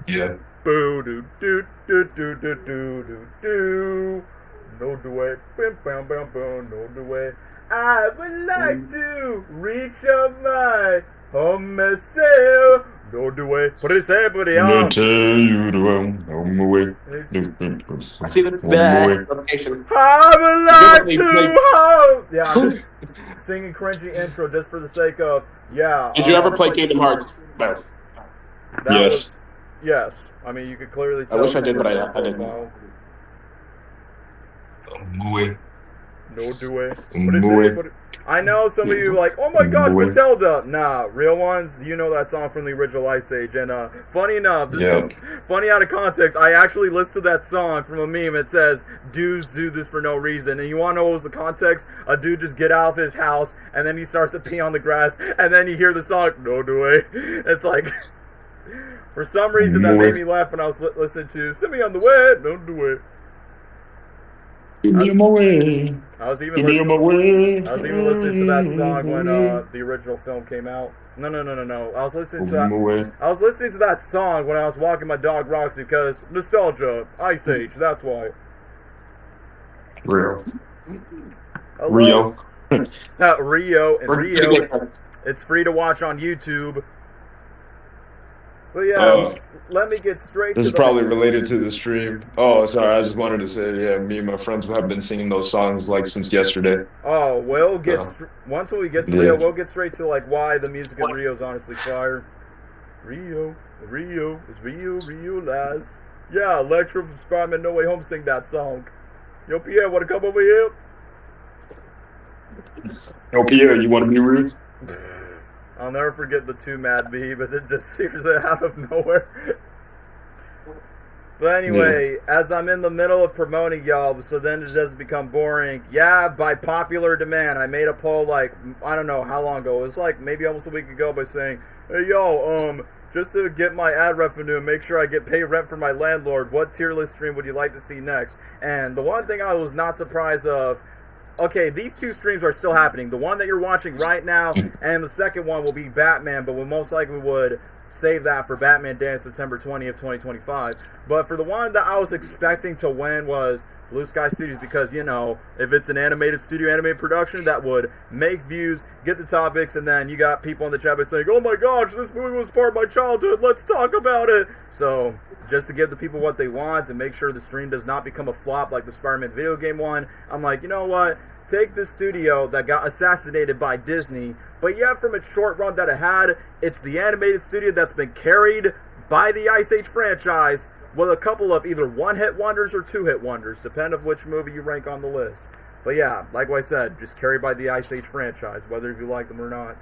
Yeah. Boo doo doo doo doo doo doo doo doo. No do way, bam bam bam bam. No do way. I would like to reach up my home myself. No do way. Put it say, put it Gonna on. tell you the one on my way. I see the On my way. notification. I would You like definitely to played. hold. Yeah, I'm just singing cringy intro just for the sake of yeah. Did you ever play Kingdom Hearts? No. That Yes. was yes. I mean, you could clearly I tell wish I from did, your but song I didn't. profile. On my way. No do it. What On is my it? way. What I know some of you are like, oh my On my gosh, way. Matilda. Nah, real ones, you know that song from the original Ice Age. And funny enough, this Yeah. is funny out of context. I actually listened to that song from a meme. It says, dudes do this for no reason. And you want to know what was the context? A dude just get out of his house, and then he starts to pee on the grass, and then you hear the song, no do it. It's like, for some reason that made me laugh when I was listening to Send Me on the Way, no do it. Give me on my way. I was even Give me on listening. my way. I was even listening to that song when the original film came out. No, no, no, no, no. I was listening to On my that. way. I was listening to that song when I was walking my dog Roxy because nostalgia, Ice Age. That's why. Real. Hello. Rio. Rio and We're Rio. gonna get It's free to watch on YouTube. But yeah, Uh, let me get straight This to is the. probably related to the stream. Oh, sorry. I just wanted to say, yeah, me and my friends have been singing those songs like since yesterday. Oh, we'll get So, once we get to yeah. Rio, we'll get straight to like why the music in Rio is honestly fire. Rio, Rio, is Rio, Rio lies. Yeah, Electro from Spider-Man No Way Home sing that song. Yo, Pierre, wanna come over here? Oh, Pierre, you want to be rude? I'll never forget the two Mad Me, but it just seems out of nowhere. But anyway, as I'm in the middle of promoting y'all, so then it doesn't become boring. Yeah, by popular demand, I made a poll like, I don't know how long ago. It was like maybe almost a week ago by saying, hey, yo, just to get my ad revenue and make sure I get paid rent for my landlord, what tier list stream would you like to see next? And the one thing I was not surprised of, okay, these two streams are still happening. The one that you're watching right now and the second one will be Batman, but we most likely would save that for Batman Day on September 20th, 2025. But for the one that I was expecting to win was Blue Sky Studios because, you know, if it's an animated studio, animated production, that would make views, get the topics, and then you got people in the chat saying, oh my gosh, this movie was part of my childhood, let's talk about it. So, just to give the people what they want and make sure the stream does not become a flop like the Spider-Man video game one, I'm like, you know what? Take the studio that got assassinated by Disney, but yet from its short run that it had, it's the animated studio that's been carried by the Ice Age franchise with a couple of either one-hit wonders or two-hit wonders, depending on which movie you rank on the list. But yeah, like I said, just carried by the Ice Age franchise, whether you like them or not.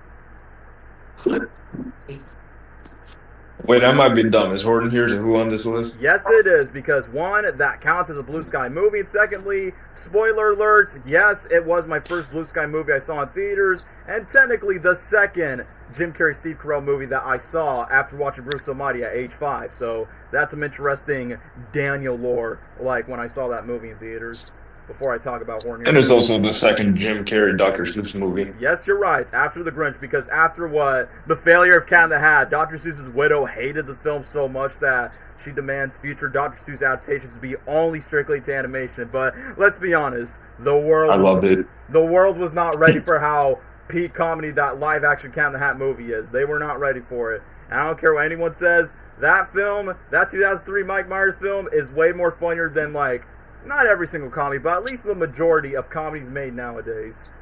Wait, I might be dumb. Is Horton Hears A Who on this list? Yes, it is, because one, that counts as a Blue Sky movie, and secondly, spoiler alerts, yes, it was my first Blue Sky movie I saw in theaters, and technically the second Jim Carrey Steve Carell movie that I saw after watching Bruce Almighty at age 5, so that's some interesting Daniel lore, like when I saw that movie in theaters, before I talk about Horton And Hears there's A Who. also the second Jim Carrey Dr. Seuss movie. Yes, you're right. After The Grinch, because after what the failure of Cat in the Hat, Dr. Seuss's widow hated the film so much that she demands future Dr. Seuss adaptations to be only strictly to animation. But let's be honest, I loved it. the world was not ready for how peak comedy that live action Cat in the Hat movie is. They were not ready for it. And I don't care what anyone says. That film, that 2003 Mike Myers film, is way more funnier than like. Not every single comedy, but at least the majority of comedies made nowadays.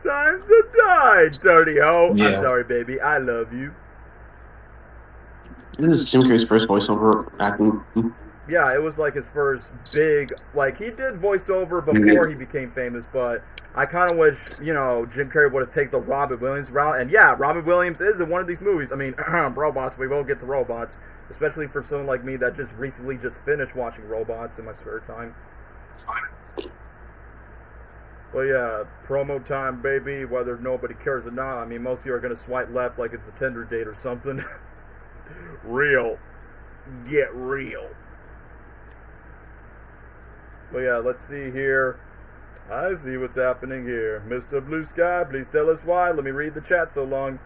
Time to die, dirty ho. I'm Yeah. sorry, baby. I love you. This is Jim Carrey's first voiceover acting. Yeah, it was like his first big, like, he did voiceover before he became famous, but I kind of wish, you know, Jim Carrey would have taken the Robin Williams route. And yeah, Robin Williams is in one of these movies. I mean, robots, we won't get to robots, especially for someone like me that just recently just finished watching robots in my spare time. But yeah, promo time, baby, whether nobody cares or not. I mean, most of you are going to swipe left like it's a Tinder date or something. Real. Get real. But yeah, let's see here. I see what's happening here. Mr. Blue Sky, please tell us why. Let me read the chat so long.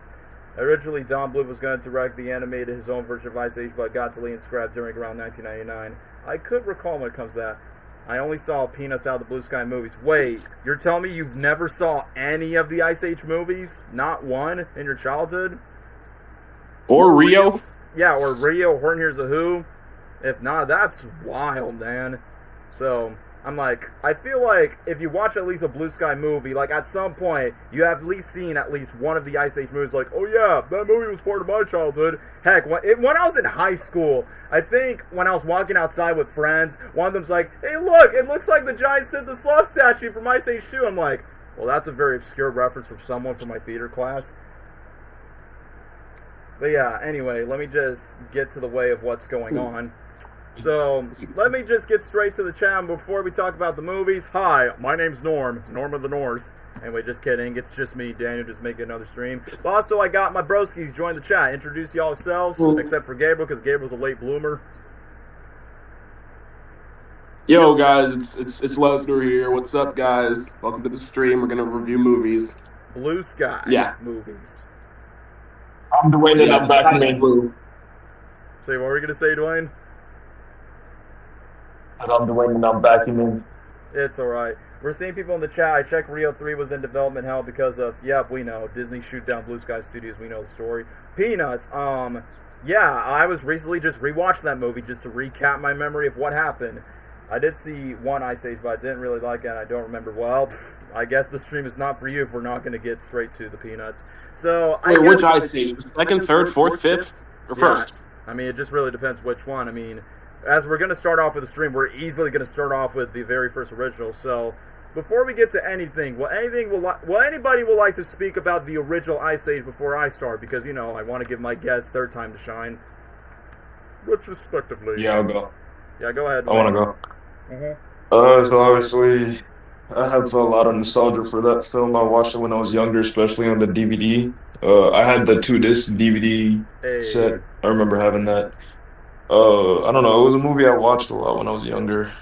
Originally, Don Bluth was going to direct the animated his own version of Ice Age, but got delayed and scrapped during around 1999. I could recall when it comes to that. I only saw Peanuts Out of the Blue Sky movies. Wait, you're telling me you've never saw any of the Ice Age movies? Not one in your childhood? Or Rio. Yeah, or Rio, Horton Hears A Who. If not, that's wild, man. So, I'm like, I feel like if you watch at least a Blue Sky movie, like at some point, you have at least seen at least one of the Ice Age movies, like, oh yeah, that movie was part of my childhood. Heck, when I was in high school, I think when I was walking outside with friends, one of them's like, hey look, it looks like the giant Sid the Sloth statue from Ice Age 2. I'm like, well, that's a very obscure reference from someone from my theater class. But yeah, anyway, let me just get to the way of what's going on. So, let me just get straight to the chat before we talk about the movies. Hi, my name's Norm of the North. Anyway, just kidding. It's just me, Daniel, just making another stream. But also, I got my broskies join the chat. Introduce y'all yourselves, except for Gabriel, because Gabriel's a late bloomer. Yo, guys, it's Lesnar here. What's up, guys? Welcome to the stream. We're gonna review movies. Blue Sky movies. I'm Dwayne and I'm back from Blue. Say, what were you going to say, Dwayne? I'm Dwayne and I'm back in. It's alright. We're seeing people in the chat. I checked Rio 3 was in development hell because of, yep, we know. Disney shoot down Blue Sky Studios. We know the story. Peanuts. Yeah, I was recently just rewatching that movie just to recap my memory of what happened. I did see one Ice Age, but I didn't really like it, and I don't remember. Well, I guess the stream is not for you if we're not going to get straight to the Peanuts. So, wait, which Ice Age? The second, third, fourth, fifth, or first? I mean, it just really depends which one. I mean, as we're going to start off with the stream, we're easily going to start off with the very first original. So, before we get to anything, will anybody would like to speak about the original Ice Age before I start? Because, you know, I want to give my guests their time to shine. Retrospectively. Yeah, I'll go. Yeah, go ahead. I want to go. So obviously, I have a lot of nostalgia for that film. I watched it when I was younger, especially on the DVD. I had the 2-disc DVD set. I remember having that. I don't know. It was a movie I watched a lot when I was younger.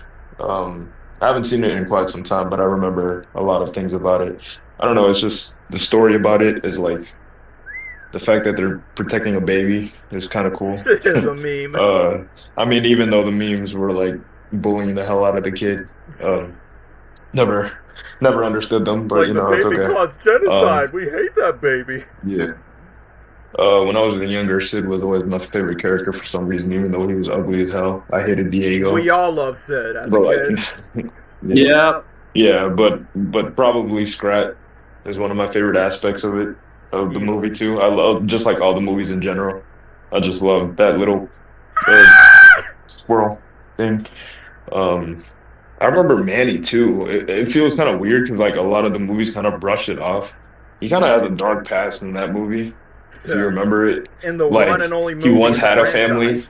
I haven't seen it in quite some time, but I remember a lot of things about it. I don't know. It's just the story about it is like the fact that they're protecting a baby is kind of cool. It's a meme. I mean, even though the memes were like bullying the hell out of the kid, never understood them. But like, you know, it's okay. The baby caused genocide. We hate that baby. Yeah. When I was younger, Sid was always my favorite character for some reason, even though he was ugly as hell. I hated Diego. We all love Sid as a kid. Yeah, but probably Scrat is one of my favorite aspects of the movie too. I love just like all the movies in general. I just love that little squirrel thing. I remember Manny too. It feels kind of weird because like a lot of the movies kind of brush it off. He kind of has a dark past in that movie. If you remember it, in the like, one and only movie he once had a franchise. family.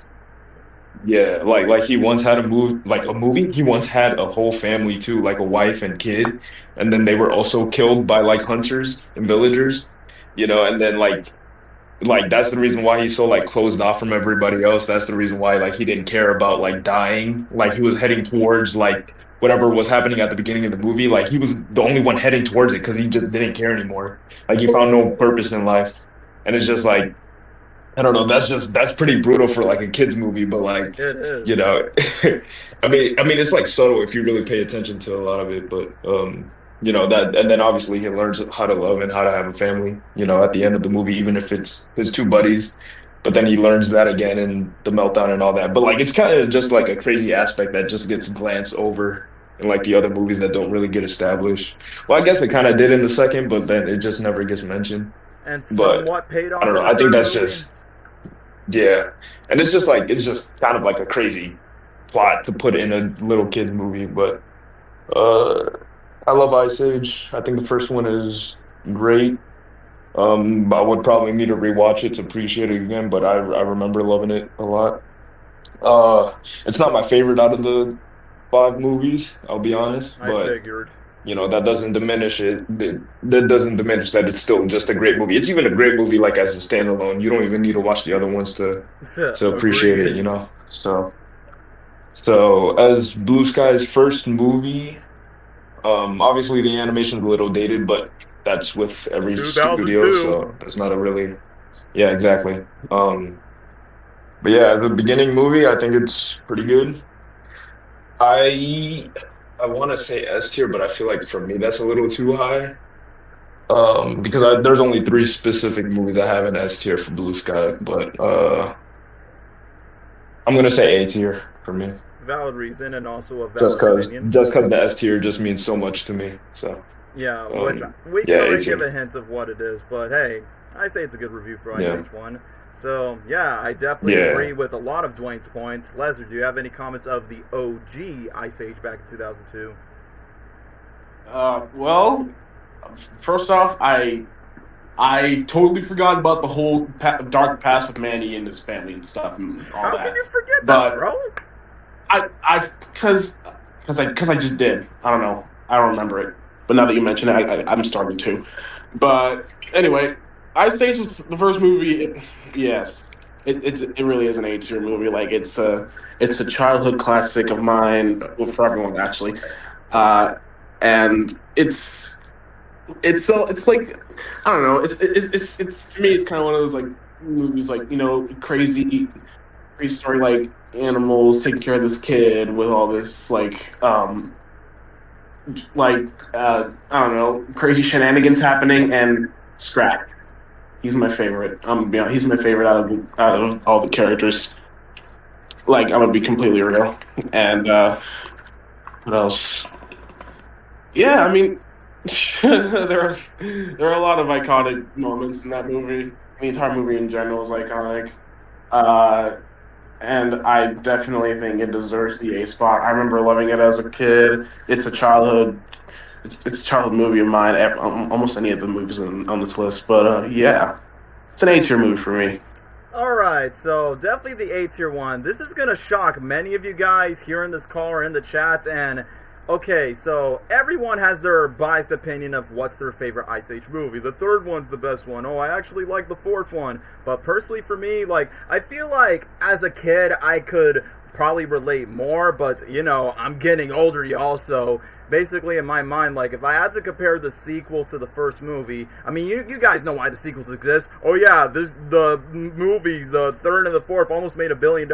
Yeah, like he once had a movie. He once had a whole family too, like a wife and kid, and then they were also killed by like hunters and villagers, you know. And then like that's the reason why he's so like closed off from everybody else. That's the reason why like he didn't care about like dying. Like he was heading towards like whatever was happening at the beginning of the movie. Like he was the only one heading towards it because he just didn't care anymore. Like he found no purpose in life, and it's just like. I don't know. That's pretty brutal for like a kids movie, but like It is. you know, I mean, it's like subtle if you really pay attention to a lot of it. But you know that, and then obviously he learns how to love and how to have a family. You know, at the end of the movie, even if it's his two buddies, but then he learns that again in the meltdown and all that. But like it's kind of just like a crazy aspect that just gets glanced over in like the other movies that don't really get established. Well, I guess it kind of did in the second, but then it just never gets mentioned. And But somewhat paid off. I don't know. in the I think third that's movie. just. Yeah, and it's just kind of like a crazy plot to put in a little kids movie, but I love Ice Age. I think the first one is great. I would probably need to rewatch it to appreciate it again, but I remember loving it a lot. It's not my favorite out of the 5 movies, I'll be honest, I but figured. you know that doesn't diminish it. That doesn't diminish that it's still just a great movie. It's even a great movie like as a standalone. You don't even need to watch the other ones to appreciate it, you know. So as Blue Sky's first movie, obviously the animation's a little dated, but that's with every studio, 2002. so there's not a really Yeah, exactly. But yeah, the beginning movie, I think it's pretty good. I I want to say S tier, but I feel like for me that's a little too high. Because there's only three specific movies I have an S tier for Blue Sky, but I'm gonna say A tier for me, Valid reason and also a valid opinion. just because the S tier just means so much to me. So Yeah, which we can yeah, A already give a tier. hint of what it is, but hey, I say it's a good review for Ice Yeah, Age 1. So, yeah, I definitely yeah. agree with a lot of Dwayne's points. Lesnar, do you have any comments of the OG Ice Age back in 2002? Well, first off, I totally forgot about the whole dark past with Manny and his family and stuff and all How can that. you forget that, But bro? because I just did. I don't know. I don't remember it. But now that you mention it, I'm starting to. But anyway, Ice Age is the first movie. Yes, it really is an A-tier movie. Like it's a childhood classic of mine, well, for everyone actually. Uh, and it's like I don't know. It's to me it's kind of one of those like movies like crazy story like animals taking care of this kid with all this like I don't know crazy shenanigans happening and Scrat. He's my favorite. I'm gonna be honest. He's my favorite out of all the characters. Like I'm gonna be completely real. And what else? Yeah, I mean, there are a lot of iconic moments in that movie. The entire movie in general is iconic, uh, and I definitely think it deserves the A spot. I remember loving it as a kid. It's a childhood movie of mine. Almost any of the movies on this list, but yeah, it's an A-tier movie for me. Alright, so definitely the A tier one. This is gonna shock many of you guys here in this call or in the chat, and okay, so everyone has their biased opinion of what's their favorite Ice Age movie. The third one's the best one. Oh, I actually like the fourth one. But personally for me, like, I feel like as a kid I could probably relate more, but you know, I'm getting older, y'all, so basically in my mind, like, if I had to compare the sequel to the first movie, I mean, you guys know why the sequels exist. Oh yeah, the movies, the third and the fourth almost made $1 billion.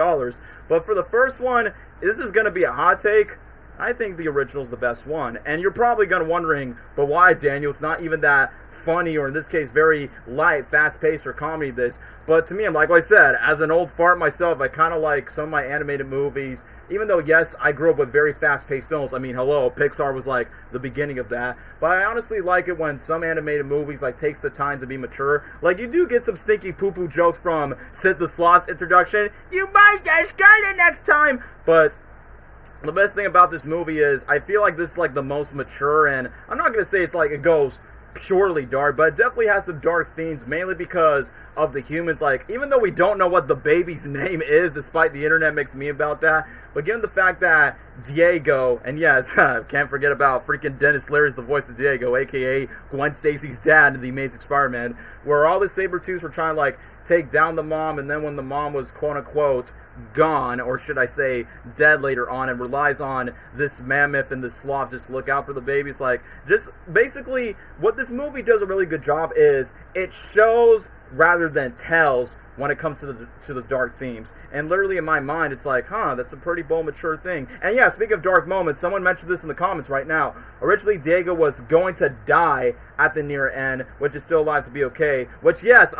But for the first one, this is gonna be a hot take. I think the original's the best one. And you're probably going to wondering, but why, Daniel? It's not even that funny, or in this case, very light, fast-paced, or comedy this. But to me, like I said, as an old fart myself, I kind of like some of my animated movies. Even though, yes, I grew up with very fast-paced films. I mean, hello, Pixar was like the beginning of that. But I honestly like it when some animated movies like takes the time to be mature. Like, you do get some stinky poo-poo jokes from Sid the Sloth's introduction. You might get scared next time! But the best thing about this movie is I feel like this is like the most mature, and I'm not going to say it's like it goes purely dark, but it definitely has some dark themes, mainly because of the humans. Like, even though we don't know what the baby's name is, despite the internet makes me about that, but given the fact that Diego, and yes, can't forget about freaking Dennis Leary's the voice of Diego, aka Gwen Stacy's dad in The Amazing Spider-Man, where all the Sabretooths were trying to like take down the mom, and then when the mom was quote-unquote gone, or should I say dead later on, and relies on this mammoth and this sloth just look out for the babies. Like, just basically what this movie does a really good job is it shows rather than tells when it comes to the dark themes. And literally in my mind it's like, that's a pretty bold, mature thing. And yeah, speaking of dark moments, someone mentioned this in the comments right now. Originally Diego was going to die at the near end, which is still alive to be okay. Which, yes,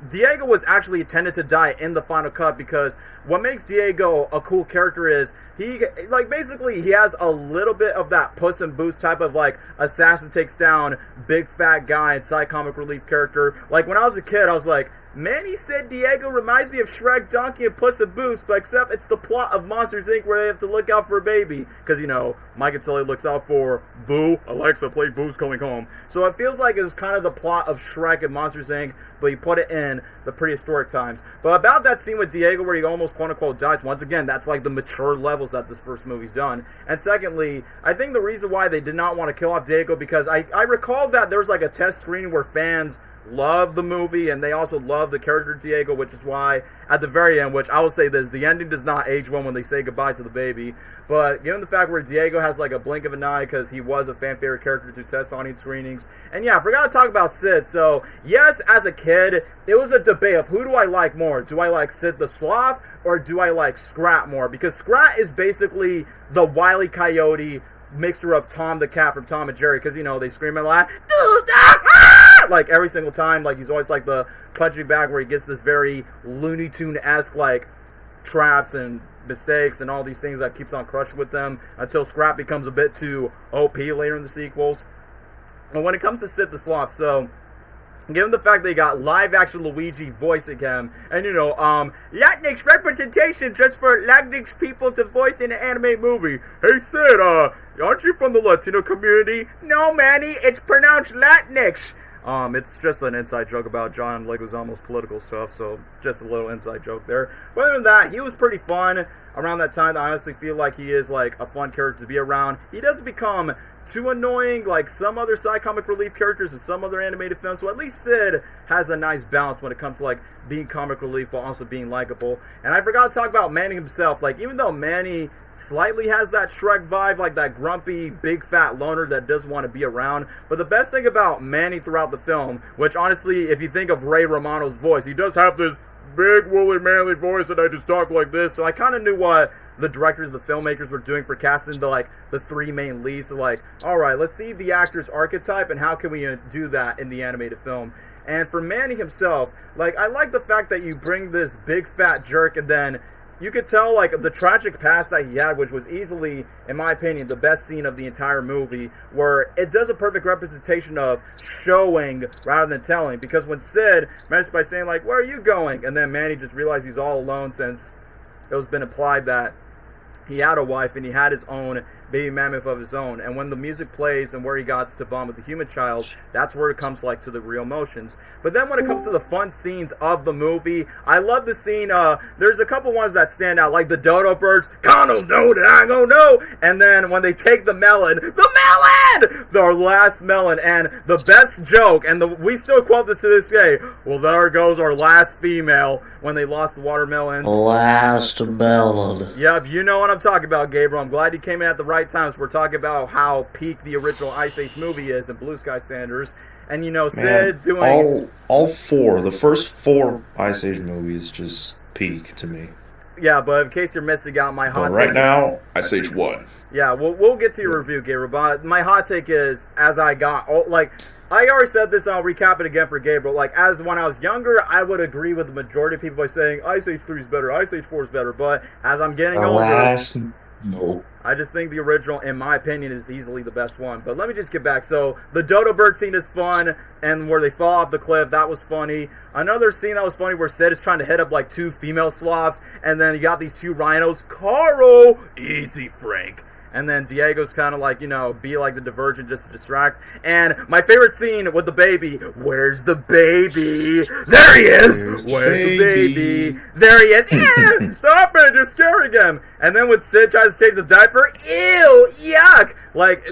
Diego was actually intended to die in the final cut, because what makes Diego a cool character is he, like, basically he has a little bit of that Puss in Boots type of like assassin takes down big fat guy and side comic relief character. Like, when I was a kid I was like, Manny said Diego reminds me of Shrek, Donkey, and Puss in Boots, but except it's the plot of Monsters, Inc. where they have to look out for a baby. Because, you know, Mike and Sully looks out for Boo. Alexa, play Boo's Coming Home. So it feels like it's kind of the plot of Shrek and Monsters, Inc., but you put it in the prehistoric times. But about that scene with Diego where he almost quote-unquote dies, once again, that's like the mature levels that this first movie's done. And secondly, I think the reason why they did not want to kill off Diego, because I recall that there was like a test screening where fans love the movie, and they also love the character Diego, which is why at the very end, which I will say this, the ending does not age well when they say goodbye to the baby, but given the fact where Diego has like a blink of an eye because he was a fan favorite character through test audience screenings. And yeah, I forgot to talk about Sid. So yes, as a kid, it was a debate of who do I like more? Do I like Sid the Sloth or do I like Scrat more? Because Scrat is basically the Wile E. Coyote mixture of Tom the Cat from Tom and Jerry, because, you know, they scream and laugh, like, every single time. Like, he's always like the punching bag where he gets this very Looney Tune-esque, like, traps and mistakes and all these things that keeps on crushing with them until Scrap becomes a bit too OP later in the sequels. And when it comes to Sid the Sloth, so given the fact they got live-action Luigi voicing him, and, you know, Latinx representation just for Latinx people to voice in an anime movie. Hey, Sid, aren't you from the Latino community? No, Manny, it's pronounced Latinx. It's just an inside joke about John Leguizamo's political stuff, so just a little inside joke there. But other than that, he was pretty fun around that time. I honestly feel like he is, like, a fun character to be around. He doesn't become too annoying like some other side comic relief characters and some other animated films, so at least Sid has a nice balance when it comes to like being comic relief but also being likable. And I forgot to talk about Manny himself. Like, even though Manny slightly has that Shrek vibe, like that grumpy big fat loner that doesn't want to be around, but the best thing about Manny throughout the film, which honestly, if you think of Ray Romano's voice, he does have this big woolly manly voice and I just talk like this, so I kind of knew what the directors, the filmmakers were doing for casting the three main leads. So like, alright, let's see the actor's archetype and how can we do that in the animated film. And for Manny himself, like, I like the fact that you bring this big fat jerk and then you could tell like the tragic past that he had, which was easily, in my opinion, the best scene of the entire movie, where it does a perfect representation of showing rather than telling. Because when Sid managed by saying like, where are you going? And then Manny just realized he's all alone since it was been implied that he had a wife and he had his own baby mammoth of his own. And when the music plays and where he got to bond with the human child, that's where it comes like to the real emotions. But then when it comes to the fun scenes of the movie, I love the scene. There's a couple ones that stand out, like the dodo birds, "Gonna know that I gonna know," and then when they take the melon, their last melon, and the best joke, and we still quote this to this day, well, there goes our last female, when they lost the watermelons. Last melon. Yep, you know what I'm talking about, Gabriel. I'm glad you came in at the right times. We're talking about how peak the original Ice Age movie is in Blue Sky standards. And, you know, Sid doing... All four, the first four Ice Age movies just peak to me. Yeah, but in case you're missing out, my hot take... Right now, Ice Age 1. Yeah, we'll get to your review, Gabriel, but my hot take is, as I got... I already said this, and I'll recap it again for Gabriel. Like, as when I was younger, I would agree with the majority of people by saying, Ice Age 3 is better, Ice Age 4 is better, but as I'm getting older... No. I just think the original, in my opinion, is easily the best one. But let me just get back. So, the dodo bird scene is fun, and where they fall off the cliff, that was funny. Another scene that was funny where Sid is trying to hit up, like, two female sloths, and then you got these two rhinos. Carl! Easy, Frank. And then Diego's kind of like, you know, be like the divergent just to distract. And my favorite scene with the baby. Where's the baby? There he is! Where's the baby? There he is! Yeah! Stop it! You're scaring him! And then when Sid tries to change the diaper, ew! Yuck! Like,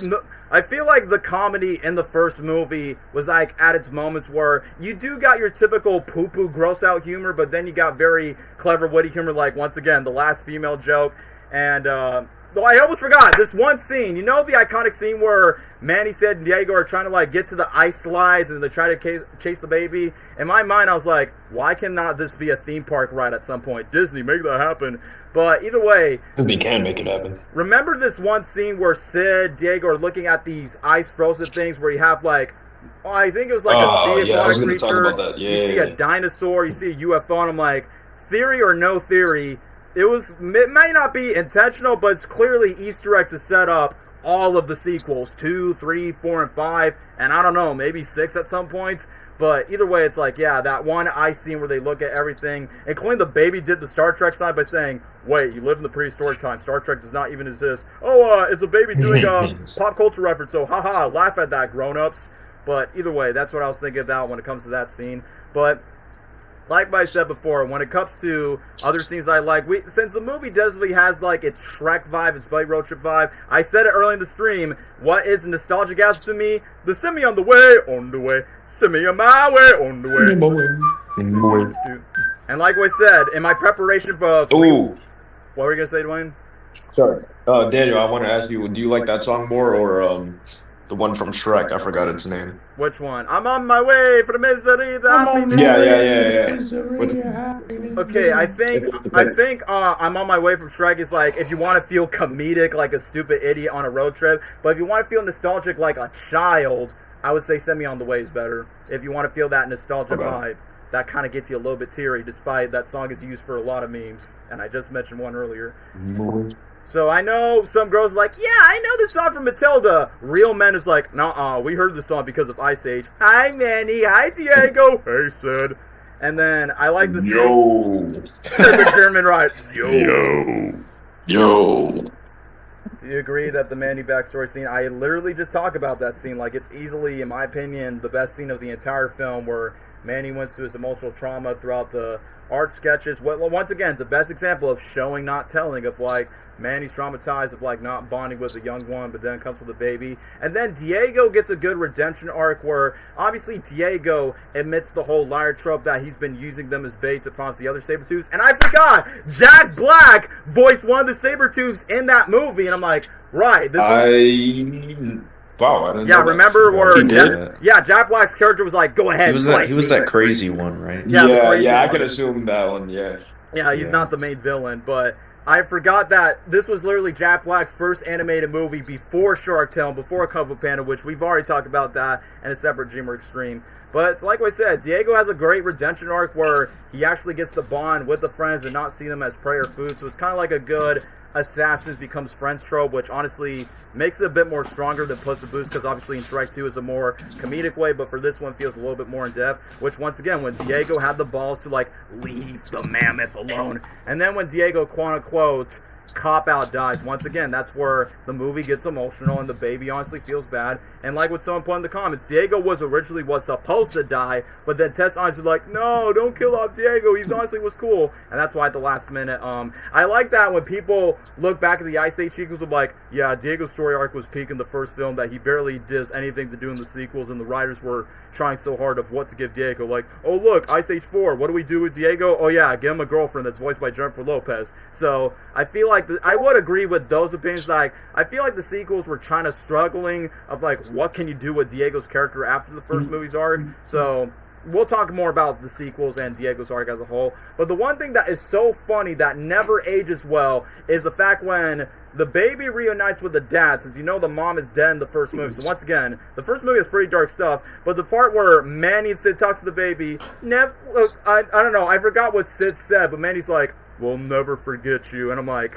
I feel like the comedy in the first movie was like at its moments where you do got your typical poo-poo gross-out humor, but then you got very clever, witty humor, like, once again, the last female joke. And, though I almost forgot, this one scene, you know the iconic scene where Manny, Sid, and Diego are trying to like get to the ice slides and they try to chase the baby? In my mind, I was like, why cannot this be a theme park ride at some point? Disney, make that happen. But either way... Disney can make it happen. Remember this one scene where Sid, Diego are looking at these ice frozen things where you have like... Oh, I think it was like a sea aquatic creature. You see a dinosaur, you see a UFO, and I'm like, theory or no theory... It may not be intentional, but it's clearly Easter eggs to set up all of the sequels, 2, 3, 4, and 5, and I don't know, maybe 6 at some point. But either way, it's like, yeah, that one ice scene where they look at everything, including the baby did the Star Trek sign by saying, wait, you live in the prehistoric time, Star Trek does not even exist. Oh, it's a baby doing a pop culture reference, so haha, laugh at that, grown-ups. But either way, that's what I was thinking about when it comes to that scene. But like I said before, when it comes to other scenes I like, since the movie definitely has like its Shrek vibe, its Buddy Road Trip vibe, I said it early in the stream, what is nostalgic as to me? The send me on the way, send me on my way, on the way. And like I said, in my preparation for... Ooh. What were you going to say, Dwayne? Sorry. Daniel, I want to ask you, do you like that song more or the one from Shrek? I forgot its name. Which one? I'm on my way for the misery, the happiness. Yeah. Okay, I think I'm on my way from Shrek is like if you want to feel comedic like a stupid idiot on a road trip, but if you want to feel nostalgic like a child, I would say Send Me on the Way is better. If you want to feel that nostalgic vibe, that kind of gets you a little bit teary, despite that song is used for a lot of memes, and I just mentioned one earlier. So I know some girls are like, yeah, I know this song from Matilda. Real men is like, nuh-uh, we heard this song because of Ice Age. Hi, Manny. Hi, Diego. Hey, Sid. And then I like the Yo. Said the German right. Yo. Do you agree that the Manny backstory scene, I literally just talk about that scene, like it's easily, in my opinion, the best scene of the entire film where Manny went through his emotional trauma throughout the art sketches. Well, once again, it's the best example of showing, not telling, of like, Manny's traumatized of like not bonding with the young one, but then comes with a baby. And then Diego gets a good redemption arc where obviously Diego admits the whole liar trope that he's been using them as bait to promise the other Sabretooths. And I forgot, Jack Black voiced one of the Sabretooths in that movie. And I'm like, right. Wow, I didn't know remember that. where Jack Black's character was like, go ahead. He was that crazy one, right? Yeah, I can assume that one, yeah. Yeah, he's not the main villain, but I forgot that this was literally Jack Black's first animated movie before Shark Tale, before Kung Fu Panda, which we've already talked about that in a separate Dreamworks stream. But like I said, Diego has a great redemption arc where he actually gets to bond with the friends and not see them as prey or food. So it's kind of like a good assassins becomes friends trope, which honestly makes it a bit more stronger than Puss in Boots, because obviously in Shrek 2 is a more comedic way, but for this one feels a little bit more in depth, which once again, when Diego had the balls to like leave the mammoth alone, and then when Diego quote unquote cop out dies, once again, that's where the movie gets emotional and the baby honestly feels bad. And like what someone put in the comments, Diego was supposed to die, but then Tess honestly like, no, don't kill off Diego, he honestly was cool. And that's why at the last minute, I like that when people look back at the Ice Age sequels of like, yeah, Diego's story arc was peak in the first film, that he barely does anything to do in the sequels, and the writers were trying so hard of what to give Diego. Like, oh look, Ice Age 4, what do we do with Diego? Oh yeah, give him a girlfriend that's voiced by Jennifer Lopez. So I feel like I would agree with those opinions. Like, I feel like the sequels were trying to struggling of like, what can you do with Diego's character after the first movie's arc? So we'll talk more about the sequels and Diego's arc as a whole. But the one thing that is so funny that never ages well is the fact when the baby reunites with the dad, since you know the mom is dead in the first movie. So once again, the first movie is pretty dark stuff, but the part where Manny and Sid talks to the baby, I don't know, I forgot what Sid said, but Manny's like, we'll never forget you. And I'm like,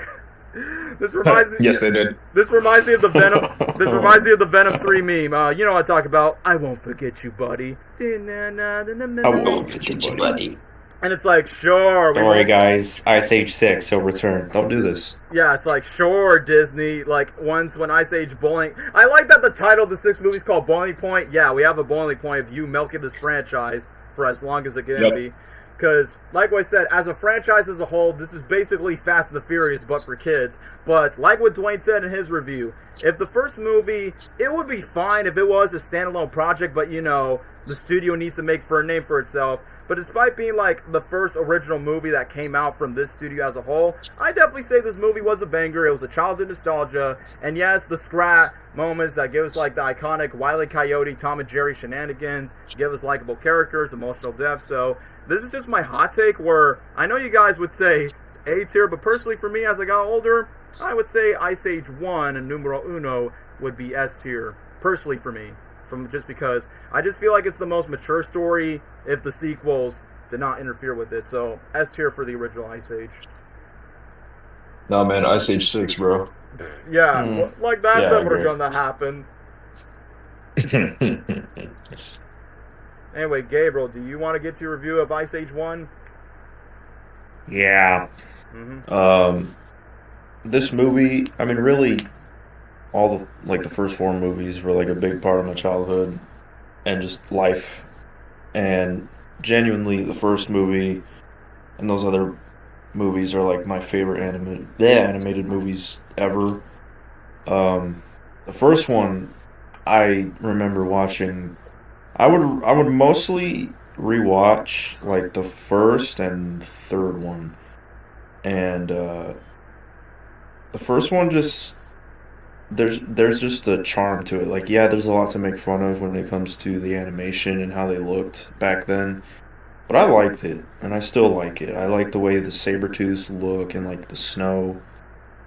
this reminds me. Yes, they did. This reminds me of the Venom. This reminds me of the Venom 3 meme. You know what I talk about? I won't forget you, buddy. I won't forget you, buddy. And it's like, sure. Don't worry, guys. Ice Age 6, he'll return. Don't do this. Yeah, it's like, sure, Disney. Like, once when Ice Age Bowling... I like that the title of the 6th movie is called Boiling Point. Yeah, we have a boiling point of you milking this franchise for as long as it can be. Because, like I said, as a franchise as a whole, this is basically Fast and the Furious, but for kids. But, like what Dwayne said in his review, if the first movie, it would be fine if it was a standalone project, but, you know, the studio needs to make for a name for itself. But despite being, like, the first original movie that came out from this studio as a whole, I definitely say this movie was a banger. It was a childhood nostalgia. And yes, the scrap moments that give us, like, the iconic Wile E. Coyote, Tom and Jerry shenanigans, give us likable characters, emotional depth. So this is just my hot take where I know you guys would say A tier, but personally for me, as I got older, I would say Ice Age 1 and numero uno would be S tier, personally for me. Just because I just feel like it's the most mature story if the sequels did not interfere with it. So S tier for the original Ice Age. No, man, Ice Age 6, bro. Yeah, like that's ever gonna happen. Anyway, Gabriel, do you want to get to your review of Ice Age 1? Yeah. This movie, I mean, really, all the first 4 movies were like a big part of my childhood and just life. And genuinely the first movie and those other movies are like my favorite animated movies ever. Um, the first one I remember watching. I would mostly rewatch like the first and third one, and the first one just there's just a charm to it. Like, yeah, there's a lot to make fun of when it comes to the animation and how they looked back then. But I liked it, and I still like it. I like the way the Sabretooths look and like the snow,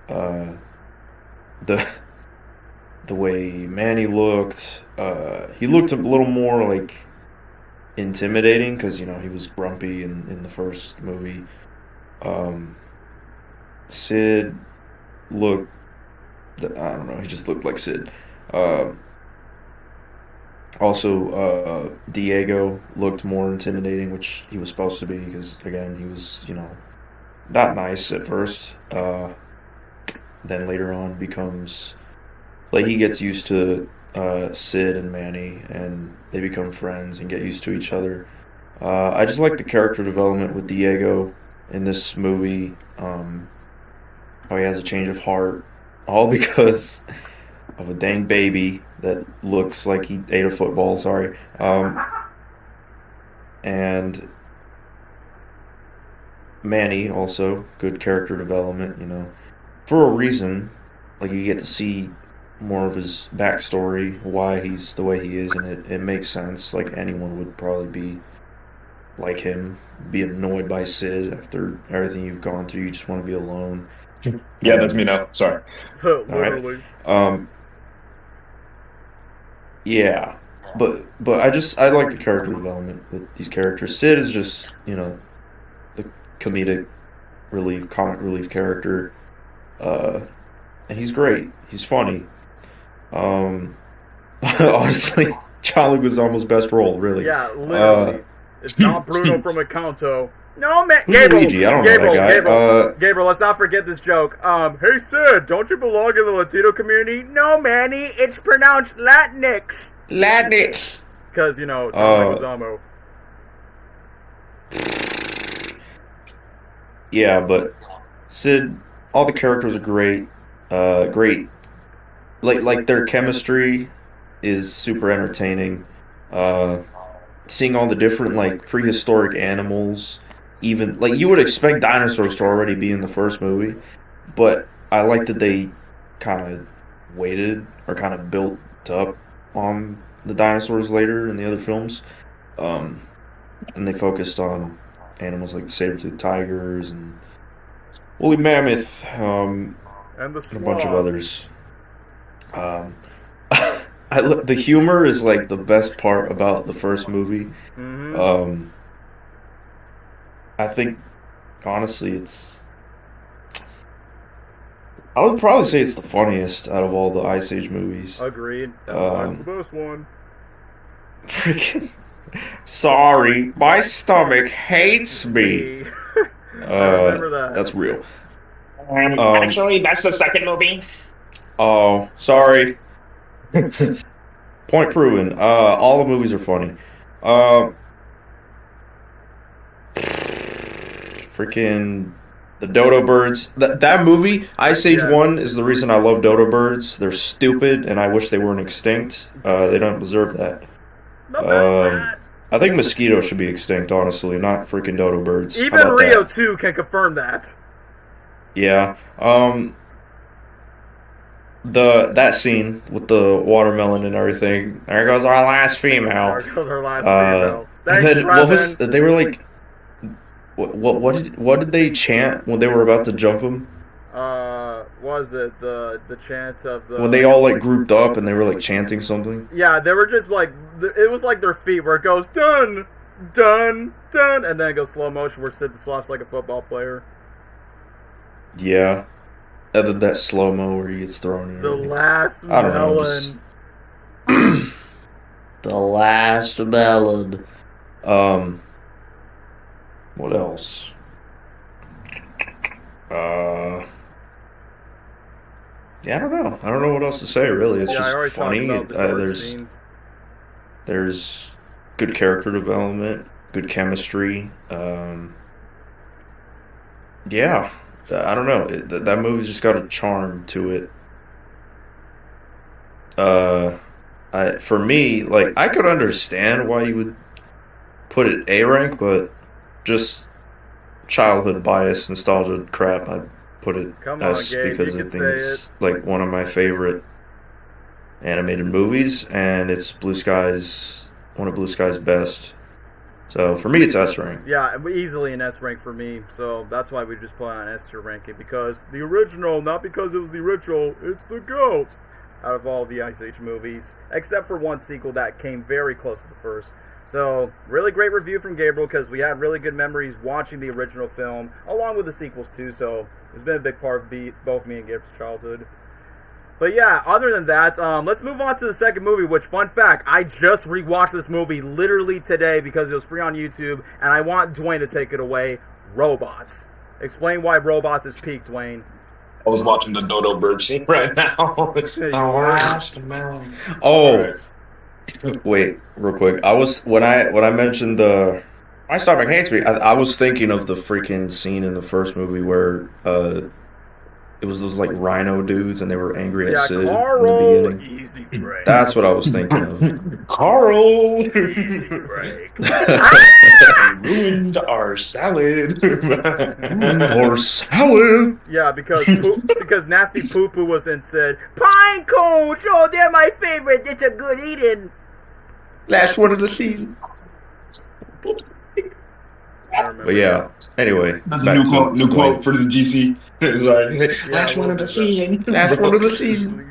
uh, the the way Manny looked. He looked a little more like intimidating because he was grumpy in the first movie. Um, Sid looked, I don't know, he just looked like Sid. Uh, Also, Diego looked more intimidating, which he was supposed to be because, again, he was, not nice at first. Then later on becomes, like, he gets used to Sid and Manny, and they become friends and get used to each other. I just like the character development with Diego in this movie. How he has a change of heart, all because of a dang baby that looks like he ate a football. Sorry. And Manny also good character development. For a reason. Like, you get to see more of his backstory, why he's the way he is, and it makes sense. Like, anyone would probably be like him, be annoyed by Sid after everything you've gone through. You just want to be alone. Yeah, that's me now. Sorry. All right. Literally. Yeah, but I like the character development with these characters. Sid is just the comedic comic relief character, uh, and he's great. He's funny. Um, Honestly, John Leguizamo's best role, really. Yeah, Uh, literally. It's not Bruno from Encanto. No, man. who's Luigi? I don't know that guy. Gabriel, let's not forget this joke. Hey, Sid, don't you belong in the Latino community? No, Manny, it's pronounced Latinx. Latinx. Because, John Leguizamo. Yeah, but Sid, all the characters are great. Great. Like their chemistry is super entertaining. Uh, Seeing all the different like prehistoric animals, even like you would expect dinosaurs to already be in the first movie, but I like that they kind of waited or kind of built up on the dinosaurs later in the other films, um, and they focused on animals like the saber-toothed tigers and woolly mammoth, And the and a bunch of sloths. others. Um, the humor is like the best part about the first movie. Mm-hmm. Um, I think honestly, I would probably say it's the funniest out of all the Ice Age movies. Agreed. That's why it's the Um, best one. Freaking sorry, my stomach hates me. I remember that. That's real. Actually, that's the second movie. Oh, sorry. Point proven. All the movies are funny. Uh, Freaking the Dodo Birds. That movie, Ice Age Yes. 1, is the reason I love Dodo Birds. They're stupid, and I wish they weren't extinct. They don't deserve that. Not bad. Um, I think mosquitoes should be extinct, honestly, not freaking Dodo Birds. How Even about Rio that? 2 can confirm that. Yeah. That scene with the watermelon and everything. There goes our last female. There goes our last Uh, female. and Thanks, then what was Trevin. they were like? What did they chant when they were about to jump him? Was it the chant of the... When they all like grouped up and they were like chanting something. Yeah, they were just like... It was like their feet where it goes, dun, dun, dun, and then it goes slow motion where Sid slaps like a football player. Yeah. And then that slow mo where he gets thrown in. The last I don't know. melon. Just the last melon. What else? Yeah, I don't know. I don't know what else to say. Really, it's Yeah, I just already funny. talked about the George There's scene. there's good character development. good chemistry. Yeah, I don't know. That movie's just got a charm to it. For me, like I could understand why you would put it A rank, but just childhood bias, nostalgia crap. I put it Come on, S Gabe, because you I can think say it's it. like one of my favorite animated movies, and it's one of Blue Sky's best. So for me, it's S rank. Yeah, easily an S rank for me. So that's why we just put on S tier ranking, because the original, not because it was the original, it's the GOAT out of all the Ice Age movies, except for one sequel that came very close to the first. So really great review from Gabriel, because we had really good memories watching the original film along with the sequels too. So it's been a big part of both me and Gabriel's childhood. But yeah, other than that, let's move on to the second movie, which, fun fact, I just rewatched this movie literally today because it was free on YouTube, and I want Dwayne to take it away. Robots. Explain why Robots is peak, Dwayne. I was watching the dodo bird scene right now. Oh, Right. wait, real quick. When I mentioned my stomach hates me. I was thinking of the freaking scene in the first movie where it was those like rhino dudes and they were angry at Yeah, Sid in Carl, the beginning. easy break. That's what I was thinking of. Carl Easy break. ruined our salad. Or salad. Yeah, because Nasty Poo Poo was and said, Pine cones, oh, they're my favorite. It's a good eating. Last one of the season. I remember But yeah, anyway. That's a back new to quote. New Dwayne. quote for the GC. Sorry. Yeah, Last one of the season. Last one of the season.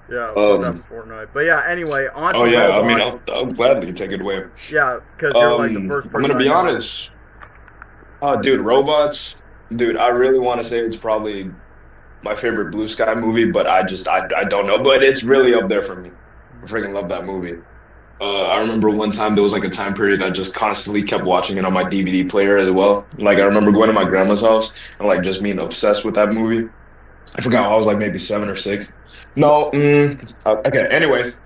Yeah, that's Fortnite. But yeah, anyway, on to Oh yeah, I mean, Robots. I'll gladly take it away. Yeah, because you're like the first I'm person. gonna be I know. honest. Oh, dude, Robots. Dude, I really want to say it's probably my favorite Blue Sky movie, but I don't know. But it's really up there for me. I freaking love that movie. I remember one time there was like a time period I just constantly kept watching it on my DVD player as well. Like I remember going to my grandma's house and like just being obsessed with that movie. I forgot I was like maybe 7 or 6. No, okay. Anyways,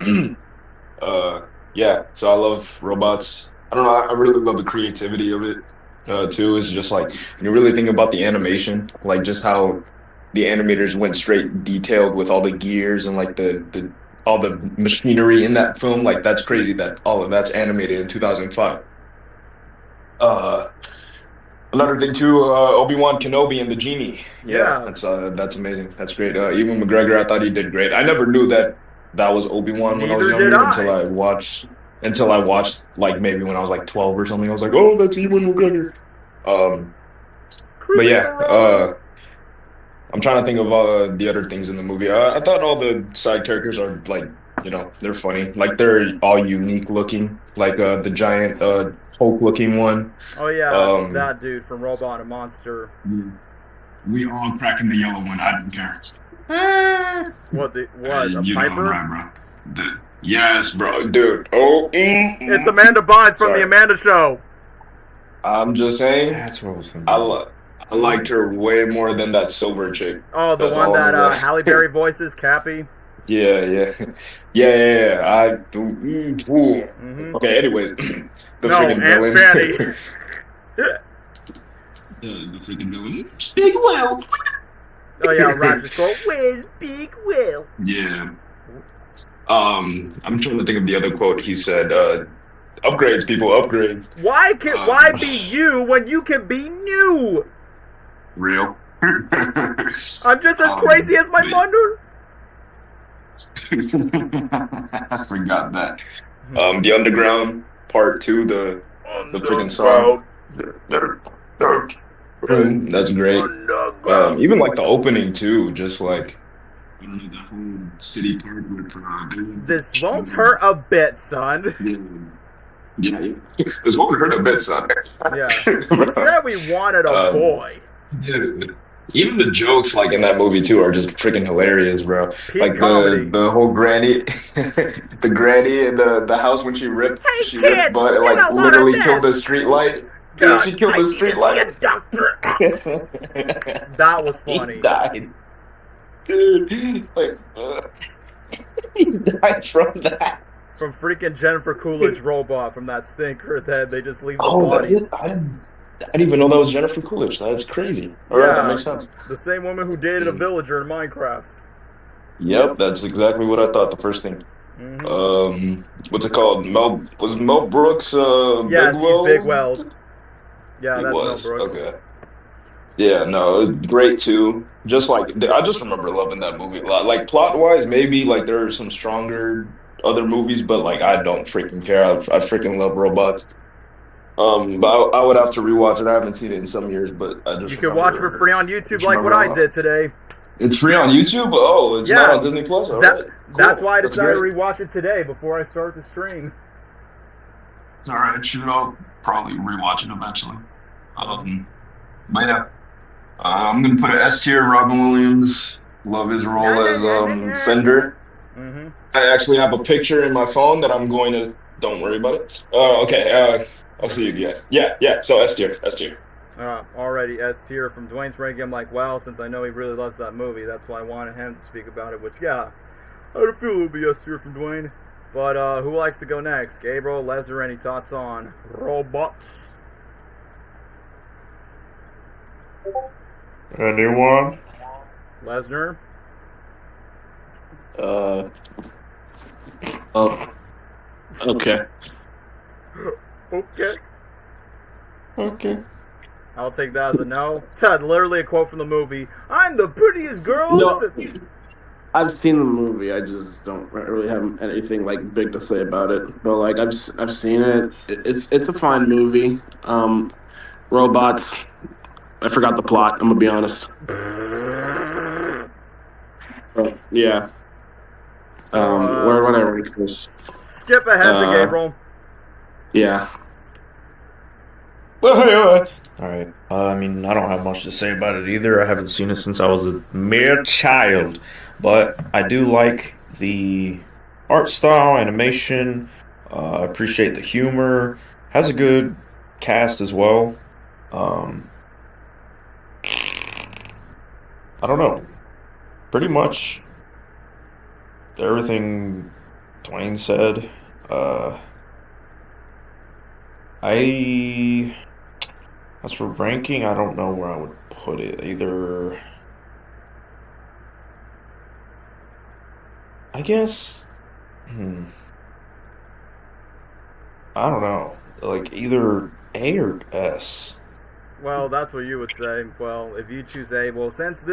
yeah. So I love Robots. I don't know. I really love the creativity of it too. It's just like when you really think about the animation, like just how the animators went straight detailed with all the gears and like the all the machinery in that film. Like that's crazy that all of that's animated in 2005. Uh, Another thing too, Obi-Wan Kenobi and the genie. Yeah. That's amazing. That's great. Ewan McGregor, I thought he did great. I never knew that was Obi-Wan when I was Neither did younger I. until I watched like maybe when I was like 12 or something. I was like, oh, that's Ewan McGregor. But yeah, I'm trying to think of the other things in the movie. I thought all the side characters are like, they're funny. Like they're all unique looking. Like the giant Hulk looking one. Oh yeah, Um, that dude from Robot and Monster. We all cracking the yellow one. I don't care. What a You know I'm Piper? right, bro. Yes, bro, dude. Oh, It's Amanda Bynes from Sorry. the Amanda Show. I'm just saying. That's what I was thinking. I liked her way more than that silver chick. Oh, the That's one all that I'm Halle Berry voices, Cappy. Yeah. Mm-hmm. Okay. Anyways, the No, freaking Aunt villain. Fanny. The freaking villain. Big Will. Oh yeah, Roger Scroll. Where's Big Will? Yeah. I'm trying to think of the other quote. He said, "Upgrades, people, upgrades." Why be you when you can be new? Real. I'm just as crazy as my mother. I forgot that. The Underground Part 2, the freaking song. That's great. Even like the opening too, just like I don't know, that whole city part with This won't hurt a bit, son. Yeah. This won't hurt a bit, son. Yeah. We said we wanted a boy. Dude. Even the jokes like in that movie too are just freaking hilarious, bro. Peak Like comedy. the whole granny, the granny in the house when she ripped kids, butt and you like don't want literally this. killed the street light. Yeah, she killed the street light. Doctor. That was funny. He died, dude. Like he died from that. from freaking Jennifer Coolidge robot from that stinker that they just leave the Oh, body. I didn't even know that was Jennifer Coolidge. That's crazy. All right, that makes sense. The same woman who dated a villager in Minecraft. Yep, that's exactly what I thought. The first thing. What's it called? Was Mel Brooks? Yes, Bigwell? he's Big Weld. Yeah, He that's was. Mel Brooks. Okay. Yeah, no, great too. Just like I just remember loving that movie a lot. Like plot wise, maybe like there are some stronger other movies, but like I don't freaking care. I freaking love robots. But I would have to rewatch it. I haven't seen it in some years, but I just You can watch it for free on YouTube, just like what remember I did today. It's free on YouTube. Oh, it's not on Disney Plus. All right, cool. That's why I That's decided to great. rewatch it today before I start the stream. It's all right. Shoot, I'll probably rewatch it eventually. But yeah, I'm gonna put an S tier. Robin Williams. Love his role as Fender. I actually have a picture in my phone that I'm going to. Don't worry about it. Okay. I'll see you guys. Yeah. So S tier. Already S tier from Dwayne's ranking. I'm like, well, since I know he really loves that movie, that's why I wanted him to speak about it. Which, yeah, I had a feel it would be S tier from Dwayne. But who likes to go next? Gabriel, Lesnar, any thoughts on robots? Anyone? Lesnar? Oh, okay. Okay. I'll take that as a no. Ted, literally a quote from the movie. I'm the prettiest girl. No, I've seen the movie. I just don't really have anything like big to say about it. But like I've seen it. It's a fine movie. Robots. I forgot the plot. I'm gonna be honest. Yeah. Whatever. Skip ahead to Gabriel. Yeah. All right. I mean, I don't have much to say about it either. I haven't seen it since I was a mere child, but I do like the art style, animation. I appreciate the humor. Has a good cast as well. I don't know. Pretty much everything Dwayne said. As for ranking, I don't know where I would put it. Either, I guess, I don't know. Like either A or S. Well, that's what you would say. Well, if you choose A, well, since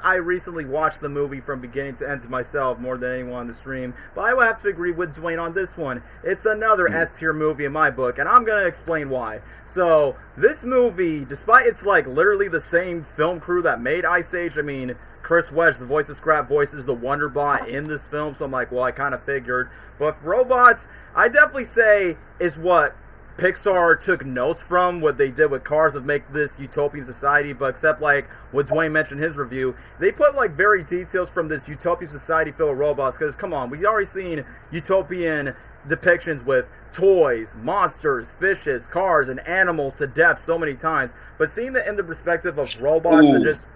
I recently watched the movie from beginning to end myself more than anyone on the stream, but I would have to agree with Dwayne on this one. It's another S-tier movie in my book, and I'm going to explain why. So, this movie, despite it's like literally the same film crew that made Ice Age, I mean, Chris Wedge, the voice of Scrap, voices the Wonderbot in this film, so I'm like, well, I kind of figured. But for robots, I definitely say is what Pixar took notes from what they did with Cars of make this utopian society, but except like what Dwayne mentioned in his review, they put like very details from this utopian society filled with robots, because come on, we've already seen utopian depictions with toys, monsters, fishes, cars, and animals to death so many times, but seeing it in the perspective of robots that just...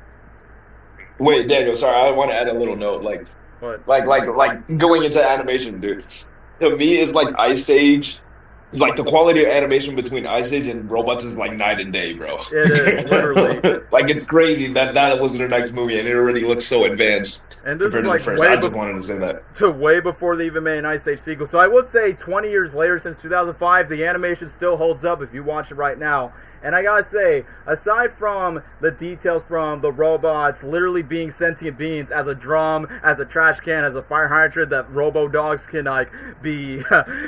Wait, Daniel, sorry, I want to add a little note, like going into animation, dude. To me, it's like Ice Age. Like the quality of animation between Ice Age and robots is like night and day, bro. It is, literally. Like it's crazy that was their next movie, and it already looks so advanced. And this is compared to like the first. I just wanted to say that. Way before they even made an Ice Age sequel. So I would say 20 years later, since 2005, the animation still holds up if you watch it right now. And I gotta say, aside from the details from the robots literally being sentient beings, as a drum, as a trash can, as a fire hydrant, that robo-dogs can like be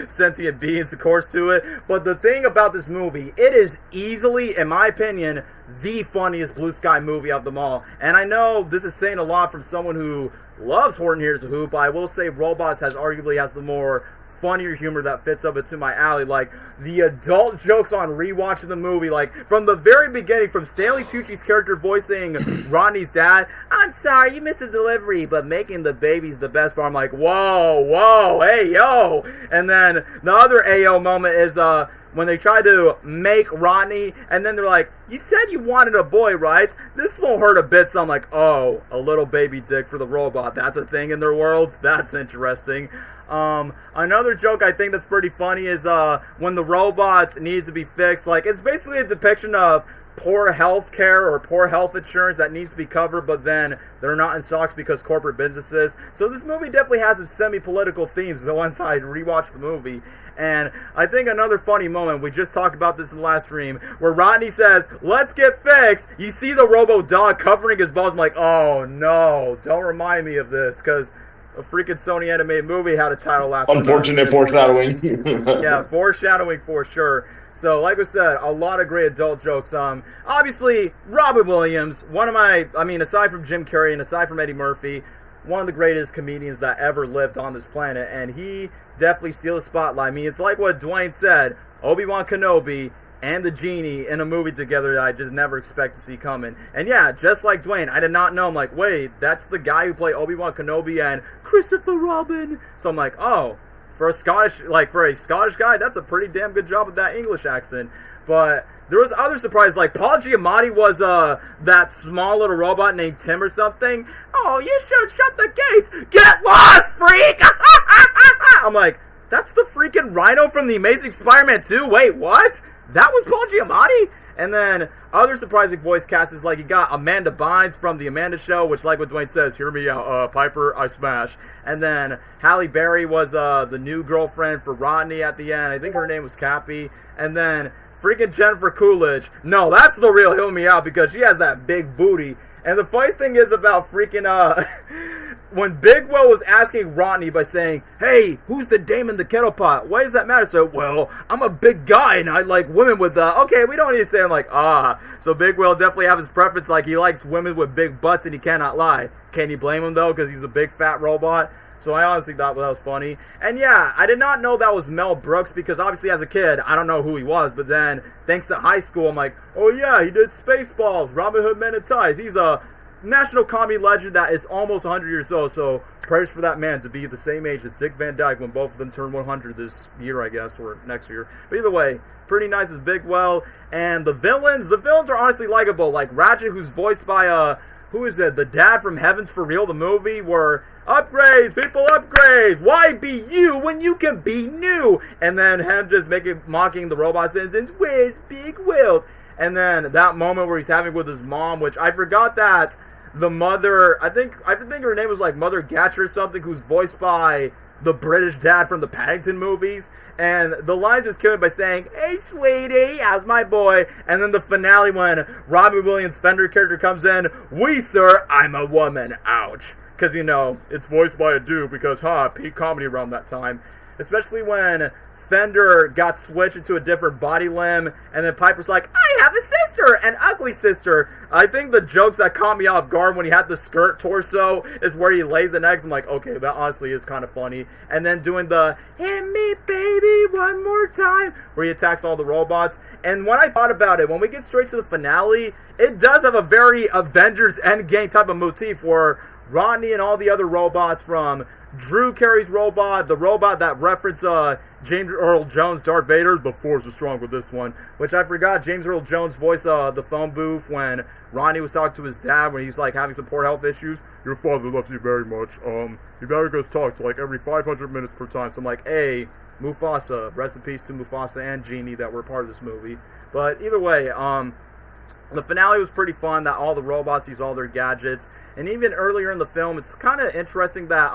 sentient beings, of course, to it. But the thing about this movie, it is easily, in my opinion, the funniest blue sky movie of them all. And I know this is saying a lot from someone who loves Horton Hears A Who, but I will say Robots arguably has the more funnier humor that fits up into my alley. Like the adult jokes on rewatching the movie, like from the very beginning, from Stanley Tucci's character voicing Rodney's dad, I'm sorry you missed the delivery, but making the baby's the best part. I'm like, whoa, hey, yo. And then the other AO moment is when they try to make Rodney, and then they're like, you said you wanted a boy, right? This won't hurt a bit. So I'm like, oh, a little baby dick for the robot. That's a thing in their worlds? That's interesting. Another joke I think that's pretty funny is when the robots need to be fixed. Like, it's basically a depiction of poor health care or poor health insurance that needs to be covered, but then they're not in stocks because corporate businesses. So this movie definitely has some semi-political themes the once I rewatched the movie. And I think another funny moment, we just talked about this in the last stream, where Rodney says, let's get fixed. You see the robo-dog covering his balls. I'm like, oh no, don't remind me of this, because a freaking Sony animated movie had a title after Unfortunate foreshadowing. Yeah, foreshadowing for sure. So, like I said, a lot of great adult jokes. Obviously, Robin Williams, aside from Jim Carrey and aside from Eddie Murphy, one of the greatest comedians that ever lived on this planet, and he definitely steals the spotlight. I mean, it's like what Dwayne said, Obi-Wan Kenobi and the genie in a movie together that I just never expect to see coming. And yeah, just like Dwayne, I did not know. I'm like, wait, that's the guy who played Obi-Wan Kenobi and Christopher Robin. So I'm like, oh, for a Scottish guy, that's a pretty damn good job with that English accent. But there was other surprises, like Paul Giamatti was that small little robot named Tim or something. Oh, you should shut the gates. Get lost, freak! I'm like, that's the freaking Rhino from The Amazing Spider-Man 2? Wait, what? That was Paul Giamatti? And then other surprising voice casts is like you got Amanda Bynes from The Amanda Show, which like what Dwayne says, hear me out, Piper, I smash. And then Halle Berry was the new girlfriend for Rodney at the end. I think her name was Cappy. And then freaking Jennifer Coolidge. No, that's the real hear me out because she has that big booty. And the funny thing is about freaking when Big Will was asking Rodney by saying, hey, who's the dame in the kettle pot? Why does that matter? So, well, I'm a big guy and I like women with, okay, we don't need to say, I'm like, So Big Will definitely have his preference, like he likes women with big butts and he cannot lie. Can you blame him though? Because he's a big fat robot. So I honestly thought that was funny. And yeah, I did not know that was Mel Brooks because obviously as a kid, I don't know who he was. But then, thanks to high school, I'm like, oh yeah, he did Spaceballs, Robin Hood Men in Ties. He's a national comedy legend that is almost 100 years old. So prayers for that man to be the same age as Dick Van Dyke when both of them turn 100 this year, I guess, or next year. But either way, pretty nice as Big Well. And the villains are honestly likable. Like Ratchet, who's voiced by, who is it? The dad from Heaven's for Real, the movie, where upgrades, people, upgrades. Why be you when you can be new? And then him just mocking the robot sentence, where's Big Will? And then that moment where he's having with his mom, which I forgot that the mother, I think her name was like Mother Gatcher or something, who's voiced by the British dad from the Paddington movies. And the lines just kill me by saying, hey sweetie, how's my boy? And then the finale when Robin Williams' Fender character comes in, we sir, I'm a woman, ouch. Because, you know, it's voiced by a dude because, peak comedy around that time. Especially when Fender got switched into a different body limb, and then Piper's like, I have a sister, an ugly sister. I think the jokes that caught me off guard when he had the skirt torso is where he lays an egg. I'm like, okay, that honestly is kind of funny. And then doing the, hit me baby one more time, where he attacks all the robots. And when I thought about it, when we get straight to the finale, it does have a very Avengers Endgame type of motif where Rodney and all the other robots from Drew Carey's robot, the robot that referenced James Earl Jones, Darth Vader, the Force is strong with this one, which I forgot James Earl Jones voiced the phone booth when Rodney was talking to his dad when he's like having some poor health issues. Your father loves you very much. You better go talk to like every 500 minutes per time. So I'm like, hey, Mufasa, rest in peace to Mufasa and Genie that were part of this movie. But either way, the finale was pretty fun, that all the robots use all their gadgets. And even earlier in the film, it's kind of interesting that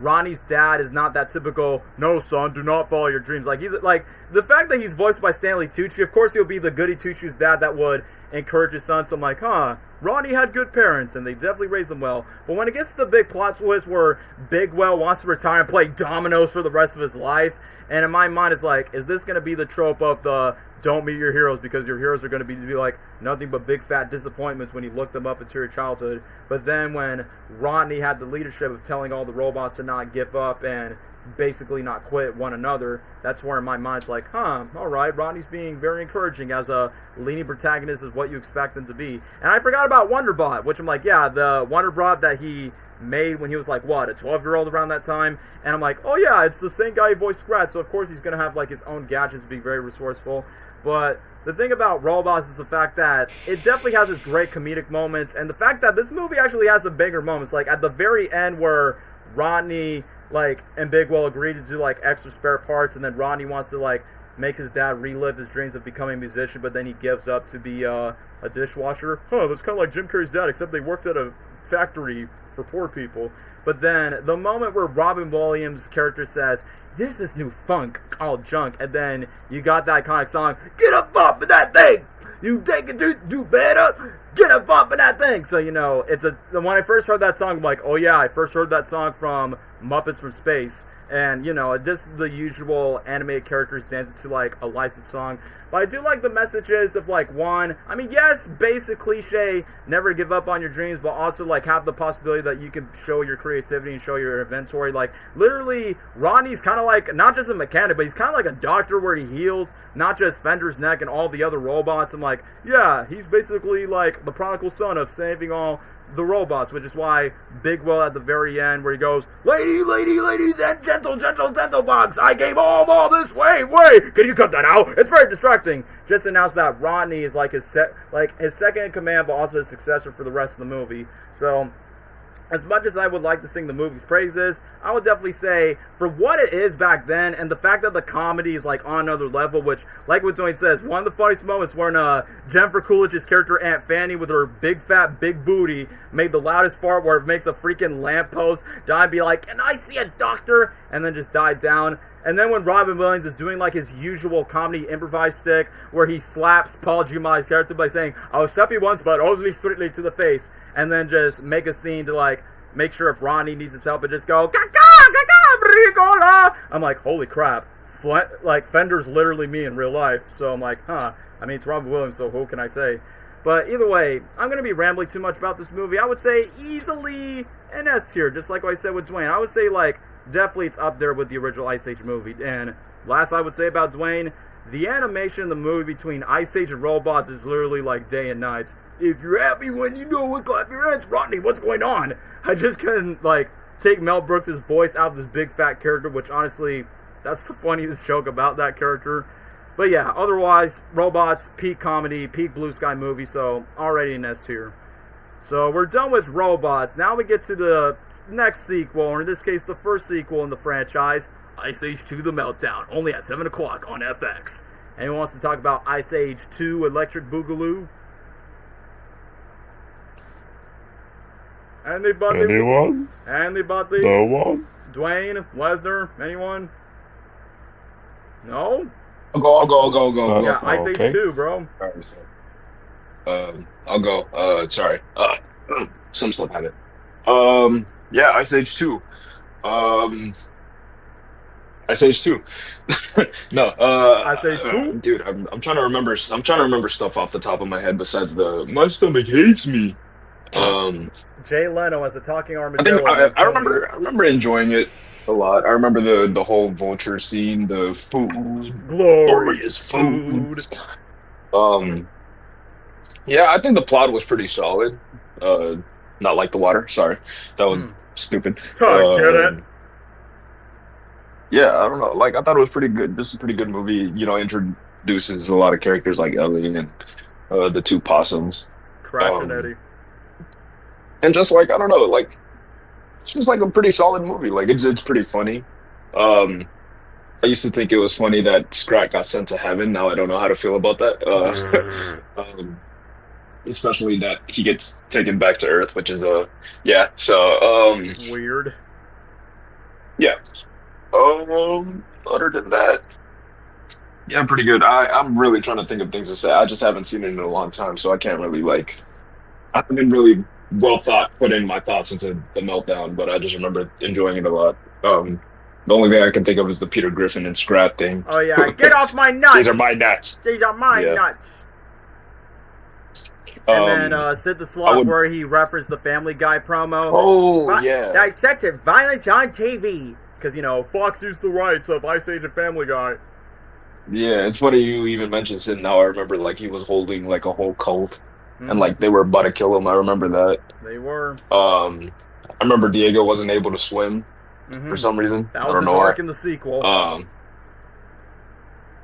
Ronnie's dad is not that typical, no son, do not follow your dreams. Like, he's like, the fact that he's voiced by Stanley Tucci, of course he'll be the goody two-shoes dad that would encourage his son. So I'm like, Ronnie had good parents, and they definitely raised him well. But when it gets to the big plot twist where Big Well wants to retire and play dominoes for the rest of his life, and in my mind it's like, is this going to be the trope of the don't meet your heroes because your heroes are going to be like nothing but big fat disappointments when you look them up into your childhood? But then when Rodney had the leadership of telling all the robots to not give up and basically not quit one another, that's where in my mind's like, alright, Rodney's being very encouraging as a leading protagonist is what you expect him to be. And I forgot about Wonderbot, which I'm like, yeah, the Wonderbot that he made when he was like, what, a 12-year-old around that time? And I'm like, oh yeah, it's the same guy who voiced Scrat, so of course he's going to have like his own gadgets, be very resourceful. But the thing about robots is the fact that it definitely has its great comedic moments, and the fact that this movie actually has some bigger moments, like at the very end where Rodney, like, and Bigwell agree to do like extra spare parts, and then Rodney wants to like make his dad relive his dreams of becoming a musician, but then he gives up to be a dishwasher. That's kind of like Jim Carrey's dad, except they worked at a factory for poor people. But then the moment where Robin Williams' character says, there's this new funk called junk, and then you got that iconic song, get a bump in that thing! You take it do better! Get a bump in that thing! So, you know, when I first heard that song, I'm like, oh yeah, I first heard that song from Muppets from Space. And, you know, just the usual animated characters dancing to, like, a licensed song. But I do like the messages of, like, one, I mean, yes, basic cliche, never give up on your dreams, but also, like, have the possibility that you can show your creativity and show your inventory. Like, literally, Rodney's kind of like, not just a mechanic, but he's kind of like a doctor where he heals, not just Fender's neck and all the other robots. I'm like, yeah, he's basically, like, the prodigal son of saving all the robots, which is why Bigwell at the very end where he goes, ladies and gentle bugs, I came home all this way, can you cut that out? It's very distracting. Just announced that Rodney is like his second in command, but also his successor for the rest of the movie. So, as much as I would like to sing the movie's praises, I would definitely say, for what it is back then, and the fact that the comedy is, like, on another level, which, like what Dwayne says, one of the funniest moments when Jennifer Coolidge's character, Aunt Fanny, with her big fat, big booty, made the loudest fart where it makes a freaking lamppost die and be like, can I see a doctor? And then just died down. And then when Robin Williams is doing, like, his usual comedy improvised stick, where he slaps Paul Giamatti's character by saying, I'll slap you once, but only strictly to the face, and then just make a scene to, like, make sure if Ronnie needs his help, and just go, Bricola! I'm like, holy crap. Like, Fender's literally me in real life, so I'm like, I mean, it's Robin Williams, so who can I say? But either way, I'm going to be rambling too much about this movie. I would say easily an S tier, just like I said with Dwayne. I would say, like, definitely it's up there with the original Ice Age movie. And last I would say about Dwayne, the animation in the movie between Ice Age and robots is literally like day and night. If you're happy when you know it, clap your hands. Rodney, what's going on? I just couldn't, like, take Mel Brooks' voice out of this big fat character, which honestly, that's the funniest joke about that character. But yeah, otherwise, robots, peak comedy, peak blue sky movie, so already an S tier. So we're done with robots. Now we get to the next sequel, or in this case, the first sequel in the franchise, Ice Age 2 The Meltdown, only at 7 o'clock on FX. Anyone wants to talk about Ice Age 2 Electric Boogaloo? Anybody? Anyone? Anybody? No one? Dwayne? Lesnar? Anyone? No? I'll go. Yeah, Ice okay. Age 2, bro. Alright, so, I'll go. Sorry. Some slip habit. Yeah, Ice Age 2. Ice Age 2. No, Ice Age 2? dude, I'm trying to remember. I'm trying to remember stuff off the top of my head besides my stomach hates me. Jay Leno as a talking I think armadillo. I remember enjoying it a lot. I remember the whole vulture scene, the food, Glorious food. Yeah, I think the plot was pretty solid. Not like the water. Sorry, that was stupid. Get it? Yeah, I don't know. Like, I thought it was pretty good. This is a pretty good movie. You know, introduces a lot of characters like Ellie and the two possums. Crash and Eddie. And just like, I don't know, like, it's just like a pretty solid movie. Like, it's pretty funny. I used to think it was funny that Scrat got sent to heaven. Now I don't know how to feel about that. Especially that he gets taken back to Earth, which is yeah. So Weird. yeah. Other than that, yeah, pretty good. I'm really trying to think of things to say. I just haven't seen it in a long time, so I can't really like. I haven't really put in my thoughts into the Meltdown, but I just remember enjoying it a lot. The only thing I can think of is the Peter Griffin and Scrat thing. Oh yeah, get off my nuts! These are my nuts. These are my nuts. And then Sid the Sloth, where he referenced the Family Guy promo. Oh, yeah. Dissected violence on TV. Because, you know, Fox used the rights of Ice Age and Family Guy. Yeah, it's funny you even mentioned Sid. Now I remember, like, he was holding, like, a whole cult. And, like, they were about to kill him. I remember that. They were. I remember Diego wasn't able to swim for Hmm. some reason. That I was don't his know why. arc in the sequel.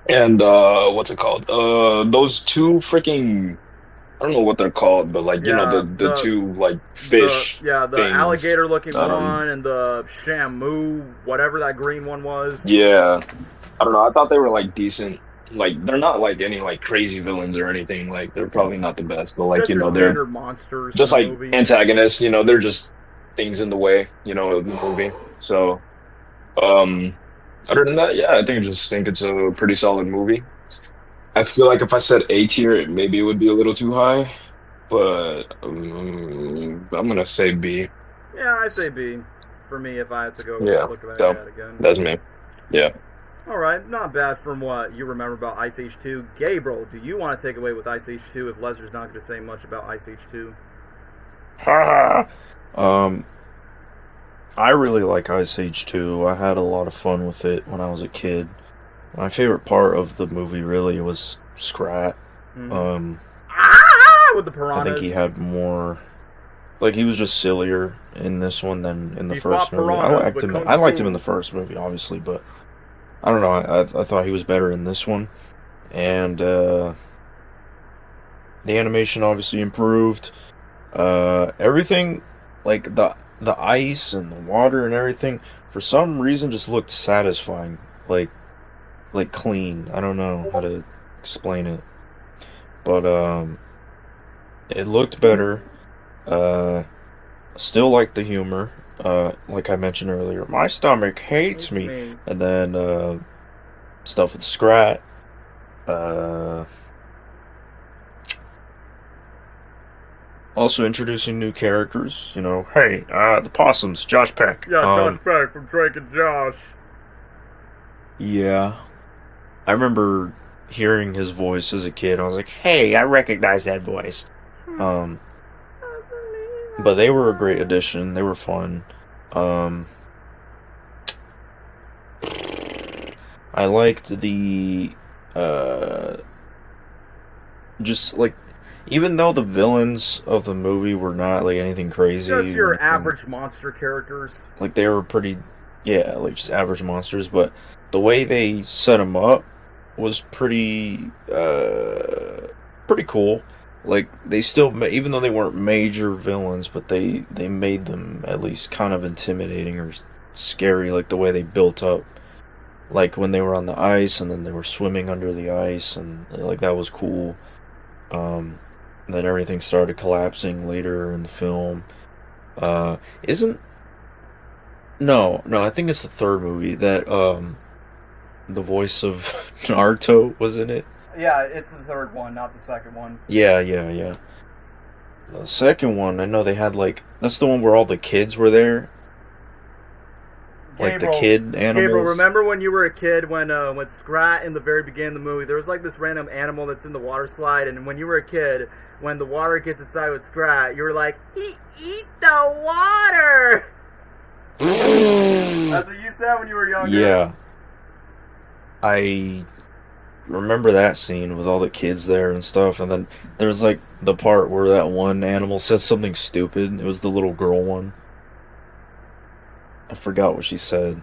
And what's it called? Those two freaking I don't know what they're called, but like Yeah, the two like fish the things. alligator looking I don't. one and the Shamu, whatever that green one was. Yeah, I don't know. I thought they were like decent. Like they're not like any like crazy villains or anything. Like they're probably not the best, but like Just your they're standard monsters in just a like movie. antagonists. They're just things in the way. Of the movie. So um, other than that, yeah, I just think it's a pretty solid movie. I feel like if I said A tier, maybe it would be a little too high, but I'm gonna say B. Yeah, I say B for me if I had to go Yeah, look back so at it again. that's me. Yeah. All right, not bad from what you remember about Ice Age 2. Gabriel, do you want to take away with Ice Age 2 if Lester's not going to say much about Ice Age 2? Um, I really like Ice Age 2. I had a lot of fun with it when I was a kid. My favorite part of the movie really was Scrat. Mm-hmm. Um, With the I think he piranhas. had more. Like he was just sillier in this one than in the He first fought movie. piranhas with kung I liked him fu. in the first movie, obviously, but I don't know. I thought he was better in this one, and the animation obviously improved. Everything, like the ice and the water and everything, for some reason just looked satisfying, like clean. I don't know how to explain it, but it looked better. Uh, Still like the humor. Like I mentioned earlier, my stomach hates Hates me, me. and then stuff with Scrat. Uh, Also introducing new characters. Hey, the possums, Josh Peck. Yeah, Josh Peck from Drake and Josh. Yeah, I remember hearing his voice as a kid. I was like, hey, I recognize that voice. Um, but they were a great addition. They were fun. Um, I liked the uh, just like even though the villains of the movie were not like anything crazy, Just or your anything, average monster characters. like they were pretty, yeah, like just average monsters. But the way they set them up was pretty cool. Like they still, even though they weren't major villains, but they made them at least kind of intimidating or scary. Like the way they built up, like when they were on the ice and then they were swimming under the ice, and like that was cool. And then everything started collapsing later in the film. Isn't no, I think it's the third movie that the voice of Naruto was in it. Yeah, it's the third one, not the second one. Yeah. The second one, I know they had like that's the one where all the kids were there, like the kid animals. Gabriel, remember when you were a kid when Scrat in the very beginning of the movie, there was like this random animal that's in the water slide, and when you were a kid, when the water gets inside with Scrat, you were like, he eat the water! That's what you said when you were younger. Yeah, I remember that scene with all the kids there and stuff, and then there's like the part where that one animal said something stupid. It was the little girl one. I forgot what she said.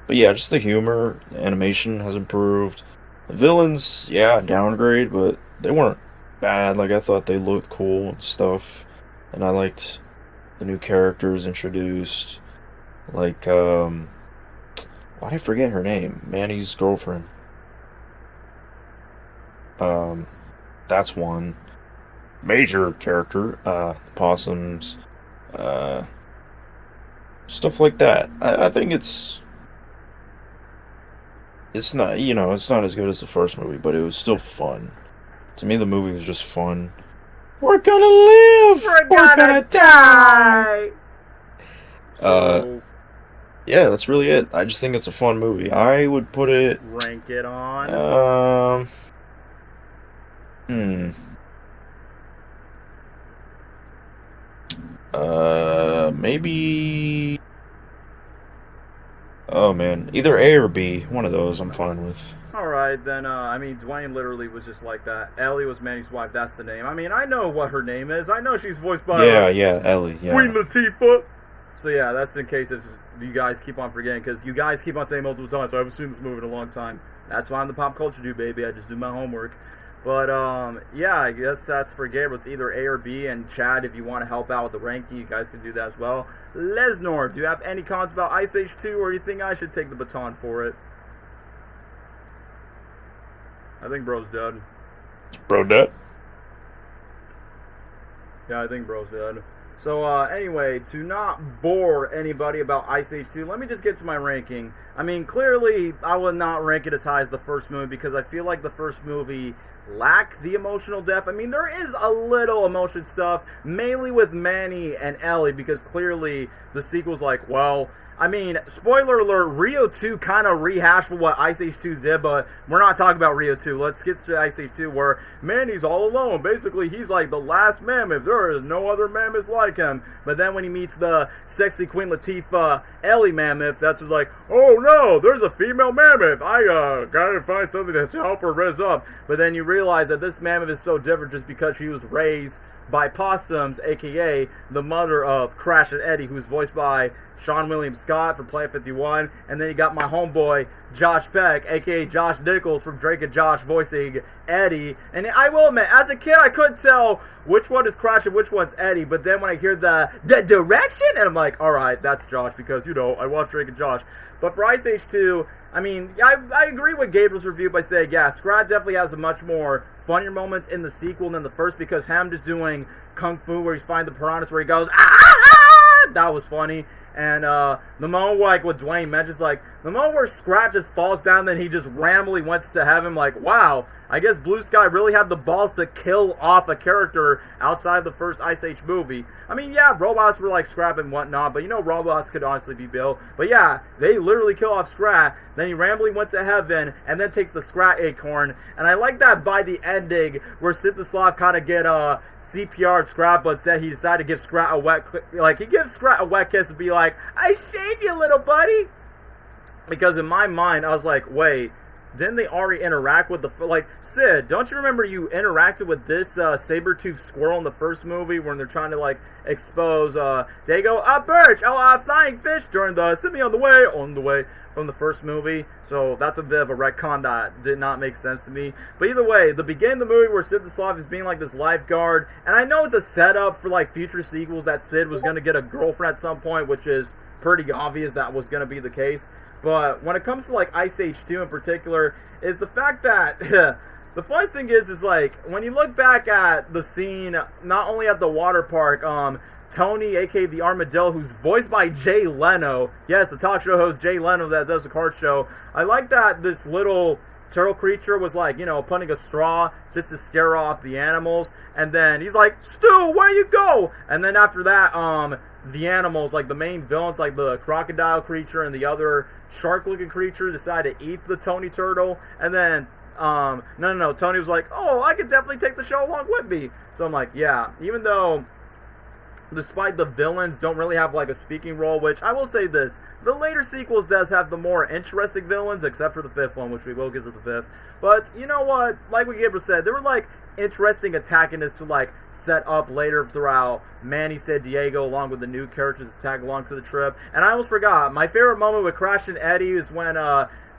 But yeah, just the humor, the animation has improved. The villains, yeah, downgrade, but they weren't bad. Like I thought they looked cool and stuff, and I liked the new characters introduced. Like why did I forget her name? Manny's girlfriend. Um, that's one major character. Possums, uh, stuff like that. I think it's not it's not as good as the first movie, but it was still fun. To me, the movie was just fun. We're gonna live. We're gonna die! So, Yeah, that's really it. I just think it's a fun movie. I would put it. rank it on. Maybe. Oh man, either A or B. One of those I'm fine with. Alright. alright, then, I mean, Dwayne literally was just like that. Ellie was Manny's wife, that's the name. I mean, I know what her name is. I know she's voiced by Ellie, Queen Latifah. So yeah, that's in case if you guys keep on forgetting, because you guys keep on saying multiple times, I haven't seen this movie in a long time. That's why I'm the pop culture dude, baby. I just do my homework. But, yeah, I guess that's for Gabriel. It's either A or B, and Chad, if you want to help out with the ranking, you guys can do that as well. Lesnor, do you have any comments about Ice Age 2, or do you think I should take the baton for it? I think bro's dead. Bro dead? Yeah, I think bro's dead. So, anyway, to not bore anybody about Ice Age 2, let me just get to my ranking. I mean, clearly, I would not rank it as high as the first movie, because I feel like the first movie lacked the emotional depth. I mean, there is a little emotion stuff, mainly with Manny and Ellie, because clearly the sequel's like, well, I mean, spoiler alert, Rio 2 kind of rehashed what Ice Age 2 did, but we're not talking about Rio 2. Let's get to Ice Age 2, where Manny's all alone. Basically, he's like the last mammoth. There is no other mammoths like him. But then when he meets the sexy Queen Latifah Ellie mammoth, that's just like, oh no, there's a female mammoth. I gotta find something to help her res up. But then you realize that this mammoth is so different just because she was raised by possums, aka the mother of Crash and Eddie, who's voiced by Sean William Scott from Planet 51, and then you got my homeboy Josh Peck, aka Josh Nichols from Drake and Josh, voicing Eddie. And I will admit, as a kid, I couldn't tell which one is Crash and which one's Eddie, but then when I hear the direction, and I'm like, alright, that's Josh, because, you know, I watch Drake and Josh. But for Ice Age 2, I mean, I agree with Gabriel's review by saying, yeah, Scrat definitely has a much more funnier moments in the sequel than the first, because him just doing Kung Fu where he's finding the piranhas where he goes, ah! That was funny. And the moment like what Dwayne mentions, like the moment where Scrat just falls down, then he just randomly went to heaven, like, wow, I guess Blue Sky really had the balls to kill off a character outside the first Ice Age movie. I mean, yeah, robots were like Scrap and whatnot, but you know robots could honestly be built. But yeah, they literally kill off Scrat, then he randomly went to heaven, and then takes the Scrat acorn. And I like that by the ending, where Sidislav kind of get CPR'd Scrat, but said he decided to give Scrat a wet, like, he gives Scrat a wet kiss and be like, I shaved you, little buddy. Because in my mind, I was like, wait, didn't they already interact with the, like, Sid, don't you remember you interacted with this saber-toothed squirrel in the first movie when they're trying to, like, expose, Dago, a birch, a flying fish during the Send Me on the way from the first movie. So that's a bit of a retcon that did not make sense to me. But either way, the beginning of the movie where Sidislav is being like this lifeguard, and I know it's a setup for like future sequels that Sid was going to get a girlfriend at some point, which is pretty obvious that was going to be the case. But when it comes to like Ice Age 2 in particular, is the fact that the funniest thing is like when you look back at the scene, not only at the water park, Tony, aka the Armadillo, who's voiced by Jay Leno. Yes, the talk show host Jay Leno that does the card show. I like that this little turtle creature was like, you know, putting a straw just to scare off the animals. And then he's like, Stu, where you go? And then after that, the animals, like the main villains, like the crocodile creature and the other shark-looking creature, decide to eat the Tony turtle. And then, no, Tony was like, oh, I could definitely take the show along with me. So I'm like, yeah, even though despite the villains don't really have like a speaking role, which I will say this, the later sequels does have the more interesting villains, except for the fifth one, which we will get to the fifth. But you know what, like what Gabriel said, there were like interesting antagonists to like set up later throughout Manny, San Diego, along with the new characters to tag along to the trip. And I almost forgot, my favorite moment with Crash and Eddie is when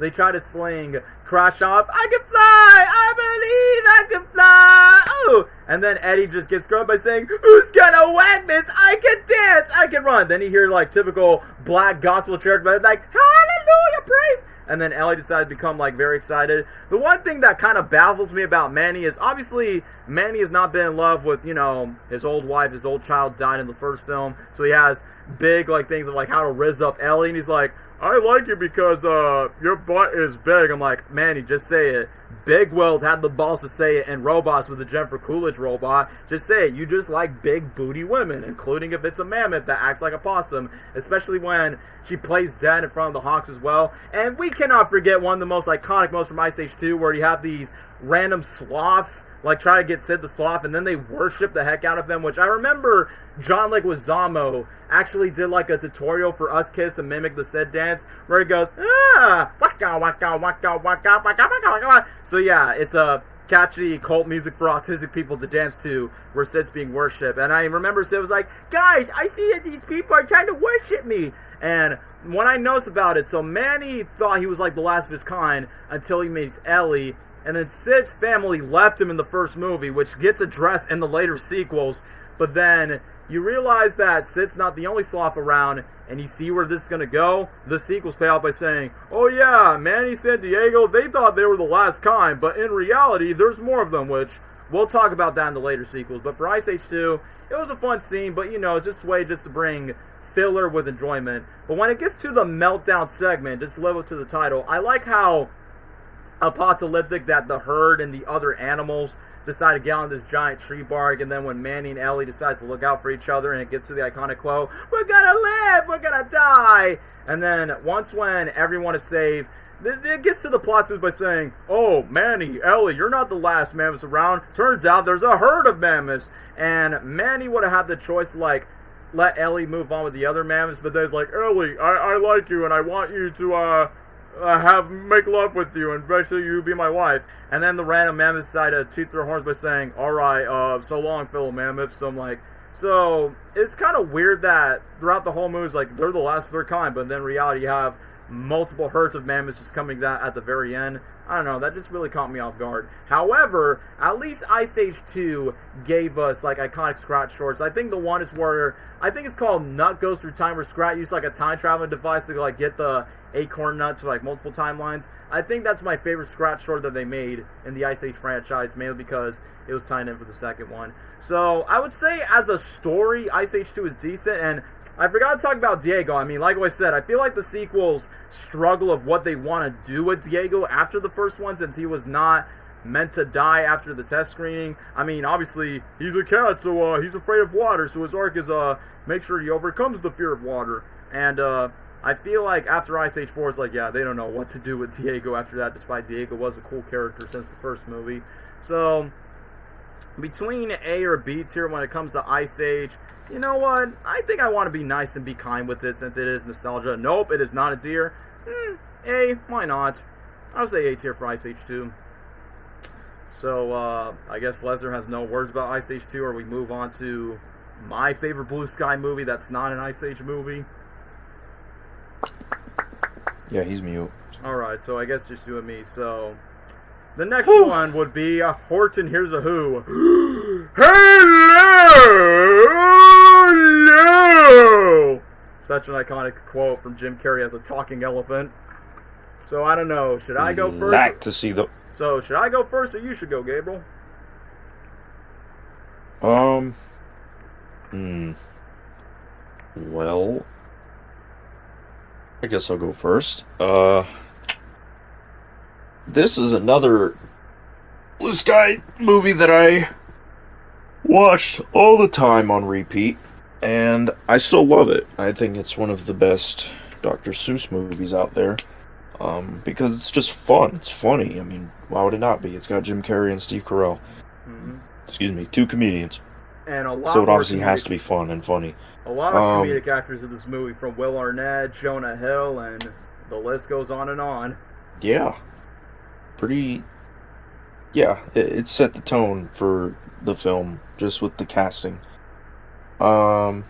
they try to sling Crash off. I can fly! I believe I can fly! Oh! And then Eddie just gets screwed by saying, who's gonna whack this? I can dance! I can run! Then you hear like typical black gospel church, but like, hallelujah, praise! And then Ellie decides to become like very excited. The one thing that kind of baffles me about Manny is obviously Manny has not been in love with, you know, his old wife. His old child died in the first film. So he has big like things of like how to rizz up Ellie. And he's like, I like you because your butt is big. I'm like, Manny, just say it. Big Weld had the balls to say it in Robots with the Jennifer Coolidge robot. Just say it. You just like big booty women, including if it's a mammoth that acts like a possum, especially when she plays dead in front of the Hawks as well. And we cannot forget one of the most iconic moments from Ice Age 2 where you have these random sloths like try to get Sid the Sloth, and then they worship the heck out of them, which I remember John Leguizamo actually did like a tutorial for us kids to mimic the Sid dance, where he goes, waka waka waka waka waka waka. So yeah, it's a catchy cult music for autistic people to dance to, where Sid's being worshipped. And I remember Sid was like, guys, I see that these people are trying to worship me. And when I noticed about it, so Manny thought he was like the last of his kind until he meets Ellie. And then Sid's family left him in the first movie, which gets addressed in the later sequels. But then you realize that Sid's not the only sloth around, and you see where this is going to go. The sequels pay off by saying, oh yeah, Manny San Diego, they thought they were the last kind, but in reality, there's more of them, which we'll talk about that in the later sequels. But for Ice Age 2, it was a fun scene, but just a way just to bring filler with enjoyment. But when it gets to the Meltdown segment, just live up to the title, I like how apocalyptic that the herd and the other animals decide to get on this giant tree bark, and then when Manny and Ellie decide to look out for each other, and it gets to the iconic quote, we're gonna live, we're gonna die, and then once when everyone is saved, it gets to the plot twist by saying, oh, Manny, Ellie, you're not the last mammoths around, turns out there's a herd of mammoths, and Manny would have had the choice, like, let Ellie move on with the other mammoths, but there's like, Ellie, I like you, and I want you to, make love with you, and basically you be my wife. And then the random mammoths decide to toot their horns by saying, alright, so long, fellow mammoths. So I'm like, so it's kind of weird that throughout the whole movie, it's like, they're the last of their kind, but then in reality you have multiple herds of mammoths just coming that at the very end. I don't know, that just really caught me off guard. However, at least Ice Age 2 gave us, like, iconic Scrat shorts. I think the one is where, I think it's called Nut Goes Through Time, where Scrat used, like, a time-traveling device to, like, get the acorn nut to, like, multiple timelines. I think that's my favorite Scrat short that they made in the Ice Age franchise, mainly because it was tied in for the second one. So, I would say, as a story, Ice Age 2 is decent, and I forgot to talk about Diego. I mean, like I said, I feel like the sequels struggle of what they want to do with Diego after the first one, since he was not meant to die after the test screening. I mean, obviously, he's a cat, so he's afraid of water, so his arc is make sure he overcomes the fear of water. And I feel like after Ice Age 4, it's like, yeah, they don't know what to do with Diego after that, despite Diego was a cool character since the first movie. So, between A or B tier when it comes to Ice Age, you know what? I think I want to be nice and be kind with it since it is nostalgia. Nope, it is not a tier. A, why not? I'll say A tier for Ice Age 2. So, I guess Lesnar has no words about Ice Age 2, or we move on to my favorite Blue Sky movie that's not an Ice Age movie. Yeah, he's mute. Alright, so I guess just you and me. So, the next one would be Horton Hears A Who. Hello! Such an iconic quote from Jim Carrey as a talking elephant. So, I don't know. Should I go first? Like to see the... So, should I go first or you should go, Gabriel? Well, I guess I'll go first. This is another Blue Sky movie that I watched all the time on repeat, and I still love it. I think it's one of the best Dr. Seuss movies out there, because it's just fun. It's funny. I mean, why would it not be? It's got Jim Carrey and Steve Carell. Mm-hmm. Excuse me, two comedians. And a lot so it obviously has to be fun and funny. A lot of comedic actors in this movie, from Will Arnett, Jonah Hill, and the list goes on and on. Yeah. It set the tone for the film, just with the casting. Where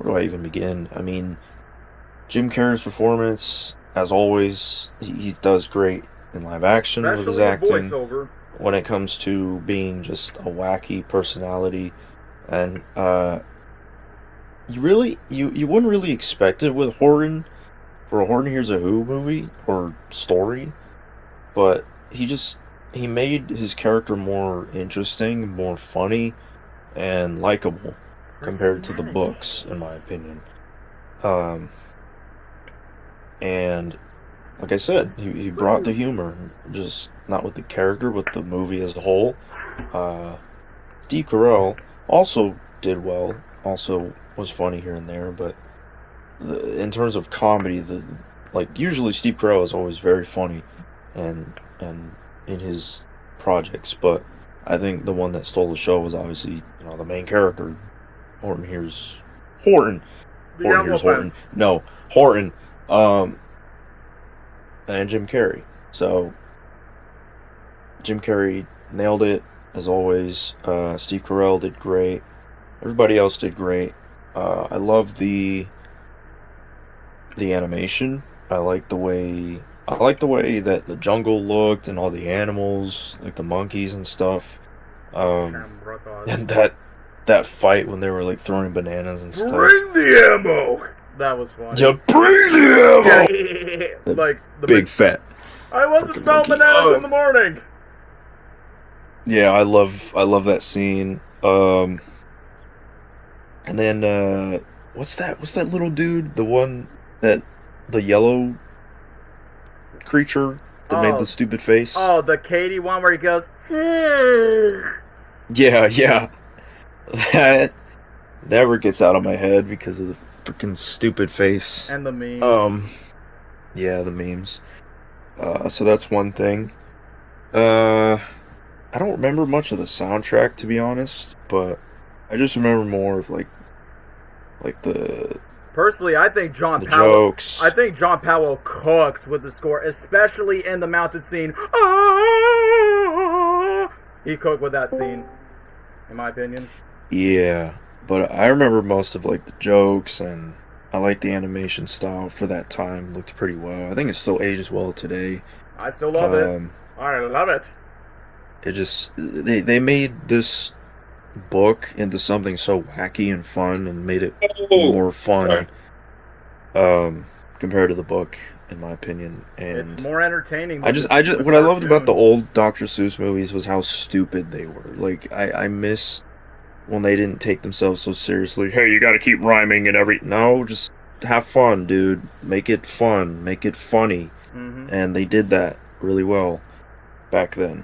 do I even begin? I mean, Jim Carrey's performance, as always, he does great in live action with his acting. Voiceover. When it comes to being just a wacky personality, and you wouldn't really expect it with Horton for a Horton Hears a Who movie or story, but he made his character more interesting, more funny, and likable compared to the books, in my opinion. And like I said, he brought the humor, just not with the character, but the movie as a whole. Steve Carell also did well, also was funny here and there, but in terms of comedy, like usually Steve Carell is always very funny, and in his projects, but I think the one that stole the show was obviously the main character, Horton hears Horton. The Horton hears Horton. elephant. No, Horton. And Jim Carrey. So Jim Carrey nailed it as always. Steve Carell did great. Everybody else did great. I love the animation. I like the way that the jungle looked and all the animals, like the monkeys and stuff. And that fight when they were like throwing bananas and stuff. Bring the ammo. That was funny. Yeah, bring the ammo. Like the big fat. I want to freaking smell monkey. bananas in the morning. Yeah, I love that scene. And then what's that little dude? The one the yellow creature that made the stupid face. Oh, the Katie one where he goes. Yeah. That never gets out of my head because of the freaking stupid face. And the memes. Yeah, the memes. So that's one thing. I don't remember much of the soundtrack, to be honest, but I just remember more of like the Personally, I think John the Powell. jokes. I think John Powell cooked with the score, especially in the mountain scene. He cooked with that scene, in my opinion. Yeah, but I remember most of like the jokes, and I like the animation style for that time. Looked pretty well. I think it still ages well today. I still love it. I love it. It just they made this book into something so wacky and fun, and made it more fun compared to the book, in my opinion. And It's more entertaining. I just what I loved about the old Dr. Seuss movies was how stupid they were. Like I miss when they didn't take themselves so seriously. Hey, you got to keep rhyming and no, just have fun, dude. Make it fun, make it funny. Mm-hmm. And they did that really well back then.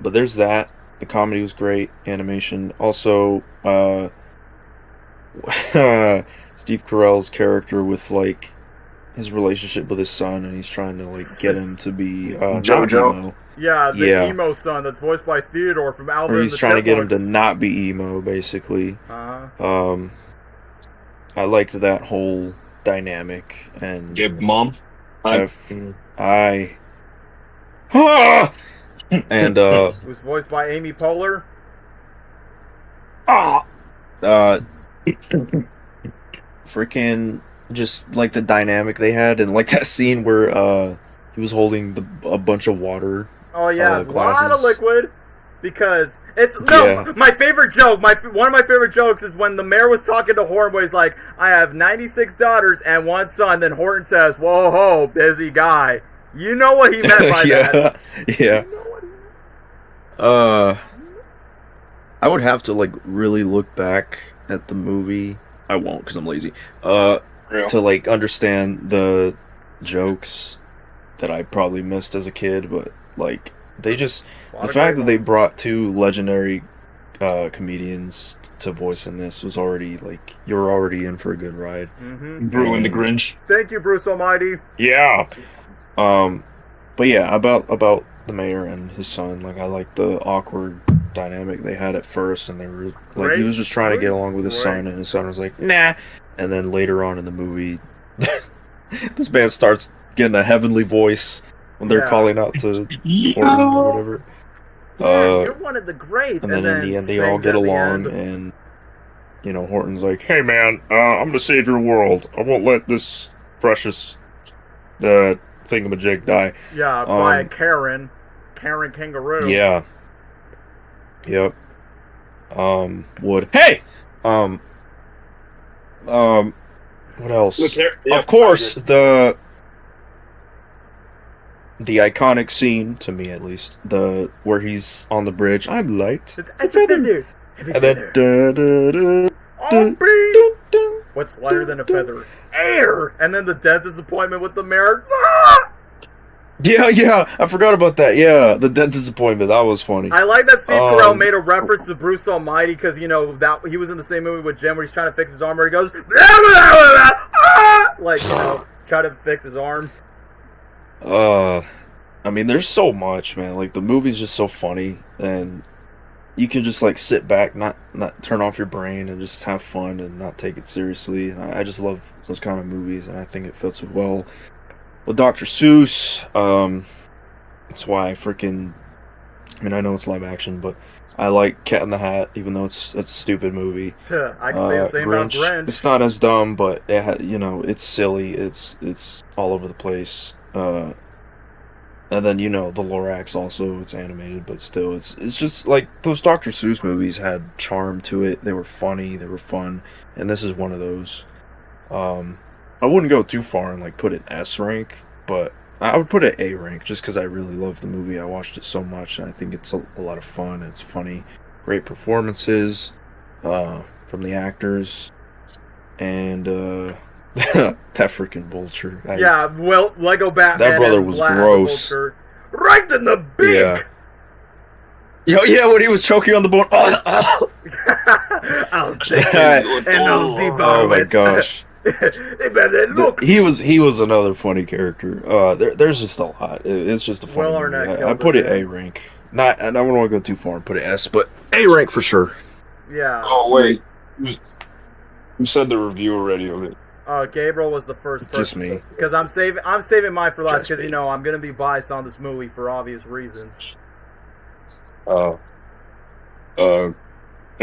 But there's that. The comedy was great. Animation. Also, Steve Carell's character with, like, his relationship with his son, and he's trying to, like, get him to be Jojo. emo. Yeah, the Yeah. emo son that's voiced by Theodore from Alvin Or and he's the trying to get him to Chipmunks. not be emo, basically. Uh-huh. I liked that whole dynamic, and Mom. I and It was voiced by Amy Poehler. freaking just like the dynamic they had, and like that scene where he was holding a bunch of water. Oh yeah, a lot of glasses. liquid. Because Yeah. my favorite joke, one of my favorite jokes is when the mayor was talking to Horton, where he's like, "I have 96 daughters and one son." Then Horton says, "Whoa, ho, busy guy." You know what he meant by that. Yeah. You know what he meant. I would have to like really look back at the movie. I won't because I'm lazy. To like understand the jokes that I probably missed as a kid, but like they just the fact that they brought two legendary comedians to voice in this was already like you're already in for a good ride. Mm-hmm. Brew and the Grinch. Thank you, Bruce Almighty. Yeah. But yeah, about the mayor and his son, like I like the awkward dynamic they had at first, and they were like he was just trying to get along with his son, and his son was like, nah. And then later on in the movie, this man starts getting a heavenly voice when they're calling out to Horton or whatever. Yeah, you're one of the greats. And then in the end, they all get along, and Horton's like, "Hey man, I'm gonna save your world. I won't let this precious thingamajig die." Yeah, by Karen Kangaroo. Yeah. Yep. Would. Hey! What else? Look here. Yeah, of course, the iconic scene, to me at least, where he's on the bridge. I'm light. It's a feather. And then What's lighter than a feather? Air! And then the dead disappointment with the mayor. Ah! Yeah, I forgot about that. Yeah, the dead disappointment. That was funny. I like that Steve Carell made a reference to Bruce Almighty because, that he was in the same movie with Jim where he's trying to fix his arm where he goes, Like, try to fix his arm. I mean, there's so much, man. Like, the movie's just so funny, and you can just like sit back, not turn off your brain, and just have fun and not take it seriously. And I just love those kind of movies, and I think it fits well with Dr. Seuss. That's why I mean, I know it's live action, but I like Cat in the Hat, even though it's a stupid movie. I can say the same about Grinch. It's not as dumb, but it's silly. It's all over the place. And then, the Lorax also, it's animated, but still, it's just like those Dr. Seuss movies had charm to it. They were funny, they were fun, and this is one of those. I wouldn't go too far and like put it S rank, but I would put it A rank just because I really love the movie. I watched it so much, and I think it's a lot of fun. It's funny, great performances from the actors, and that freaking vulture. Well, Lego Batman. That brother was gross. Right in the beak. Yeah, when he was choking on the bone. I'll take it and I'll devour it. Oh my gosh. They better look. He was another funny character. There's just a lot. It's just a funny movie. I put it A rank. I don't want to go too far and put it S, but A rank for sure. Yeah. Oh wait, you said the review already of it. Gabriel was the first person. Just me. Because I'm saving mine for last because I'm gonna be biased on this movie for obvious reasons. Could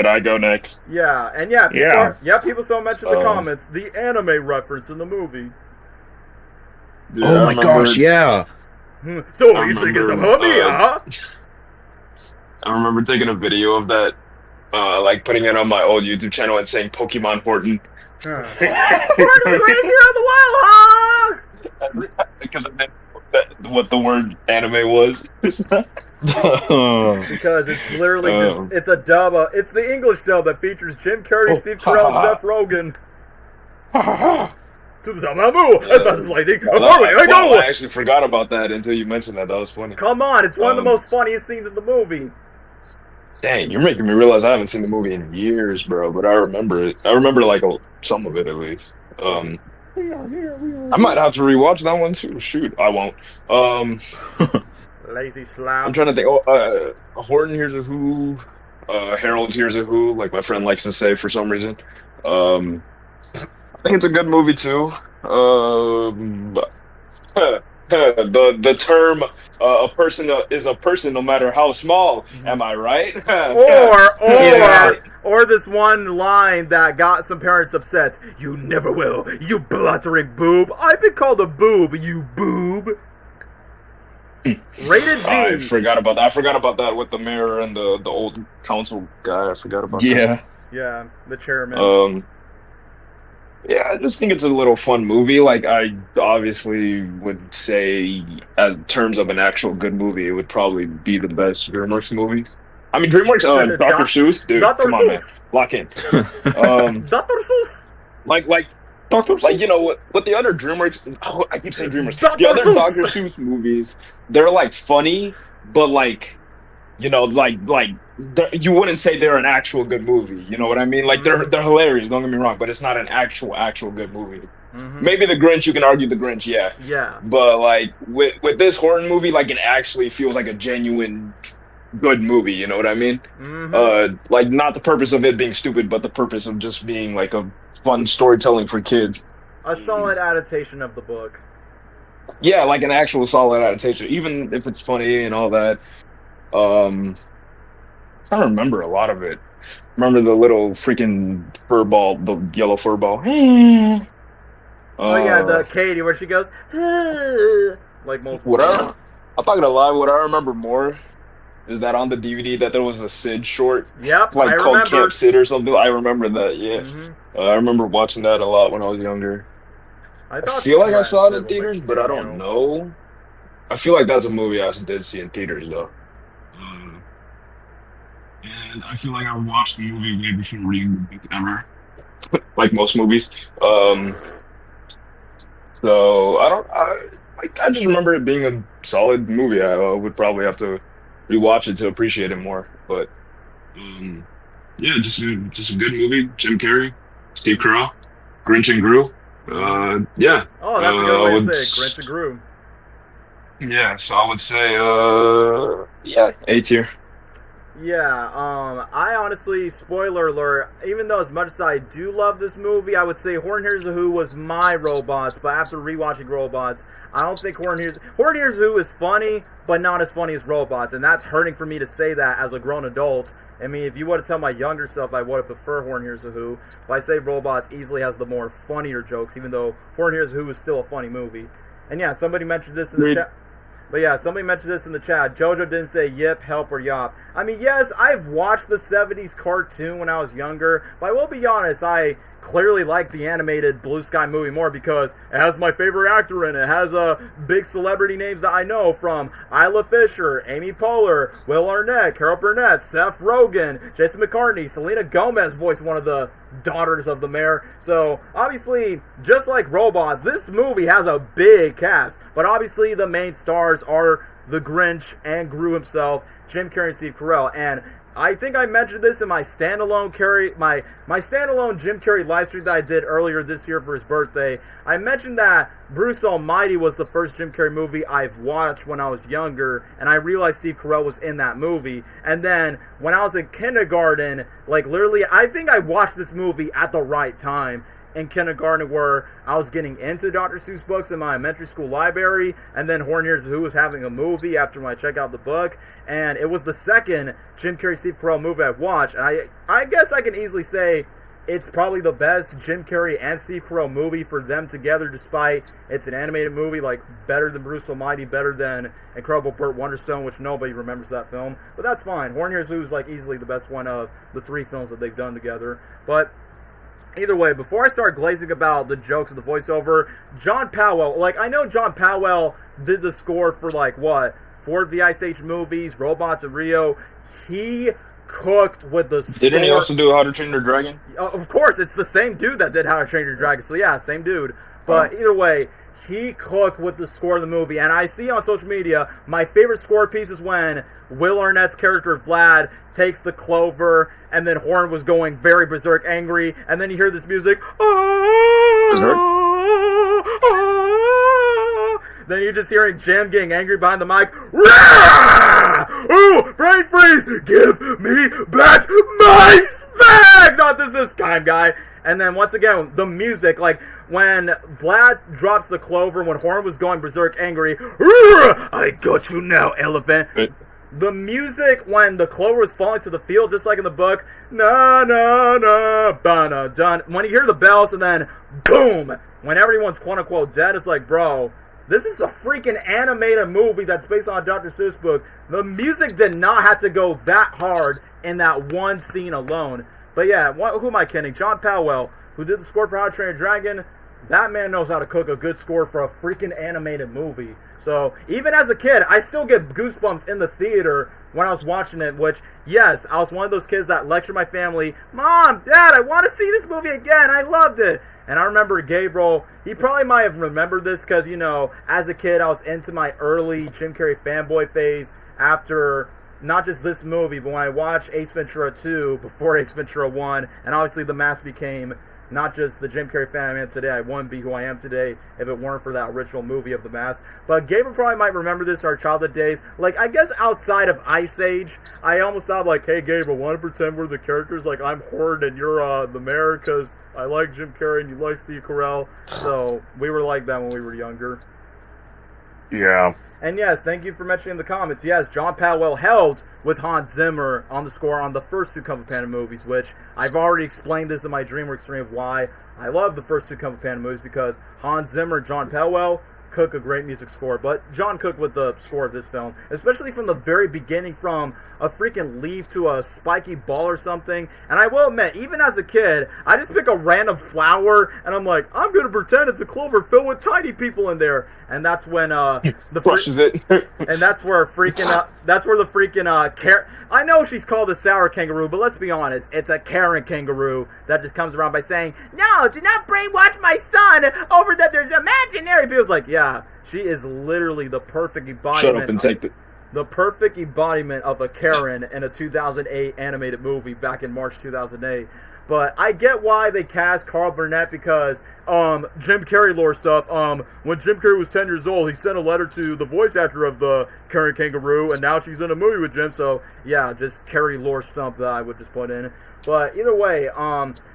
I go next? Yeah, and people still mention the comments, the anime reference in the movie. Yeah, oh my gosh, yeah. So you think it's a hobby, huh? I remember taking a video of that, like putting it on my old YouTube channel and saying Pokemon Horton. Horton is the greatest hero of the world, huh? Because I meant what the word anime was. Because it's literally just, it's a dub, it's the English dub that features Jim Carrey, Steve Carell, and Seth Rogen. To the top of as fast as lightning, I actually forgot about that until you mentioned that. That was funny. Come on, it's one of the most funniest scenes in the movie. Dang, you're making me realize I haven't seen the movie in years, bro. But I remember it. I remember like some of it at least. I might have to rewatch that one too. Shoot, I won't. Lazy slouch. I'm trying to think. Horton Hears A Who. Harold Hears A Who, like my friend likes to say for some reason. I think it's a good movie too. The term a person is a person no matter how small. Am I right? Or this one line that got some parents upset. You never will, you bluttering boob. I've been called a boob, you boob. Rated G. I forgot about that. I forgot about that with the mayor and the old council guy. I forgot about that. Yeah, the chairman. Yeah, I just think it's a little fun movie. Like, I obviously would say, as terms of an actual good movie, it would probably be the best DreamWorks movie. I mean, DreamWorks, Dr. Seuss, dude, Dr. come on, man, lock in. Dr. Seuss, like, Dr. Seuss. Like, what the other DreamWorks? Oh, I keep saying DreamWorks. Dr. The other Seuss. Dr. Seuss movies, they're like funny, but like, you wouldn't say they're an actual good movie. You know what I mean? Like they're hilarious. Don't get me wrong, but it's not an actual good movie. Mm-hmm. Maybe the Grinch. You can argue the Grinch, yeah. Yeah. But like with this Horton movie, like it actually feels like a genuine good movie. You know what I mean? Mm-hmm. Like not the purpose of it being stupid, but the purpose of just being like a fun storytelling for kids. A solid adaptation of the book. Yeah, like an actual solid adaptation, even if it's funny and all that. I don't remember a lot of it. Remember the little freaking fur ball, the yellow fur ball. Oh yeah, the Katie where she goes like multiple. I'm not gonna lie. What I remember more is that on the DVD that there was a Sid short. Yep, like called Camp Sid or something. I remember that. Yeah, I remember watching that a lot when I was younger. I feel like I saw it in theaters, but I don't know. I feel like that's a movie I did see in theaters though. And I feel like I watched the movie way before reading the book ever, like most movies. So I just remember it being a solid movie. I would probably have to rewatch it to appreciate it more. But yeah, just a good movie. Jim Carrey, Steve Carell, Grinch and Gru. Yeah. Oh, that's a good I way to would. say it. Grinch and Gru. Yeah. So I would say, yeah, A tier. Yeah, I honestly, spoiler alert, even though as much as I do love this movie, I would say Horton Hears A Who was my Robots, but after rewatching Robots, I don't think Horton Hears A Who is funny, but not as funny as Robots, and that's hurting for me to say that as a grown adult. I mean, if you would have tell my younger self, I would have preferred Horton Hears A Who, but I say Robots easily has the more funnier jokes, even though Horton Hears A Who is still a funny movie. And yeah, somebody mentioned this in the chat. But yeah, somebody mentioned this in the chat. Jojo didn't say yip, help, or yop. I mean, yes, I've watched the 70s cartoon when I was younger, but I will be honest, I clearly like the animated Blue Sky movie more because it has my favorite actor in it. It has big celebrity names that I know from Isla Fisher, Amy Poehler, Will Arnett, Carol Burnett, Seth Rogen, Jason McCartney, Selena Gomez voiced one of the daughters of the mayor. So obviously, just like Robots, this movie has a big cast, but obviously the main stars are the Grinch and Gru himself, Jim Carrey and Steve Carell. And I think I mentioned this in my standalone my standalone Jim Carrey live stream that I did earlier this year for his birthday. I mentioned that Bruce Almighty was the first Jim Carrey movie I've watched when I was younger, and I realized Steve Carell was in that movie. And then when I was in kindergarten, like literally, I think I watched this movie at the right time in kindergarten, where I was getting into Dr. Seuss books in my elementary school library, and then Horton Hears A Who was having a movie after I checked out the book, and it was the second Jim Carrey Steve Carell movie I've watched, and I guess I can easily say it's probably the best Jim Carrey and Steve Carell movie for them together, despite it's an animated movie, like better than Bruce Almighty, better than Incredible Burt Wonderstone, which nobody remembers that film, but that's fine. Horton Hears A Who is like easily the best one of the three films that they've done together. But either way, before I start glazing about the jokes of the voiceover, John Powell, like, I know John Powell did the score for, like, what, 4 of the Ice Age movies, Robots and Rio. He cooked with the score. Didn't he also do How to Train Your Dragon? Of course, it's the same dude that did How to Train Your Dragon, so yeah, same dude. But either way, he cooked with the score of the movie, and I see on social media, my favorite score piece is when Will Arnett's character Vlad takes the clover, and then Horn was going very berserk angry, and then you hear this music, then you're just hearing Jim getting angry behind the mic, ooh, brain freeze, give me back my spag, not this time, guy. And then once again, the music, like when Vlad drops the clover, when Horn was going berserk angry, I got you now, elephant. The music when the clover was falling to the field, just like in the book, na na na, ba na dun. When you hear the bells and then boom, when everyone's quote unquote dead, it's like, bro, this is a freaking animated movie that's based on a Dr. Seuss book. The music did not have to go that hard in that one scene alone. But yeah, who am I kidding? John Powell, who did the score for How to Train Your Dragon, that man knows how to cook a good score for a freaking animated movie. So, even as a kid, I still get goosebumps in the theater when I was watching it, which, yes, I was one of those kids that lectured my family, Mom, Dad, I want to see this movie again, I loved it. And I remember Gabriel, he probably might have remembered this because, you know, as a kid, I was into my early Jim Carrey fanboy phase after not just this movie, but when I watched Ace Ventura 2 before Ace Ventura 1, and obviously The Mask became not just the Jim Carrey fan I am today, I wouldn't be who I am today if it weren't for that original movie of The Mask. But Gabriel probably might remember this in our childhood days. Like, I guess outside of Ice Age, I almost thought like, hey Gabriel, want to pretend we're the characters? Like, I'm Horde and you're the mayor because I like Jim Carrey and you like Steve Carell. So, we were like that when we were younger. Yeah. And yes, thank you for mentioning in the comments. Yes, John Powell helped with Hans Zimmer on the score on the first two Kung Fu Panda movies, which I've already explained this in my Dreamworks stream of why I love the first two Kung Fu Panda movies, because Hans Zimmer and John Powell cook a great music score. But John cooked with the score of this film, especially from the very beginning, from a freaking leaf to a spiky ball or something. And I will admit, even as a kid, I just pick a random flower and I'm like, I'm gonna pretend it's a clover filled with tiny people in there. And that's when the crushes it. And that's where the freaking I know she's called a sour kangaroo, but let's be honest, it's a Karen kangaroo that just comes around by saying, no, do not brainwash my son over that there's imaginary. People's like, yeah, she is literally the perfect embodiment. Shut up and take it. the perfect embodiment of a Karen in a 2008 animated movie back in March 2008. But I get why they cast Carl Burnett because Jim Carrey lore stuff. When Jim Carrey was 10 years old, he sent a letter to the voice actor of the Karen Kangaroo, and now she's in a movie with Jim. So yeah, just Carrey lore stump that I would just put in. But either way,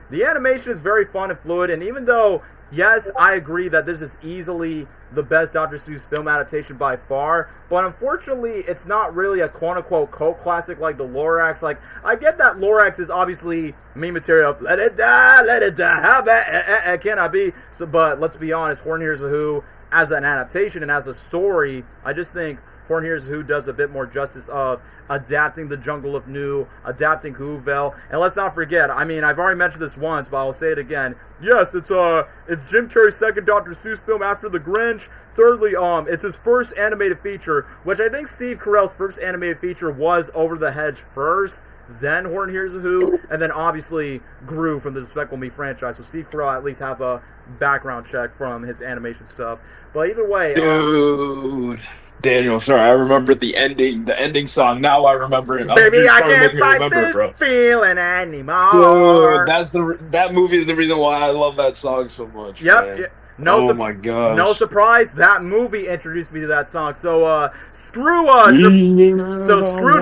the animation is very fun and fluid, and even though yes, I agree that this is easily the best Dr. Seuss film adaptation by far, but unfortunately, it's not really a quote-unquote cult classic like the Lorax. Like, I get that Lorax is obviously meme material of, let it die, how bad can I be? So, but let's be honest, Horton Hears A Who, as an adaptation and as a story, I just think Horton Hears A Who does a bit more justice of adapting The Jungle of New, adapting Whoville, and let's not forget, I mean, I've already mentioned this once, but I'll say it again. Yes, it's Jim Carrey's second Dr. Seuss film after The Grinch. Thirdly, it's his first animated feature, which I think Steve Carell's first animated feature was Over the Hedge first, then Horton Hears A Who, and then obviously grew from the Despicable Me franchise. So Steve Carell at least have a background check from his animation stuff. But either way, dude. Daniel, sorry, I remember the ending song. Now I remember it. Baby, I can't fight this feeling anymore. Dude, that movie is the reason why I love that song so much. Yep. Oh my gosh. No surprise, that movie introduced me to that song. So screw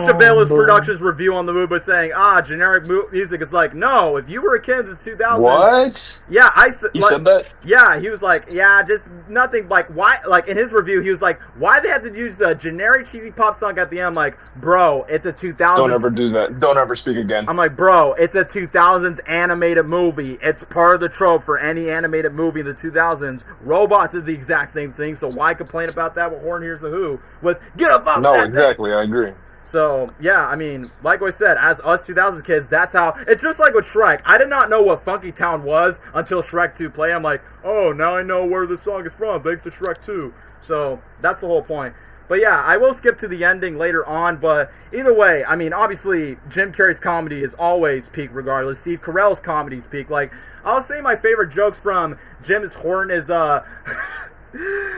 Cheval's Productions review on the movie by saying, generic music. It's like, no, if you were a kid in the 2000s. What? Yeah, He said that? Yeah, he was like, yeah, just nothing. Like, why? Like, in his review, he was like, why they had to use a generic cheesy pop song at the end? I'm like, bro, it's a 2000s. Don't ever do that. Don't ever speak again. I'm like, bro, it's a 2000s animated movie. It's part of the trope for any animated movie in the 2000s. Robots are the exact same thing, so why complain about that with Horton Hears A Who? With get up off No, that exactly, thing. I agree. So, yeah, I mean, like I said, as us 2000s kids, that's how... It's just like with Shrek. I did not know what Funky Town was until Shrek 2 played. I'm like, oh, now I know where this song is from, thanks to Shrek 2. So, that's the whole point. But yeah, I will skip to the ending later on, but either way, I mean, obviously, Jim Carrey's comedy is always peak regardless. Steve Carell's comedy is peak. Like, I'll say my favorite jokes from Jim's Horton is,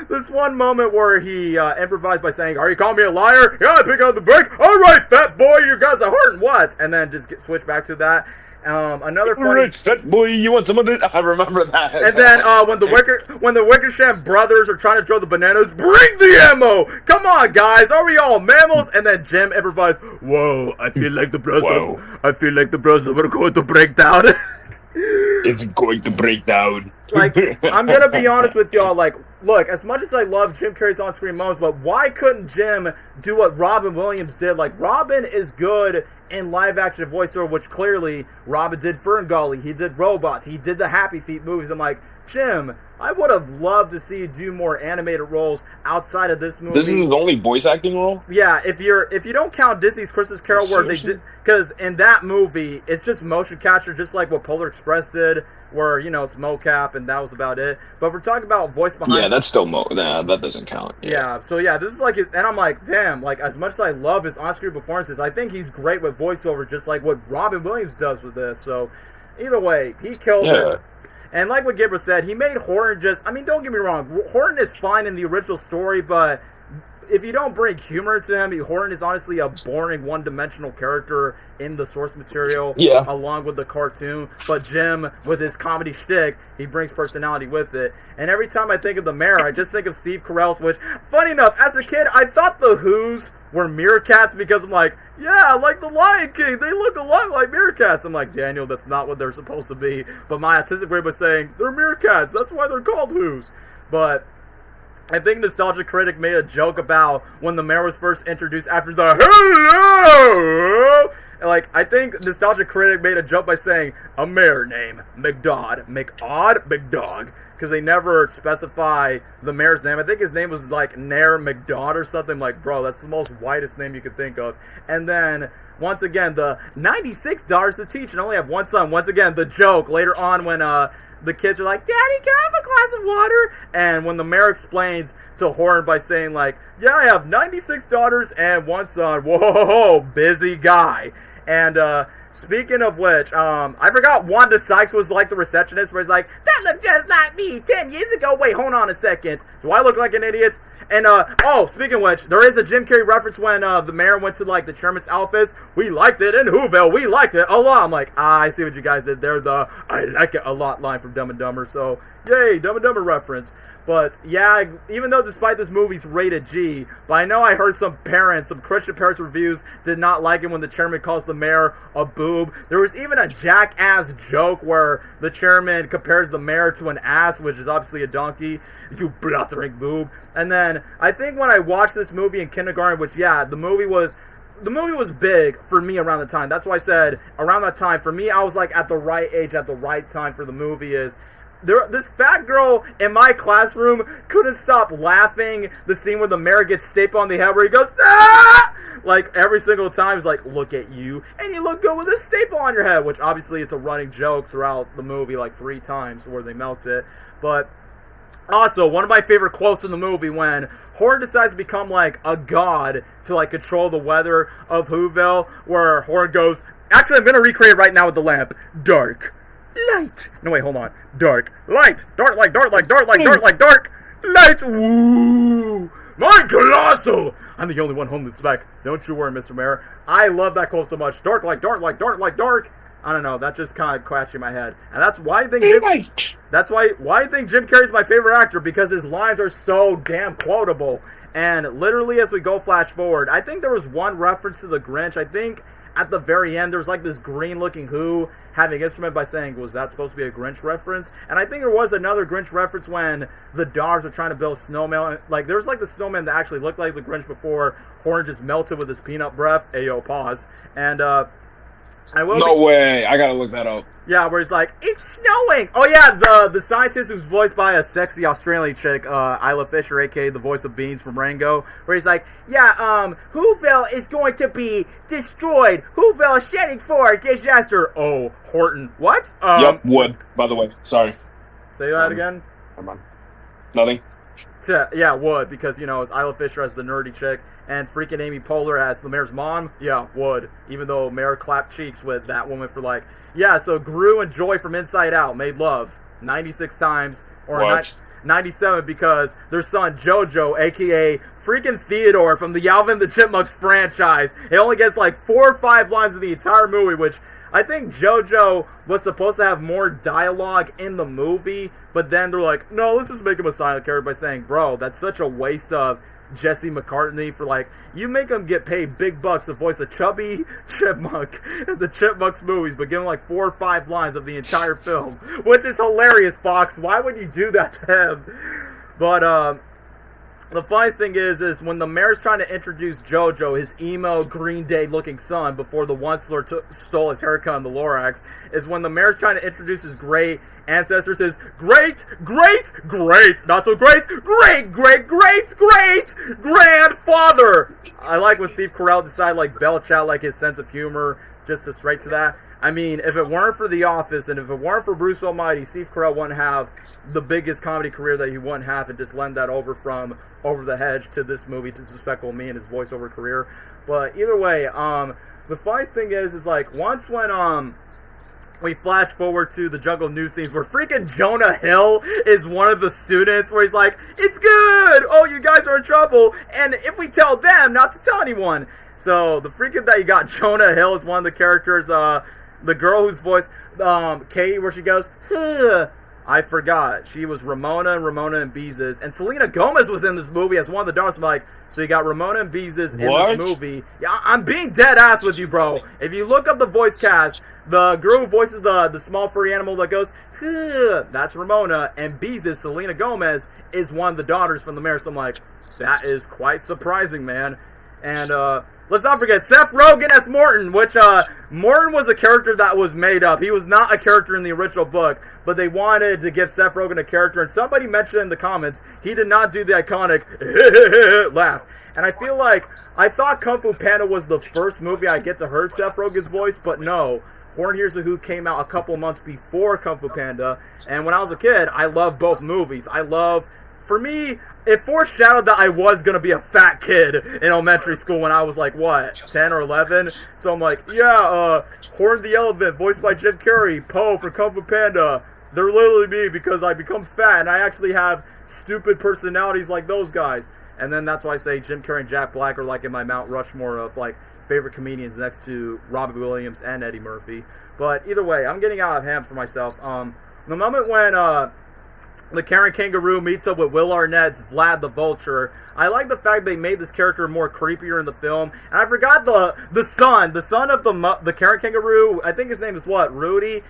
this one moment where he improvised by saying, are you calling me a liar? Yeah, I pick out the break. All right, fat boy, you guys are Horton. What? And then just switch back to that. Another funny. Right, fat boy, you want some of it? I remember that. And then when the Wickersham brothers are trying to throw the bananas, bring the ammo! Come on, guys, are we all mammals? And then Jim improvised, whoa, I feel like the bros are going to break down. It's going to break down. Like, I'm gonna be honest with y'all, like, look, as much as I love Jim Carrey's on-screen moments, but why couldn't Jim do what Robin Williams did? Like, Robin is good in live-action voiceover, which clearly Robin did Ferngully, he did Robots, he did the Happy Feet movies. I'm like, Jim, I would have loved to see you do more animated roles outside of this movie. This is his only voice acting role? Yeah, if you don't count Disney's Christmas Carol, where they did, because in that movie it's just motion capture, just like what Polar Express did, where it's mocap and that was about it. But if we're talking about voice behind, that's still that doesn't count. Yeah. So yeah, this is like his, and I'm like, damn, like as much as I love his on-screen performances, I think he's great with voiceover, just like what Robin Williams does with this. So either way, he killed it. And like what Gabriel said, he made Horton just... I mean, don't get me wrong. Horton is fine in the original story, but if you don't bring humor to him, Horton is honestly a boring one-dimensional character in the source material, along with the cartoon. But Jim, with his comedy shtick, he brings personality with it. And every time I think of the mayor, I just think of Steve Carell's, which, funny enough, as a kid, I thought the Who's were meerkats because I'm like, yeah, like the Lion King, they look a lot like meerkats. I'm like, Daniel, that's not what they're supposed to be. But my autistic brain was saying, they're meerkats, that's why they're called Who's. But I think Nostalgia Critic made a joke about when the mayor was first introduced after the hello. Like, I think Nostalgia Critic made a joke by saying, a mayor named McDodd, McDog. Because they never specify the mayor's name. I think his name was like Nair McDodd or something. Like, bro, that's the most whitest name you could think of. And then, once again, the 96 daughters to teach and only have one son. Once again, the joke later on when the kids are like, Daddy, can I have a glass of water? And when the mayor explains to Horton by saying like, yeah, I have 96 daughters and one son. Whoa, busy guy. And speaking of which, I forgot Wanda Sykes was like the receptionist, where he's like, that looked just like me 10 years ago. Wait, hold on a second. Do I look like an idiot? And, oh, speaking of which, there is a Jim Carrey reference when the mayor went to, like, the chairman's office. We liked it in Whoville. We liked it a lot. I'm like, I see what you guys did there. The I like it a lot line from Dumb and Dumber. So, yay, Dumb and Dumber reference. But, yeah, even though despite this movie's rated G, but I know I heard some Christian parents' reviews did not like it when the chairman calls the mayor a boob. There was even a jackass joke where the chairman compares the mayor to an ass, which is obviously a donkey. You blathering boob. And then, I think when I watched this movie in kindergarten, which, yeah, the movie was big for me around the time. That's why I said around that time. For me, I was like at the right age, at the right time for the movie is... This fat girl in my classroom couldn't stop laughing. The scene where the mayor gets stapled on the head where he goes, ah! Like, every single time he's like, look at you. And you look good with a staple on your head. Which, obviously, it's a running joke throughout the movie, like 3 times where they melt it. But, also, one of my favorite quotes in the movie when Horton decides to become, like, a god to, like, control the weather of Whoville. Where Horton goes, actually, I'm going to recreate it right now with the lamp. Dark. Light. No, wait, hold on. Dark. Light. Dark like dark like dark like dark like dark. Light. Woo. My colossal. I'm the only one home that's back. Don't you worry, Mr. Mayor. I love that quote so much. Dark like dark like dark like dark. I don't know. That just kind of crashed in my head. And that's why I think why I think Jim Carrey's my favorite actor, because his lines are so damn quotable. And literally as we go flash forward, I think there was one reference to the Grinch. I think at the very end, there's like this green-looking Who having an instrument by saying, was that supposed to be a Grinch reference? And I think there was another Grinch reference when the dogs are trying to build snowman. Like, there's like the snowman that actually looked like the Grinch before Horton just melted with his peanut breath. Ayo, pause. And, No way. I gotta look that up. Yeah, where he's like, it's snowing! Oh yeah, the scientist who's voiced by a sexy Australian chick, Isla Fisher, aka the voice of Beans from Rango, where he's like, yeah, Whoville is going to be destroyed. Whoville is heading for disaster. Oh, Horton. What? Yep, wood, by the way. Sorry. Say that again? Come on. Nothing. Yeah, would, because, you know, it's Isla Fisher as the nerdy chick, and freaking Amy Poehler as the mayor's mom. Yeah, would. Even though Mayor clapped cheeks with that woman for like, yeah, so Gru and Joy from Inside Out made love 96 times, or 97 because their son Jojo, aka freaking Theodore from the Alvin and the Chipmunks franchise, it only gets like 4 or 5 lines in the entire movie, which I think Jojo was supposed to have more dialogue in the movie, but then they're like, no, let's just make him a silent character by saying, bro, that's such a waste of Jesse McCartney for, like, you make him get paid big bucks to voice a chubby chipmunk in the Chipmunks movies, but give him like 4 or 5 lines of the entire film, which is hilarious, Fox. Why would you do that to him? But, the funniest thing is when the mayor's trying to introduce Jojo, his emo Green Day looking son, before the Onceler stole his haircut in the Lorax, is when the mayor's trying to introduce his great ancestor, says, great, not so great, great grandfather. I like when Steve Carell decided, like, belch out, like, his sense of humor, just to straight to that. I mean, if it weren't for The Office, and if it weren't for Bruce Almighty, Steve Carell wouldn't have the biggest comedy career that he wouldn't have, and just lend that over from Over the Hedge to this movie, to Despicable Me and his voiceover career. But either way, the funniest thing is like, once when, we flash forward to the Jungle News scenes where freaking Jonah Hill is one of the students, where he's like, it's good! Oh, you guys are in trouble, and if we tell them not to tell anyone. So, the freaking that you got Jonah Hill is one of the characters, the girl whose voice, Katie, where she goes, huh, I forgot. She was Ramona and Beezus. And Selena Gomez was in this movie as one of the daughters. I'm like, so you got Ramona and Beezus in this movie. Yeah, I'm being dead ass with you, bro. If you look up the voice cast, the girl who voices the small furry animal that goes, huh, that's Ramona. And Beezus, Selena Gomez, is one of the daughters from the mayor. So I'm like, that is quite surprising, man. And, let's not forget Seth Rogen as Morton, which, Morton was a character that was made up. He was not a character in the original book, but they wanted to give Seth Rogen a character, and somebody mentioned in the comments, he did not do the iconic laugh. And I feel like, I thought Kung Fu Panda was the first movie I get to hear Seth Rogen's voice, but no. Horton Hears A Who came out a couple months before Kung Fu Panda, and when I was a kid, I loved both movies. I love for me, it foreshadowed that I was going to be a fat kid in elementary school when I was like, what, 10 or 11? So I'm like, yeah, Horton the Elephant, voiced by Jim Carrey, Poe for Kung Fu Panda. They're literally me because I become fat and I actually have stupid personalities like those guys. And then that's why I say Jim Carrey and Jack Black are like in my Mount Rushmore of like favorite comedians next to Robin Williams and Eddie Murphy. But either way, I'm getting out of hand for myself. The moment when the Karen Kangaroo meets up with Will Arnett's Vlad the Vulture, I like the fact they made this character more creepier in the film. And I forgot the son of the Karen Kangaroo. I think his name is what, Rudy.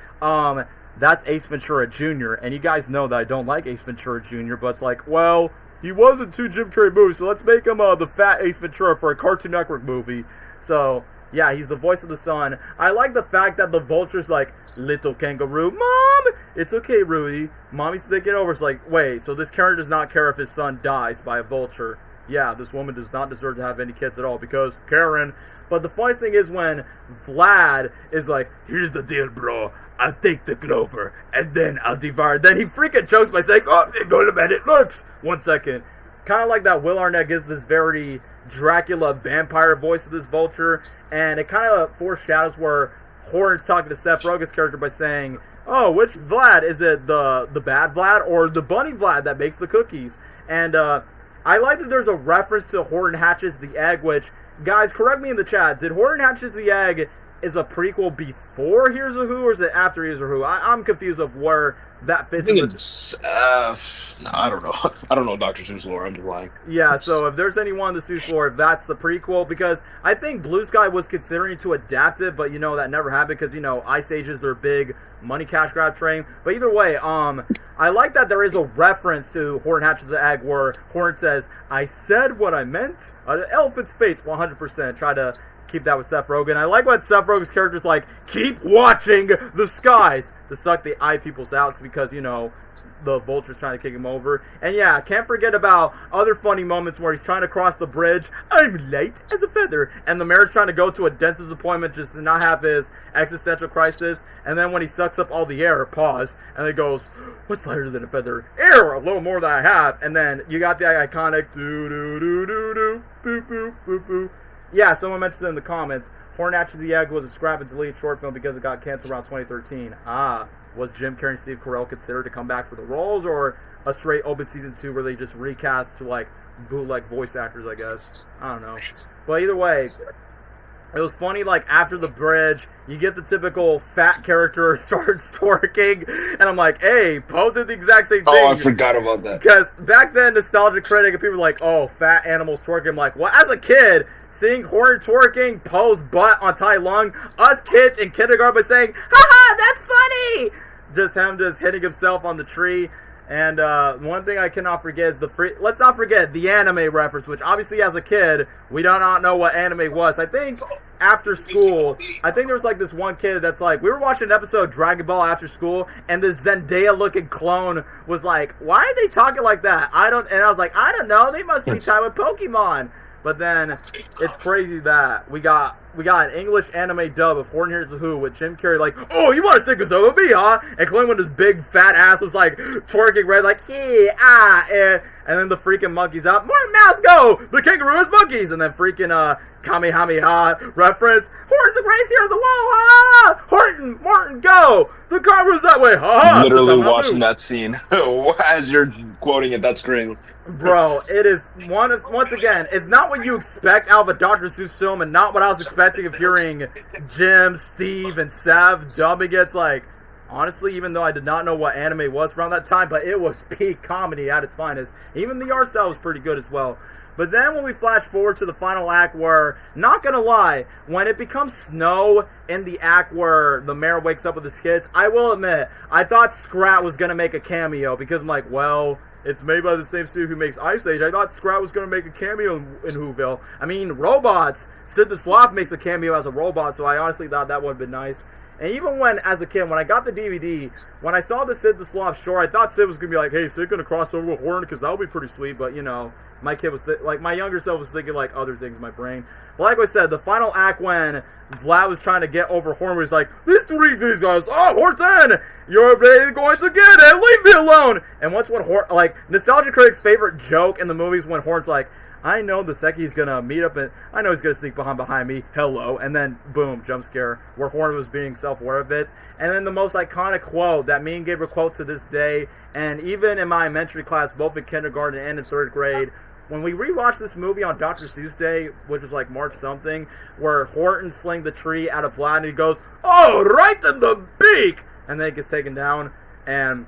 That's Ace Ventura Jr. And you guys know that I don't like Ace Ventura Jr. But it's like, well, he was in 2 Jim Carrey movies, so let's make him the fat Ace Ventura for a Cartoon Network movie. So yeah, he's the voice of the son. I like the fact that the Vulture's like, little kangaroo, Mom! It's okay, Rudy. Mommy's thinking over. It's like, wait, so this character does not care if his son dies by a vulture. Yeah, this woman does not deserve to have any kids at all because Karen. But the funniest thing is when Vlad is like, here's the deal, bro. I'll take the clover, and then I'll devour. Then he freaking jokes by saying, oh, go to bed, it looks. 1 second. Kind of like that Will Arnett gives this very Dracula vampire voice to this vulture, and it kind of foreshadows where Horton's talking to Seth Rogen's character by saying, oh, which Vlad? Is it the bad Vlad or the bunny Vlad that makes the cookies? And I like that there's a reference to Horton Hatches the Egg, which, guys, correct me in the chat, did Horton Hatches the Egg is a prequel before Hears a Who, or is it after Hears a Who? I'm confused of where that fits in. It's, no, I don't know. I don't know Dr. Seuss lore. I'm just lying. Yeah, so if there's anyone in the Seuss lore, that's the prequel, because I think Blue Sky was considering to adapt it, but, that never happened, because, Ice Age is their big money cash grab train. But either way, I like that there is a reference to Horton Hatches the Egg, where Horton says, I said what I meant. Elephant's Fates, 100%. Try to keep that with Seth Rogen. I like what Seth Rogen's character's like, keep watching the skies to suck the eye people's out because, the vulture's trying to kick him over. And yeah, can't forget about other funny moments where he's trying to cross the bridge. I'm light as a feather. And the mayor's trying to go to a dentist's appointment just to not have his existential crisis. And then when he sucks up all the air, pause, and it goes, what's lighter than a feather? Air, a little more than I have. And then you got the iconic do-do-do-do-do, boop-boop, boop-boop. Yeah, someone mentioned it in the comments. Horton Hatches the Egg was a scrap and delete short film because it got canceled around 2013. Was Jim Carrey and Steve Carell considered to come back for the roles, or a straight open season 2 where they just recast to like bootleg voice actors, I guess? I don't know. But either way, it was funny, like, after the bridge, you get the typical fat character starts twerking, and I'm like, hey, Poe did the exact same thing. Oh, I forgot about that. Because back then, Nostalgia Critic, and people were like, oh, fat animals twerking. I'm like, well, as a kid, seeing Horton twerking, Poe's butt on Tai Lung, us kids in kindergarten by saying, haha, that's funny! Just him just hitting himself on the tree. And one thing I cannot forget is let's not forget the anime reference, which obviously as a kid, we do not know what anime was. I think after school, I think there was like this one kid that's like, we were watching an episode of Dragon Ball after school, and this Zendaya-looking clone was like, why are they talking like that? And I was like, I don't know, they must be tied with Pokemon. But then it's crazy that we got an English anime dub of Horton Hears A Who with Jim Carrey like, oh, you want to sing a song with me, huh? And Clint with his big fat ass was like twerking red like, and then the freaking monkeys out. More mouse go! The kangaroo is monkeys! And then freaking Kamehameha reference. Horton's the greatest hero of the world, ha! Horton, go! The kangaroo's that way, ha! Literally watching that scene as you're quoting it. That's great. Bro, it is, once again, it's not what you expect out of a Dr. Seuss film, and not what I was expecting of hearing Jim, Steve, and Sav dubbing it. It's like, honestly, even though I did not know what anime was around that time, but it was peak comedy at its finest. Even the art style was pretty good as well. But then when we flash forward to the final act where, not gonna lie, when it becomes snow in the act where the mayor wakes up with his kids, I will admit, I thought Scrat was gonna make a cameo, because I'm like, well, it's made by the same studio who makes Ice Age. I thought Scrat was going to make a cameo in Whoville. I mean, robots. Sid the Sloth makes a cameo as a robot, so I honestly thought that would have been nice. And even when, as a kid, when I got the DVD, when I saw the Sid the Sloth short, I thought Sid was going to be like, hey, Sid going to cross over with Horton, because that would be pretty sweet. But, my kid was like my younger self was thinking like other things in my brain. But like I said, the final act when Vlad was trying to get over Horton, was like, "These three things, guys. Oh, Horton, you're going to get it. Leave me alone." And once when Horton, like Nostalgia Critic's favorite joke in the movies, when Horton's like, "I know the second he's gonna meet up, and I know he's gonna sneak behind me. Hello," and then boom, jump scare where Horton was being self-aware of it. And then the most iconic quote that me and Gabriel quote to this day, and even in my elementary class, both in kindergarten and in third grade, when we rewatched this movie on Dr. Seuss Day, which was like March something, where Horton slinged the tree out of Vlad and he goes, "Oh, right in the beak!" And then it gets taken down. And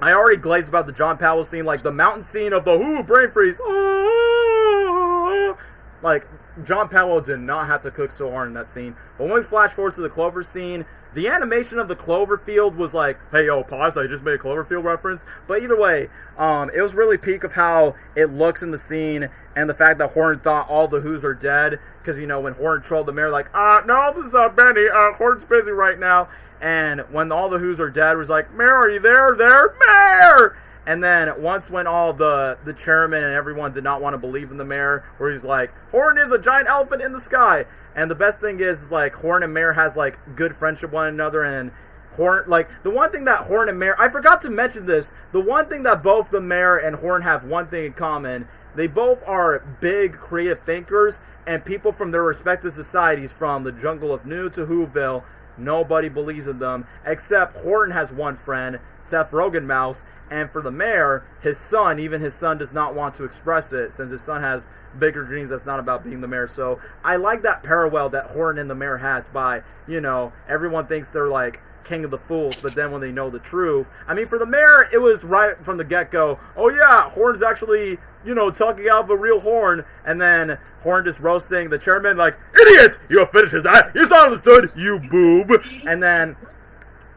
I already glazed about the John Powell scene, like the mountain scene of the Who, brain freeze. Oh! Like, John Powell did not have to cook so hard in that scene. But when we flash forward to the Clover scene, the animation of the Cloverfield was like, hey, yo, pause, I just made a Cloverfield reference. But either way, it was really peak of how it looks in the scene, and the fact that Horton thought all the Who's are dead. Because, you know, when Horton trolled the mayor, like, no, this is Benny, Horton's busy right now. And when all the Who's are dead, was like, "Mayor, are you there? Mayor!" And then once when all the chairman and everyone did not want to believe in the mayor, where he's like, "Horton is a giant elephant in the sky." And the best thing is like Horton and Mayor has like good friendship with one another, and Horton, like the one thing that Horton and Mayor, I forgot to mention this, the one thing that both the mayor and Horton have one thing in common, they both are big creative thinkers and people from their respective societies, from the jungle of New to Whoville. Nobody believes in them, except Horton has one friend, Seth Rogen Mouse, and for the mayor, his son, even his son does not want to express it, since his son has bigger dreams that's not about being the mayor. So I like that parallel that Horton and the mayor has by, you know, everyone thinks they're like king of the fools, but then when they know the truth, I mean, for the mayor, it was right from the get-go, oh yeah, Horton's actually, you know, talking out of a real horn, and then Horton just roasting the chairman like, "Idiots! You have finished that! It's not understood, you boob!" And then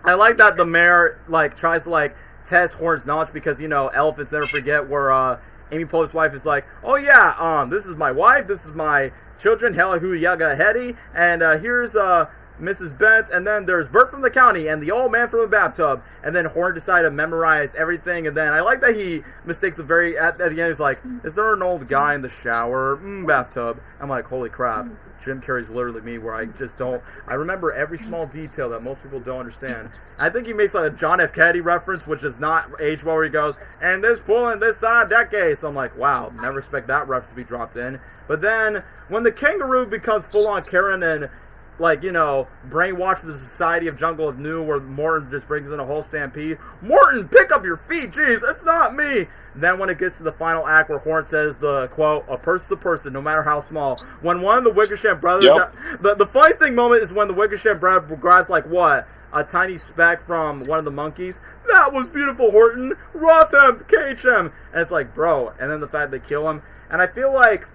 I like that the mayor like tries to like test Horton's knowledge, because, you know, elephants never forget, where Amy Poehler's wife is like, "Oh yeah, this is my wife, this is my children, hella who yaga heady, and here's Mrs. Bent, and then there's Bert from the county, and the old man from the bathtub." And then Horton decided to memorize everything, and then I like that he mistakes the very, at the end, he's like, "Is there an old guy in the shower? Bathtub." I'm like, holy crap, Jim Carrey's literally me, where I just don't, I remember every small detail that most people don't understand. I think he makes like a John F. Kennedy reference, which does not age well, where he goes, "And this pool in this decade." So I'm like, wow, never expect that reference to be dropped in. But then, when the kangaroo becomes full-on Karen and, like, you know, brainwash the society of Jungle of New, where Morton just brings in a whole stampede. "Morton, pick up your feet, jeez, it's not me." Then when it gets to the final act where Horton says the quote, "A person's a person, no matter how small." When one of the Wickersham brothers, the funniest thing moment is when the Wickersham brother grabs like what? A tiny speck from one of the monkeys. "That was beautiful, Horton. Rough him, cage him." And it's like, bro, and then the fact they kill him. And I feel like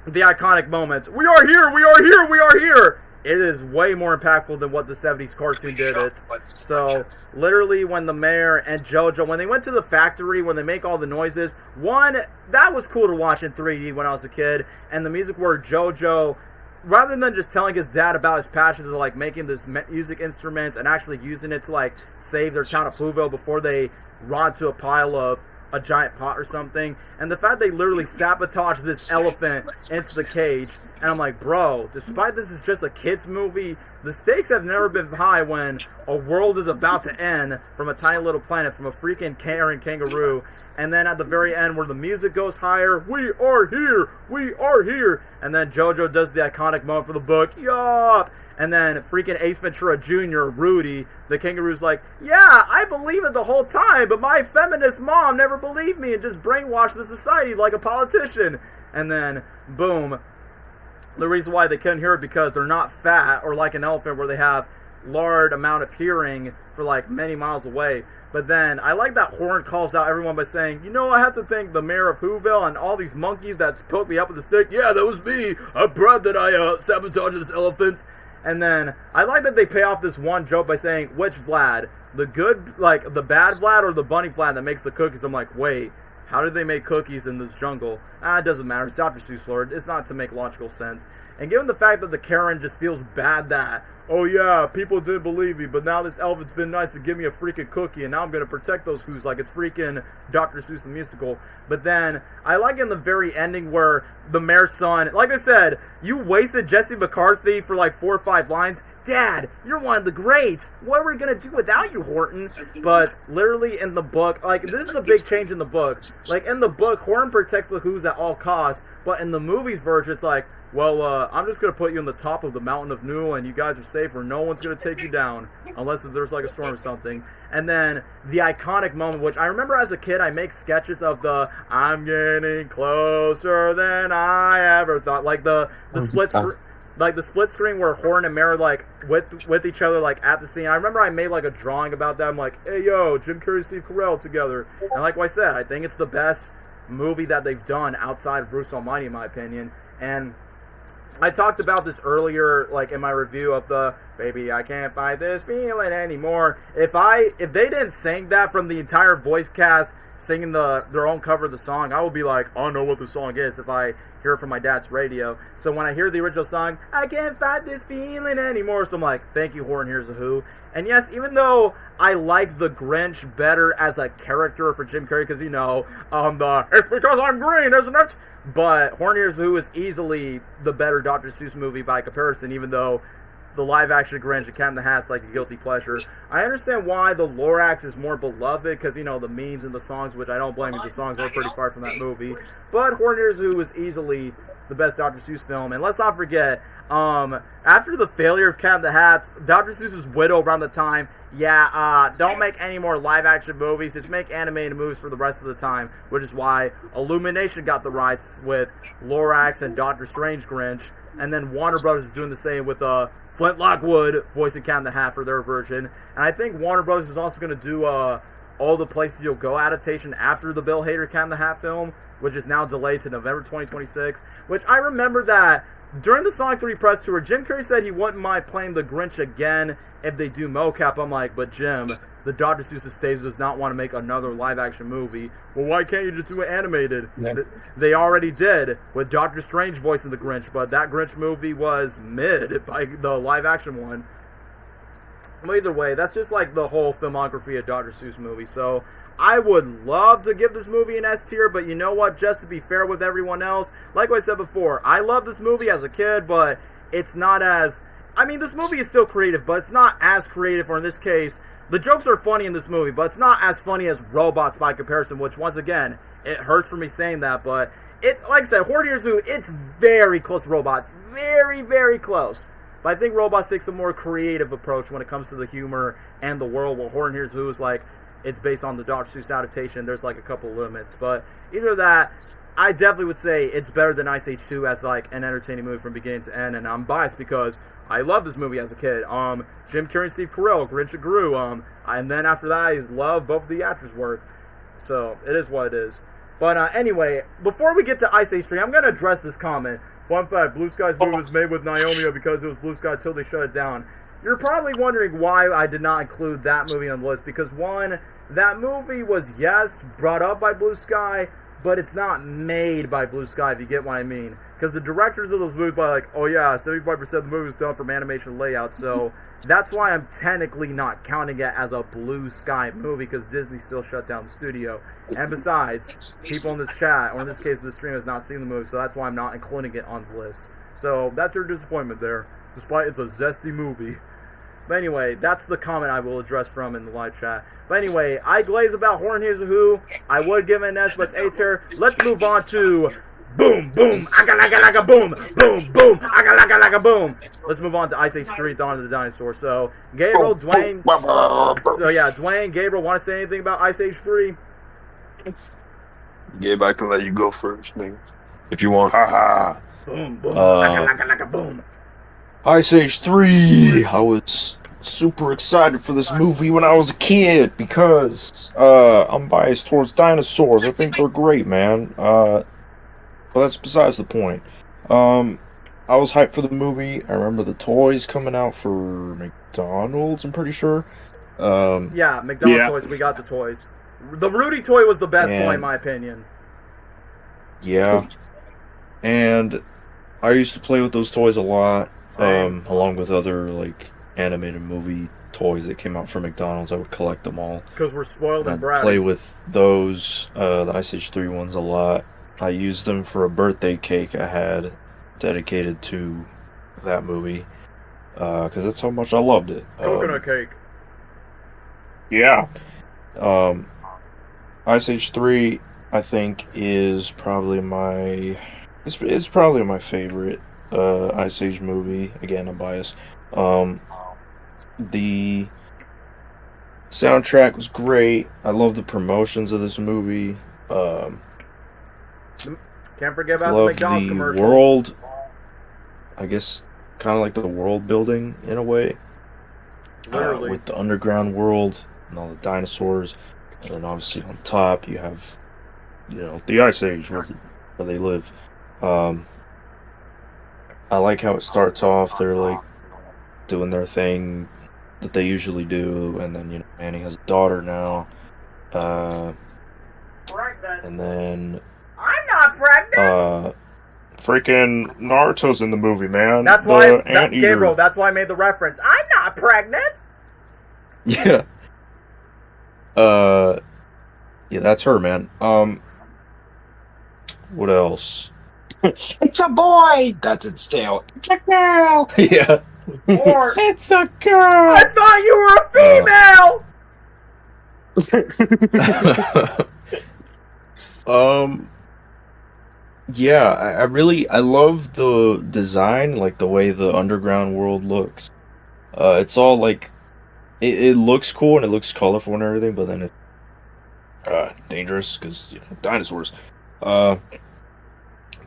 the iconic moment, "We are here, we are here, we are here." It is way more impactful than what the 70s cartoon did it. So, literally, when the mayor and JoJo, when they went to the factory, when they make all the noises, one, that was cool to watch in 3D when I was a kid, and the music where JoJo, rather than just telling his dad about his passions of, like, making this music instruments and actually using it to, like, save their town of Whoville before they rot to a pile of a giant pot or something, and the fact they literally sabotage this elephant into the cage, and I'm like, bro, despite this is just a kid's movie, the stakes have never been high when a world is about to end from a tiny little planet, from a freaking Karen kangaroo, and then at the very end where the music goes higher, "We are here, we are here," and then JoJo does the iconic moment for the book, "Yup!" And then freaking Ace Ventura Jr., Rudy, the kangaroo's like, "Yeah, I believe it the whole time, but my feminist mom never believed me and just brainwashed the society like a politician." And then, boom, the reason why they couldn't hear it because they're not fat or like an elephant where they have large amount of hearing for like many miles away. But then I like that Horton calls out everyone by saying, "You know, I have to thank the mayor of Whoville and all these monkeys that poked me up with a stick. Yeah, that was me. I'm proud that I sabotaged this elephant." And then I like that they pay off this one joke by saying, "Which Vlad? The good, like the bad Vlad or the bunny Vlad that makes the cookies?" I'm like, wait, how did they make cookies in this jungle? It doesn't matter. It's Dr. Seuss, Lord. It's not to make logical sense. And given the fact that the Karen just feels bad that, oh yeah, people didn't believe me, but now this elf has been nice to give me a freaking cookie, and now I'm going to protect those Who's like it's freaking Dr. Seuss the musical. But then, I like in the very ending where the mayor's son, like I said, you wasted Jesse McCarthy for like 4 or 5 lines. Dad, you're one of the greats. What are we going to do without you, Horton? But literally in the book, like, this is a big change in the book. Like, in the book, Horton protects the Who's at all costs, but in the movie's version, it's like, well, I'm just going to put you on the top of the mountain of New, and you guys are safe, or no one's going to take you down, unless there's like a storm or something. And then the iconic moment, which I remember as a kid, I make sketches of the I'm getting closer than I ever thought, like the split screen. Like the split screen where Horn and Mare like with each other like at the scene. I remember I made like a drawing about them, like, hey yo, Jim Carrey and Steve Carell together. And like I said, I think it's the best movie that they've done outside of Bruce Almighty, in my opinion. And I talked about this earlier, like in my review of the Baby I Can't Fight This Feeling Anymore. If they didn't sing that from the entire voice cast singing their own cover of the song, I would be like, I don't know what the song is if I hear it from my dad's radio. So when I hear the original song, I can't fight this feeling anymore, so I'm like, thank you, Horton Hears A Who. And yes, even though I like the Grinch better as a character for Jim Carrey, because, you know, it's because I'm green, isn't it? But Horton Hears A Who is easily the better Dr. Seuss movie by comparison, even though the live-action Grinch and Cat in the Hat's like a guilty pleasure. I understand why the Lorax is more beloved, because, you know, the memes and the songs, which I don't blame you, the songs are pretty far from that movie. But Horton Hears A Who is easily the best Dr. Seuss film. And let's not forget, after the failure of Cat in the Hat, Dr. Seuss's widow around the time, don't make any more live-action movies, just make animated movies for the rest of the time, which is why Illumination got the rights with Lorax and Doctor Strange Grinch, and then Warner Brothers is doing the same with Flint Lockwood voicing Cat in the Hat for their version. And I think Warner Brothers is also going to do All the Places You'll Go adaptation after the Bill Hader Cat in the Hat film, which is now delayed to November 2026, which I remember that during the Sonic 3 press tour, Jim Carrey said he wouldn't mind playing the Grinch again if they do mocap. I'm like, but Jim, the Dr. Seuss estate does not want to make another live-action movie. Well, why can't you just do it animated? Yeah. They already did with Doctor Strange voicing the Grinch, but that Grinch movie was mid by the live-action one. But either way, that's just like the whole filmography of Dr. Seuss movies. So I would love to give this movie an S tier, but you know what? Just to be fair with everyone else, like I said before, I love this movie as a kid, but it's not as... I mean, this movie is still creative, but it's not as creative, or in this case, the jokes are funny in this movie, but it's not as funny as Robots by comparison, which, once again, it hurts for me saying that, but it's, like I said, Horton Hears A Who, it's very close to Robots. Very, very close. But I think Robots takes a more creative approach when it comes to the humor and the world, while Horton Hears A Who is like, it's based on the Dr. Seuss adaptation. There's like a couple limits, but either that, I definitely would say it's better than Ice Age 2 as like an entertaining movie from beginning to end, and I'm biased because I loved this movie as a kid. Jim Carrey and Steve Carell, Grinch and Gru, and then after that, I loved both of the actors' work. So it is what it is. But anyway, before we get to Ice Age 3, I'm going to address this comment. Fun fact: Blue Sky's movie was made with Naomi because it was Blue Sky until they shut it down. You're probably wondering why I did not include that movie on the list, because one, that movie was, yes, brought up by Blue Sky, but it's not made by Blue Sky, if you get what I mean. Because the directors of those movies are like, oh yeah, 75% of the movie was done from animation layout, so that's why I'm technically not counting it as a Blue Sky movie, because Disney still shut down the studio. And besides, people in this chat, or in this case, the stream, has not seen the movie, so that's why I'm not including it on the list. So that's your disappointment there, despite it's a zesty movie. But anyway, that's the comment I will address from in the live chat. But anyway, I glaze about Horton Hears A Who. I would give it an S, but it's A tier. Let's move on to Boom, Boom, Aka Boom, Boom, Boom, Aka Boom. Let's move on to Ice Age 3, Dawn of the Dinosaurs. So, Gabriel, Dwayne. So yeah, Dwayne, Gabriel, want to say anything about Ice Age 3? Gabe, I can let you go first, man. If you want. Haha. Boom, boom, Aka Boom. Ice Age 3! I was super excited for this movie when I was a kid because I'm biased towards dinosaurs. I think they're great, man. But that's besides the point. I was hyped for the movie. I remember the toys coming out for McDonald's, I'm pretty sure. Yeah, McDonald's toys. We got the toys. The Rudy toy was the best toy, in my opinion. Yeah. And I used to play with those toys a lot, Same. along with other like animated movie toys that came out from McDonald's. I would collect them all. Because we're spoiled and And I'd play bratty. with those, the Ice Age 3 ones a lot. I used them for a birthday cake I had dedicated to that movie, because that's how much I loved it. Coconut cake. Yeah. Um, Ice Age 3, I think, is probably it's probably my favorite Ice Age movie. Again, I'm biased. The soundtrack was great. I love the promotions of this movie. Can't forget about the Love McDonald's the commercial. world. I guess kind of like the world building in a way. Literally. With the underground world and all the dinosaurs, and then obviously on top you have, the Ice Age where they live. I like how it starts off. They're like doing their thing that they usually do, and then Annie has a daughter now, and then I'm not pregnant. freaking Naruto's in the movie, man. That's The why, anteater. Gabriel. That's why I made the reference. I'm not pregnant. Yeah. Yeah, that's her, man. What else? It's a boy. That's its tail. It's a girl. Yeah. Or It's a girl. I thought you were a female. Yeah, I love the design, like the way the underground world looks. It's all like, it looks cool and it looks colorful and everything, but then it's dangerous because dinosaurs.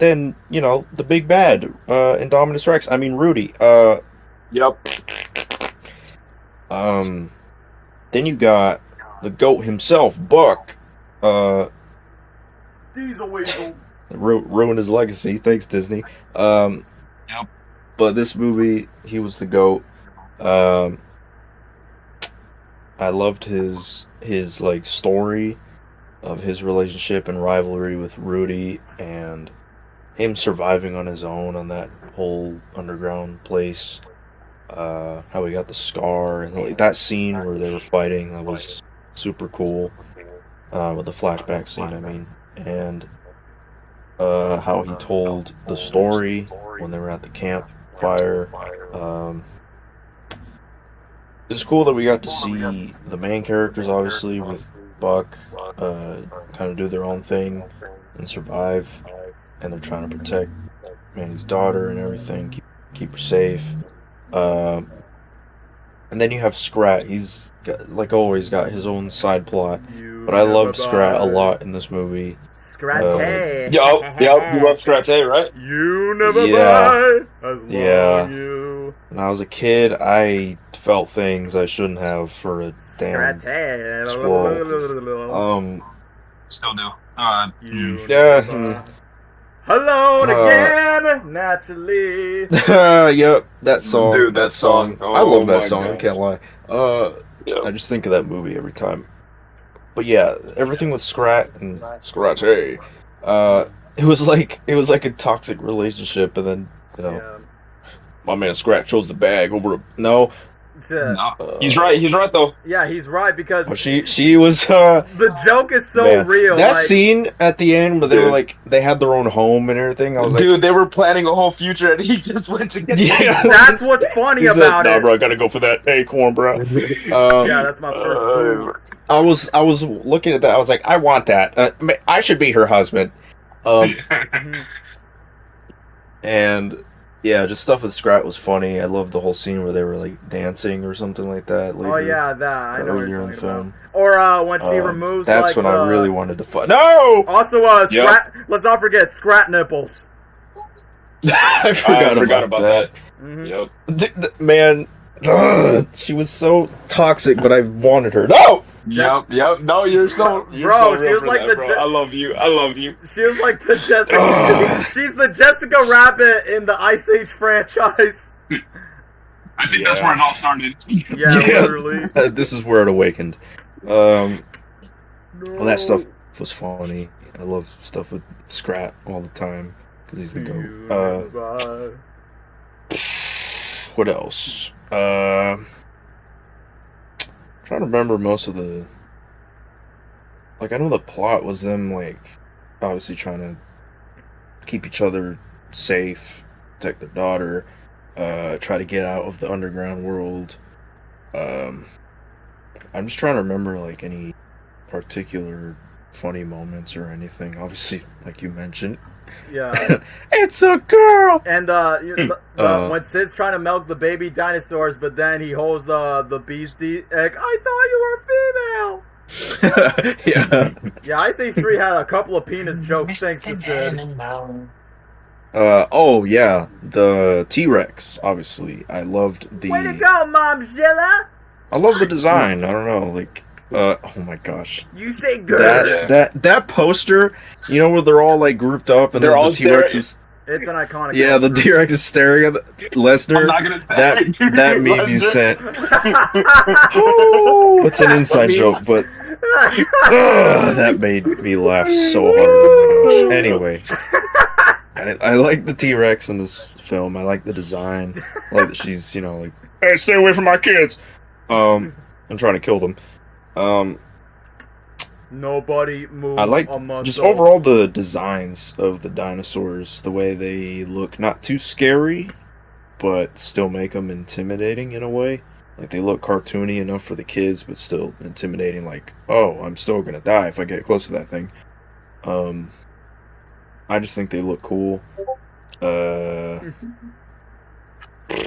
Then the big bad, Indominus Rex. I mean Rudy. Yep. Then you got the goat himself, Buck. Diesel Weasel. Ruined his legacy. Thanks, Disney. Yep. But this movie, he was the GOAT. I loved his like story of his relationship and rivalry with Rudy, and him surviving on his own on that whole underground place. How he got the scar, and like that scene where they were fighting, that was super cool. With the flashback scene, I mean, and how he told the story when they were at the campfire. It's cool that we got to see the main characters, obviously, with Buck, kind of do their own thing and survive, and they're trying to protect Manny's daughter and everything, keep her safe. And then you have Scrat. He's got, like always, got his own side plot, but I loved Scrat a lot in this movie. Scratty. Yep. You love Scratch, right? You never Yeah. buy as long Yeah. you When I was a kid, I felt things I shouldn't have for a damn Scratty. squirrel. Still do. You Yeah. never buy. Alone again, naturally. Yep, that song. Dude, that song. I love that my song. I God. can't lie. Yep. I just think of that movie every time. But yeah, everything with Scrat and Scrat, hey, it was like a toxic relationship, and then Yeah. my man Scrat chose the bag over. No, No. He's right though. Yeah, he's right because she was. the joke is so Man, real. that like, scene at the end where they were Dude. like, they had their own home and everything. I was like, Dude, they were planning a whole future and he just went to get Yeah. That's what's funny he said, about "Nah, it. bro, I gotta go for that acorn, bro." Yeah, that's my first boo. I was looking at that. I was like, I want that. I should be her husband. And yeah, just stuff with Scrat was funny. I loved the whole scene where they were like dancing or something like that. Later, Oh yeah, that I know what earlier you're in the talking film. about. Or when she removes. That's like, when I really wanted to fight. No, Also, Scrat. Let's not forget Scrat nipples. I forgot about that. Mm-hmm. Yep. Man, she was so toxic, but I wanted her. No. Yep. No, you're so Bro, real she was for like that, the bro. I love you. She was like the Jessica. She's the Jessica Rabbit in the Ice Age franchise. I think that's where it all started. Yeah, literally. This is where it awakened. Well, that stuff was funny. I love stuff with Scrat all the time. because he's the See goat. you nearby. What else? Trying to remember most of the. Like, I know the plot was them, like, obviously trying to keep each other safe, protect their daughter, try to get out of the underground world. I'm just trying to remember, like, any particular funny moments or anything. Obviously, like you mentioned. Yeah. It's a girl! And when Sid's trying to milk the baby dinosaurs, but then he holds the beast egg, I thought you were female! Yeah. Yeah, Ice Age 3 had a couple of penis jokes thanks to Sid. Oh, yeah. The T-Rex, obviously. I loved the... Way to go, Momzilla! I love the design. I don't know, like... oh my gosh. You say good! That poster, you know, where they're all, like, grouped up and They're all the T-Rex is... It's an iconic. Yeah, the poster. T-Rex is staring at Lesnar. I'm not gonna That meme you sent. It's an inside joke, but that made me laugh so hard. Oh my gosh. Anyway, I like the T-Rex in this film. I like the design. I like that she's, you know, like, hey, stay away from my kids. I'm trying to kill them. Nobody move. I like a muscle. just overall the designs of the dinosaurs, the way they look, not too scary, but still make them intimidating in a way. Like, they look cartoony enough for the kids, but still intimidating. Like, oh, I'm still gonna die if I get close to that thing. I just think they look cool.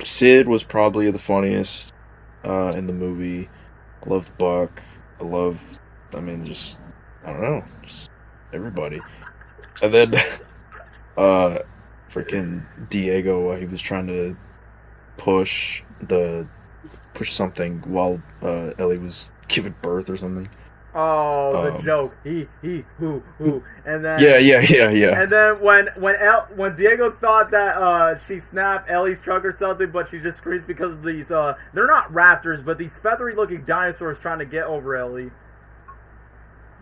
Sid was probably the funniest in the movie. I love Buck. I mean, just, I don't know, just everybody. And then, freaking Diego, he was trying to push something while Ellie was giving birth or something. Oh, the joke. He, who, and then. Yeah. And then when Diego thought that she snapped Ellie's truck or something, but she just screams because of these they're not raptors, but these feathery looking dinosaurs trying to get over Ellie.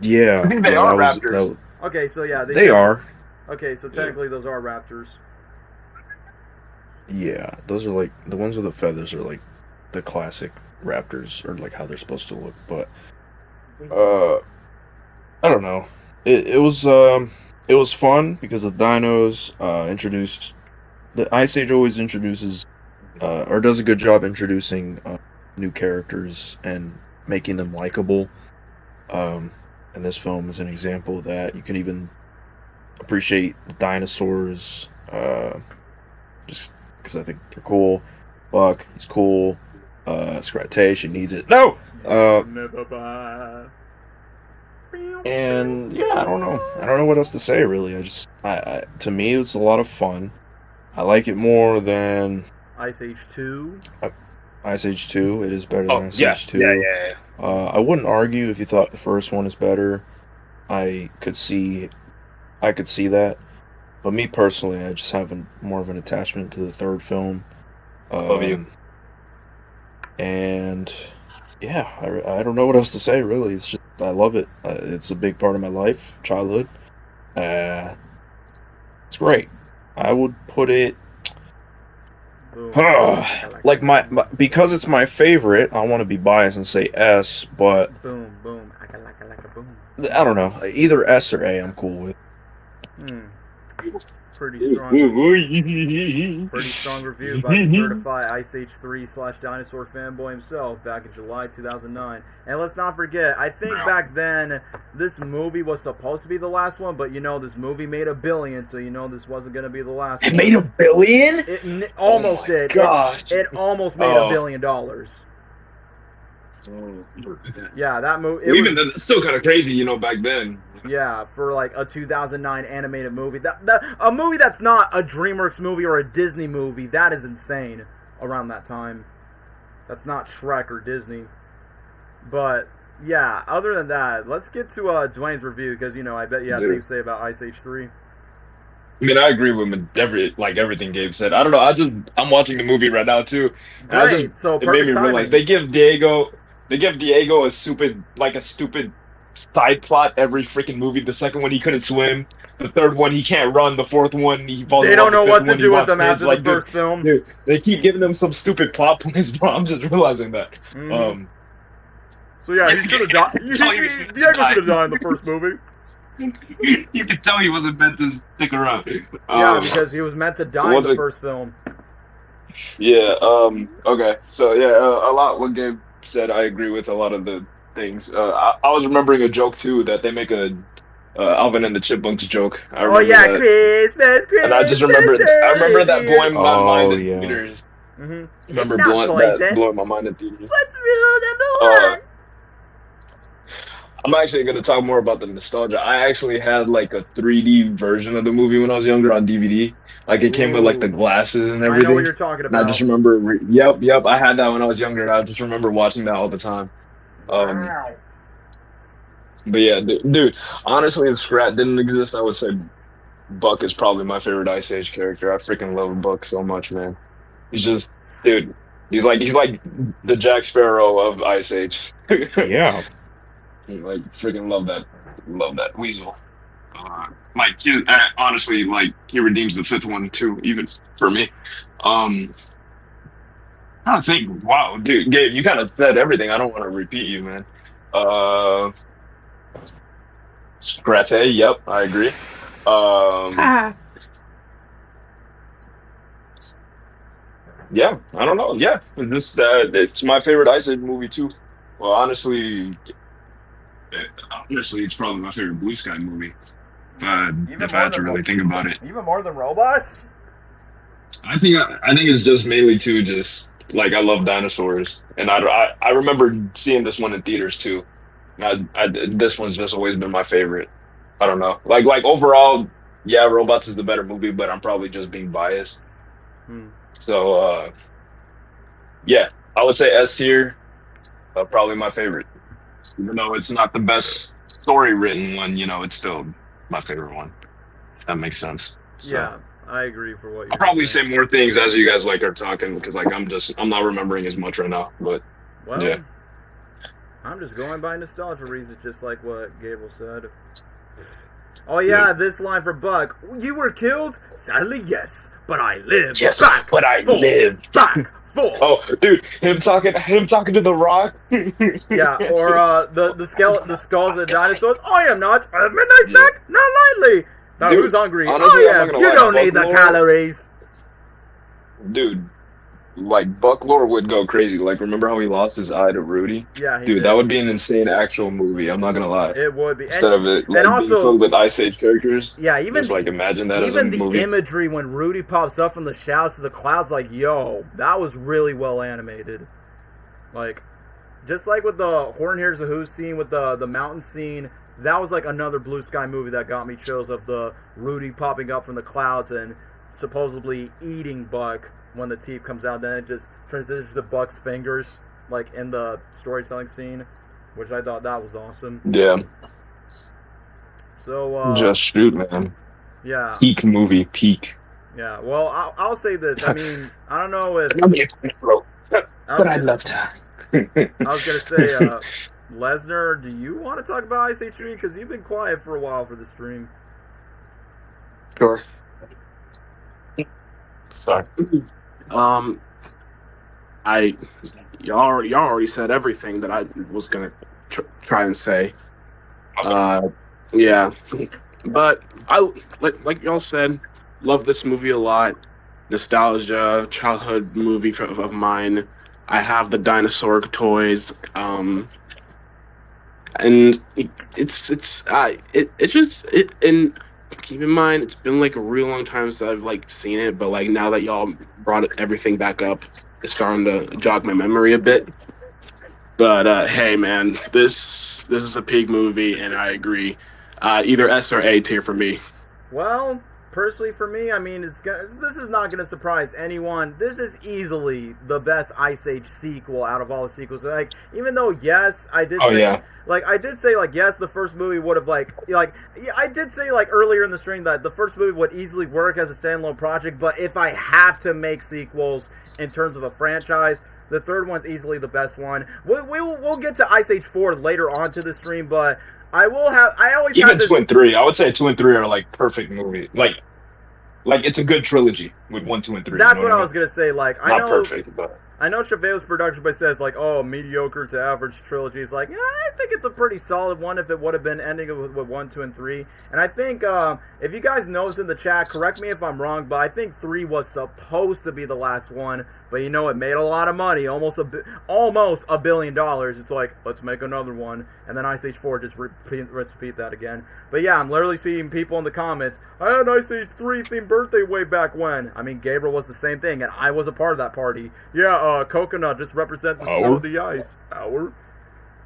Yeah, I think they are raptors. Okay, so yeah, they are. Okay, so technically those are raptors. Yeah, those are like the ones with the feathers are like the classic raptors, or like how they're supposed to look. But I don't know. It was fun because the dinos introduced. The Ice Age always introduces or does a good job introducing new characters and making them likable. And this film is an example of that. You can even appreciate the dinosaurs, just because I think they're cool. Buck, he's cool. Scratay, she needs it. No! And yeah, I don't know what else to say really. To me, it's a lot of fun. I like it more than Ice Age 2. Ice Age 2. It is better than Ice Age 2. Yeah. I wouldn't argue if you thought the first one is better. I could see that. But me personally, I just have more of an attachment to the third film. Love you. And yeah, I don't know what else to say really. It's just I love it. It's a big part of my life, childhood. It's great. I would put it. Like my because it's my favorite, I want to be biased and say S, but boom, like a boom. I don't know. Either S or A, I'm cool with. Pretty strong review by the certified Ice Age 3 / dinosaur fanboy himself back in July 2009. And let's not forget, I think back then this movie was supposed to be the last one, but this movie made $1 billion, so this wasn't going to be the last one. It made $1 billion? It almost did. God. It almost made $1 billion. Yeah, that movie. Even then, that's still kind of crazy, back then. Yeah, for like a 2009 animated movie. A movie that's not a DreamWorks movie or a Disney movie, that is insane around that time. That's not Shrek or Disney. But, yeah, other than that, let's get to Dwayne's review, because, I bet you have things to say about Ice Age 3. I mean, I agree with everything Gabe said. I don't know, I'm watching the movie right now, too. Great, so it made me realize they give Diego a stupid side plot every freaking movie. The second one, he couldn't swim. The third one, he can't run. The fourth one, he falls They in don't love. The know fifth what to one, he do with wants them kids. after the Like, first film. dude, they keep giving them some stupid plot points, bro. I'm just realizing that. Mm-hmm. So yeah, he should have died. Diego should have died in the first movie. You can tell he wasn't meant to stick around. Yeah, because he was meant to die in the first film. Yeah. Okay. So yeah, a lot what Gabe said, I agree with a lot of the things. I was remembering a joke too that they make a Alvin and the Chipmunks joke. I remember that. Christmas, And I just remember that blowing my mind in yeah. theaters. Mm-hmm. I remember blowing my mind in theaters. What's rule number one? I'm actually going to talk more about the nostalgia. I actually had like a 3D version of the movie when I was younger on DVD. Like it came with like the glasses and everything. I know what you're talking about. And I just remember, yep, I had that when I was younger, and I just remember watching that all the time. Wow. But yeah, dude, honestly, if Scrat didn't exist, I would say Buck is probably my favorite Ice Age character. I freaking love Buck so much, man. He's just, dude, he's like the Jack Sparrow of Ice Age. Yeah. Like freaking love that weasel. Like honestly, like he redeems the fifth one too, even for me. I don't think. Wow, dude, Gabe, you kind of said everything. I don't want to repeat you, man. Scrate, yep, I agree. Yeah, I don't know. Yeah, it's my favorite Ice Age movie too. Well, honestly, it's probably my favorite Blue Sky movie. If I had to really think about it, even more than robots. I think it's just mainly too just like I love dinosaurs, and I remember seeing this one in theaters too. This one's just always been my favorite. I don't know, like overall, yeah, Robots is the better movie, but I'm probably just being biased. So yeah, I would say S tier, probably my favorite. Even though it's not the best story written one, it's still my favorite one. If that makes sense. So, yeah, I agree for what you're I'll probably saying. say more things as you guys are talking because I'm not remembering as much right now. But well, yeah. I'm just going by nostalgia reasons, just like what Gable said. Oh yeah, this line for Buck. You were killed? Sadly, yes, but I live. Yes, back but I forth, live. back forth. Oh, dude, him talking to the Rock. Yeah, or the skulls of the dinosaurs. I am not a midnight snack, not lightly. Now Dude, who's hungry? honestly, I I'm am. not gonna You lie, don't need the Buck calories. Dude, like Buck lore would go crazy. Like, remember how he lost his eye to Rudy? Yeah, he Dude, did. that would be an insane actual movie. I'm not gonna lie. It would be. Instead of it and also, being filled with Ice Age characters. Yeah, even just like imagine that as a even the movie. imagery when Rudy pops up from the shouts to the clouds, like, yo, that was really well animated. Like, just like with the Horton Hears A Who scene with the mountain scene, that was like another Blue Sky movie that got me chills of the Rudy popping up from the clouds and supposedly eating Buck when the teeth comes out. Then it just transitions to Buck's fingers, like in the storytelling scene, which I thought that was awesome. Yeah. So just shoot, man. Yeah. Peak movie, peak. Yeah. Well, I'll say this. I mean, I don't know if. But I'd love to. I was gonna say, Lesnar, do you want to talk about Ice Age 3? Because you've been quiet for a while for the stream. Sure. Sorry. Y'all already said everything that I was gonna try and say. Yeah, but I like y'all said, love this movie a lot. Nostalgia, childhood movie of mine. I have the dinosaur toys, and it's just and keep in mind it's been like a real long time since I've like seen it, but like now that y'all brought everything back up, it's starting to jog my memory a bit. But hey, man, this is a peak movie, and I agree. Either S or A tier for me. Well, personally for me, I mean, this is not going to surprise anyone. This is easily the best Ice Age sequel out of all the sequels. Like, even though, yes, I did say, yes, the first movie would have, I did say, earlier in the stream that the first movie would easily work as a standalone project, but if I have to make sequels in terms of a franchise, The third one's easily the best one. We'll get to Ice Age 4 later on to the stream, but I always Even have this... 2 and 3. I would say 2 and 3 are like perfect movies. Like it's a good trilogy with 1, 2, and 3. That's what I was gonna say. Like, not perfect, but I know Chevale's production, but says like, oh, mediocre to average trilogy. It's like, yeah, I think it's a pretty solid one if it would have been ending with 1, 2, and 3. And I think if you guys know this in the chat, correct me if I'm wrong, but I think 3 was supposed to be the last one. But you know, it made a lot of money, almost $1 billion. It's like, let's make another one, and then Ice Age 4 just repeat that again. But yeah, I'm literally seeing people in the comments. I had an Ice Age 3 themed birthday way back when. I mean, Gabriel was the same thing, and I was a part of that party. Yeah, coconut just represent the snow of the ice.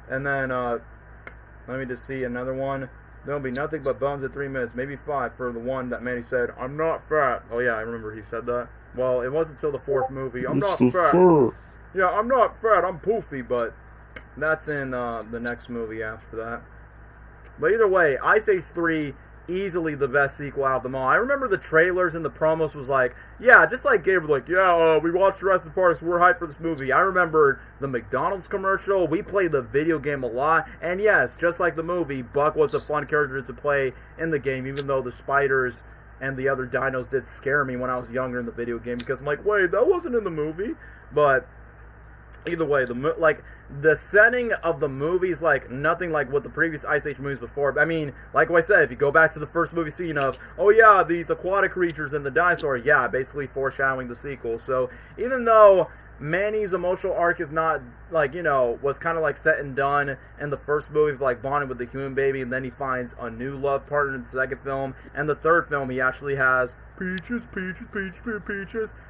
And then let me just see another one. There'll be nothing but bones at 3 minutes, maybe 5 for the one that Manny said, I'm not fat. Oh yeah, I remember he said that. Well, it wasn't until the 4th movie. I'm not fat. Yeah, I'm not fat. I'm poofy, but that's in the next movie after that. But either way, Ice Age 3, easily the best sequel out of them all. I remember the trailers and the promos was like, yeah, just like Gabriel, like, yeah, we watched Jurassic Park, so we're hyped for this movie. I remember the McDonald's commercial. We played the video game a lot. And yes, just like the movie, Buck was a fun character to play in the game, even though the spiders and the other dinos did scare me when I was younger in the video game, because I'm like, wait, that wasn't in the movie. But either way, the setting of the movies, like nothing like what the previous Ice Age movies before. I mean, like I said, if you go back to the first movie scene of, oh yeah, these aquatic creatures and the dinosaur, yeah, basically foreshadowing the sequel. So even though Manny's emotional arc is not, like, you know, was kind of like set and done in the first movie, like bonding with the human baby, and then he finds a new love partner in the second film, and the third film he actually has peaches,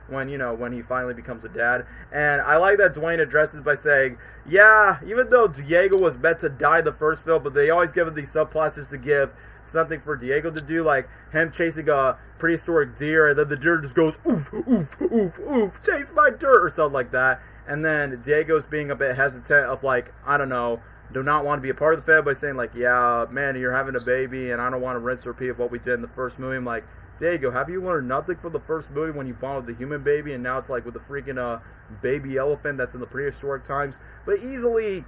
when, you know, when he finally becomes a dad. And I like that Dwayne addresses by saying, yeah, even though Diego was meant to die the first film, but they always give him these subplots just to give something for Diego to do, like him chasing a prehistoric deer, and then the deer just goes, oof, oof, oof, oof, taste my dirt, or something like that. And then Diego's being a bit hesitant of, like, I don't know, do not want to be a part of the family by saying, like, yeah, man, you're having a baby, and I don't want to rinse and repeat of what we did in the first movie. I'm like, Diego, have you learned nothing from the first movie when you bonded with the human baby, and now it's like with the freaking baby elephant that's in the prehistoric times? But easily,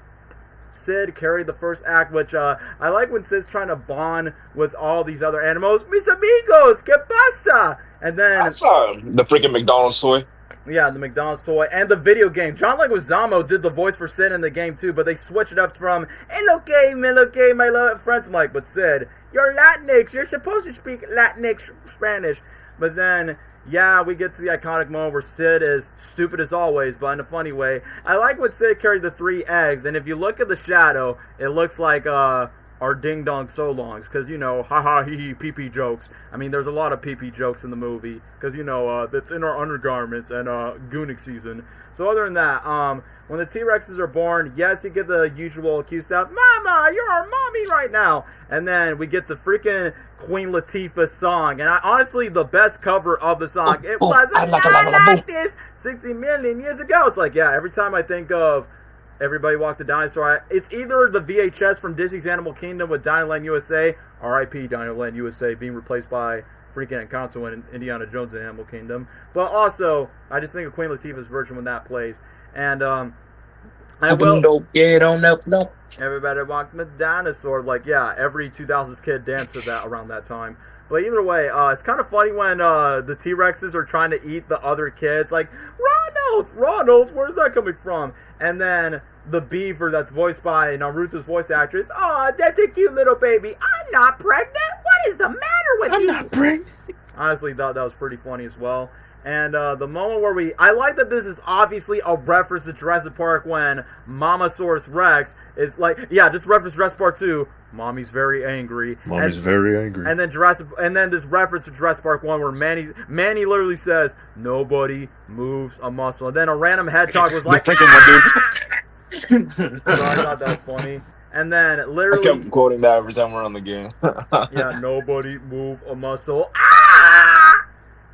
Sid carried the first act, which I like when Sid's trying to bond with all these other animals. Mis amigos, ¿qué pasa? And then I saw the freaking McDonald's toy. Yeah, the McDonald's toy and the video game. John Leguizamo did the voice for Sid in the game too, but they switched it up from "Hello, my love friends." I'm like, but Sid, you're Latinx. You're supposed to speak Latinx Spanish. But then, yeah, we get to the iconic moment where Sid is stupid as always, but in a funny way. I like when Sid carried the 3 eggs, and if you look at the shadow, it looks like our ding dong so longs, because, you know, haha hee hee pee pee jokes. I mean, there's a lot of pee pee jokes in the movie, because, you know, that's in our undergarments and gooning season. So other than that, when the T-Rexes are born, yes, you get the usual cute stuff. Mama, you're our mommy right now. And then we get to freaking Queen Latifah's song. And honestly, the best cover of the song, it was a lot like this 60 million years ago. It's like, yeah, every time I think of Everybody Walk the Dinosaur, it's either the VHS from Disney's Animal Kingdom with Dinoland USA, R.I.P. Dinoland USA, being replaced by freaking Encanto and Indiana Jones in Animal Kingdom. But also, I just think of Queen Latifah's version when that plays. And I will get on up, no. Everybody Walk the Dinosaur. Like, yeah, every 2000s kid danced to that around that time. But either way, it's kind of funny when the T-Rexes are trying to eat the other kids. Like, Ronald, where's that coming from? And then the beaver that's voiced by Naruto's voice actress. Oh, that's a cute little baby. I'm not pregnant. What is the matter with you? I'm not pregnant. Honestly, thought that was pretty funny as well. And the moment where I like that this is obviously a reference to Jurassic Park when Momosaurus Rex is like, yeah, just reference Jurassic Park 2. Mommy's very angry. Very angry. And then this reference to Jurassic Park 1 where Manny literally says, nobody moves a muscle. And then a random hedgehog was like, ah! So I thought that was funny. And then literally, I kept quoting that every time we're on the game. yeah, nobody move a muscle. Ah!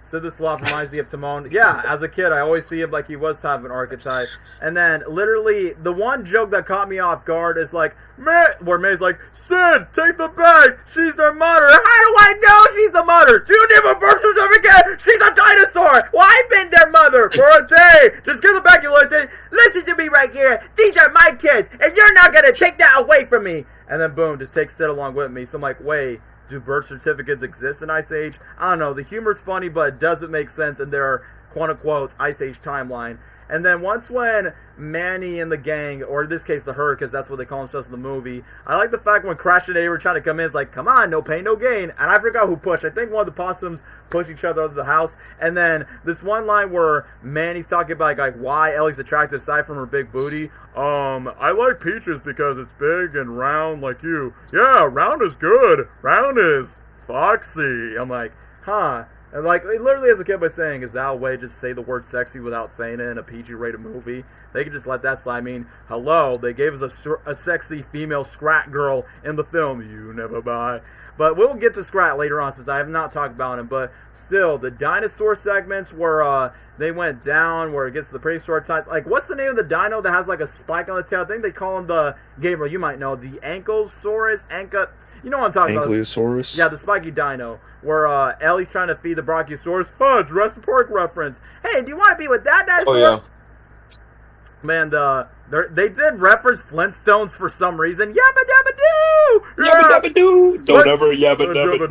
Sidislav reminds me of Timon. Yeah, as a kid, I always see him like he was type of an archetype. And then, literally, the one joke that caught me off guard is like, where May's like, Sid, take the bag. She's their mother. How do I know she's the mother? Do you give a birth certificate? She's a dinosaur. Well, I've been their mother for a day. Just give it back, you little thing. Listen to me right here. These are my kids, and you're not going to take that away from me. And then, boom, just take Sid along with me. So I'm like, wait. Do birth certificates exist in Ice Age? I don't know. The humor's funny, but it doesn't make sense in their quote-unquote Ice Age timeline. And then once when Manny and the gang, or in this case the Herd, because that's what they call themselves in the movie, I like the fact when Crash and Eddie were trying to come in, it's like, come on, no pain, no gain. And I forgot who pushed. I think one of the possums pushed each other out of the house. And then this one line where Manny's talking about like why Ellie's attractive aside from her big booty. I like Peaches because it's big and round like you. Yeah, round is good. Round is foxy. I'm like, huh. And like, literally as a kid by saying, is that a way to just say the word sexy without saying it in a PG-rated movie? They could just let that slide. I mean, hello, they gave us a sexy female Scrat girl in the film. You never buy. But we'll get to Scrat later on since I have not talked about him. But still, the dinosaur segments where they went down, where it gets to the prehistoric times. Like, what's the name of the dino that has like a spike on the tail? I think they call him the, Gabriel, you might know, the Ankylosaurus, you know what I'm talking about. Ankylosaurus? Yeah, the spiky dino. Where Ellie's trying to feed the Brachiosaurus. Huh, Jurassic Park reference. Hey, do you want to be with that dinosaur? Oh, yeah. Man, they did reference Flintstones for some reason. Yabba dabba doo! Yabba dabba doo! Don't ever yabba dabba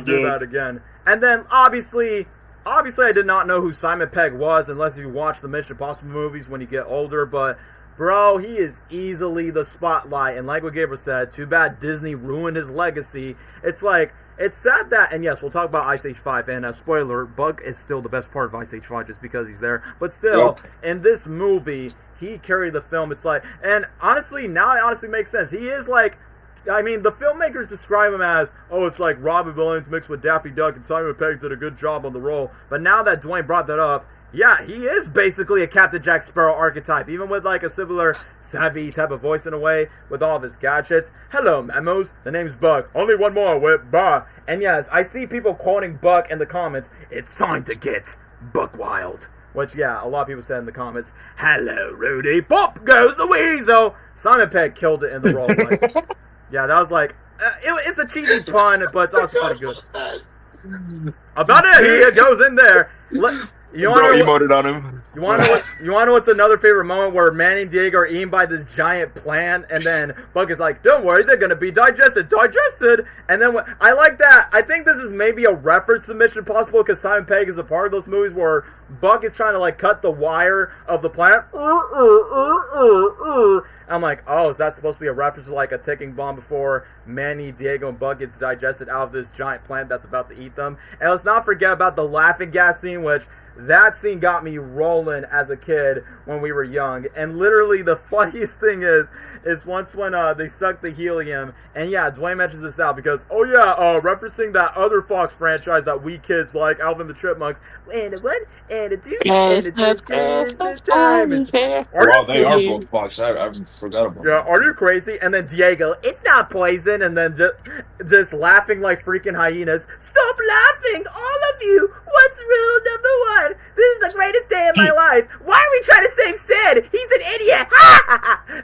do that again. And then, obviously I did not know who Simon Pegg was unless you watch the Mission Impossible movies when you get older, but bro, he is easily the spotlight. And like what Gabriel said, too bad Disney ruined his legacy. It's like, it's sad that, and yes, we'll talk about Ice Age 5, and spoiler, Buck is still the best part of Ice Age 5 just because he's there. But still, in this movie, he carried the film. It's like, and honestly, now it honestly makes sense. He is like, I mean, the filmmakers describe him as, oh, it's like Robin Williams mixed with Daffy Duck, and Simon Pegg did a good job on the role. But now that Dwayne brought that up, yeah, he is basically a Captain Jack Sparrow archetype, even with like a similar savvy type of voice in a way, with all of his gadgets. Hello, Memos. The name's Buck. Only one more, Whip. Bah. And yes, I see people quoting Buck in the comments. It's time to get Buck Wild. Which, yeah, a lot of people said in the comments. Hello, Rudy. Pop goes the weasel. Simon Pegg killed it in the role. Like, yeah, that was like, it's a cheesy pun, but it's also pretty good. About it, he goes in there. You want to emoted on him. You want to know what's another favorite moment where Manny and Diego are eaten by this giant plant, and then Buck is like, "Don't worry, they're gonna be digested." And then I like that. I think this is maybe a reference to Mission Impossible because Simon Pegg is a part of those movies where Buck is trying to like cut the wire of the plant. I'm like, oh, is that supposed to be a reference to like a ticking bomb before Manny, Diego, and Buck gets digested out of this giant plant that's about to eat them? And let's not forget about the laughing gas scene, which that scene got me rolling as a kid when we were young. And literally the funniest thing is once when they suck the helium, and yeah, Dwayne mentions this out because, oh yeah, referencing that other Fox franchise that we kids like, Alvin the Chipmunks, and a one, and a two, and a Christmas time is here. Well, they are both Fox. I forgot about that. Yeah, are you crazy? And then Diego, it's not poison, and then just laughing like freaking hyenas. Stop laughing, all of you! What's rule number one? This is the greatest day of my life. Why are we trying to save Sid? He's an idiot.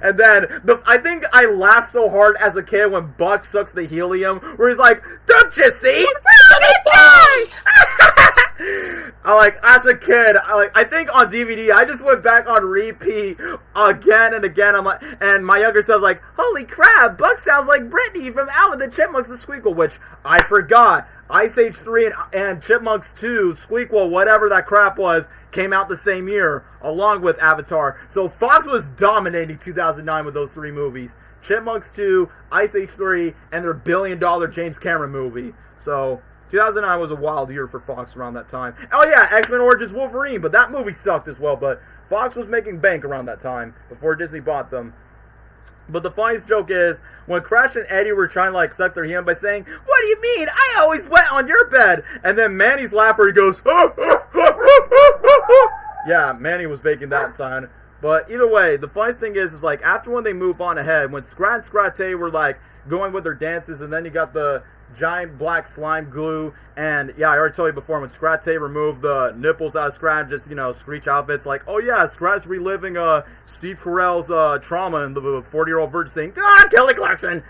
And then I think I laughed so hard as a kid when Buck sucks the helium, where he's like, "Don't you see? We're gonna die!" As a kid, I think on DVD, I just went back on repeat again and again. I'm like, and my younger self was like, "Holy crap! Buck sounds like Brittany from Alvin the Chipmunks the Squeakquel," which I forgot. Ice Age 3 and Chipmunks 2, Squeakquel, whatever that crap was, came out the same year, along with Avatar. So Fox was dominating 2009 with those three movies. Chipmunks 2, Ice Age 3, and their billion-dollar James Cameron movie. So 2009 was a wild year for Fox around that time. Oh yeah, X-Men Origins Wolverine, but that movie sucked as well. But Fox was making bank around that time, before Disney bought them. But the funniest joke is when Crash and Eddie were trying to like suck their helium by saying, "What do you mean? I always wet on your bed." And then Manny's laugh where he goes, yeah, Manny was making that sign. But either way, the funniest thing is like after when they move on ahead, when Scrat and Scratte were like going with their dances, and then you got the giant black slime glue. And yeah, I already told you before, when Scrat removed the nipples out of Scrat, just, Screech outfits, like, oh yeah, Scrat's reliving Steve Carell's trauma, and the 40-year-old virgin saying, God, Kelly Clarkson!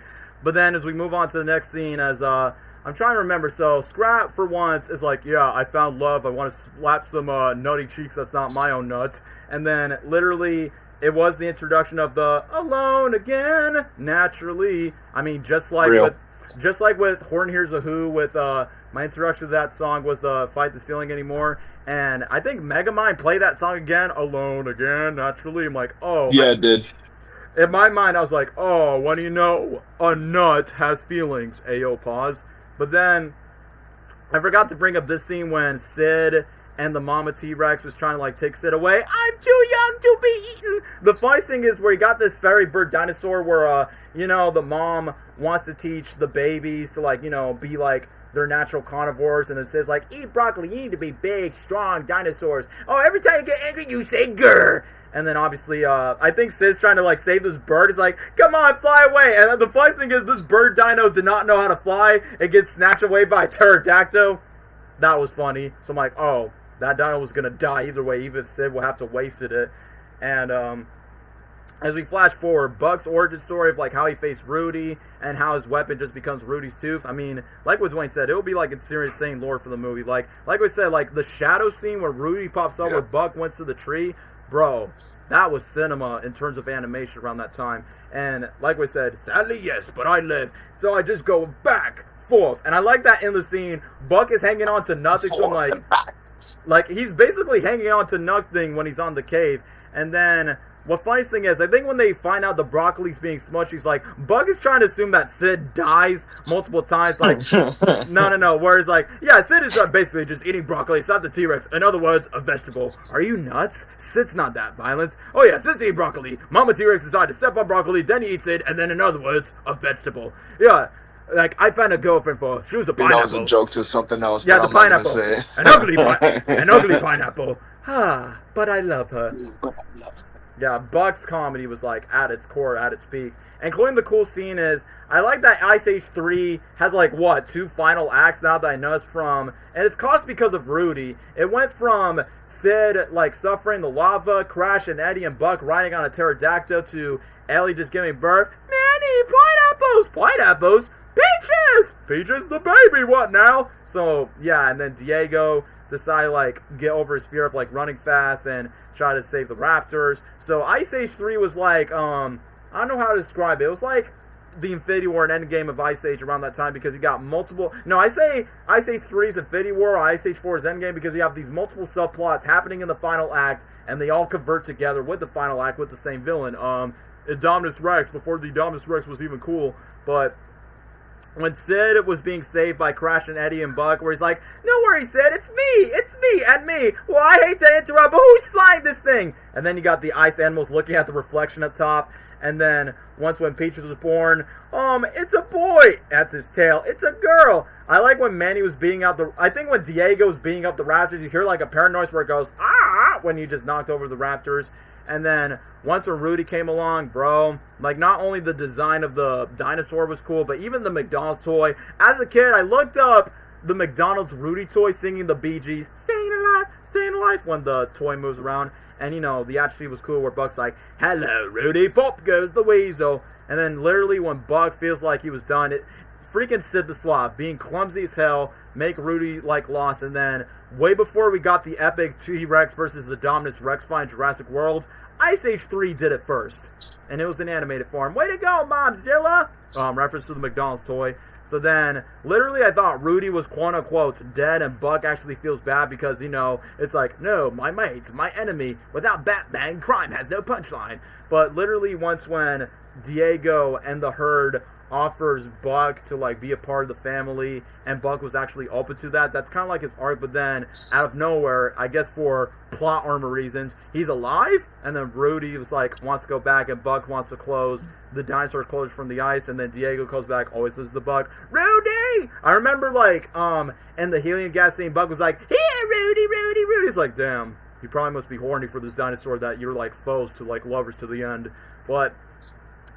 But then as we move on to the next scene, as I'm trying to remember, so Scrat for once is like, yeah, I found love, I want to slap some nutty cheeks that's not my own nuts. And then literally it was the introduction of the Alone Again, naturally. I mean, just like with Horton Hears A Who, with my introduction to that song was the Fight This Feeling Anymore. And I think Megamind played that song again, Alone Again, naturally. I'm like, oh. Yeah, it did. In my mind, I was like, oh, what do you know? A nut has feelings. Ayo, pause. But then I forgot to bring up this scene when Sid and the mama T-Rex was trying to, like, take Sid away. I'm too young to be eaten. The funny thing is where you got this fairy bird dinosaur where, the mom wants to teach the babies to, like, be, like, their natural carnivores. And it says, like, eat broccoli, you need to be big, strong dinosaurs. Oh, every time you get angry, you say grr. And then, obviously, I think Sid's trying to, like, save this bird. He's like, come on, fly away. And the funny thing is, this bird dino did not know how to fly. It gets snatched away by a pterodactyl. That was funny. So I'm like, oh, that dino was going to die either way, even if Sid will have to waste it. And, as we flash forward, Buck's origin story of, like, how he faced Rudy and how his weapon just becomes Rudy's tooth. I mean, like what Dwayne said, it will be, like, in serious sane lore for the movie. Like we said, like, the shadow scene where Rudy pops up where Buck went to the tree. Bro, that was cinema in terms of animation around that time. And like we said, sadly, yes, but I live. So I just go back, forth. And I like that in the scene, Buck is hanging on to nothing. So I'm like, he's basically hanging on to nothing when he's on the cave. And then, what funniest thing is, I think when they find out the broccoli's being smushed, he's like, Bug is trying to assume that Sid dies multiple times. Like, no. Whereas, like, yeah, Sid is basically just eating broccoli. It's not the T-Rex. In other words, a vegetable. Are you nuts? Sid's not that violent. Oh, yeah, Sid's eating broccoli. Mama T-Rex decided to step on broccoli, then he eats it, and then, in other words, a vegetable. Yeah. Like, I found a girlfriend for. She was a pineapple. That was a joke to something else. Yeah, the pineapple. An ugly pineapple. Ah, but I love her. Yeah, Buck's comedy was, like, at its core, at its peak. Including the cool scene is, I like that Ice Age 3 has, like, 2 final acts now that I noticed from, and it's caused because of Rudy. It went from Sid, like, suffering the lava, Crash and Eddie and Buck riding on a pterodactyl, to Ellie just giving birth. Manny, pineapples, Peaches the baby, what now? So, yeah, and then Diego decided, like, get over his fear of, like, running fast and try to save the Raptors. So Ice Age 3 was like, I don't know how to describe it. It was like the Infinity War and Endgame of Ice Age around that time, because you got multiple... No, I say Ice Age 3 is Infinity War, Ice Age 4 is Endgame, because you have these multiple subplots happening in the final act, and they all convert together with the final act with the same villain. Indominus Rex, before the Indominus Rex was even cool, but... when Sid was being saved by Crash and Eddie and Buck, where he's like, no worries, Sid, it's me, and me. Well, I hate to interrupt, but who's flying this thing? And then you got the ice animals looking at the reflection up top. And then, once when Peaches was born, it's a boy. That's his tail. It's a girl. I like when Manny was beating out I think when Diego was beating up the Raptors, you hear like a parrot noise where it goes, ah, when you just knocked over the Raptors. And then, once when Rudy came along, bro, like, not only the design of the dinosaur was cool, but even the McDonald's toy. As a kid, I looked up the McDonald's Rudy toy singing the Bee Gees, staying alive, when the toy moves around. And, the actually was cool where Buck's like, hello, Rudy, pop goes the weasel. And then, literally, when Buck feels like he was done, it freaking Sid the Sloth, being clumsy as hell, make Rudy, like, lost. And then, way before we got the epic T-Rex versus the Dominus Rex fight in Jurassic World, Ice Age 3 did it first. And it was in animated form. Way to go, Momzilla! Reference to the McDonald's toy. So then, literally, I thought Rudy was quote-unquote dead, and Buck actually feels bad because, it's like, no, my mate's my enemy. Without Batman, crime has no punchline. But literally, once when Diego and the herd offers Buck to, like, be a part of the family, and Buck was actually open to that. That's kind of like his arc, but then, out of nowhere, I guess for plot armor reasons, he's alive, and then Rudy was like, wants to go back, and Buck wants to close the dinosaur closure from the ice, and then Diego goes back, always listens to Buck, Rudy! I remember, like, in the helium gas scene, Buck was like, here, Rudy! It's like, damn, you probably must be horny for this dinosaur that you're, like, foes to, like, lovers to the end. But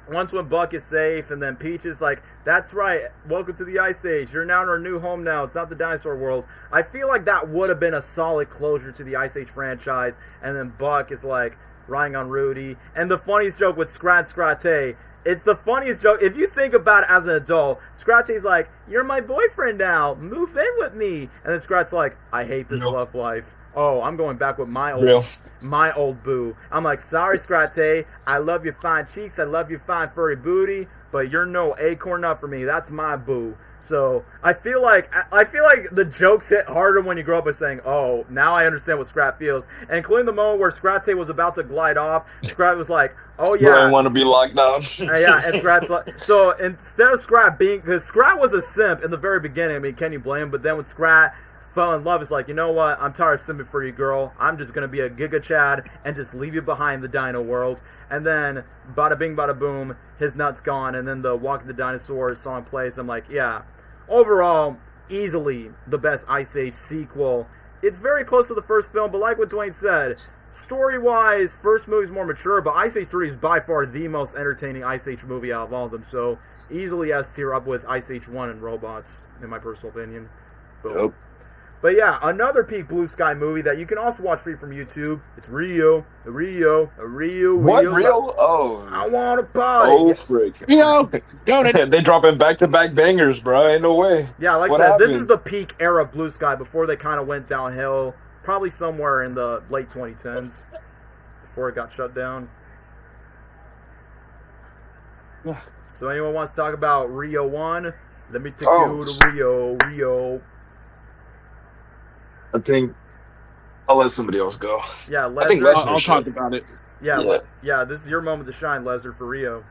once when Buck is safe, and then Peach is like, that's right, welcome to the Ice Age. You're now in our new home now. It's not the dinosaur world. I feel like that would have been a solid closure to the Ice Age franchise. And then Buck is like riding on Rudy. And the funniest joke with Scrate, it's the funniest joke. If you think about it as an adult, Scrate's like, you're my boyfriend now. Move in with me. And then Scrat's like, I hate this love life. Oh, I'm going back with my old boo. I'm like, sorry, Scrate. I love your fine cheeks. I love your fine furry booty. But you're no acorn nut for me. That's my boo. So I feel like the jokes hit harder when you grow up by saying, oh, now I understand what Scrat feels. And including the moment where Scrate was about to glide off, Scrat was like, oh yeah, I want to be locked down. Yeah, and Scrat's like, so instead of Scrat being, because Scrat was a simp in the very beginning. I mean, can you blame him? But then when Scrat fell in love, it's like, you know what? I'm tired of simping for you, girl. I'm just gonna be a Giga Chad and just leave you behind the dino world. And then, bada bing, bada boom, his nut's gone. And then the Walking the Dinosaurs song plays. I'm like, yeah. Overall, easily the best Ice Age sequel. It's very close to the first film, but like what Dwayne said, story-wise, first movie's more mature, but Ice Age 3 is by far the most entertaining Ice Age movie out of all of them. So easily S tier up with Ice Age 1 and Robots, in my personal opinion. Boom. Yep. But yeah, another peak Blue Sky movie that you can also watch free from YouTube. It's Rio. What, Rio? Oh. I want to party. Oh, frick. They dropping back-to-back bangers, bro. Ain't no way. Yeah, like What I said, this happened? is the peak era of Blue Sky before they kind of went downhill. Probably somewhere in the late 2010s before it got shut down. Yeah. So anyone wants to talk about Rio 1? Let me take you to Rio. I think I'll let somebody else go. Yeah, I think Lesnar. Lesnar I'll should. talk about it. Yeah, this is your moment to shine, Lesnar, for Rio.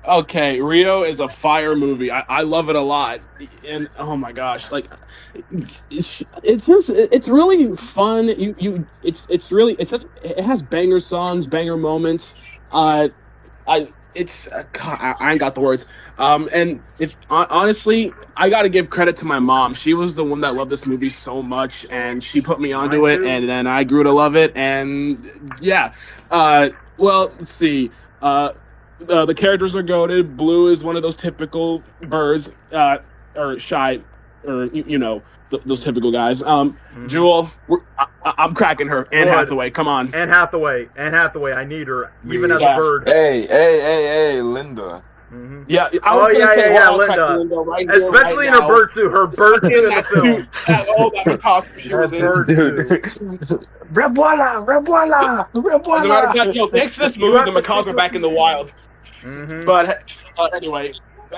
Okay, Rio is a fire movie. I love it a lot, and oh my gosh, like it's really fun. It has banger songs, banger moments. God, I ain't got the words. And if honestly, I got to give credit to my mom. She was the one that loved this movie so much, and she put me onto Mine it, too. and then I grew to love it. And yeah, well, let's see. The characters are goated. Blue is one of those typical birds, or shy, or those typical guys. Jewel, I'm cracking her. Anne Good. Hathaway, come on. Anne Hathaway, I need her, even as a Yeah. bird. Hey, Linda. Mm-hmm. Yeah, I was gonna say, yeah, I'll crack Linda. right here, Especially right in now. her bird suit. Her bird suit in the film. That costume she Her was in. bird suit. Revoila. As a matter of fact, thanks to this You movie, have the to macaws stick are back in the wild. Mm-hmm. But anyway,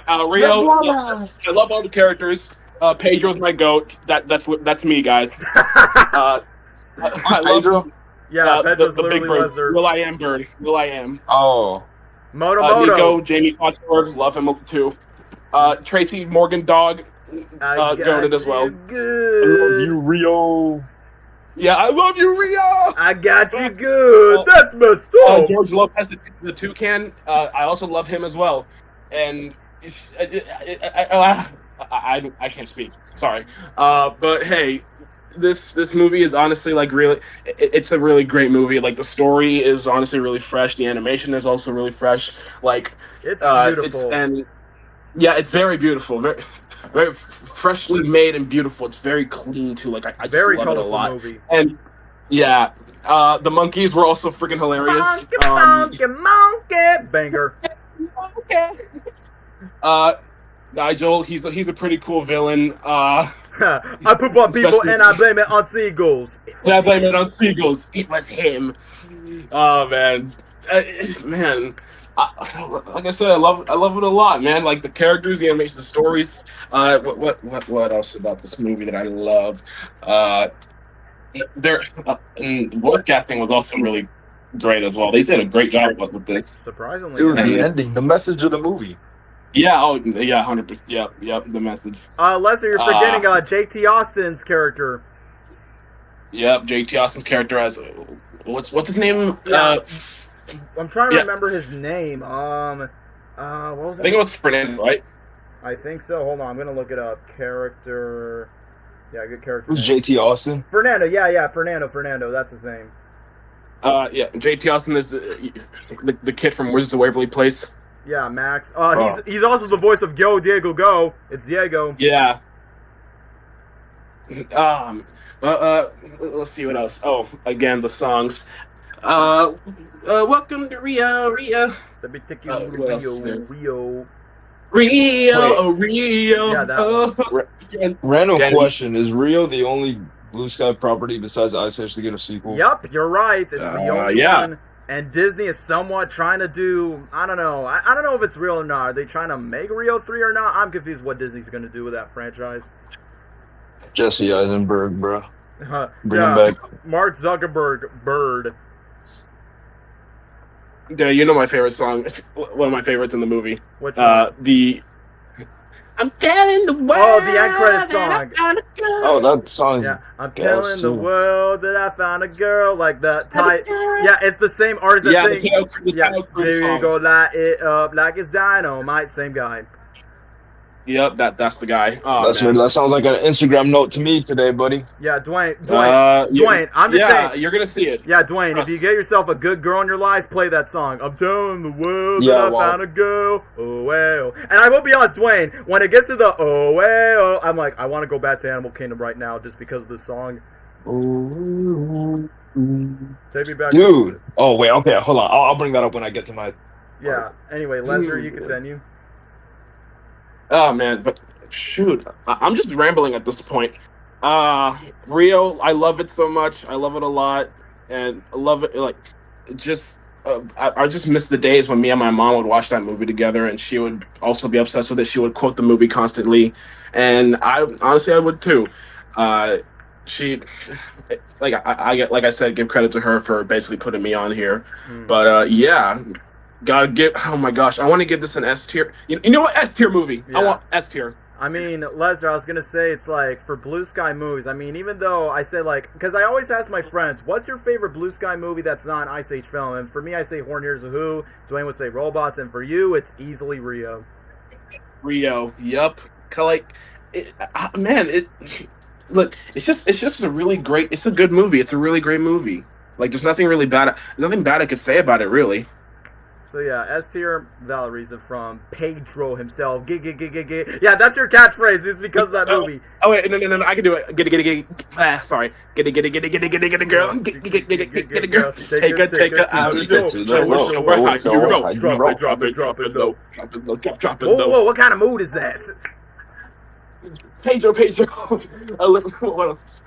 Rio, I love all the characters. Pedro's my goat. That's me, guys. I love Pedro? Yeah, Pedro's the big literally bird. Lesnar. Will I am bird. Will I am. Oh. Moto. Nico, Jamie Foxworth, love him too. Tracy Morgan Dog, goated as well. Good. You, Rio. Yeah, I love you, Rio. I got you good. That's messed up. George Lopez, the toucan. I also love him as well. And I can't speak. Sorry. But hey, this movie is honestly like really. It's a really great movie. Like the story is honestly really fresh. The animation is also really fresh. Like It's beautiful. It's very beautiful. Very, very freshly made and beautiful. It's very clean too. Like I just Very love it a colorful lot. movie. And yeah, the monkeys were also freaking hilarious. Monkey, banger. Nigel, he's a pretty cool villain. I poop on people Especially- and I blame it on seagulls. That's I meant on seagulls. It was him. Oh man, man. Like I said, I love it a lot, man. Like the characters, the animation, the stories. What else about this movie that I loved? Voice casting was also really great as well. They did a great job with this. Surprisingly. Dude, yeah. the ending, the message of the movie. Yeah. Oh, yeah. 100%. Yep. The message. Leslie, you're forgetting JT Austin's character. Yep. JT Austin's character as what's his name? Yeah. I'm trying to remember his name. What was that? I think it was Ferdinand, right? I think so. Hold on, I'm gonna look it up. Character. Yeah, good character. Who's name. JT Austin? Fernando. Yeah. Fernando. That's his name. Yeah, JT Austin is the kid from Wizards of Waverly Place. Yeah, Max. Oh. He's also the voice of Go Diego Go. It's Diego. Yeah. Let's see what else. Oh, again, the songs. Welcome to Rio, Rio. Let me take you to what else is Rio, there? Rio. Rio, Wait. oh, Rio. Yeah, that oh. Random Danny. question: is Rio the only Blue Sky property besides Ice Age to get a sequel? Yep, you're right. It's the only yeah. one. And Disney is somewhat trying to do. I don't know. I don't know if it's real or not. Are they trying to make Rio 3 or not? I'm confused what Disney's going to do with that franchise. Jesse Eisenberg, bro. Bring him Yeah, back. Mark Zuckerberg, Bird. Dude, you know my favorite song. One of my favorites in the movie. Which one? The I'm telling the world. Oh, the end credit song. Oh, that song. Yeah, I'm telling the world that I found a girl like the type. Yeah, it's the same artist that Yeah, sing. the title Here you song. go, light it up like it's dynamite. Same guy. Yep, that's the guy. Oh, man. That sounds like an Instagram note to me today, buddy. Yeah, Dwayne. Yeah, I'm just saying. you're gonna see it. Yeah, Dwayne, if you get yourself a good girl in your life, play that song. I'm telling the world Yeah, that I found a girl. Oh, well. And I will be honest, Dwayne, when it gets to the oh, well, I'm like, I want to go back to Animal Kingdom right now just because of this song. Take me back. Dude. Oh, wait. Okay, hold on. I'll bring that up when I get to my. Yeah. Anyway, Lesnar, you continue. Oh man, but shoot, I'm just rambling at this point. Rio, I love it so much. I love it a lot, and I love it. Like, just I just miss the days when me and my mom would watch that movie together, and she would also be obsessed with it. She would quote the movie constantly, and I honestly I would too. She, I get, like I said, give credit to her for basically putting me on here. But yeah. Gotta give. Oh my gosh, I want to give this an S tier. You know what? S tier movie. Yeah. I want S tier. I mean, Lesnar, I was gonna say it's like for Blue Sky movies. I mean, even though I say like, because I always ask my friends, what's your favorite Blue Sky movie that's not an Ice Age film? And for me, I say Horton Hears A Who. Dwayne would say Robots, and for you, it's easily Rio. Rio. Yup. Like, look, it's just a really great. It's a good movie. It's a really great movie. Like, there's nothing really bad. There's nothing bad I could say about it, really. So yeah, S tier, valid reason from Pedro himself. Yeah, that's your catchphrase. It's because of that movie. Oh wait, no, I can do it. Get it. Sorry. Get it, girl. Get a girl. Take her out. Drop it low. Whoa, what kind of mood is that? Pedro. Listen, what else?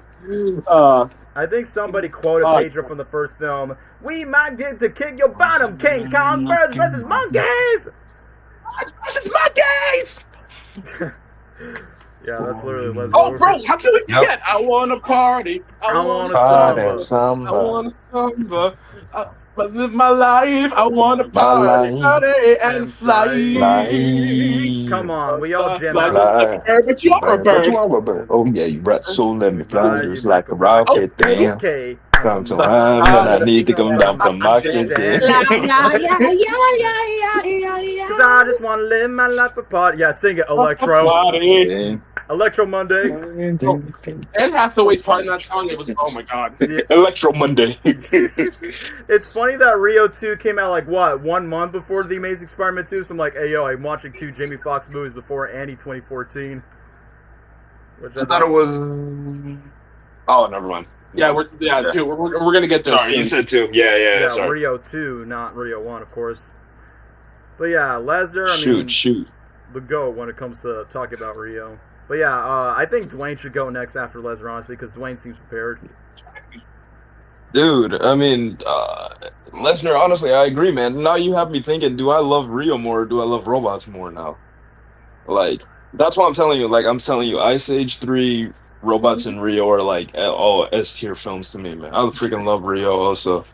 I think somebody quoted Pedro from the first film. We might get to kick your bottom, King Kong birds versus monkeys. Versus monkeys. Yeah, that's literally Leslie. Oh, bro, how can we forget? I want to party. I want to samba. I want to samba. I live my life. I want to party and fly. Come on, we all jam Fly. out. But you are a bird. Oh yeah, you rat. So let me fly just like a rocket. Damn. Okay. Come to life when I need to come down from my shit. Cause I just want to live my life apart. Yeah, sing it, Electro. Electro Monday. Anne Hathaway's part in that song, it was, oh my god. Electro Monday. It's funny that Rio 2 came out like, what, 1 month before The Amazing Spider-Man 2? So I'm like, hey, yo, I'm watching 2 Jamie Foxx movies before Annie 2014. Which I thought it was... Oh, never mind. Yeah, we're gonna get there. Sorry, you said 2. Yeah, sorry. Rio 2, not Rio 1, of course. But yeah, Lesnar, Shoot. the GOAT when it comes to talking about Rio. But yeah, I think Dwayne should go next after Lesnar, honestly, because Dwayne seems prepared. Dude, I mean, Lesnar, honestly, I agree, man. Now you have me thinking, do I love Rio more or do I love Robots more now? Like, that's what I'm telling you. Like, I'm telling you, Ice Age 3, Robots, and Rio are like all S-tier films to me, man. I freaking love Rio also.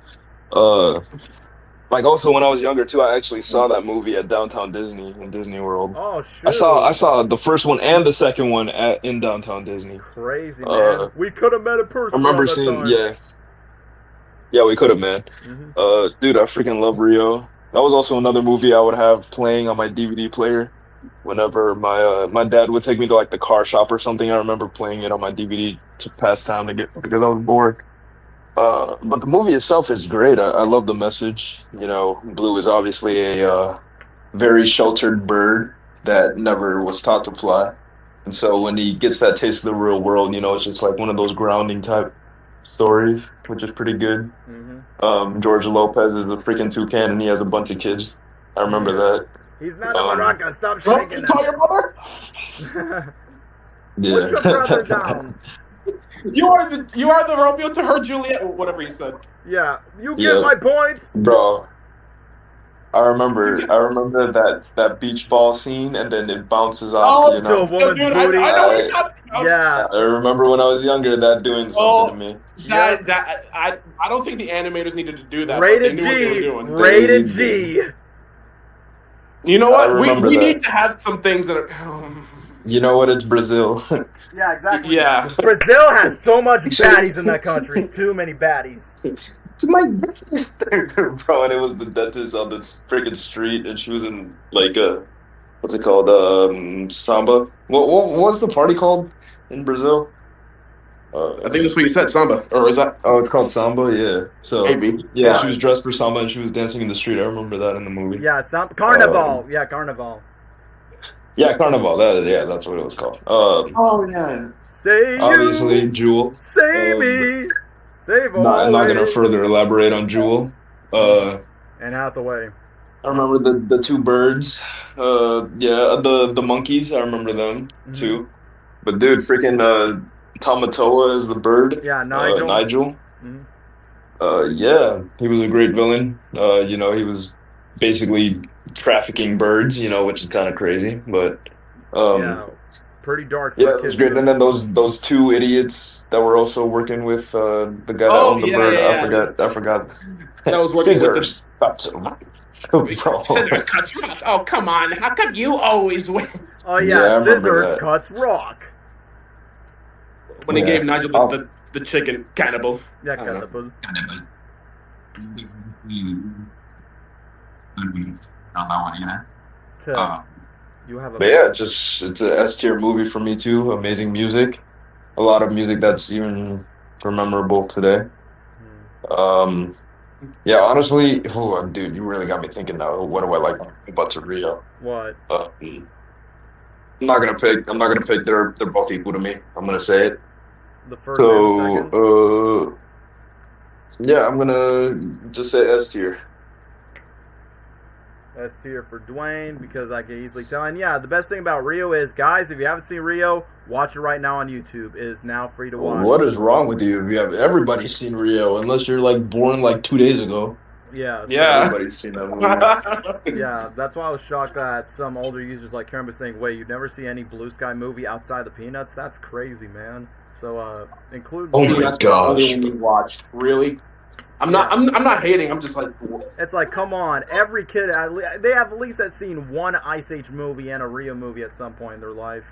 Like, also, when I was younger, too, I actually saw that movie at Downtown Disney in Disney World. Oh, shoot. I saw the first one and the second one in Downtown Disney. Crazy, man. We could have met in person. I remember that seeing, time. Yeah, we could have, man. Dude, I freaking love Rio. That was also another movie I would have playing on my DVD player. Whenever my dad would take me to like the car shop or something, I remember playing it on my DVD to pass time because I was bored. But the movie itself is great. I love the message. You know, Blue is obviously a very sheltered bird that never was taught to fly. And so when he gets that taste of the real world, you know, it's just like one of those grounding type stories, which is pretty good. Hmm. George Lopez is a freaking toucan and he has a bunch of kids. I remember that. He's not a Um, maraca. Stop Don't shaking you call your mother? him. Put your brother yeah. down. You are the Romeo to her Juliet, or whatever he said. Yeah, you get Yeah. my point. Bro, I remember that beach ball scene and then it bounces off, you To a know. So, woman's dude, booty. I know what you're talking about. Yeah. I remember when I was younger that doing something to me. I don't think the animators needed to do that. Rated but they knew what they G. were doing. Rated G. You know I what? remember We that. need to have some things that are. You know what? It's Brazil. Yeah, exactly. Yeah. Brazil has so much baddies in that country. Too many baddies. It's my dentist, bro, and it was the dentist on this freaking street, and she was in like what's it called? Samba. What's the party called in Brazil? I think that's what you said, samba, or is that? Oh, it's called Samba. Yeah. So Maybe. yeah, she was dressed for Samba and she was dancing in the street. I remember that in the movie. Yeah, some Carnival. Yeah, Carnival. Yeah, Carnival. That's what it was called. Oh yeah. Say Obviously, you. Jewel. Say me. Save I'm not gonna always. further elaborate on Jewel. And Hathaway. I remember the two birds. Yeah, the monkeys. I remember them too. But dude, freaking Tamatoa is the bird. Yeah, Nigel. Nigel. Mhm. Yeah, he was a great villain. You know, he was basically trafficking birds. You know, which is kind of crazy, but Yeah, pretty dark for yeah, it kids. was great. And then those two idiots that were also working with the guy that Oh, owned the yeah, bird. yeah, I forgot. That was working Scissors. Bro. Scissors cuts rock. Oh come on! How come you always win? Oh Yeah, I yeah, remember scissors that. cuts rock. When he Yeah. gave Nigel Oh. the chicken cannibal. Yeah, I don't know. cannibal. You have a. But yeah, it's a S tier movie for me too. Amazing music, a lot of music that's even memorable today. Yeah, honestly, dude, you really got me thinking now. What do I like about Rio? What? I'm not gonna pick. I'm not gonna pick. They're both equal to me. I'm gonna say it. The first and the second. So, yeah, I'm gonna just say S tier. S tier for Dwayne because I can easily tell. And yeah, the best thing about Rio is, guys, if you haven't seen Rio, watch it right now on YouTube. It is now free to watch. What is wrong with you? You have everybody's seen Rio, unless you're like born like 2 days ago. Yeah. So, Yeah. Everybody's seen that movie. Yeah, that's why I was shocked that some older users like Karen was saying, "Wait, you've never seen any Blue Sky movie outside the Peanuts? That's crazy, man." So include. Oh my That's gosh. the only one we watched. Really? I'm not hating. I'm just like. It's like, come on, every kid, they have at least seen one Ice Age movie and a Rio movie at some point in their life.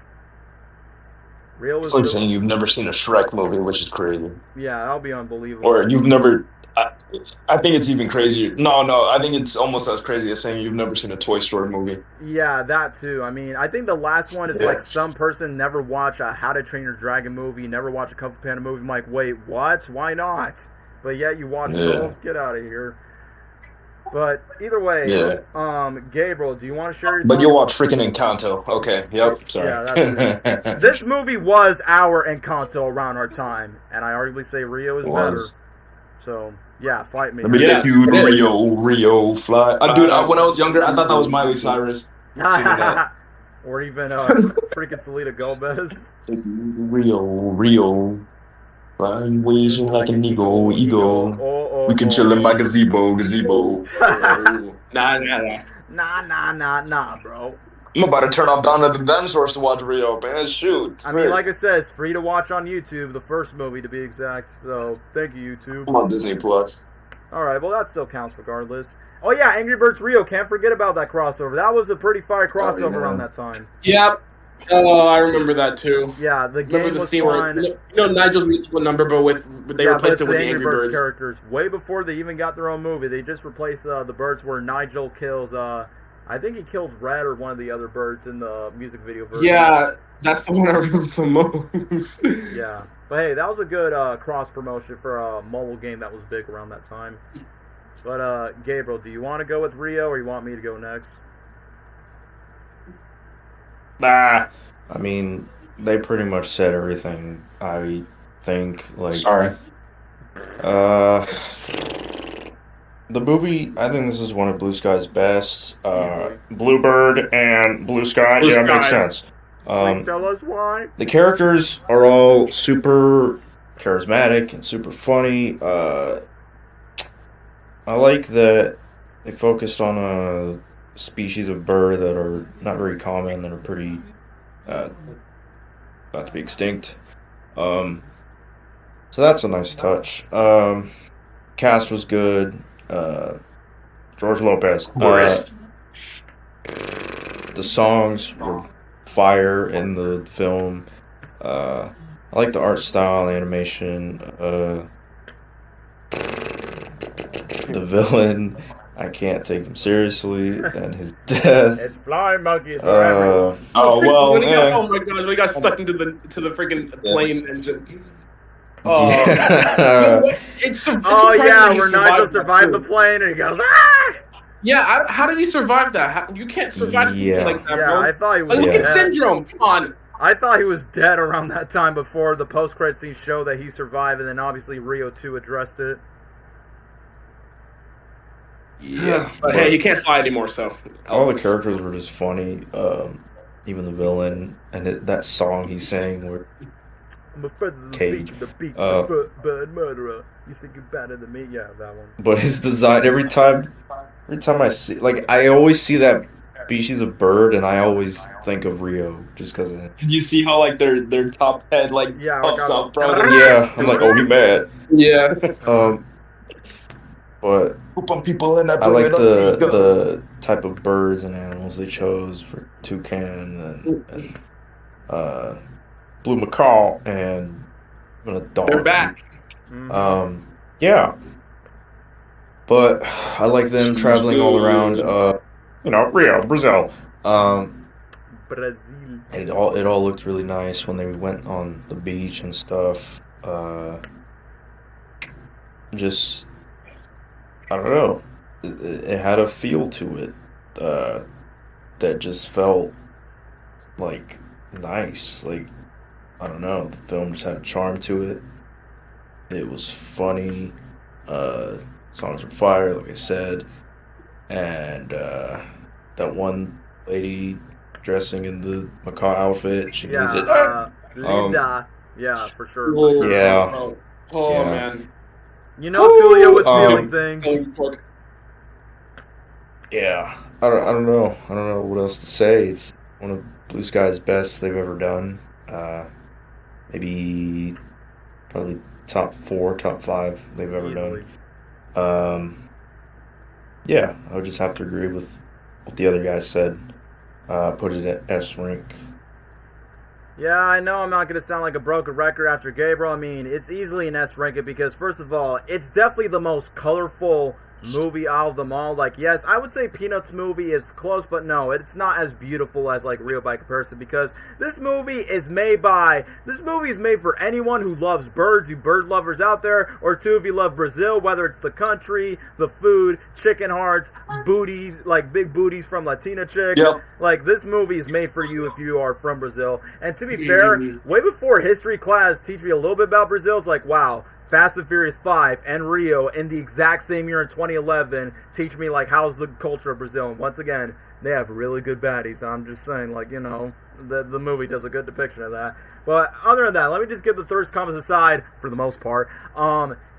Rio It's was like really- saying you've never seen a Shrek movie, which is crazy. yeah, that'll be unbelievable. Or you've never. I think it's even crazier. No, I think it's almost as crazy as saying you've never seen a Toy Story movie. Yeah, that too. I mean, I think the last one is Yeah. like some person never watched a How to Train Your Dragon movie, never watched a Kung Fu Panda movie. I'm like, wait, what? Why not? But yet you watch Yeah. those. Get out of here. But either way, Gabriel, do you want to share your But thoughts? you'll watch freaking Encanto. Okay, yep, sorry. Yeah, This movie was our Encanto around our time, and I arguably say Rio is better. Was. So, yeah, fight me. Let me Yes, take you to it is. Rio, fly. Dude, when I was younger, I thought that was Miley Cyrus. that. Or even freaking Selena Gomez. Take you to Rio, fly ways like an eagle. We can chill in my gazebo. Nah. Nah, bro. I'm about to turn off Dawn of the Dinosaurs to watch Rio, man. Shoot. I mean, like I said, it's free to watch on YouTube, the first movie to be exact. So, thank you, YouTube. I'm on Disney Plus. Alright, well, that still counts regardless. Oh, yeah, Angry Birds Rio. Can't forget about that crossover. That was a pretty fire crossover yeah. around that time. Yep. Oh, I remember that too. Yeah, the Remember game the was scene fun. where Nigel's musical number, but they Yeah, replaced but it it's with the the Angry Birds. characters. Way before they even got their own movie, they just replaced the birds where Nigel kills, I think he killed Red or one of the other birds in the music video version. Yeah, that's the one I remember the most. Yeah. But hey, that was a good cross promotion for a mobile game that was big around that time. But Gabriel, do you want to go with Rio or you want me to go next? I mean, they pretty much said everything. I think like Sorry. uh the movie. I think this is one of Blue Sky's best. Bluebird and Blue Sky. Blue Yeah, Sky. makes sense. Please tell us why. The characters are all super charismatic and super funny. I like that they focused on a species of bird that are not very common, that are pretty uh, about to be extinct. Um, so that's a nice touch. Cast was good. George Lopez. Worst. The songs were fire in the film. I like the art style, animation. The villain, I can't take him seriously, and his death. It's flying monkeys forever. Oh well, When he got, yeah. oh my gosh! When he got stuck into the freaking plane engine. Oh, Yeah. it's Oh surprising yeah, that he where Nigel that survived the too. plane and he goes, ah! Yeah, how did he survive that? You can't survive something Yeah. like that, Yeah, bro. I thought he was Like, look Yeah. at dead. Syndrome. Come on. I thought he was dead around that time before the post-credit scene showed that he survived, and then obviously Rio 2 addressed it. Yeah. But hey, you can't fly anymore, so. All the characters were just funny. Even the villain and that song he sang where I'm afraid of the Cage. beat, the beat, Uh, the foot-bud murderer. You think you're better than me? Yeah, that one. but his design every time I see, like, I always see that species of bird and I always think of Rio just because of it. You see how like their top head like Yeah, puffs like, up, bro. Yeah, I'm like, oh, he mad. Yeah. But Poop on people and I like the type of birds and animals they chose for toucan and blue macaw and even a dog. They're back. Mhm. Yeah. But I like them traveling all around. Rio, Brazil. Brazil. And it all looked really nice when they went on the beach and stuff. Just I don't know. It had a feel to it that just felt like nice. Like I don't know. The film just had a charm to it. It was funny. Songs were fire, like I said, and that one lady dressing in the macaw outfit, she needs it. Linda. Yeah, for sure. For sure. Yeah. Oh, Yeah. man. You know, Tulio was Um, feeling things. Yeah, I don't know. I don't know what else to say. It's one of Blue Sky's best they've ever done. Maybe probably top 4, top 5 they've ever Easily. done. Yeah, I would just have to agree with what the other guy said. Put it at S rank. Yeah, I know I'm not going to sound like a broken record after Gabriel. I mean, it's easily an S rank it because, first of all, it's definitely the most colorful movie out of them all. Like, yes, I would say Peanuts movie is close, but no, it's not as beautiful as, like, Rio by comparison because this movie is made for anyone who loves birds, you bird lovers out there, or two, if you love Brazil, whether it's the country, the food, chicken hearts, booties, like big booties from Latina chicks. Yep. Like, this movie is made for you if you are from Brazil. And to be fair, way before history class teach me a little bit about Brazil, it's like, wow, Fast and Furious 5 and Rio in the exact same year in 2011 teach me, like, how's the culture of Brazil. And once again, they have really good baddies. I'm just saying, like, you know, the movie does a good depiction of that. But other than that, let me just get the thirst comments aside for the most part.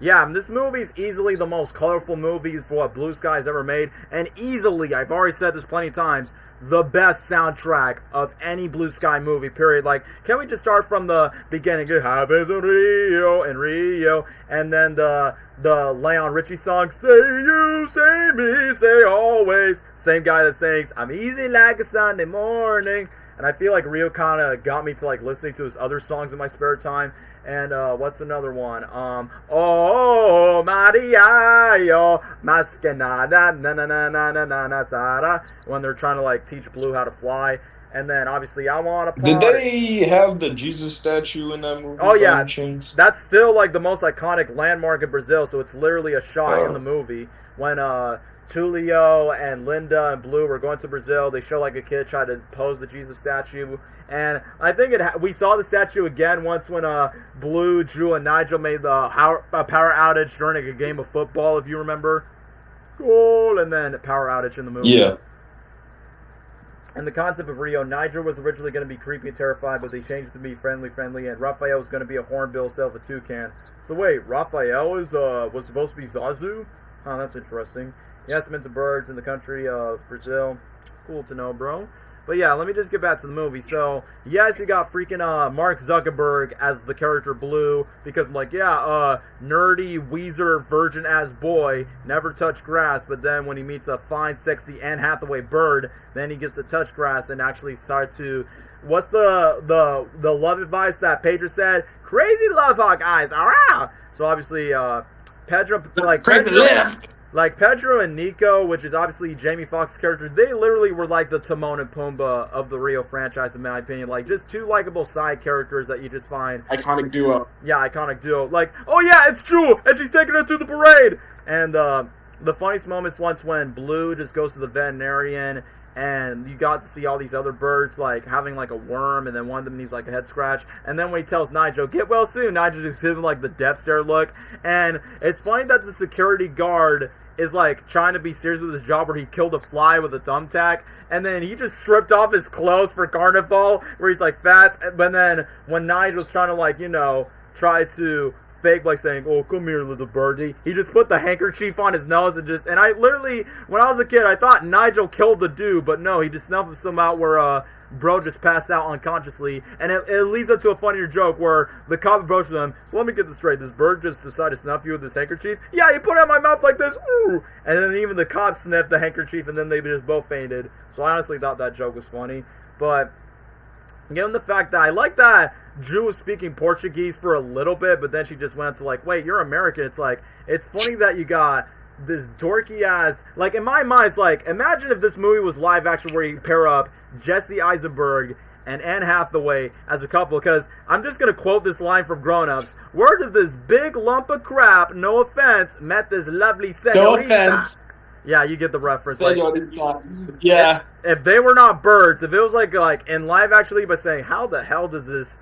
Yeah, this movie's easily the most colorful movie for what Blue Sky's ever made, and easily, I've already said this plenty of times, the best soundtrack of any Blue Sky movie, period. Like, can we just start from the beginning? It happens in Rio, and then the Leon Richie song, say you, say me, say always. Same guy that sings, I'm easy like a Sunday morning. And I feel like Rio kind of got me to, like, listening to his other songs in my spare time. And what's another one? Oh, Maria, maskenada, na na na na na na na, when they're trying to, like, teach Blue how to fly. And then obviously I want to Did party. they have the Jesus statue in that movie Oh by yeah, any chance? that's still like the most iconic landmark in Brazil. So it's literally a shot in the Oh. movie when Tulio and Linda and Blue were going to Brazil. They show like a kid try to pose the Jesus statue, and I think we saw the statue again once when Blue, Drew, and Nigel made the power outage during a game of football, if you remember. Goal, and then power outage in the movie. Yeah. And the concept of Rio, Nigel was originally going to be creepy and terrified, but they changed it to be friendly, and Raphael was going to be a hornbill instead of a toucan. So wait, Raphael was supposed to be Zazu? Huh, that's interesting. He has some into birds in the country of Brazil. Cool to know, bro. But yeah, let me just get back to the movie. So, yes, you got freaking Mark Zuckerberg as the character Blue, because I'm like, yeah, nerdy, Weezer, virgin-ass boy, never touched grass, but then when he meets a fine, sexy Anne Hathaway bird, then he gets to touch grass and actually start to, what's the love advice that Pedro said? Crazy love hawk eyes, ah! So obviously, Pedro, like Pedro and Nico, which is obviously Jamie Foxx's characters, they literally were like the Timon and Pumbaa of the Rio franchise, in my opinion. Like, just two likable side characters that you just find. Iconic duo. Yeah, iconic duo. Like, oh yeah, it's Jewel, and she's taking her to the parade! And the funniest moments once when Blue just goes to the veterinarian, and you got to see all these other birds, like, having, like, a worm, and then one of them needs, like, a head scratch. And then when he tells Nigel, get well soon, Nigel just gives him, like, the death stare look. And it's funny that the security guard is, like, trying to be serious with his job, where he killed a fly with a thumbtack, and then he just stripped off his clothes for Carnival, where he's, like, fat. But then when Nigel's trying to, like, you know, try to fake, like, saying, oh, come here, little birdie, he just put the handkerchief on his nose and I literally, when I was a kid, I thought Nigel killed the dude, but no, he just snuffed him out where bro just passed out unconsciously, and it leads up to a funnier joke where the cop approaches them. So let me get this straight, this bird just decided to snuff you with this handkerchief? Yeah, he put it in my mouth like this, ooh! And then even the cop sniffed the handkerchief, and then they just both fainted. So I honestly thought that joke was funny, but given the fact that I like that Drew was speaking Portuguese for a little bit, but then she just went to like, wait, you're American. It's like, it's funny that you got this dorky ass, like, in my mind, it's like, imagine if this movie was live action where you pair up Jesse Eisenberg and Anne Hathaway as a couple, because I'm just going to quote this line from Grown Ups. Where did this big lump of crap, no offense, met this lovely senorita? No offense. Yeah, you get the reference. Like, yeah. if they were not birds, if it was like in live actually, by saying, how the hell did this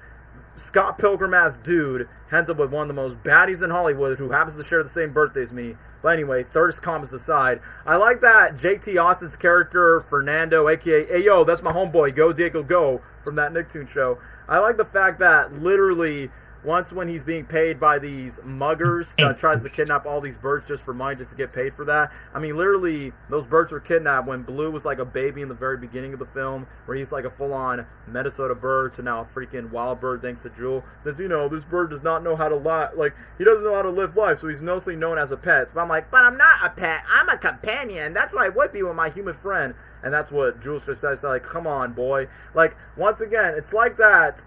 Scott Pilgrim ass dude ends up with one of the most baddies in Hollywood who happens to share the same birthday as me? But anyway, thirst comments aside, I like that JT Austin's character, Fernando, aka, hey yo, that's my homeboy, Go Diego Go, from that Nicktoon show. I like the fact that literally, once when he's being paid by these muggers that tries to kidnap all these birds just for money, just to get paid for that. I mean, literally, those birds were kidnapped when Blue was like a baby in the very beginning of the film, where he's like a full-on Minnesota bird to now a freaking wild bird thanks to Jewel. Since, you know, this bird does not know how to he doesn't know how to live life, so he's mostly known as a pet. But I'm like, but I'm not a pet, I'm a companion. That's what I would be with my human friend. And that's what Jules just says, like, come on, boy. Like, once again, it's like that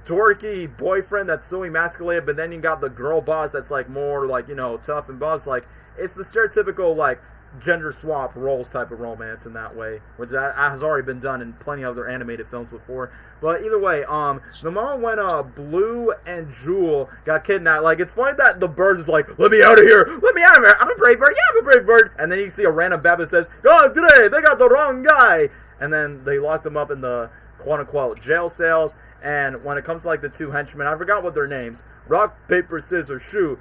dorky boyfriend that's so emasculated, but then you got the girl boss that's like more like, you know, tough and boss. Like, it's the stereotypical like gender swap roles type of romance in that way, which that has already been done in plenty of other animated films before. But either way, the moment when Blue and Jewel got kidnapped, like, it's funny that the bird is like, let me out of here, let me out of here, I'm a brave bird, yeah, I'm a brave bird. And then you see a random baby that says, oh, today they got the wrong guy, and then they locked him up in the quote-unquote jail cells. And when it comes to like the two henchmen, I forgot what their names. Rock, paper, scissors, shoot.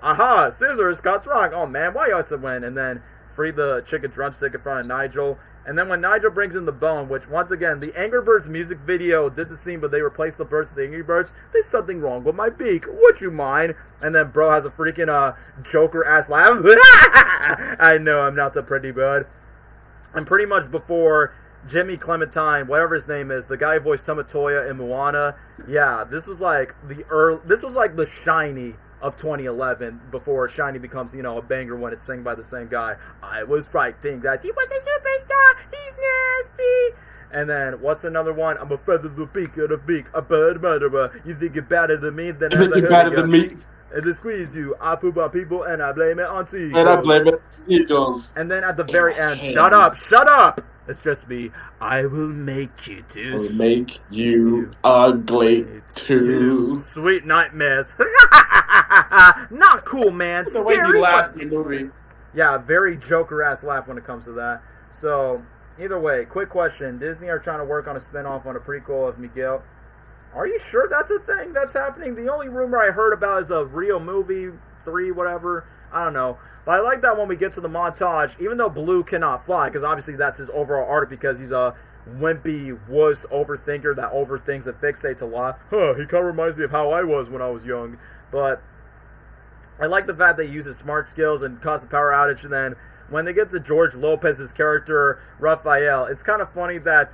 Aha, scissors, Scott's wrong. Oh man, why you ought to win? And then free the chicken drumstick in front of Nigel. And then when Nigel brings in the bone, which once again, the Angry Birds music video did the scene, but they replaced the birds with the Angry Birds. There's something wrong with my beak. Would you mind? And then bro has a freaking Joker-ass laugh. I know I'm not a pretty bird. And pretty much before Jimmy Clementine, whatever his name is, the guy who voiced Tamatoya in Moana. Yeah, this was like the Shiny of 2011 before Shiny becomes, you know, a banger when it's sung by the same guy. I was fighting that he was a superstar. He's nasty. And then what's another one? I'm a feather the beak of the beak, a bird murderer. You think you're better than me? Then You think you're better than me? And to squeeze you, I poop on people and I blame it on seagulls. And I blame it on eagles. And then at the very end, shut up! It's just me. I will make you too. Will make you ugly too. Sweet nightmares. Not cool, man. The way Scary, you laugh but... in the movie. Yeah, very Joker-ass laugh when it comes to that. So, either way, quick question. Disney are trying to work on a spin-off on a prequel of Miguel. Are you sure that's a thing that's happening? The only rumor I heard about is a real movie, 3, whatever. I don't know. But I like that when we get to the montage, even though Blue cannot fly, because obviously that's his overall arc, because he's a wimpy wuss overthinker that overthinks and fixates a lot. He kind of reminds me of how I was when I was young. But I like the fact that he uses smart skills and causes a power outage, and then when they get to George Lopez's character, Raphael, it's kind of funny that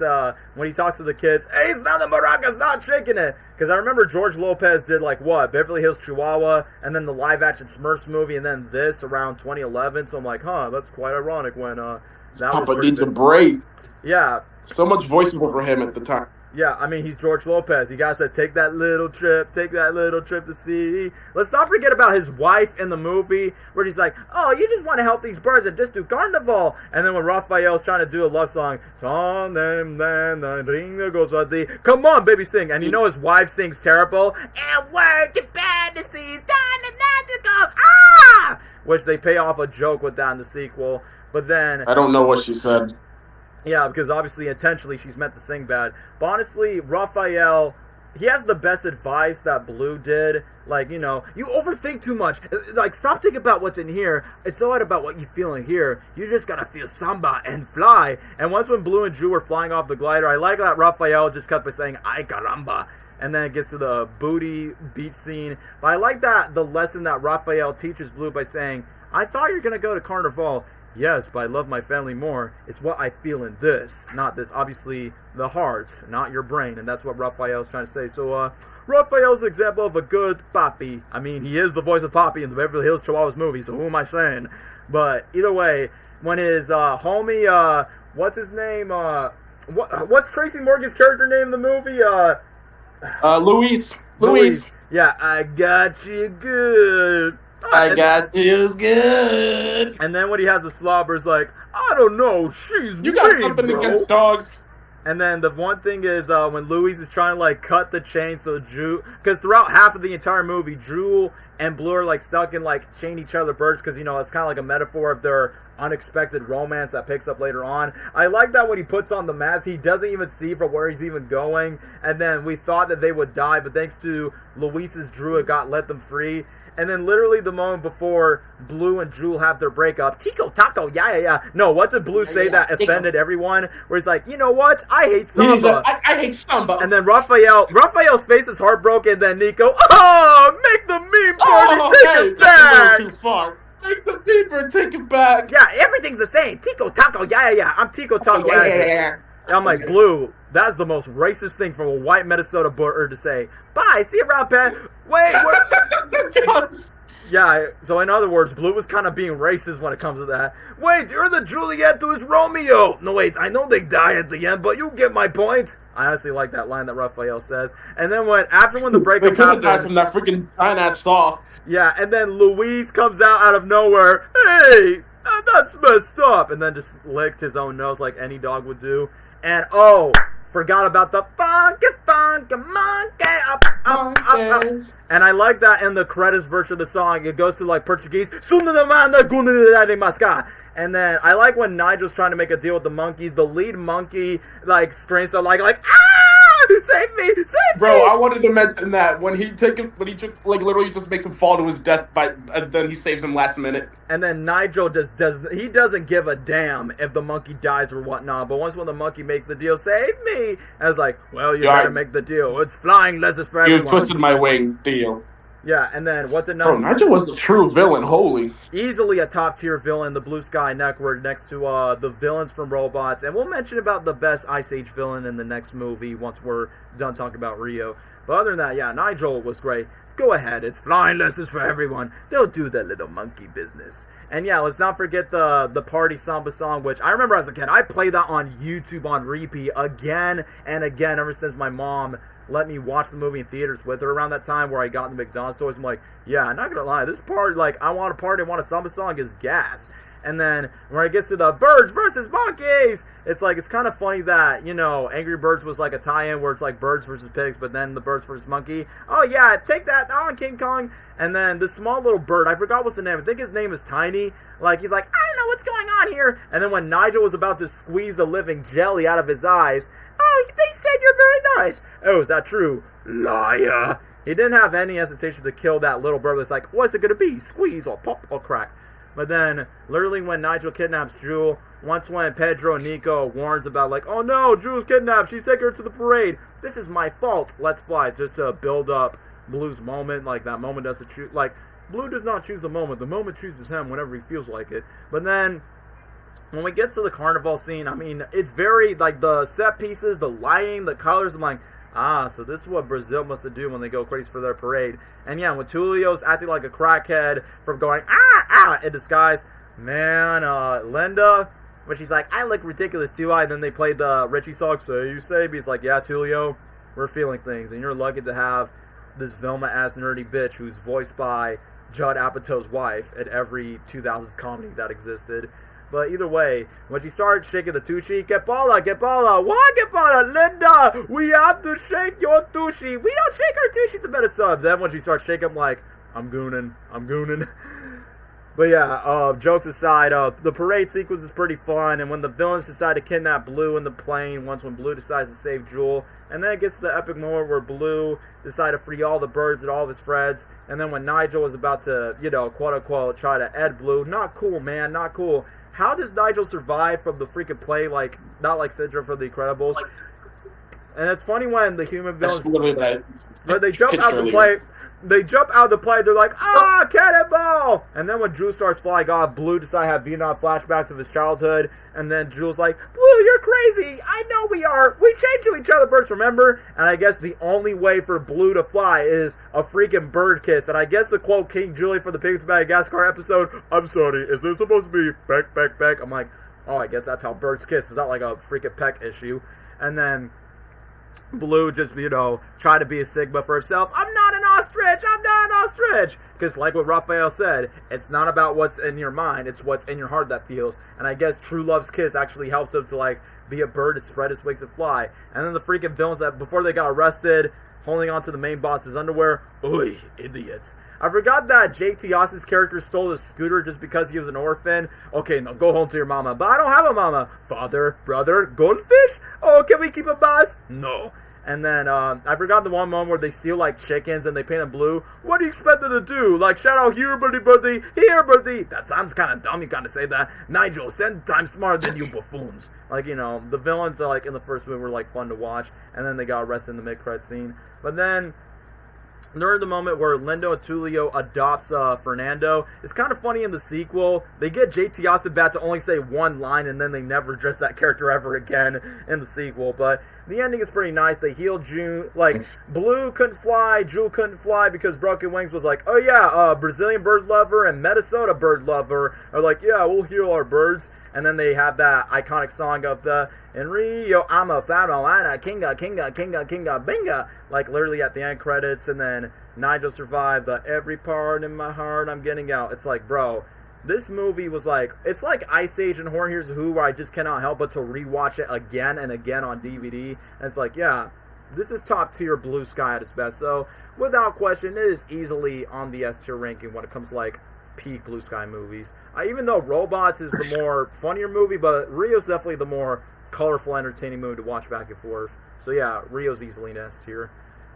when he talks to the kids, hey, it's not the maracas, not shaking it. Because I remember George Lopez did, like, what, Beverly Hills Chihuahua, and then the live-action Smurfs movie, and then this around 2011. So I'm like, that's quite ironic when that Papa needs a break. Yeah. So much voiceover for him at the time. Yeah, I mean, he's George Lopez. He got to take that little trip to see. Let's not forget about his wife in the movie, where he's like, oh, you just want to help these birds and just do carnival. And then when Raphael's trying to do a love song, come on, baby, sing. And you know his wife sings terrible. And work your fantasies, which they pay off a joke with that in the sequel. But then... I don't know what she said. Yeah, because obviously intentionally she's meant to sing bad. But honestly, Raphael, he has the best advice that Blue did. Like, you overthink too much. Like, stop thinking about what's in here. It's all about what you feel in here. You just gotta feel samba and fly. And once when Blue and Drew were flying off the glider, I like that Raphael just cut by saying, ay caramba. And then it gets to the booty beach scene. But I like that the lesson that Raphael teaches Blue by saying, I thought you were gonna go to Carnival. Yes, but I love my family more. It's what I feel in this, not this. Obviously, the heart, not your brain. And that's what Raphael's trying to say. So, Raphael's an example of a good Papi. I mean, he is the voice of Papi in the Beverly Hills Chihuahuas movie, so who am I saying? But either way, when his homie, what's his name? What's Tracy Morgan's character name in the movie? Luis. Yeah, I got you good. I got you good. And then when he has the slobbers, like, I don't know, she's You got mean, something bro. against dogs. And then the one thing is when Louise is trying to, like, cut the chain so Drew... Because throughout half of the entire movie, Drew and Blue are, like, stuck in, like, chain each other birds because, it's kind of like a metaphor of their unexpected romance that picks up later on. I like that when he puts on the mask, he doesn't even see from where he's even going. And then we thought that they would die, but thanks to Luis's Drew, it let them free. And then literally the moment before Blue and Drew have their breakup, Tico Taco, yeah. No, what did Blue say that offended everyone? Where he's like, you know what? I hate samba. I hate samba. And then Raphael's face is heartbroken. And then Nico, make the meme party take it back. Too far. Make the beaver take it back. Yeah, everything's the same. Tico Taco, yeah. I'm Tico Taco. Yeah. I'm like, Blue, that's the most racist thing from a white Minnesota bird to say. Bye, see you around, Pat. Wait, Yeah, so in other words, Blue was kind of being racist when it comes to that. Wait, you're the Juliet to his Romeo. No, wait, I know they die at the end, but you get my point. I honestly like that line that Raphael says. And then after when the breakup they could have died happened... from that freaking giant-ass saw. Yeah, and then Louise comes out of nowhere. Hey, that's messed up. And then just licked his own nose like any dog would do. And, forgot about the funky monkey up. And I like that in the credits version of the song. It goes to like Portuguese. And then I like when Nigel's trying to make a deal with the monkeys. The lead monkey like screams out like save me, Bro, I wanted to mention that when he took like literally just makes him fall to his death and then he saves him last minute. And then Nigel doesn't give a damn if the monkey dies or whatnot. But once when the monkey makes the deal, save me. I was like, well, you gotta make the deal. It's flying lessons for everyone. You twisted my wing deal. Yeah, and then what's another? Bro, Nigel was the true villain. Holy. Easily a top tier villain, the Blue Sky Network, next to the villains from Robots, and we'll mention about the best Ice Age villain in the next movie once we're done talking about Rio. But other than that, yeah, Nigel was great. Go ahead, it's flying lessons for everyone. They'll do that little monkey business. And yeah, let's not forget the party samba song, which I remember as a kid. I played that on YouTube on repeat again and again ever since my mom let me watch the movie in theaters with her around that time where I got in the McDonald's toys. I'm like, yeah, I'm not gonna lie, this part, like, I want a party, I want a samba song is gas. And then when it gets to the birds versus monkeys, it's like, it's kind of funny that, you know, Angry Birds was like a tie-in where it's like birds versus pigs, but then the birds versus monkey. Oh yeah, take that on, King Kong. And then the small little bird, I forgot what's the name. I think his name is Tiny. Like, he's like, I don't know what's going on here. And then when Nigel was about to squeeze the living jelly out of his eyes, oh, they said you're very nice. Oh, is that true? Liar. He didn't have any hesitation to kill that little bird. It's like, what's it going to be? Squeeze or pop or crack? But then, literally when Nigel kidnaps Jewel, once when Pedro and Nico warns about like, oh no, Jewel's kidnapped, she's taking her to the parade. This is my fault. Let's fly. Just to build up Blue's moment. Like, that moment doesn't choose. Like, Blue does not choose the moment. The moment chooses him whenever he feels like it. But then, when we get to the carnival scene, I mean, it's very, like, the set pieces, the lighting, the colors, I'm like, ah, so this is what Brazil must do when they go crazy for their parade. And yeah, when Tulio's acting like a crackhead from going, in disguise, man, Linda, when she's like, I look ridiculous too, and then they played the Richie song, Say You Say, he's like, yeah, Tulio, we're feeling things, and you're lucky to have this Velma-ass nerdy bitch who's voiced by Judd Apatow's wife at every 2000s comedy that existed. But either way, when she started shaking the Tushi, que bola, what, que bola, Linda, we have to shake your Tushi. We don't shake our Tushi's a better sub. Then when she starts shaking, I'm like, I'm gooning. But yeah, jokes aside, the parade sequence is pretty fun, and when the villains decide to kidnap Blue in the plane, once when Blue decides to save Jewel, and then it gets to the epic moment where Blue decides to free all the birds and all of his friends, and then when Nigel was about to, you know, quote-unquote, try to ed Blue, not cool, man, not cool. How does Nigel survive from the freaking play, like, not like Syndrome from The Incredibles? And it's funny when the human villains, when they jump out the plane, they're like, cannonball! And then when Drew starts flying off, Blue decides to have Vietnam flashbacks of his childhood, and then Drew's like, Blue, you're crazy! I know we are! We change to each other, birds, remember? And I guess the only way for Blue to fly is a freaking bird kiss. And I guess to quote King Julie from the Penguins of Madagascar episode, I'm sorry, is this supposed to be peck? I'm like, oh, I guess that's how birds kiss. It's not like a freaking peck issue. And then Blue just, you know, try to be a Sigma for himself. I'm not an ostrich! Because like what Raphael said, it's not about what's in your mind, it's what's in your heart that feels. And I guess True Love's kiss actually helped him to, like, be a bird and spread his wings and fly. And then the freaking villains that, before they got arrested, holding on to the main boss's underwear, oy, idiots. I forgot that JT Austin's character stole his scooter just because he was an orphan. Okay, now go home to your mama. But I don't have a mama. Father, brother, goldfish? Oh, can we keep a bus? No. And then, I forgot the one moment where they steal, like, chickens and they paint them blue. What do you expect them to do? Like, shout out here, birdie, here, birdie. That sounds kind of dumb, you kind of say that. Nigel's 10 times smarter than you buffoons. Like, you know, the villains are, like, in the first movie were, like, fun to watch. And then they got arrested in the mid-credit scene. But then, during the moment where Lindo and Tulio adopts Fernando, it's kind of funny in the sequel. They get JT Austin back to only say one line, and then they never address that character ever again in the sequel. But the ending is pretty nice. They heal June. Like, Blue couldn't fly, Jewel couldn't fly because Broken Wings was like, oh yeah, Brazilian bird lover and Minnesota bird lover are like, yeah, we'll heal our birds. And then they have that iconic song of the in Rio, I'm a Fabulana, Kinga, Binga. Like, literally at the end credits, and then Nigel survived the every part in my heart I'm getting out. It's like, bro, this movie was like, it's like Ice Age and Horton Hears A Who, where I just cannot help but to rewatch it again and again on DVD. And it's like, yeah, this is top tier Blue Sky at its best. So, without question, it is easily on the S tier ranking when it comes to, like, peak Blue Sky movies. Even though Robots is the more funnier movie, but Rio's definitely the more colorful, entertaining movie to watch back and forth. So yeah, Rio's easily an S tier.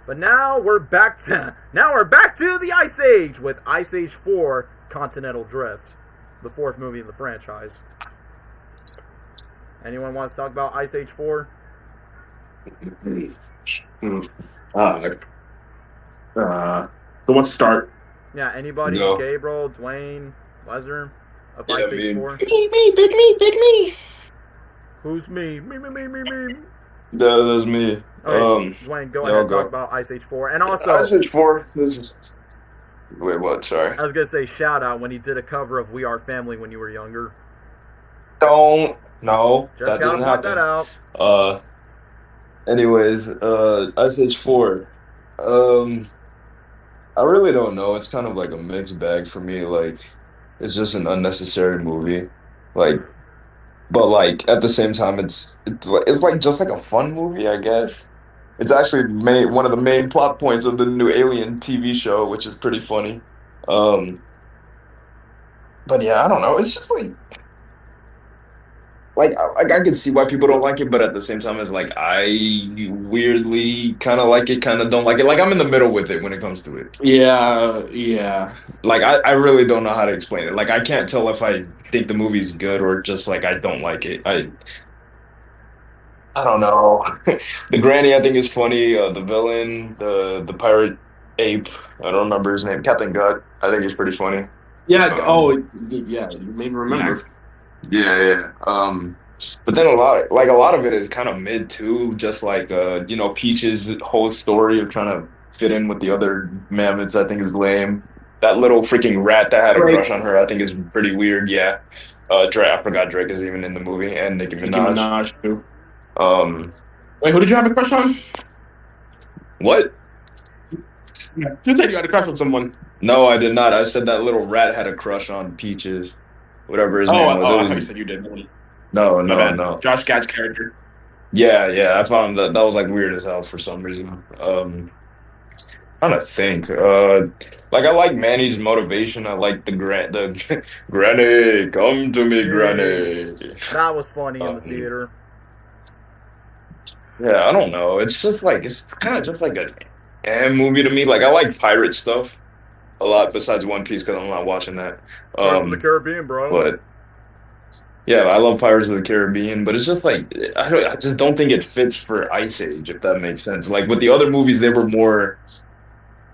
But now we're back to the Ice Age with Ice Age 4: Continental Drift, the fourth movie in the franchise. Anyone wants to talk about Ice Age 4? Who wants to start? Yeah, anybody? No. Gabriel, Dwayne, Lesnar of Ice Age 4? Big me. Who's me? Me. That was me. Okay, Dwayne, go ahead and go. talk about Ice Age 4. And also, Ice Age 4. This is. Wait, what? Sorry. I was gonna say shout out when he did a cover of We Are Family when you were younger. Don't. No, Just that gotta didn't point happen. that out. Anyways, Ice Age 4. I really don't know. It's kind of like a mixed bag for me. Like, it's just an unnecessary movie. Like, but like at the same time, it's like just like a fun movie, I guess. It's actually one of the main plot points of the new Alien TV show, which is pretty funny. Um, but yeah, I don't know. It's just like I can see why people don't like it, but at the same time, it's like I weirdly kind of like it, kind of don't like it. Like I'm in the middle with it when it comes to it. Yeah, yeah. Like I really don't know how to explain it. Like I can't tell if I think the movie's good or just like I don't like it. I don't know. The granny I think is funny. The villain, the pirate ape. I don't remember his name. Captain Gut. I think he's pretty funny. Yeah, Um, oh, yeah, you made me yeah, remember. yeah, yeah. But then a lot of it is kind of mid too. Just like Peach's whole story of trying to fit in with the other mammoths, I think is lame. That little freaking rat that had a Drake, crush on her, I think is pretty weird. Yeah. Drake. I forgot Drake is even in the movie, and Nicki Nicki Minaj. Minaj, too. Um, Wait, who did you have a crush on? what? Yeah. You said you had a crush on someone. No, I did not. I said that little rat had a crush on Peaches, whatever his name Oh, was. oh, It I was thought you said you did. no, My no, bad. no. Josh Gad's character. Yeah, yeah. I found that was like weird as hell for some reason. Trying to think. Like I like Manny's motivation. I like the Granny, come to me, Yay. Granny. That was funny in the Um, theater. yeah, I don't know. It's kind of just like a movie to me. Like I like pirate stuff a lot besides One Piece because I'm not watching that. Parts of the Um, Caribbean, bro. but yeah, I love Pirates of the Caribbean, but it's just like I just don't think it fits for Ice Age, if that makes sense. Like with the other movies, they were more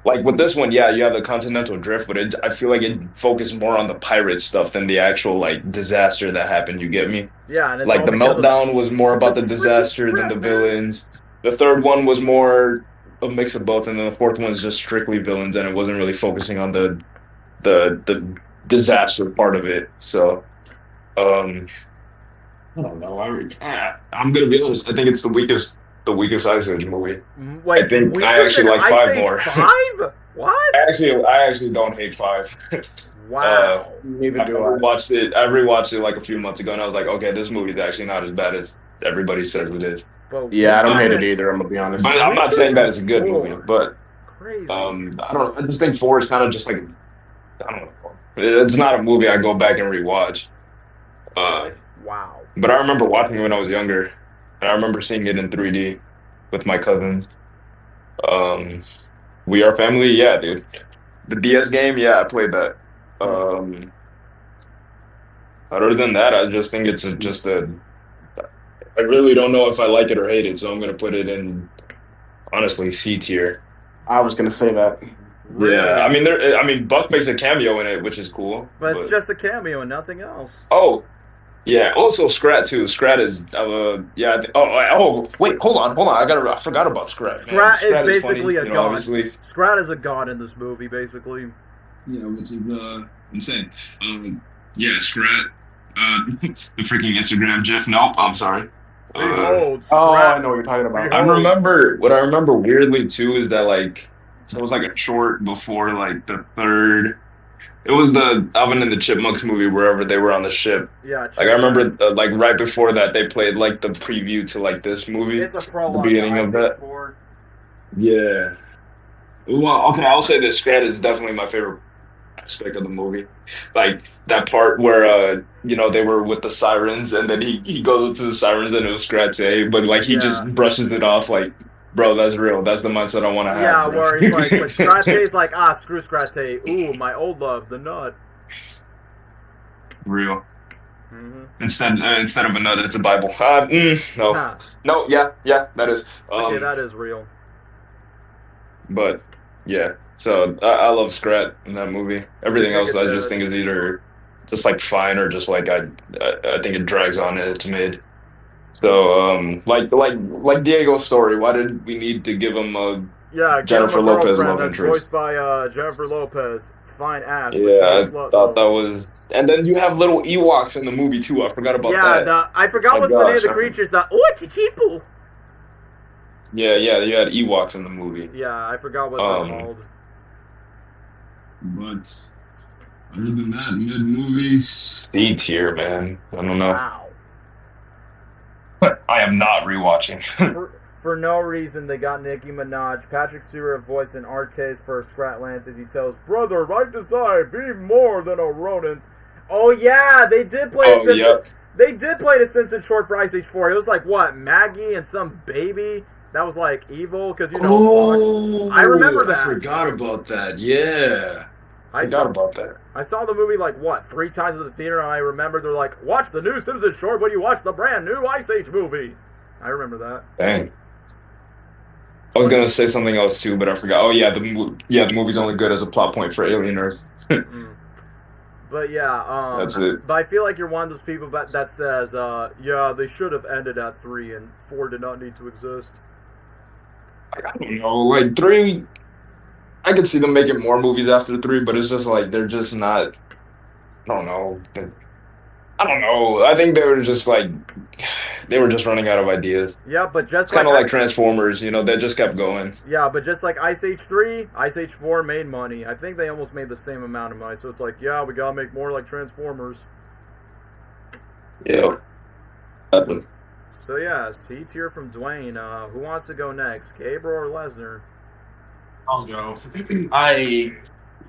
like with this one, yeah, you have the Continental Drift, but I feel like it focused more on the pirate stuff than the actual like disaster that happened. You get me? Yeah, and it's Like all the Meltdown was more about because the of freaking disaster than the script, man. villains. The third one was more a mix of both, and then the fourth one's just strictly villains, and it wasn't really focusing on the disaster part of it. So. Um, I don't know. I'm gonna be honest. I think it's the weakest Ice Age movie. I Wait, think I weaker actually than like Ice five Age more. 5? What? I actually don't hate five. Uh, Wow. Neither I do I. rewatched it. I rewatched it like a few months ago, and I was like, okay, this movie's actually not as bad as everybody says it is. But Yeah, I don't weaker hate it than either. I'm gonna be honest. But I'm not weaker saying that than it's a good movie, 4. but Crazy. I don't. I just think four is kind of just like I don't know. It's not a movie I go back and rewatch. Uh, Wow. but I remember watching it when I was younger, and I remember seeing it in 3D with my cousins. Um, We Are Family, yeah, dude. The DS game, yeah, I played that. Hmm. Um, Other than that, I just think it's just a. I really don't know if I like it or hate it, so I'm gonna put it in honestly C tier. I was gonna say that. Yeah, I Really? mean, Buck makes a cameo in it, which is cool. But it's But just a cameo and nothing else. oh, yeah, also Scrat too. Scrat is yeah. Wait, hold on. I forgot about Scrat, man. Scrat is Scrat is funny, basically a god. obviously. Scrat is a god in this movie, basically. Yeah, which is insane. Yeah, Scrat. The freaking Instagram GIF. Nope, I'm sorry. Uh, Behold, Oh, I Scrat. know what you're talking about. I Behold. remember what I remember weirdly too is that like it was like a short before like the third. It was the Alvin and the Chipmunks movie wherever they were on the ship. Yeah, Like I check that. remember like right before that they played like the preview to like this movie, It's a the prologue to beginning of Ice Age that. 4. Yeah. Well, okay, I'll say this. Scrat is definitely my favorite aspect of the movie. Like that part where they were with the sirens and then he goes up to the sirens and it was Scrat's A, but like he Yeah. just brushes it off like, bro, that's real. That's the mindset I want to have, Yeah, bro. where he's like, but Scratte's like, screw Scratte. Ooh, my old love, the nut. Real. Hmm. Instead of a nut, it's a Bible. No. Huh. No, yeah, that is. Okay, that is real. But yeah. So I love Scrat in that movie. Everything Like I else I just said, think is either just like fine or just like I think it drags on and it's mid. So like Diego's story, why did we need to give him a yeah, give him Jennifer a Lopez girlfriend love that's interest? voiced by Jennifer Lopez. Fine ass, but she's Yeah, a I slut thought that though. was, and then you have little Ewoks in the movie too. I forgot about Yeah, that. I forgot My what's the name of gosh, the creatures. The Chichipu. yeah, you had Ewoks in the movie. Yeah, I forgot what they're Um, called. but Other than that, mid movie, C tier, man. I don't know. Wow. I am not rewatching. For no reason, they got Nicki Minaj, Patrick Stewart voicing Arte's for Scratlands as he tells brother, I desire be more than a rodent. Oh yeah, they did play a Oh, Simpson. yep. They did play the Simpson short for Ice Age 4. It was like what, Maggie and some baby that was like evil because Oh, Fox. I remember that. I forgot about that. Yeah. I Forgot saw about that. I saw the movie like what 3 times at the theater, and I remember they're like, watch the new Simpson short when you watch the brand new Ice Age movie. I remember that. Dang. I was gonna say something else too, but I forgot. Oh yeah, the movie's only good as a plot point for Alien Earth. Mm. But yeah, That's it. but I feel like you're one of those people that says, yeah, they should have ended at 3 and 4 did not need to exist. Like, I don't know, like three. I could see them making more movies after three, but it's just like they're just not. I don't know. I don't know. I think they were just like they were just running out of ideas. Yeah, but just It's kind of like Transformers, they just kept going. yeah, but just like Ice Age 3, Ice Age 4 made money. I think they almost made the same amount of money. So it's like, yeah, we gotta make more like Transformers. Yeah, definitely. So yeah, C tier from Dwayne. Who wants to go next, Gabriel or Lesnar? I'll go. I'm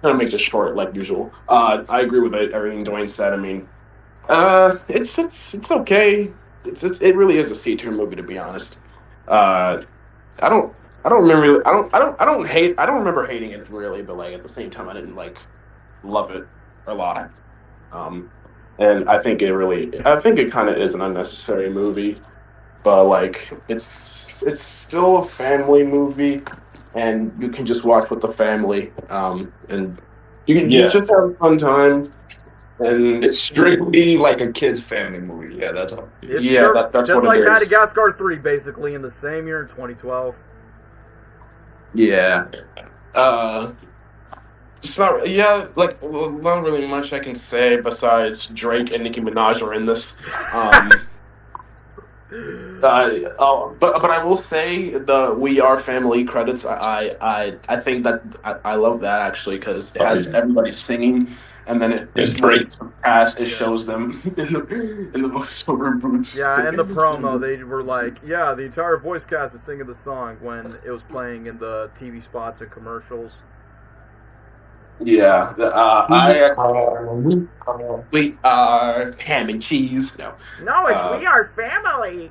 gonna make this short like usual. I agree with everything Dwayne said. I mean, it's okay. It really is a C tier movie, to be honest. I don't I don't remember. I don't hate. I don't remember hating it really, but like at the same time, I didn't like love it a lot. Um, and I think it kind of is an unnecessary movie, but like it's still a family movie, and you can just watch with the family, and you Yeah, just have a fun time, and it's strictly like a kid's family movie. Yeah, that's all. It's yeah, sure, that's just what like it is. Madagascar 3, basically, in the same year in 2012. Yeah. It's not. Yeah, like well, not really much I can say besides Drake and Nicki Minaj are in this. Um, but I will say the "We Are Family" credits. I think that I love that actually because it Oh, has yeah. everybody singing, and then it And just when Drake. it's past it Yeah. shows them in the voiceover booths. Yeah, in the singing. promo, they were like, yeah, the entire voice cast is singing the song when it was playing in the TV spots and commercials. Yeah, we are ham and cheese. No, No, it's Uh, We Are Family.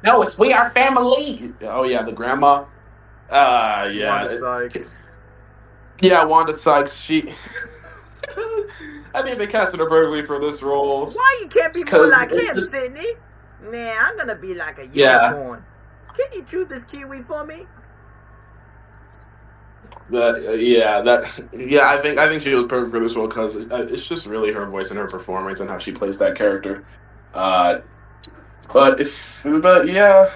no, it's we are family. Oh yeah, the grandma. Yeah, Wanda Sykes. yeah, Wanda Sykes. She. I think they casted her perfectly for this role. Why you can't be more 'Cause like it him, just- Sydney? Nah, I'm gonna be like a Yeah. unicorn. Can you chew this kiwi for me? I think she was perfect for this role because it's just really her voice and her performance and how she plays that character. Uh, but yeah,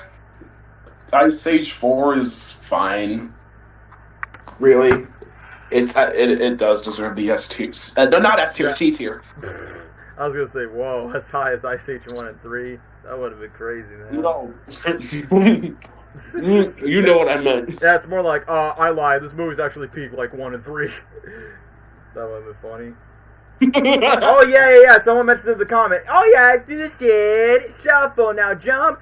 Ice Age 4 is fine. Really, it does deserve the S tier. No, not S tier, Yeah. C tier. I was gonna say, whoa, as high as Ice Age 1 and 3. That would have been crazy, man. No, you know what I meant. Yeah, it's more like, I lied. This movie's actually peaked like 1 and 3. That would have been funny. Oh, yeah. Someone mentioned in the comment. Oh, yeah, do the shit. Shuffle. Now jump,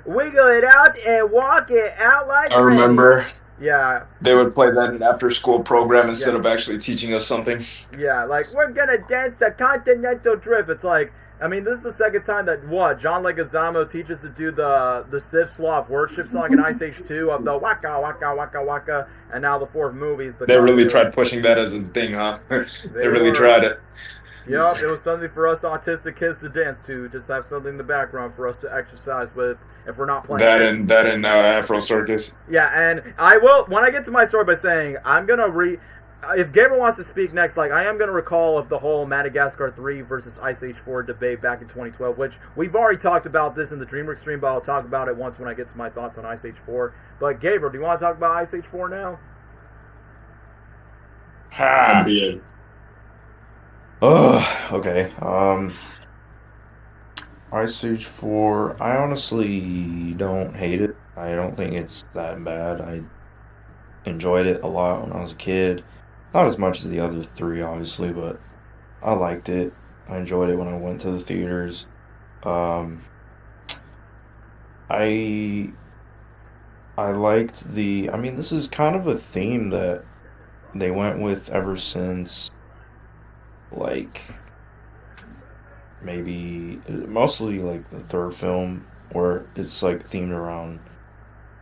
wiggle it out, and walk it out like I remember Yeah, they would play that in after-school program instead Yeah. of actually teaching us something. yeah. Like, we're gonna dance the Continental Drift. It's like, I mean, this is the second time that, John Leguizamo teaches to do the Civ Slav worship song in Ice Age 2 of the waka, waka, waka, waka, and now the fourth movie is the They really Continental- tried pushing that as a thing, huh? They They really were. tried it. Yup, it was something for us autistic kids to dance to. Just have something in the background for us to exercise with if we're not playing. That and Afro Circus. Yeah, and I will, when I get to my story by saying, I'm going to if Gabriel wants to speak next, like, I am going to recall of the whole Madagascar 3 versus Ice Age 4 debate back in 2012, which we've already talked about this in the Dreamworks stream, but I'll talk about it once when I get to my thoughts on Ice Age 4. But Gabriel, do you want to talk about Ice Age 4 now? Ha! Oh, okay. Ice Age 4, I honestly don't hate it. I don't think it's that bad. I enjoyed it a lot when I was a kid. Not as much as the other three, obviously, but I liked it. I enjoyed it when I went to the theaters. Um, I I liked the. I mean, this is kind of a theme that they went with ever since, like maybe mostly like the third film, where it's like themed around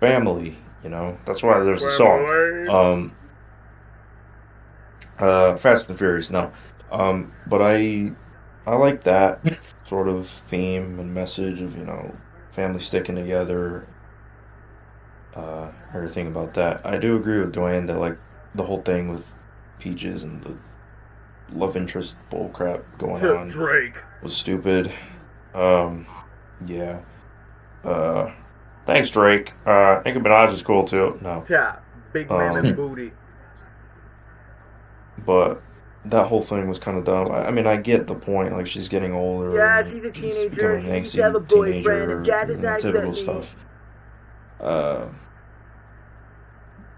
family. You know, that's why there's a song. Family. Fast and Furious. No, but I like that sort of theme and message of family sticking together. Everything about that. I do agree with Dwayne that like the whole thing with Peaches and the love interest bullcrap going on Drake. was stupid. Um, yeah. Uh, Thanks, Drake. Nicki Minaj is cool too. No. Yeah, big man and Um, booty. but that whole thing was kind of dumb. I mean, I get the point. Like she's getting older. Yeah, And she's a she's teenager. becoming She an needs to have a angsty boyfriend, teenager and Dad is and not typical accepting. stuff. Uh,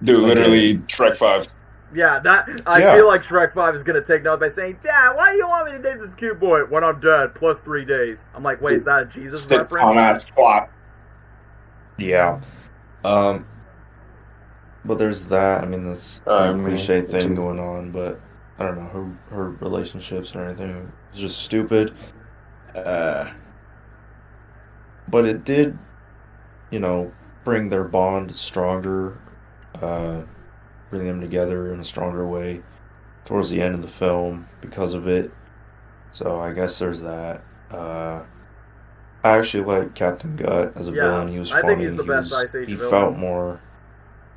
Dude, I get it. literally Shrek 5. Yeah, that I Yeah. feel like Shrek 5 is gonna take note by saying, "Dad, why do you want me to date this cute boy when I'm dead plus 3 days?" I'm like, "Wait, is that a Jesus Stick reference?" on ass plot. Yeah. Um, but there's that. I mean, this kind of cliche thing going on, but I don't know her relationships and everything is just stupid. Uh, but it did, bring their bond stronger, uh, bring them together in a stronger way towards the end of the film because of it. So I guess there's that. I actually like Captain Gut as a Yeah, villain. He was I funny. think he's the best Ice Age He villain. felt more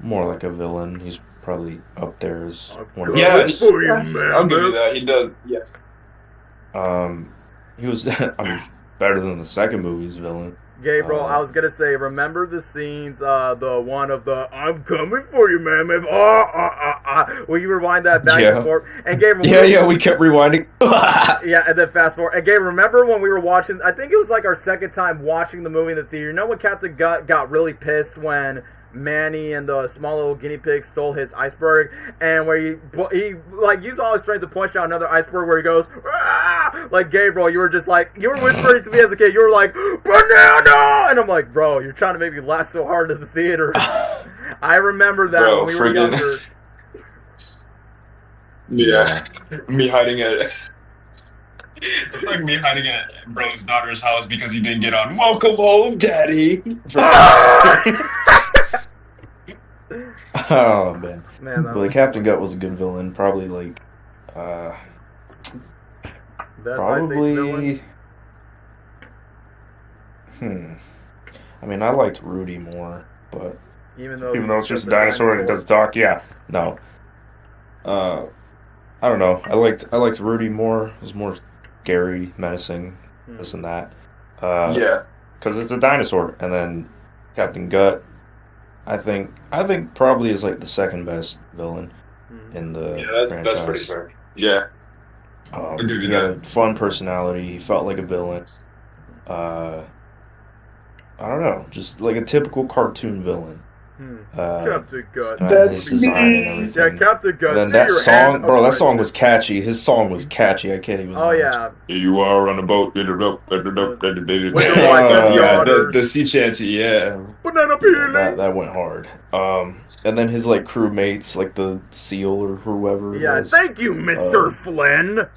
like a villain. He's probably up there as one of the Yeah, best. for you, I'll give you that. He does. Yes. He was I mean better than the second movie's villain. Gabriel, I was gonna say, remember the scenes, the one of the "I'm coming for you, man," will you rewind that back Yeah. and forth? And Gabriel, Yeah, we kept rewinding. yeah, and then fast forward. And Gabe, remember when we were watching? I think it was like our second time watching the movie in the theater. You know when Captain Gut got really pissed when Manny and the small little guinea pig stole his iceberg, and where he like used all his strength to punch out another iceberg where he goes, "Ah!" Like Gabriel, you were just like you were whispering to me as a kid. You were like, "Banana!" And I'm like, bro, you're trying to make me laugh so hard in the theater. I remember that Bro, when we were friggin' younger. Yeah. Me hiding at. It's like me hiding at bro's daughter's house because he didn't get on Welcome Home, Daddy. Oh man. Man, that But was Captain Gut was a good villain. Probably like best Ice Age villain. probably I mean I liked Rudy more, but Even though even though it's he's just a dinosaur and it doesn't talk, yeah. No. I don't know. I liked Rudy more. It was more scary, menacing, this and that. Yeah. Because it's a dinosaur. And then Captain Gut, I think probably is like the second best villain in the Yeah, franchise. that's pretty fair. Yeah. I'll give you He had that. a fun personality. He felt like a villain. I don't know, just like a typical cartoon villain. Captain Gut. His design and everything. Yeah, Captain Gut. And then see that your song, hand- bro, oh, that song right. was catchy. His song was catchy. I can't even. Oh yeah. Here you are on a boat. Yeah, daughters. the sea shanty, yeah. Banana peeling. That went hard. And then his like crewmates, like the seal or whoever. it Yeah, was, thank you, Mr. Flynn.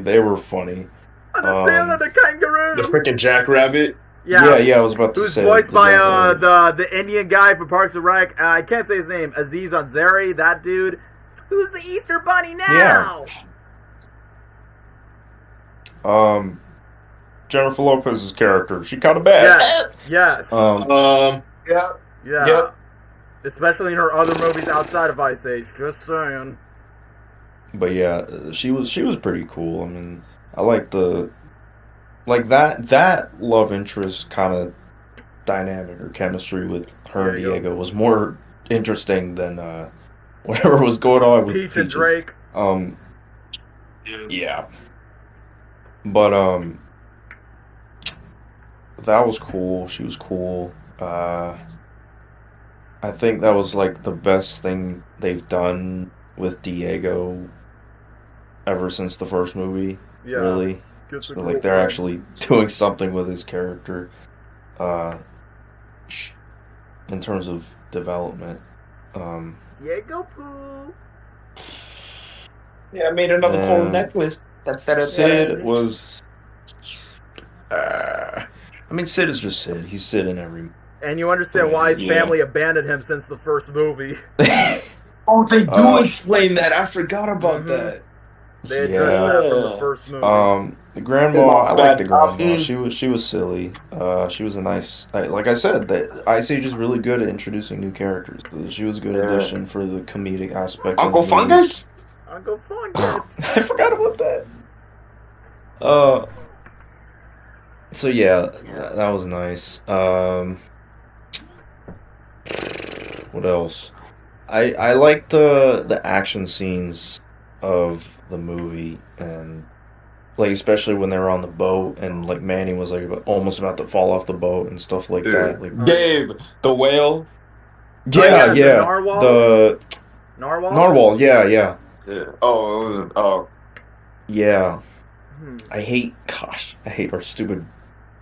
they were funny. And the seal and the kangaroo. The freaking jackrabbit. Yeah, I was about to Who's say. voiced the by Jackrabbit. the Indian guy from Parks and Rec. I can't say his name. Aziz Ansari, that dude. Who's the Easter Bunny now? Jennifer Lopez's character. She kind of bad. Yes. Yeah. Yeah. Yep. Especially in her other movies outside of Ice Age. Just saying. But yeah, she was pretty cool. I mean, I like that love interest kind of dynamic or chemistry with her and Yeah, Diego was more interesting than whatever was going on with Peach and Peaches. Drake. Yeah. But that was cool. She was cool. I think that was like the best thing they've done with Diego ever since the first movie. Yeah. Really, Gets a so, like they're girlfriend. actually doing something with his character, uh, in terms of development. Diego Poo. Yeah, I made another cold Then necklace. Sid was. I mean, Sid is just Sid. He's Sid in every. And you understand why his Yeah. family abandoned him since the first movie. Oh, they do Uh, explain that. I forgot about Mhm. that. They addressed Yeah. that from the first movie. The grandma, It's not I like the bad. grandma. She was silly. She was a nice, like I said, that Ice Age is really good at introducing new characters. She was a good Yeah. addition for the comedic aspect Uncle of the movie. Fungus? Uncle Fungus. I forgot about that. So yeah, that was nice. What else? I like the action scenes of the movie, and like especially when they were on the boat and like Manny was like almost about to fall off the boat and stuff like that. Like Gabe, the whale. yeah, the yeah, narwhals? the Narwhals? narwhal. Yeah. Yeah. Oh. Yeah. Hmm. I hate our stupid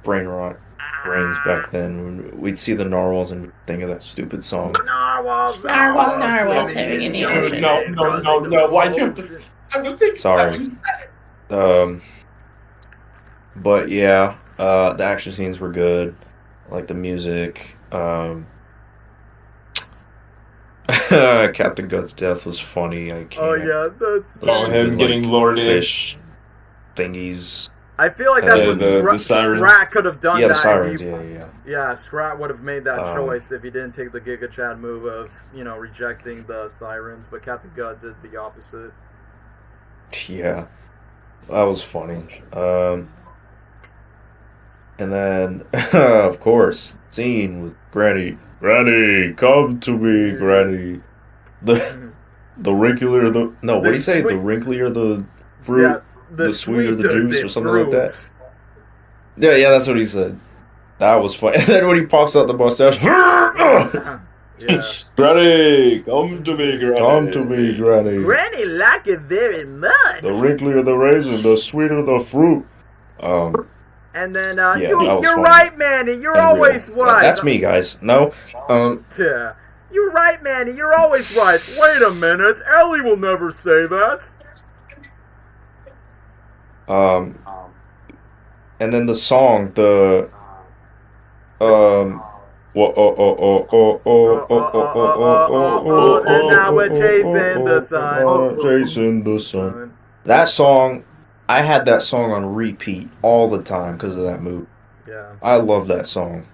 brain rot brains back then. When we'd see the narwhals and think of that stupid song. Narwhals, Narwhals living in the ocean. No. Why'd you have to? I was thinking. Sorry. But yeah, the action scenes were good. I like the music. Captain Gut's death was funny. I can't. Oh yeah, that's. Those Oh, him stupid, getting like, lorded. fish thingies. I feel like that's Yeah, what the sirens. Scrat could have done. Yeah, the that sirens. if he- Yeah. Yeah, Scrat would have made that Um, choice if he didn't take the Giga Chad move of, rejecting the sirens, but Captain Gut did the opposite. Yeah, that was funny. And then, of course, scene with Granny. Granny, come to me, Granny. The wrinklier the no, what do you say? The wrinklier the fruit, Yeah, the sweeter the juice, or something like that. Yeah, that's what he said. That was funny. And then when he pops out the mustache, Yeah. Granny, come to me, Granny. come to me, Granny. Granny like it very much. The wrinklier the raisin, the sweeter the fruit. And then, Yeah, that was you're funny. right, Manny. You're Unreal. always right. That's me, guys. No, Yeah. You're right, Manny. You're always right. Wait a minute. Ellie will never say that. and then the song, the And now we're chasing the sun. Chasing the sun. That song, I had that song on repeat all the time because of that movie. Yeah. I love that song.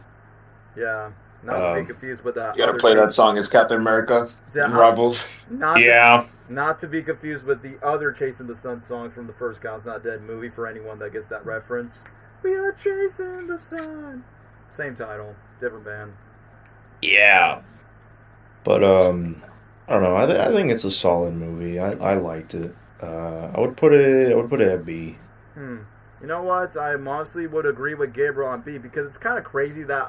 Yeah. Not to be confused with that. You gotta other play that Chase- song as Captain America Yeah, in Rivals. Not to be confused with the other Chasing the Sun song from the first God's Not Dead movie for anyone that gets that reference. We are chasing the sun. Same title, different band. Yeah. But I don't know. I think it's a solid movie. I liked it. I would put it at B. You know what? I honestly would agree with Gabriel on B because it's kind of crazy that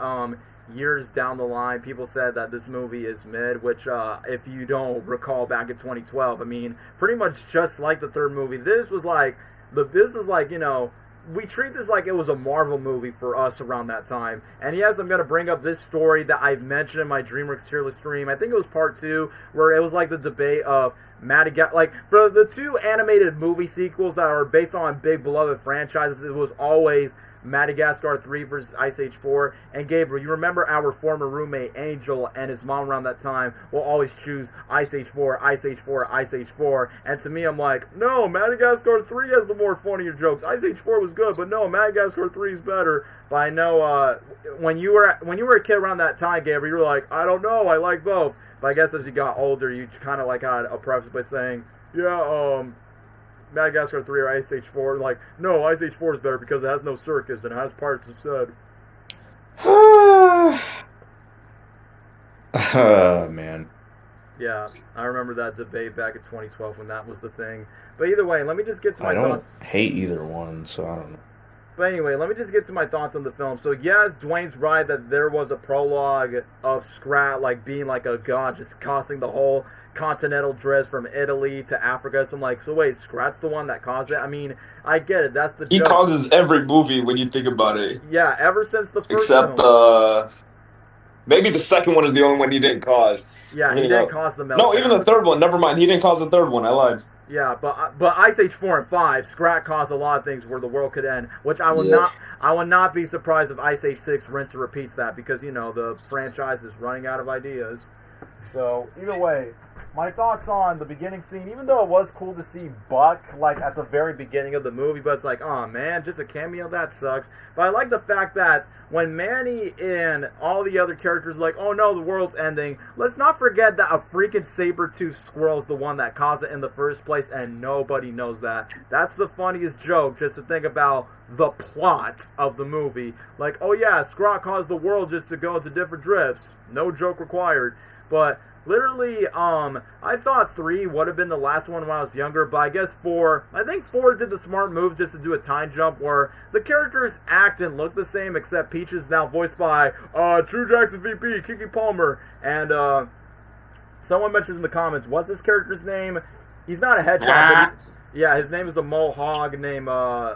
years down the line people said that this movie is mid, which if you don't recall back in 2012, I mean, pretty much just like the third movie, this was like we treat this like it was a Marvel movie for us around that time. And yes, I'm going to bring up this story that I've mentioned in my Dreamworks tier list stream. I think it was part 2, where it was like the debate of Madagascar. Like, for the 2 animated movie sequels that are based on big beloved franchises, it was always Madagascar 3 versus Ice Age 4. And Gabriel, you remember our former roommate Angel and his mom around that time will always choose Ice Age 4, Ice Age 4, Ice Age 4. And to me, I'm like, no, Madagascar 3 has the more funnier jokes. Ice Age 4 was good, but no, Madagascar 3 is better. But I know when you were a kid around that time, Gabriel, you were like, I don't know, I like both. But I guess as you got older, you kind of like had a preface by saying, yeah, Madagascar 3 or Ice Age 4. Like, no, Ice Age 4 is better because it has no circus and it has parts instead. Man. Yeah, I remember that debate back in 2012 when that was the thing. But either way, let me just get to my I don't thoughts. hate either one, so I don't know. But anyway, let me just get to my thoughts on the film. So yes, Dwayne's right that there was a prologue of Scrat like being like a god, just causing the whole Continental Drift from Italy to Africa. So I'm like, so wait, Scrat's the one that caused it? I mean, I get it. That's the He joke. causes every movie when you think about it, Yeah, ever since the first except film. maybe the second one is the only one he didn't cause. Yeah, he Everything didn't else. cause the No, even the meltdown. third one. Never mind. He didn't cause the third one. I lied. Yeah, but Ice Age 4 and 5, Scrat caused a lot of things where the world could end, which Yeah. I will not be surprised if Ice Age 6 rinse and repeats that, because you know the franchise is running out of ideas. So either way, my thoughts on the beginning scene, even though it was cool to see Buck like at the very beginning of the movie, but it's like, oh man, just a cameo, that sucks. But I like the fact that when Manny and all the other characters are like, oh no, the world's ending, let's not forget that a freaking saber-toothed squirrel is the one that caused it in the first place, and nobody knows that. That's the funniest joke, just to think about the plot of the movie. Like, oh yeah, Scrot caused the world just to go into different drifts. No joke required. But literally, I thought 3 would have been the last one when I was younger, but I guess 4, I think 4 did the smart move just to do a time jump where the characters act and look the same, except Peach is now voiced by True Jackson VP, Kiki Palmer, and someone mentions in the comments, what's this character's name? He's not a headshot, but yeah, his name is a mohawk named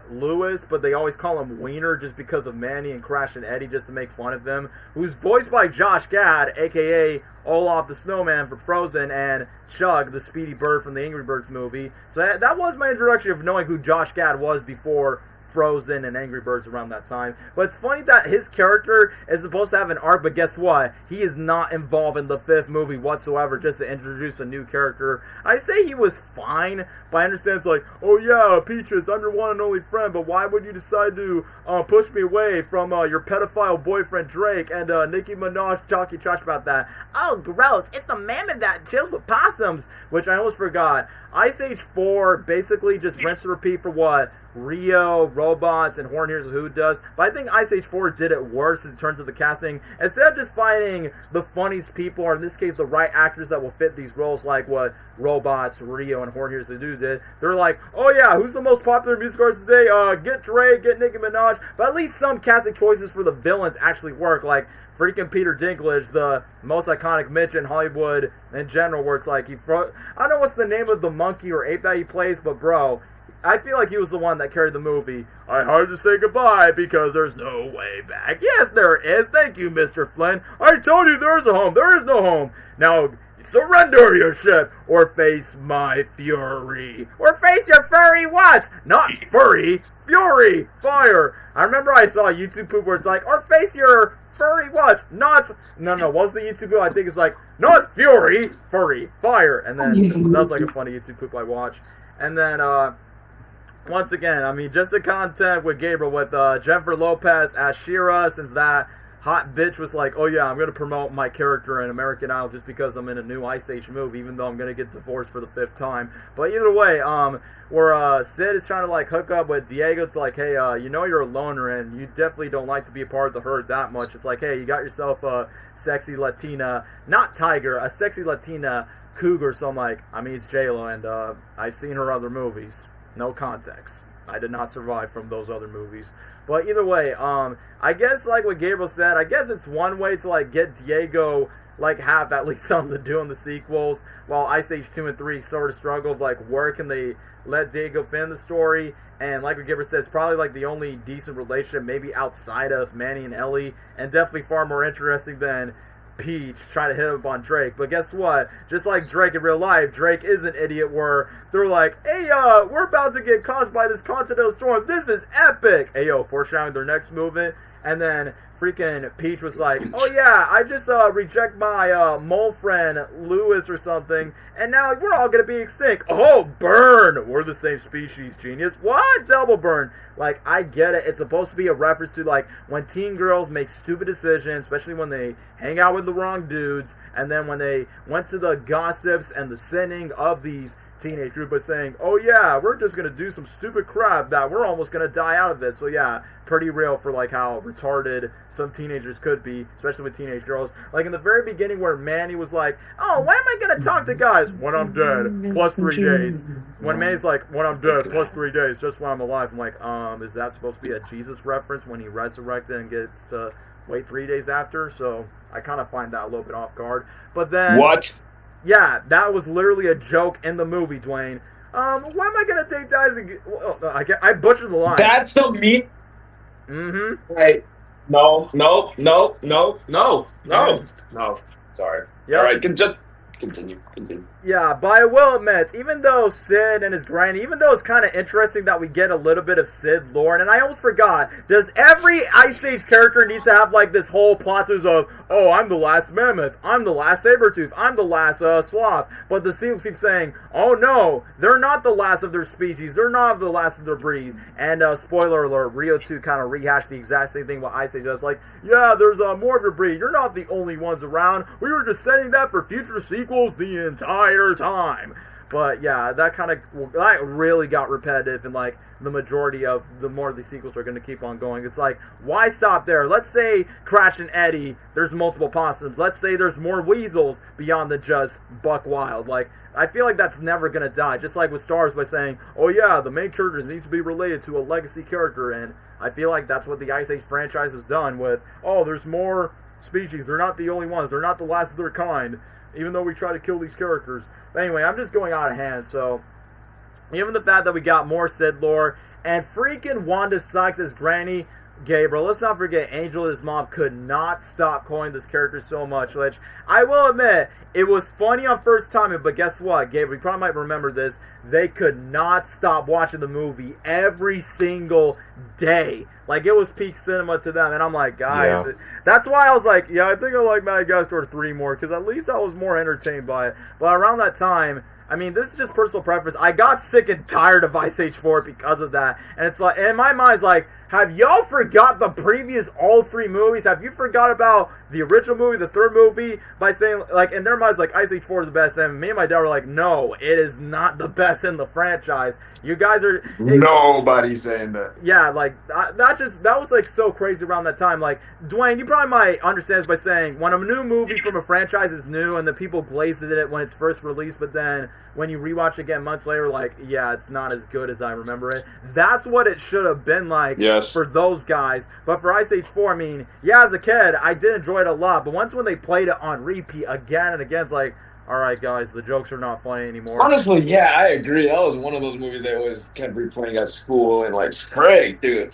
Lewis, but they always call him Wiener just because of Manny and Crash and Eddie, just to make fun of them. Who's voiced by Josh Gad, aka Olaf the Snowman from Frozen, and Chug, the Speedy Bird from the Angry Birds movie. So that was my introduction of knowing who Josh Gad was before Frozen and Angry Birds around that time. But it's funny that his character is supposed to have an arc, but guess what? He is not involved in the 5th movie whatsoever, just to introduce a new character. I say he was fine, but I understand it's like, oh yeah, Peaches, I'm your one and only friend, but why would you decide to push me away from your pedophile boyfriend Drake? And Nicki Minaj talking trash about that. Oh, gross, it's the mammoth that chills with possums, which I almost forgot. Ice Age 4 basically just rinse and repeat for what Rio, Robots, and Horton Hears A Who does. But I think Ice Age 4 did it worse in terms of the casting. Instead of just finding the funniest people, or in this case the right actors that will fit these roles, like what Robots, Rio, and Horton Hears A Who did, they're like, oh yeah, who's the most popular music artist today? Get Drake, get Nicki Minaj. But at least some casting choices for the villains actually work, like freaking Peter Dinklage, the most iconic Mitch in Hollywood in general, where it's like, I don't know what's the name of the monkey or ape that he plays, but bro, I feel like he was the one that carried the movie. I had to say goodbye because there's no way back. Yes, there is. Thank you, Mr. Flynn. I told you there's a home. There is no home. Now, surrender your ship or face my fury. Or face your furry what? Not furry. Fury. Fire. I remember I saw a YouTube poop where it's like, or face your furry what? Not, no, what's the YouTube poop? I think it's like, not fury. Furry. Fire. And then, that was like a funny YouTube poop I watched. And then, once again, I mean, just the content with Gabriel, with Jennifer Lopez as Shira, since that hot bitch was like, oh yeah, I'm going to promote my character in American Idol just because I'm in a new Ice Age movie, even though I'm going to get divorced for the 5th time. But either way, where Sid is trying to like hook up with Diego, it's like, hey, you know you're a loner and you definitely don't like to be a part of the herd that much. It's like, hey, you got yourself a sexy Latina, not tiger, a sexy Latina cougar. So I'm like, I mean, it's J-Lo, and I've seen her other movies. No context. I did not survive from those other movies. But either way, I guess like what Gabriel said, I guess it's one way to like get Diego like have at least something to do in the sequels, while Ice Age 2 and 3 sort of struggle of like where can they let Diego fit in the story. And like what Gabriel said, it's probably like the only decent relationship maybe outside of Manny and Ellie, and definitely far more interesting than Peach trying to hit up on Drake. But guess what? Just like Drake in real life, Drake is an idiot where they're like, hey, we're about to get caused by this continental storm. This is epic. Hey, yo, foreshadowing their next movement. And then freaking Peach was like, oh yeah, I just reject my mole friend Lewis or something, and now we're all gonna be extinct. Oh, burn! We're the same species, genius. What? Double burn. Like, I get it. It's supposed to be a reference to like when teen girls make stupid decisions, especially when they hang out with the wrong dudes, and then when they went to the gossips and the sinning of these teenage group by saying, oh yeah, we're just gonna do some stupid crap that we're almost gonna die out of this. So yeah, pretty real for like how retarded some teenagers could be, especially with teenage girls. Like in the very beginning where Manny was like, oh, when am I gonna talk to guys? When I'm dead, plus 3 days. When Manny's like, when I'm dead, plus 3 days, just when I'm alive. I'm like, is that supposed to be a Jesus reference when he resurrected and gets to wait 3 days after? So I kind of find that a little bit off guard. But then What? Yeah, that was literally a joke in the movie, Dwayne. Why am I gonna take ties and... I butchered the line. That's the meat. Mm-hmm. Right. No. Sorry. Yep. All right, just continue. Yeah, but I will admit, even though Sid and his granny, even though it's kind of interesting that we get a little bit of Sid lore, and I almost forgot, does every Ice Age character needs to have like this whole plot twist of, oh, I'm the last mammoth, I'm the last sabertooth, I'm the last sloth, but the sequel keeps saying, oh no, they're not the last of their species, they're not the last of their breed, and spoiler alert, Rio 2 kind of rehashed the exact same thing what Ice Age does, like, yeah, there's more of your breed, you're not the only ones around, we were just saying that for future sequels the entire time. But yeah, that really got repetitive, and like the majority of the more of these sequels are going to keep on going. It's like, why stop there? Let's say Crash and Eddie, there's multiple possums. Let's say there's more weasels beyond the just Buck Wild. Like, I feel like that's never going to die. Just like with Star Wars by saying, oh yeah, the main characters needs to be related to a legacy character, and I feel like that's what the Ice Age franchise has done with, oh, there's more species. They're not the only ones. They're not the last of their kind, even though we try to kill these characters. But anyway, I'm just going out of hand, so even the fact that we got more Sid lore, and freaking Wanda Sykes as Granny Gabriel, let's not forget, Angel and his mom could not stop calling this character so much, which, I will admit, it was funny on first time, but guess what, Gabriel, you probably might remember this, they could not stop watching the movie every single day. Like, it was peak cinema to them, and I'm like, guys, that's why I was like, yeah, I think I like Madagascar 3 more, because at least I was more entertained by it. But around that time, I mean, this is just personal preference. I got sick and tired of Ice Age 4 because of that. And it's like, in my mind, it's like, have y'all forgot the previous all 3 movies? Have you forgot about the original movie, the third movie, by saying, like, in their minds, like, Ice Age 4 is the best, and me and my dad were like, no, it is not the best in the franchise. You guys are... Nobody's saying that. Yeah, like, that was, like, so crazy around that time. Like, Dwayne, you probably might understand this by saying, when a new movie from a franchise is new, and the people glazed at it when it's first released, but then when you rewatch it again months later, like, yeah, it's not as good as I remember it. That's what it should have been like for those guys. But for Ice Age 4, I mean, yeah, as a kid, I did enjoy it a lot, but once when they played it on repeat again and again, it's like, all right, guys, the jokes are not funny anymore. Honestly, yeah, I agree. That was one of those movies they always kept replaying at school, and like, Frank, dude.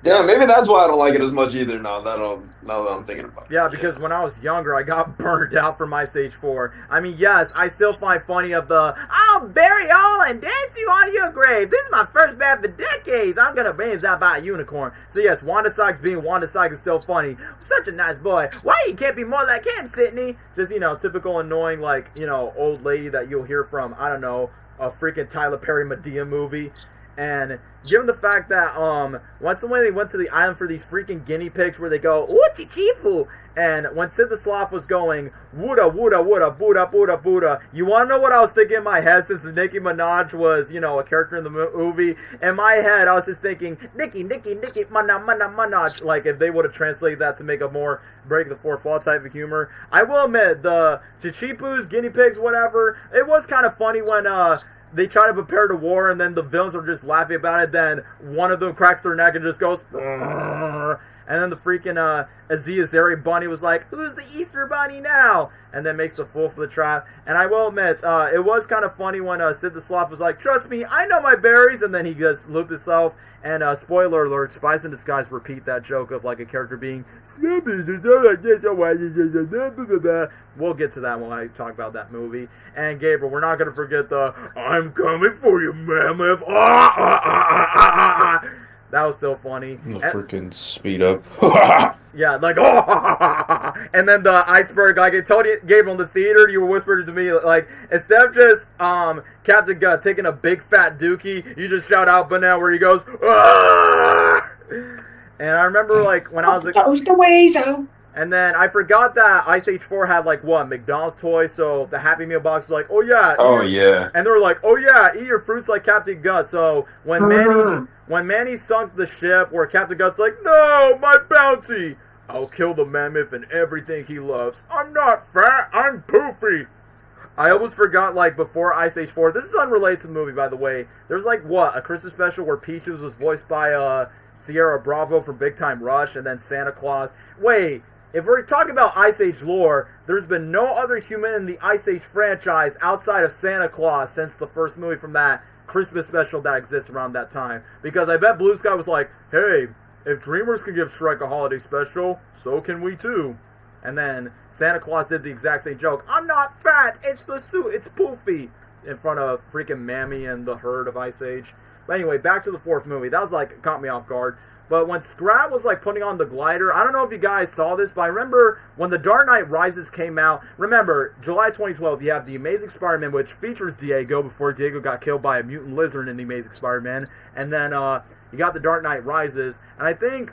Yeah, maybe that's why I don't like it as much either now that I'm thinking about it. Yeah, because when I was younger, I got burned out from Ice Age 4. I mean, yes, I still find funny of the, I'll bury y'all and dance you on your grave. This is my first bath for decades. I'm going to raise that by a unicorn. So yes, Wanda Sykes being Wanda Sykes is still funny. Such a nice boy. Why you can't be more like him, Sydney? Just, you know, typical annoying, like, you know, old lady that you'll hear from, I don't know, a freaking Tyler Perry Medea movie. And given the fact that once when they went to the island for these freaking guinea pigs where they go oochie chifu, and when Sid the Sloth was going wooda wooda wooda Buddha Buddha Buddha, you want to know what I was thinking in my head since Nicki Minaj was, you know, a character in the movie? In my head, I was just thinking Nicki mana Minaj, like if they would have translated that to make a more break the fourth wall type of humor. I will admit the Chichipus, guinea pigs, whatever, it was kind of funny when they try to prepare to war, and then the villains are just laughing about it. Then one of them cracks their neck and just goes, and then the freaking Aziazari bunny was like, "Who's the Easter bunny now?" And then makes a fool for the trap. And I will admit, it was kind of funny when Sid the Sloth was like, "Trust me, I know my berries," and then he just looped himself. And spoiler alert, Spies In Disguise repeat that joke of like a character being, we'll get to that when I talk about that movie. And Gabriel, we're not going to forget the, I'm coming for you, mammoth. That was still funny. The freaking speed up. Yeah, like, and then the iceberg, like I told you, Gabriel, in the theater, you were whispering to me, like, instead of just Captain Gut taking a big fat dookie, you just shout out banana where he goes, ah! And I remember, like, when I was like, goes the ways out. And then I forgot that Ice Age 4 had, like, what, McDonald's toys, so the Happy Meal box was like, oh yeah. Yeah. And they were like, oh yeah, eat your fruits like Captain Gut. So when Manny sunk the ship, where Captain Gut's like, no, my bounty, I'll kill the mammoth and everything he loves. I'm not fat, I'm poofy. I almost forgot, like, before Ice Age 4, this is unrelated to the movie, by the way, there's, like, what, a Christmas special where Peaches was voiced by Sierra Bravo from Big Time Rush, and then Santa Claus. Wait, if we're talking about Ice Age lore, there's been no other human in the Ice Age franchise outside of Santa Claus since the first movie from that Christmas special that exists around that time. Because I bet Blue Sky was like, hey, if Dreamworks can give Shrek a holiday special, so can we too. And then Santa Claus did the exact same joke. I'm not fat, it's the suit, it's poofy. In front of freaking Mammy and the herd of Ice Age. But anyway, back to the fourth movie. That was like, caught me off guard. But when Scrat was like putting on the glider, I don't know if you guys saw this, but I remember when The Dark Knight Rises came out. Remember, July 2012, you have The Amazing Spider-Man, which features Diego before Diego got killed by a mutant lizard in The Amazing Spider-Man. And then you got The Dark Knight Rises. And I think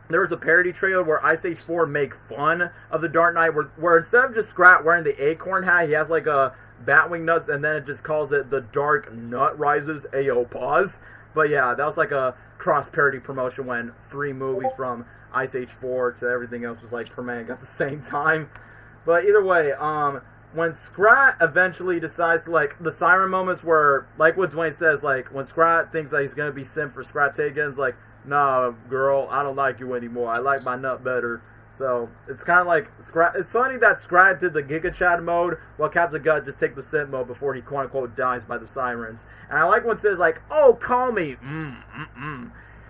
there was a parody trailer where Ice Age 4 make fun of The Dark Knight, where instead of just Scrat wearing the acorn hat, he has like a Batwing nuts, and then it just calls it The Dark Nut Rises. Ayo, pause. But yeah, that was like a cross-parody promotion when 3 movies from Ice Age 4 to everything else was like premiering at the same time. But either way, when Scrat eventually decides to, like, the siren moments where, like what Dwayne says, like, when Scrat thinks that he's going to be simp for Scrat Taken, like, nah, girl, I don't like you anymore. I like my nut better. So, it's kind of like, it's funny that Scrat did the Giga Chad mode, while Captain Gut just take the simp mode before he quote-unquote dies by the sirens. And I like when it says, like, oh, call me,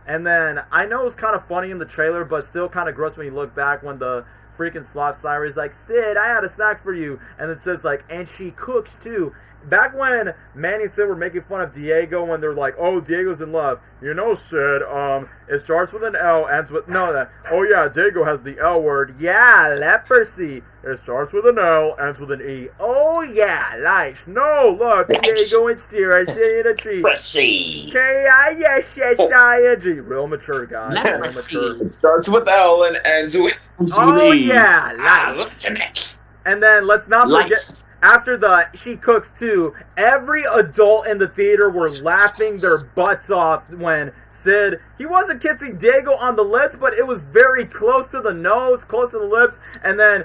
And then, I know it was kind of funny in the trailer, but still kind of gross when you look back when the freaking sloth siren is like, Sid, I had a snack for you. And then Sid's like, and she cooks too. Back when Manny and Sid were making fun of Diego when they're like, oh, Diego's in love. You know, Sid, it starts with an L, ends with, oh yeah, Diego has the L word. Yeah, leprosy. It starts with an L, ends with an E. Oh yeah, lice. No, look, Diego and Sierra sitting in a tree. Leprosy. K-I-S-S-I-N-G. Real mature, guys. Real mature. It starts with L and ends with Oh yeah, lice. And then let's not forget, after the she cooks too, every adult in the theater were laughing their butts off when Sid, he wasn't kissing Diego on the lips, but it was very close to the nose, close to the lips, and then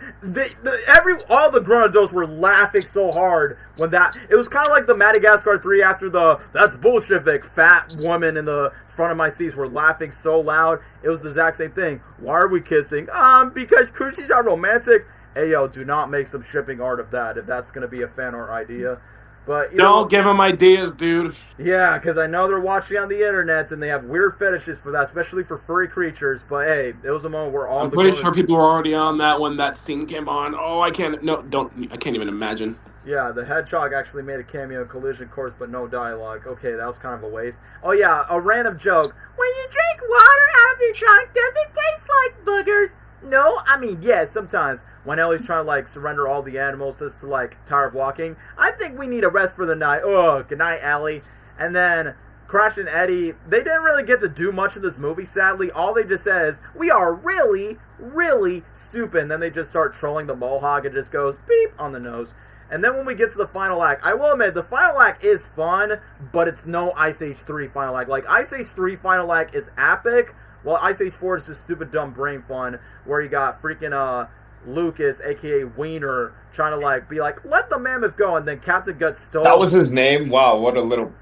all the grown adults were laughing so hard when it was kind of like the Madagascar 3 after the that's Bolshevik fat woman in the front of my seats were laughing so loud. It was the exact same thing. Why are we kissing? Because coochies are romantic. Hey, yo, do not make some shipping art of that if that's going to be a fan art idea. But Don't give them ideas, dude. Yeah, because I know they're watching on the internet and they have weird fetishes for that, especially for furry creatures. But hey, it was a moment where I'm pretty sure people were already on that when that thing came on. Oh, I can't even imagine. Yeah, the hedgehog actually made a cameo in Collision Course, but no dialogue. Okay, that was kind of a waste. Oh yeah, a random joke. When you drink water out of your trunk, does it taste like boogers? No, I mean, yeah, sometimes. When Ellie's trying to, like, surrender all the animals just to, like, tired of walking. I think we need a rest for the night. Oh, good night, Ellie. And then Crash and Eddie, they didn't really get to do much in this movie, sadly. All they just said is, we are really, really stupid. And then they just start trolling the Mohawk. It just goes beep on the nose. And then when we get to the final act, I will admit, the final act is fun, but it's no Ice Age 3 final act. Like, Ice Age 3 final act is epic, while Ice Age 4 is just stupid, dumb brain fun, where you got freaking, Lucas, a.k.a. Wiener, trying to, like, be like, let the mammoth go, and then Captain Gut stole... That was his name? Wow, what a little...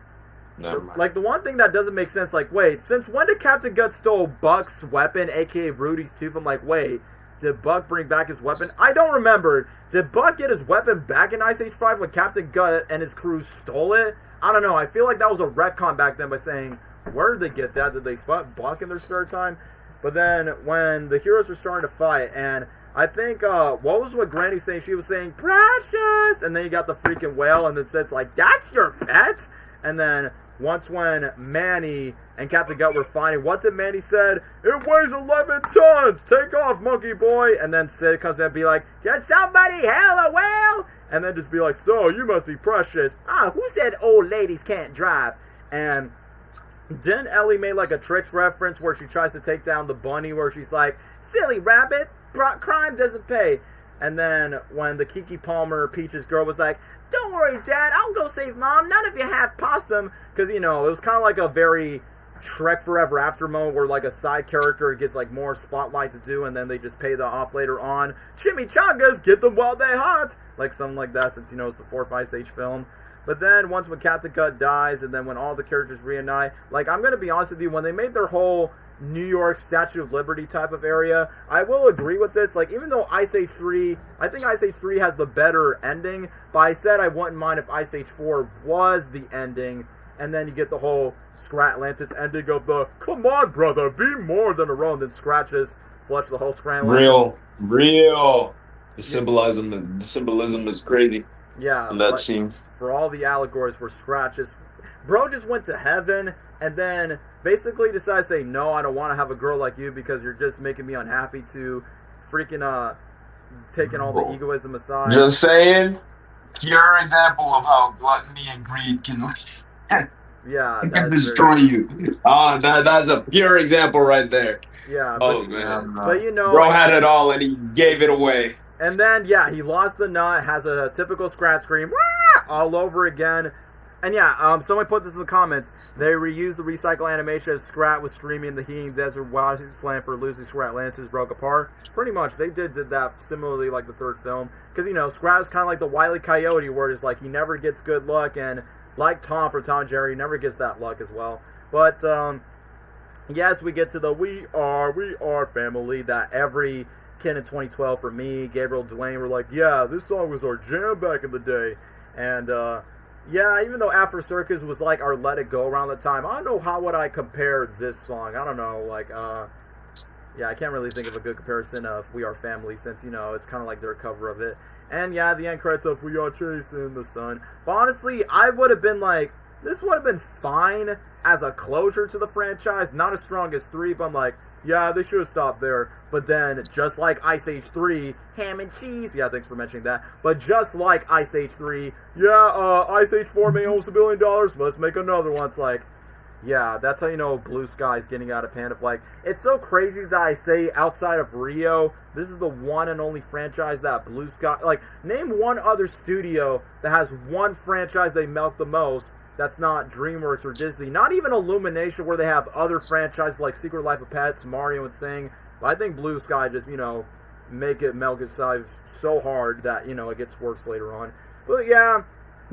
Never mind. Like, the one thing that doesn't make sense, like, wait, since when did Captain Gut stole Buck's weapon, a.k.a. Rudy's tooth? I'm like, wait, did Buck bring back his weapon? I don't remember. Did Buck get his weapon back in Ice Age 5 when Captain Gut and his crew stole it? I don't know. I feel like that was a retcon back then by saying, where did they get that? Did they fight Buck in their spare time? But then when the heroes were starting to fight, and I think, what Granny saying? She was saying, precious! And then you got the freaking whale, and it says, like, that's your pet? And then once when Manny and Captain Gut were fighting, what did Manny said? It weighs 11 tons! Take off, monkey boy! And then Sid comes in and be like, can somebody hail a whale? And then just be like, so, you must be precious. Who said old ladies can't drive? And then Ellie made, like, a Tricks reference where she tries to take down the bunny, where she's like, silly rabbit! Crime doesn't pay. And then when the Kiki Palmer Peaches girl was like, don't worry, Dad, I'll go save Mom. None of you have possum. Because, you know, it was kind of like a very Shrek Forever After moment where, like, a side character gets, like, more spotlight to do, and then they just pay the off later on. Chimichangas, get them while they hot. Like, something like that, since, you know, it's the fourth Ice Age film. But then, once when Captain Gut dies, and then when all the characters reunite, like, I'm going to be honest with you, when they made their whole New York Statue of Liberty type of area. I will agree with this. Like, even though Ice Age 3, I think Ice Age 3 has the better ending, but I said I wouldn't mind if Ice Age 4 was the ending, and then you get the whole Scratlantis ending of the, come on, brother, be more than a road, and then Scratches flush the whole Scratlantis. Real. The symbolism is crazy. Yeah. In that scene. For all the allegories where Scratches, bro just went to heaven, and then basically decided to say, no, I don't want to have a girl like you because you're just making me unhappy, to freaking taking all the egoism aside. Just saying, pure example of how gluttony and greed can destroy you. That's a pure example right there. Yeah. Man. But you know, bro had it all and he gave it away. And then, yeah, he lost the nut, has a typical Scrat scream, all over again. And yeah, someone put this in the comments. They reused the recycle animation as Scrat was streaming in the heating desert while Slam for losing Scratlantis broke apart. Pretty much, they did that similarly like the third film. Because, you know, Scrat is kind of like the Wile E. Coyote, where it's like he never gets good luck, and like Tom from Tom and Jerry, he never gets that luck as well. But, yes, we get to the We Are Family that every kid in 2012 for me, Gabriel, Dwayne were like, yeah, this song was our jam back in the day. And, yeah, even though Afro Circus was like our Let It Go around the time, I don't know how would I compare this song. I don't know, like, yeah, I can't really think of a good comparison of We Are Family since, you know, it's kind of like their cover of it. And yeah, the end credits of We Are Chasing the Sun. But honestly, I would have been like, this would have been fine as a closure to the franchise. Not as strong as 3, but I'm like, yeah, they should have stopped there. But then, just like Ice Age 3, ham and cheese. Yeah, thanks for mentioning that. But just like Ice Age 3, yeah, Ice Age 4 made almost $1 billion. Let's make another one. It's like, yeah, that's how you know Blue Sky's getting out of hand. Of like, it's so crazy that I say outside of Rio, this is the one and only franchise that Blue Sky, like, name one other studio that has one franchise they milk the most. That's not DreamWorks or Disney. Not even Illumination, where they have other franchises like Secret Life of Pets, Mario, and Sing. But I think Blue Sky just, you know, make it milk its size so hard that, you know, it gets worse later on. But yeah.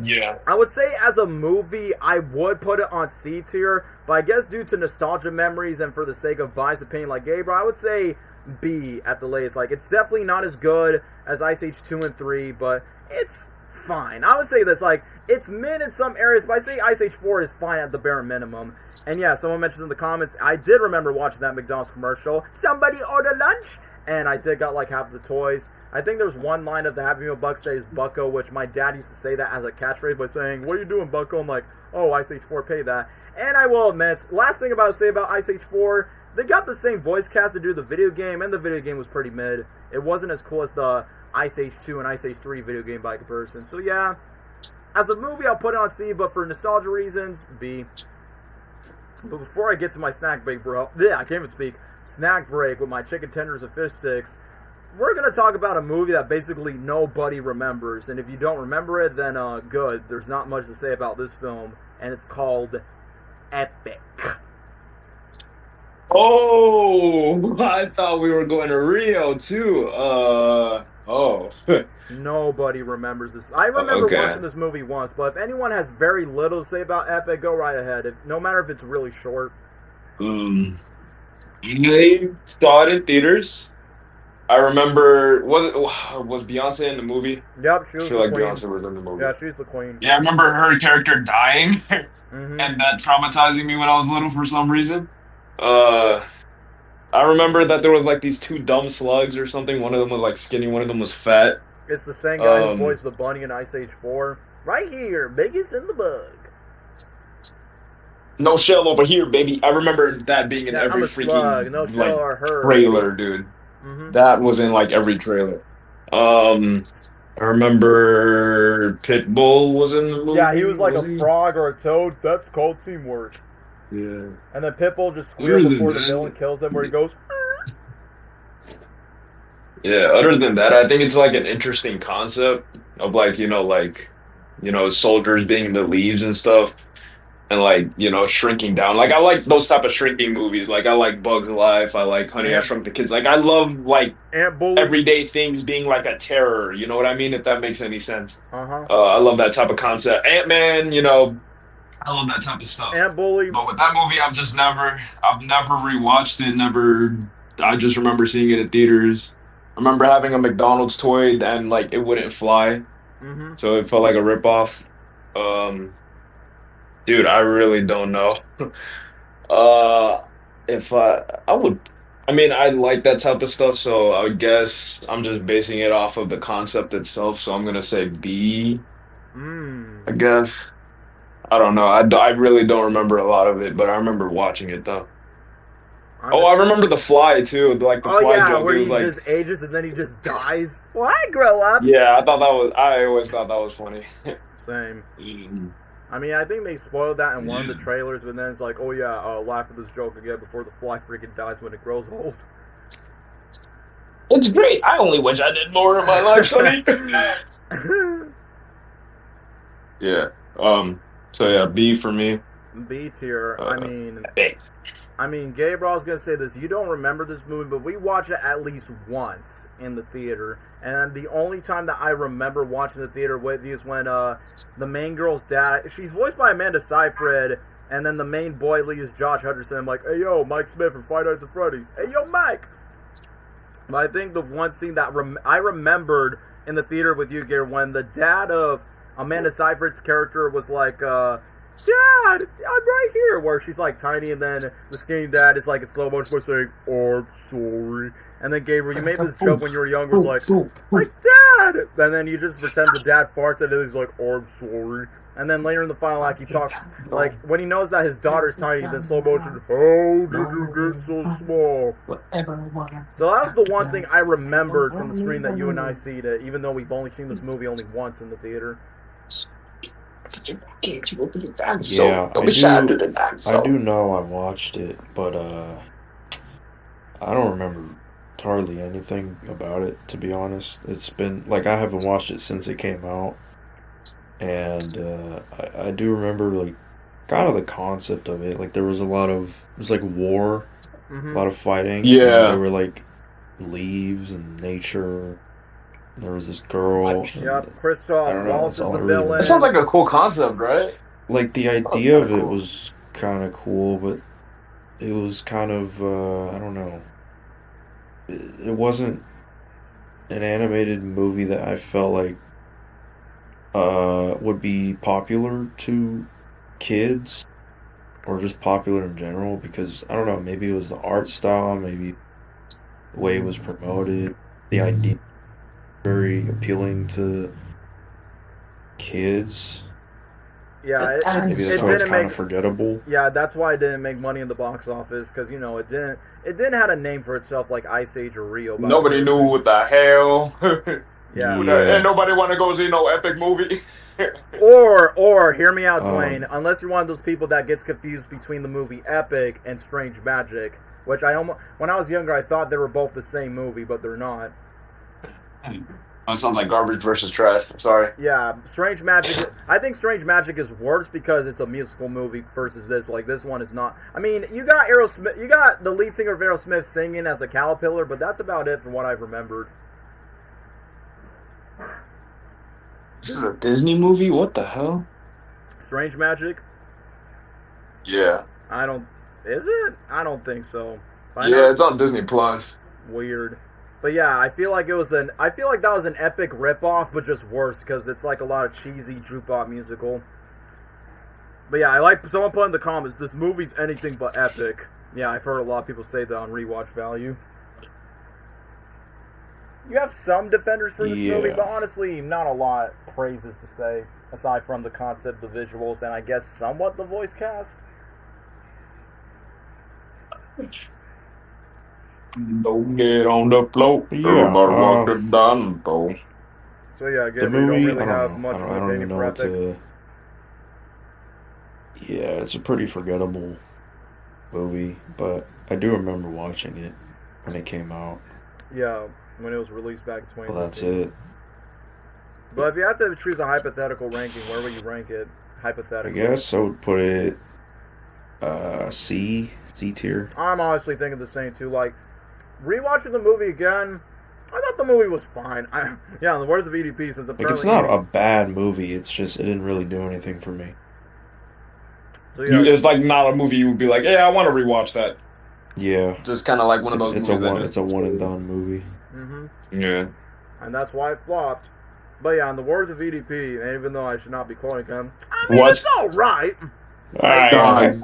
Yeah. I would say as a movie, I would put it on C tier. But I guess due to nostalgia memories and for the sake of biased opinion like Gabriel, I would say B at the latest. Like, it's definitely not as good as Ice Age 2 and 3, but it's fine. I would say this, like, it's mid in some areas, but I say Ice Age 4 is fine at the bare minimum. And yeah, someone mentions in the comments, I did remember watching that McDonald's commercial, somebody order lunch, and I did got like half of the toys. I think there's one line of the Happy Meal Buck says Bucko, which my dad used to say that as a catchphrase by saying, what are you doing, Bucko? I'm like, oh, Ice Age 4, pay that. And I will admit, last thing about to say about Ice Age 4, they got the same voice cast to do the video game, and the video game was pretty mid. It wasn't as cool as the Ice Age 2 and Ice Age 3 video game by comparison. So yeah, as a movie, I'll put it on C, but for nostalgia reasons, B. But before I get to my snack break, bro, yeah, I can't even speak. Snack break with my chicken tenders and fish sticks. We're going to talk about a movie that basically nobody remembers. And if you don't remember it, then good. There's not much to say about this film. And it's called Epic. Oh, I thought we were going to Rio, too. Nobody remembers this. I remember watching this movie once, but if anyone has very little to say about Epic, go right ahead. No matter if it's really short. I saw it in theaters. I remember, was Beyonce in the movie? Yep, she was I feel the like queen. Beyonce was in the movie. Yeah, she's the queen. Yeah, I remember her character dying, Mm-hmm. and that traumatizing me when I was little for some reason. I remember that there was like these two dumb slugs or something. One of them was like skinny, one of them was fat. It's the same guy who voiced the bunny in Ice Age 4. Right here, biggest in the bug. No shell over here, baby. I remember that being in every I'm a freaking slug. No shell or her. trailer, dude. Mm-hmm. That was in like every trailer. I remember Pitbull was in the movie. Yeah, he was like a frog or a toad. That's called teamwork. Yeah. And then Pitbull just squeals before the villain kills him, where he goes. Yeah, other than that, I think it's like an interesting concept of like, soldiers being the leads and stuff. And like, shrinking down. Like I like those type of shrinking movies. Like I like Bugs Life. I like Honey, I Shrunk the Kids. Like I love like everyday things being like a terror. You know what I mean? If that makes any sense. Uh-huh. I love that type of concept. Ant-Man, I love that type of stuff. Ant Bully. But with that movie, I've never rewatched it. Never. I just remember seeing it in theaters. I remember having a McDonald's toy and like it wouldn't fly, Mm-hmm. so it felt like a ripoff. Um, dude, I really don't know. Uh, if I would, I mean, I like that type of stuff, so I guess I'm just basing it off of the concept itself. So I'm gonna say B, Mm. I guess. I don't know. I really don't remember a lot of it, but I remember watching it though. I'm Oh, just, I remember the fly too, like the oh fly yeah, joke. where It he was like, just ages and then he just dies. Well, I grow up. yeah, I always thought that was funny. Same. Mm, I mean, I think they spoiled that in one of yeah. the trailers, but then it's like, oh yeah, laugh at this joke again before the fly freaking dies when it grows old. It's great. I only wish I did more in my life, Sonny. Yeah. So yeah, B for me. B tier. Uh, A. I mean, Gabriel's gonna say this. You don't remember this movie, but we watched it at least once in the theater, and the only time that I remember watching the theater with you is when the main girl's dad. She's voiced by Amanda Seyfried, and then the main boy lead is Josh Hutcherson. I'm like, hey yo, Mike Smith from Five Nights at Freddy's. Hey yo, Mike. But I think the one scene that I remembered in the theater with you, Gabriel, when the dad of Amanda Seyfried's character was like, Dad, I'm right here. Where she's like tiny, and then the skinny dad is like in slow motion, by saying, "Oh, I'm sorry." And then Gabriel, you made this joke when you were younger, was like Dad, and then you just pretend the dad farts, and he's like, "Oh, I'm sorry." And then later in the final act, he talks like when he knows that his daughter's tiny, then slow motion. How did you get so small? So that's the one thing I remembered from the screen that you and I see. That even though we've only seen this movie only once in the theater. Yeah, I do know I watched it, but I don't remember hardly anything about it, to be honest. It's been like I haven't watched it since it came out, and I do remember like kind of the concept of it. Like there was it was like war, a lot of fighting. Yeah. And there were like leaves and nature. There was this girl. Yep, Christoph Waltz is the villain. That sounds like a cool concept, right? Like the idea of it was kind of cool, but it was kind of I don't know. It wasn't an animated movie that I felt like would be popular to kids or just popular in general, because I don't know, maybe it was the art style, maybe the way it was promoted, the idea very appealing to kids. Yeah, Maybe that's it why it's didn't kind make. of forgettable. Yeah, that's why it didn't make money in the box office, because it didn't. It didn't have a name for itself like Ice Age or Rio. Nobody knew what the hell. Yeah. And nobody want to go see no epic movie. Or hear me out, Dwayne. Unless you're one of those people that gets confused between the movie Epic and Strange Magic, which when I was younger, I thought they were both the same movie, but they're not. That sounds like garbage versus trash. I'm sorry. Yeah, Strange Magic. I think Strange Magic is worse because it's a musical movie versus this. Like this one is not. I mean, you got Aerosmith. You got the lead singer of Aerosmith singing as a caterpillar, but that's about it from what I've remembered. This is a Disney movie? What the hell? Strange Magic. Yeah. I don't. Is it? I don't think so. Yeah, it's on Disney Plus. Weird. But yeah, I feel like that was an epic ripoff, but just worse because it's like a lot of cheesy Drew-pop musical. But yeah, I like someone put in the comments, this movie's anything but epic. Yeah, I've heard a lot of people say that on rewatch value. You have some defenders for this movie, but honestly, not a lot praises to say, aside from the concept, the visuals, and I guess somewhat the voice cast. Don't get on the float. Everybody walk the down though. So yeah, The again, we movie, don't really have much I of an don't opinion even know for what Epic. to. Yeah, it's a pretty forgettable movie, but I do remember watching it when it came out. Yeah, when it was released back in 2015. Well, that's it. But if you had to choose a hypothetical ranking, where would you rank it? I Hypothetically. guess I would put it C tier. I'm honestly thinking the same too. Like, rewatching the movie again, I thought the movie was fine. Yeah, in the words of EDP, since apparently Like, it's not a bad movie. It's just it didn't really do anything for me. So yeah, It's like not a movie you would be like, yeah, I want to rewatch that. Yeah, Just kind of like one of those it's movies a that it's a one and done movie. Yeah. and that's why it flopped. But yeah, in the words of EDP, and even though I should not be quoting him, I mean, What? it's all right. All right. Guys,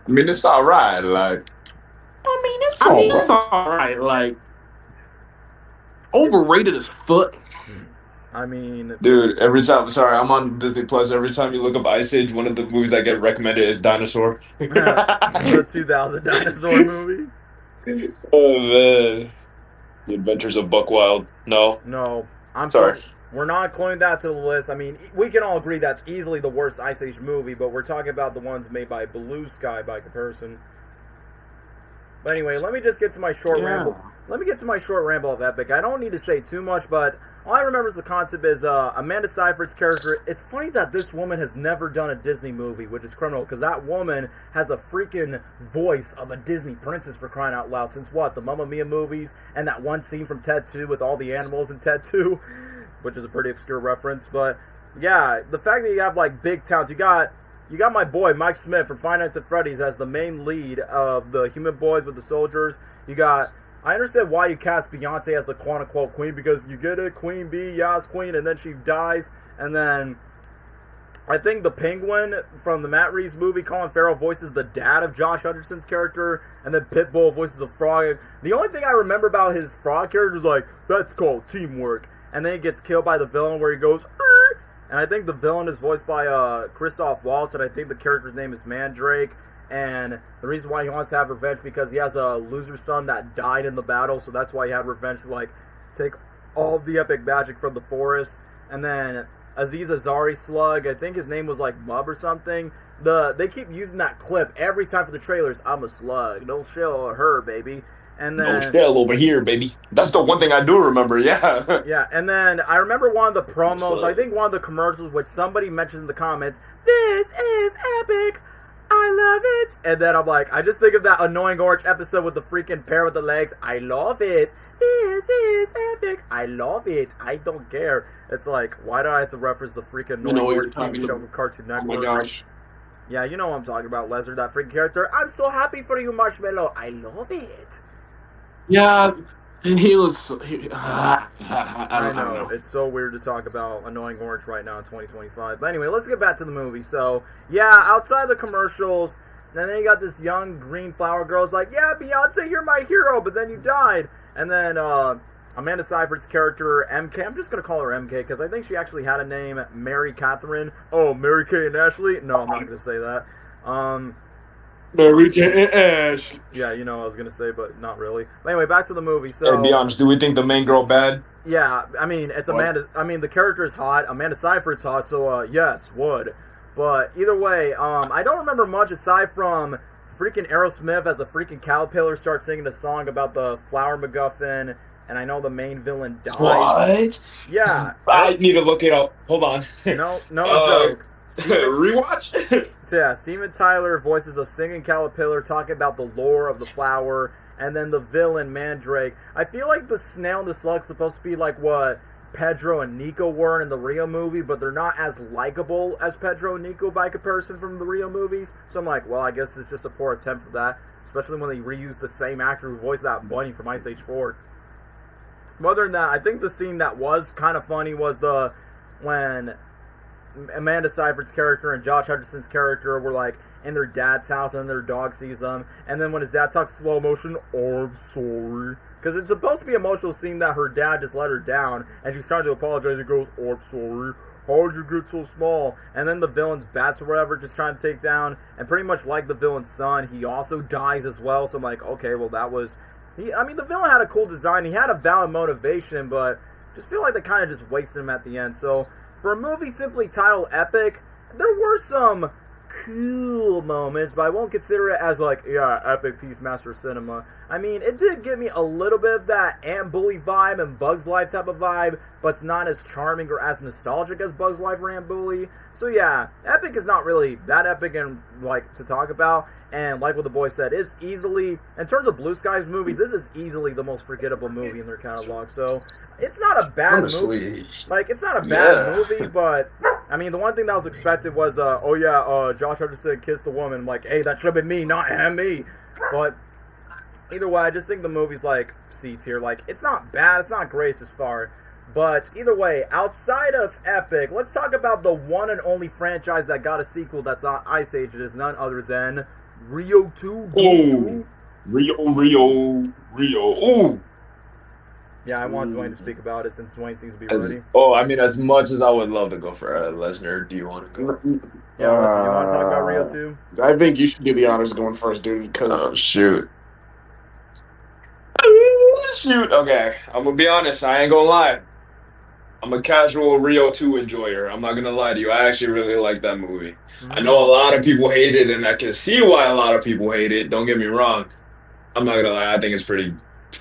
I mean, it's all right. Like, it's all right. Like, overrated as fuck. I mean, dude, every time, sorry, I'm on Disney Plus. Every time you look up Ice Age, one of the movies that get recommended is Dinosaur. the 2000 dinosaur movie. Oh man, The Adventures of Buck Wild. No, I'm sorry. We're not including that to the list. I mean, we can all agree that's easily the worst Ice Age movie, but we're talking about the ones made by Blue Sky by comparison. But anyway, let me just get to my short ramble. Let me get to my short ramble of Epic. I don't need to say too much, but all I remember is the concept is Amanda Seyfried's character. It's funny that this woman has never done a Disney movie, which is criminal, because that woman has a freaking voice of a Disney princess, for crying out loud. Since what? The Mamma Mia movies and that one scene from Ted 2 with all the animals in Ted 2, which is a pretty obscure reference. But yeah, the fact that you have like big towns, you got my boy Mike Smith from Five Nights at Freddy's as the main lead of the Human Boys with the Soldiers. I understand why you cast Beyonce as the quote-unquote queen, because you get it, Queen Bee, yes, queen, and then she dies, and then I think the Penguin from the Matt Reeves movie, Colin Farrell voices the dad of Josh Hutcherson's character, and then Pitbull voices a frog. The only thing I remember about his frog character is like, that's called teamwork, and then he gets killed by the villain where he goes, "Arr!" And I think the villain is voiced by Christoph Waltz, and I think the character's name is Mandrake. And the reason why he wants to have revenge because he has a loser son that died in the battle, so that's why he had revenge to like take all the epic magic from the forest. And then Aziz Ansari Slug, I think his name was like Mub or something. They keep using that clip every time for the trailers. I'm a slug, no shell her, baby. And then no shell over here, baby. That's the one thing I do remember. Yeah. Yeah, and then I remember one of the promos. I think one of the commercials, which somebody mentions in the comments. This is epic. I love it. And then I'm like, I just think of that Annoying Orange episode with the freaking pair with the legs. I love it. This is epic. I love it. I don't care. It's like, why do I have to reference the freaking Annoying Orange TV show from Cartoon Network? Oh my gosh. Yeah, you know what I'm talking about, Lesnar, that freaking character. I'm so happy for you, Marshmallow. I love it. Yeah, and he was. I don't know. It's so weird to talk about Annoying Orange right now in 2025. But anyway, let's get back to the movie. So, yeah, outside the commercials, and then you got this young green flower girl's like, yeah, Beyonce, you're my hero, but then you died. And then Amanda Seyfried's character, MK, I'm just going to call her MK because I think she actually had a name, Mary Catherine. Oh, Mary Kay and Ashley? No, I'm not going to say that. Mary Kay and Ash. Yeah, you know what I was going to say, but not really. But anyway, back to the movie. So, Hey, be honest, do we think the main girl bad? yeah, I mean, it's Amanda. I mean, the character is hot. Amanda Seyfried's hot, so yes, would. But either way, I don't remember much aside from freaking Aerosmith as a freaking caterpillar starts singing a song about the flower MacGuffin, and I know the main villain dies. What? Yeah. I need to look it up. Hold on. No joke. Rewatch? Yeah, Steven Tyler voices a singing caterpillar talking about the lore of the flower, and then the villain, Mandrake. I feel like the snail and the slug's supposed to be like what Pedro and Nico were in the Rio movie, but they're not as likable as Pedro and Nico by comparison from the Rio movies. So I'm like, well, I guess it's just a poor attempt for that, especially when they reuse the same actor who voiced that bunny from Ice Age 4. But other than that, I think the scene that was kind of funny was when Amanda Seyfried's character and Josh Hutcherson's character were like in their dad's house and their dog sees them, and then when his dad talks slow motion, oh, I'm sorry, because it's supposed to be an emotional scene that her dad just let her down and she's trying to apologize. He goes, oh, I'm sorry, how'd you get so small? And then the villain's bats or whatever just trying to take down, and pretty much like the villain's son, he also dies as well. So I'm like, okay, well that was I mean, the villain had a cool design, he had a valid motivation, but just feel like they kind of just wasted him at the end. So for a movie simply titled Epic, there were some cool moments, but I won't consider it as like, yeah, epic piece master cinema. I mean, it did give me a little bit of that Ant Bully vibe and Bugs Life type of vibe, but it's not as charming or as nostalgic as Bugs Life or Ant Bully. So yeah, Epic is not really that epic and like to talk about, and like what the boy said, it's easily, in terms of Blue Sky's movie, this is easily the most forgettable movie in their catalog. So it's not a bad movie. Like, it's not a bad movie, but I mean, the one thing that was expected was, Josh Hutcherson kissed the woman. Like, hey, that should have been me, not him, me. But either way, I just think the movie's like C tier. Like, it's not bad, it's not great as far. But either way, outside of Epic, let's talk about the one and only franchise that got a sequel that's on Ice Age. It is none other than Rio 2. Rio. Ooh. Yeah, I want Dwayne to speak about it since Dwayne seems to be ready. I mean, as much as I would love to go for Lesnar, do you want to go? Yeah, listen, you want to talk about Rio 2? I think you should do the honors going first, dude. Because shoot. Shoot. Okay, I'm gonna be honest. I ain't gonna lie. I'm a casual Rio 2 enjoyer. I'm not gonna lie to you. I actually really like that movie. I know a lot of people hate it, and I can see why a lot of people hate it. Don't get me wrong. I'm not gonna lie. I think it's pretty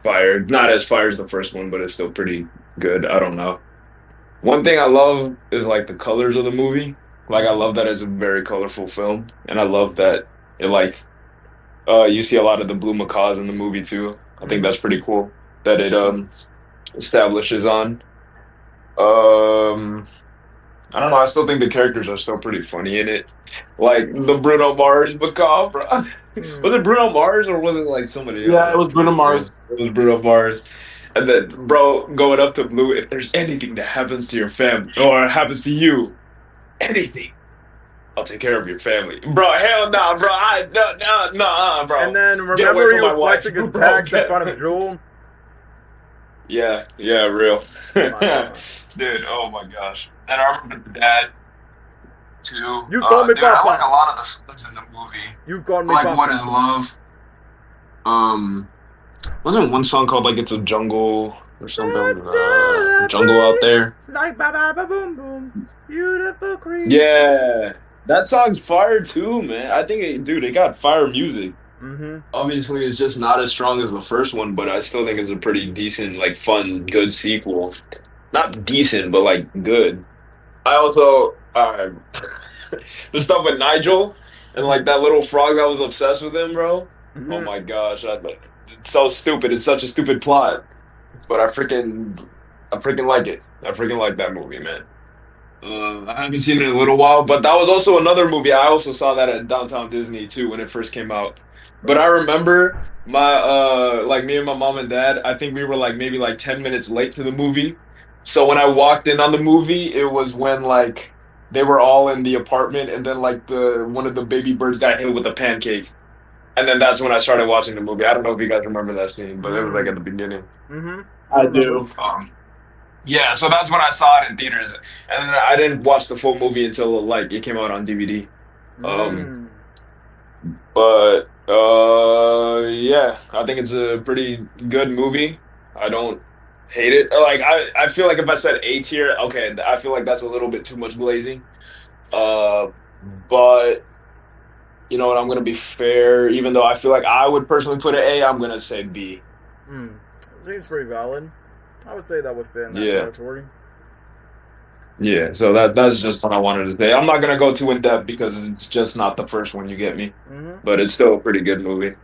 fire. Not as fire as the first one, but it's still pretty good. I don't know. One thing I love is like the colors of the movie. Like I love that it's a very colorful film, and I love that it like you see a lot of the blue macaws in the movie too. I think that's pretty cool that it establishes on. I don't know. I still think the characters are still pretty funny in it. Like the Bruno Mars macaw, bro. Was it Bruno Mars or was it like somebody else? Yeah, it was Bruno Mars. It was Bruno Mars. And then, bro, going up to Blue, if there's anything that happens to your family or happens to you, anything, I'll take care of your family. Bro, hell nah, bro. Nah, bro. And then Get away remember from he my was wife. flexing his Bro, bags in get- front of Jewel? Yeah, real. God. Dude, oh my gosh. And I remember the dad, too. You call me dude, I Papa. like a lot of the songs in the movie. You called me Like Papa. What Is Love? Wasn't one song called like It's a Jungle or something? Jungle Out There. Like ba ba ba boom boom, beautiful creature. Yeah, that song's fire too, man. I think, it got fire music. Mm-hmm. Obviously, it's just not as strong as the first one, but I still think it's a pretty decent, like, fun, good sequel. Not decent, but like good. I also the stuff with Nigel and like that little frog that was obsessed with him, bro. Mm-hmm. Oh my gosh, it's so stupid. It's such a stupid plot, but I freaking like it. I freaking like that movie, man. I haven't seen it in a little while, but that was also another movie. I also saw that at Downtown Disney too when it first came out. But I remember my like me and my mom and dad, I think we were like maybe like 10 minutes late to the movie. So when I walked in on the movie, it was when like they were all in the apartment and then like one of the baby birds got hit with a pancake. And then that's when I started watching the movie. I don't know if you guys remember that scene, but it was like at the beginning. Mm-hmm. I do. Yeah, so that's when I saw it in theaters. And then I didn't watch the full movie until like it came out on DVD. But yeah, I think it's a pretty good movie. I don't hate it. Like I feel like if I said A tier, okay, I feel like that's a little bit too much glazing. But you know what? I'm gonna be fair. Even though I feel like I would personally put an A, I'm gonna say B. Seems pretty valid. I would say that would fit in that Yeah. territory. Yeah, so that's just what I wanted to say. I'm not gonna go too in depth because it's just not the first one, you get me. Mm-hmm. But it's still a pretty good movie.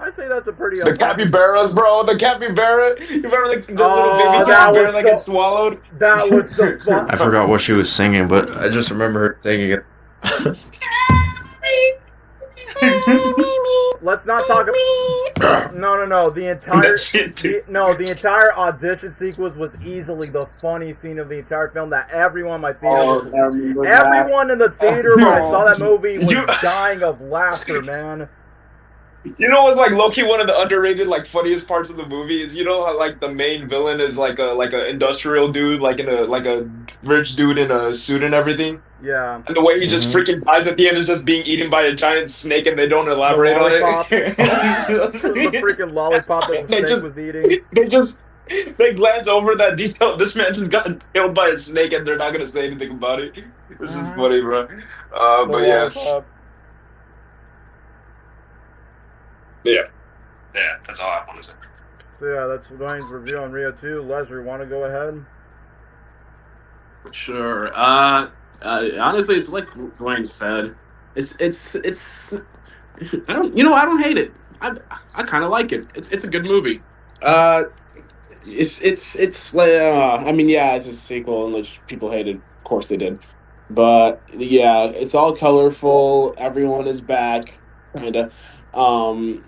I say that's a pretty. The capybaras, bro. The capybara. You remember like the little Oh, baby that capybara was that so- gets swallowed? That was the fun. I forgot what she was singing, but I just remember her singing it. Let's not talk about. No. The entire That shit, dude. the entire audition sequence was easily the funniest scene of the entire film. That everyone in my theater, everyone in the theater when I saw that movie was You- dying of laughter, man. You know what's like low-key one of the underrated like funniest parts of the movie is, you know how like the main villain is like a industrial dude, like in a rich dude in a suit and everything. Yeah. And the way he just freaking dies at the end is just being eaten by a giant snake and they don't elaborate on lollipop. it. The freaking lollipop that the They snake just- was eating. They glance over that detail. This man just got killed by a snake and they're not gonna say anything about it. This is funny, bro. But yeah. Yeah, that's all I want to say. So yeah, that's Dwayne's review on Rio 2. Leslie, want to go ahead? Sure. Honestly, it's like Dwayne said. It's. I don't hate it. I kind of like it. It's a good movie. It's like I mean, yeah, it's a sequel, and which people hated. Of course they did. But yeah, it's all colorful. Everyone is back, kind of. Um,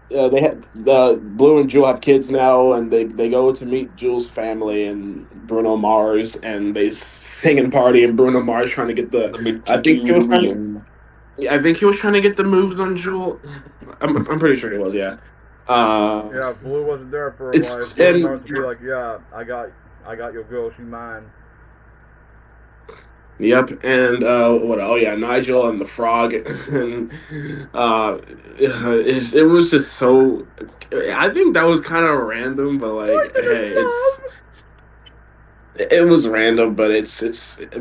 they have the Blue and Jewel have kids now, and they go to meet Jewel's family and Bruno Mars, and they sing and party. And Bruno Mars trying to get the. Let me I take think he you to was trying to. Rio. I think he was trying to get the moves on Jewel. I'm pretty sure he was. Yeah. Yeah, if Blue wasn't there for a while, It's Bruno Mars and would be like, "Yeah, I got your girl, she mine." Yep, and what? Oh yeah, Nigel and the frog, and it was just so. I think that was kind of random, but like, Poison is hey, love. it was random, but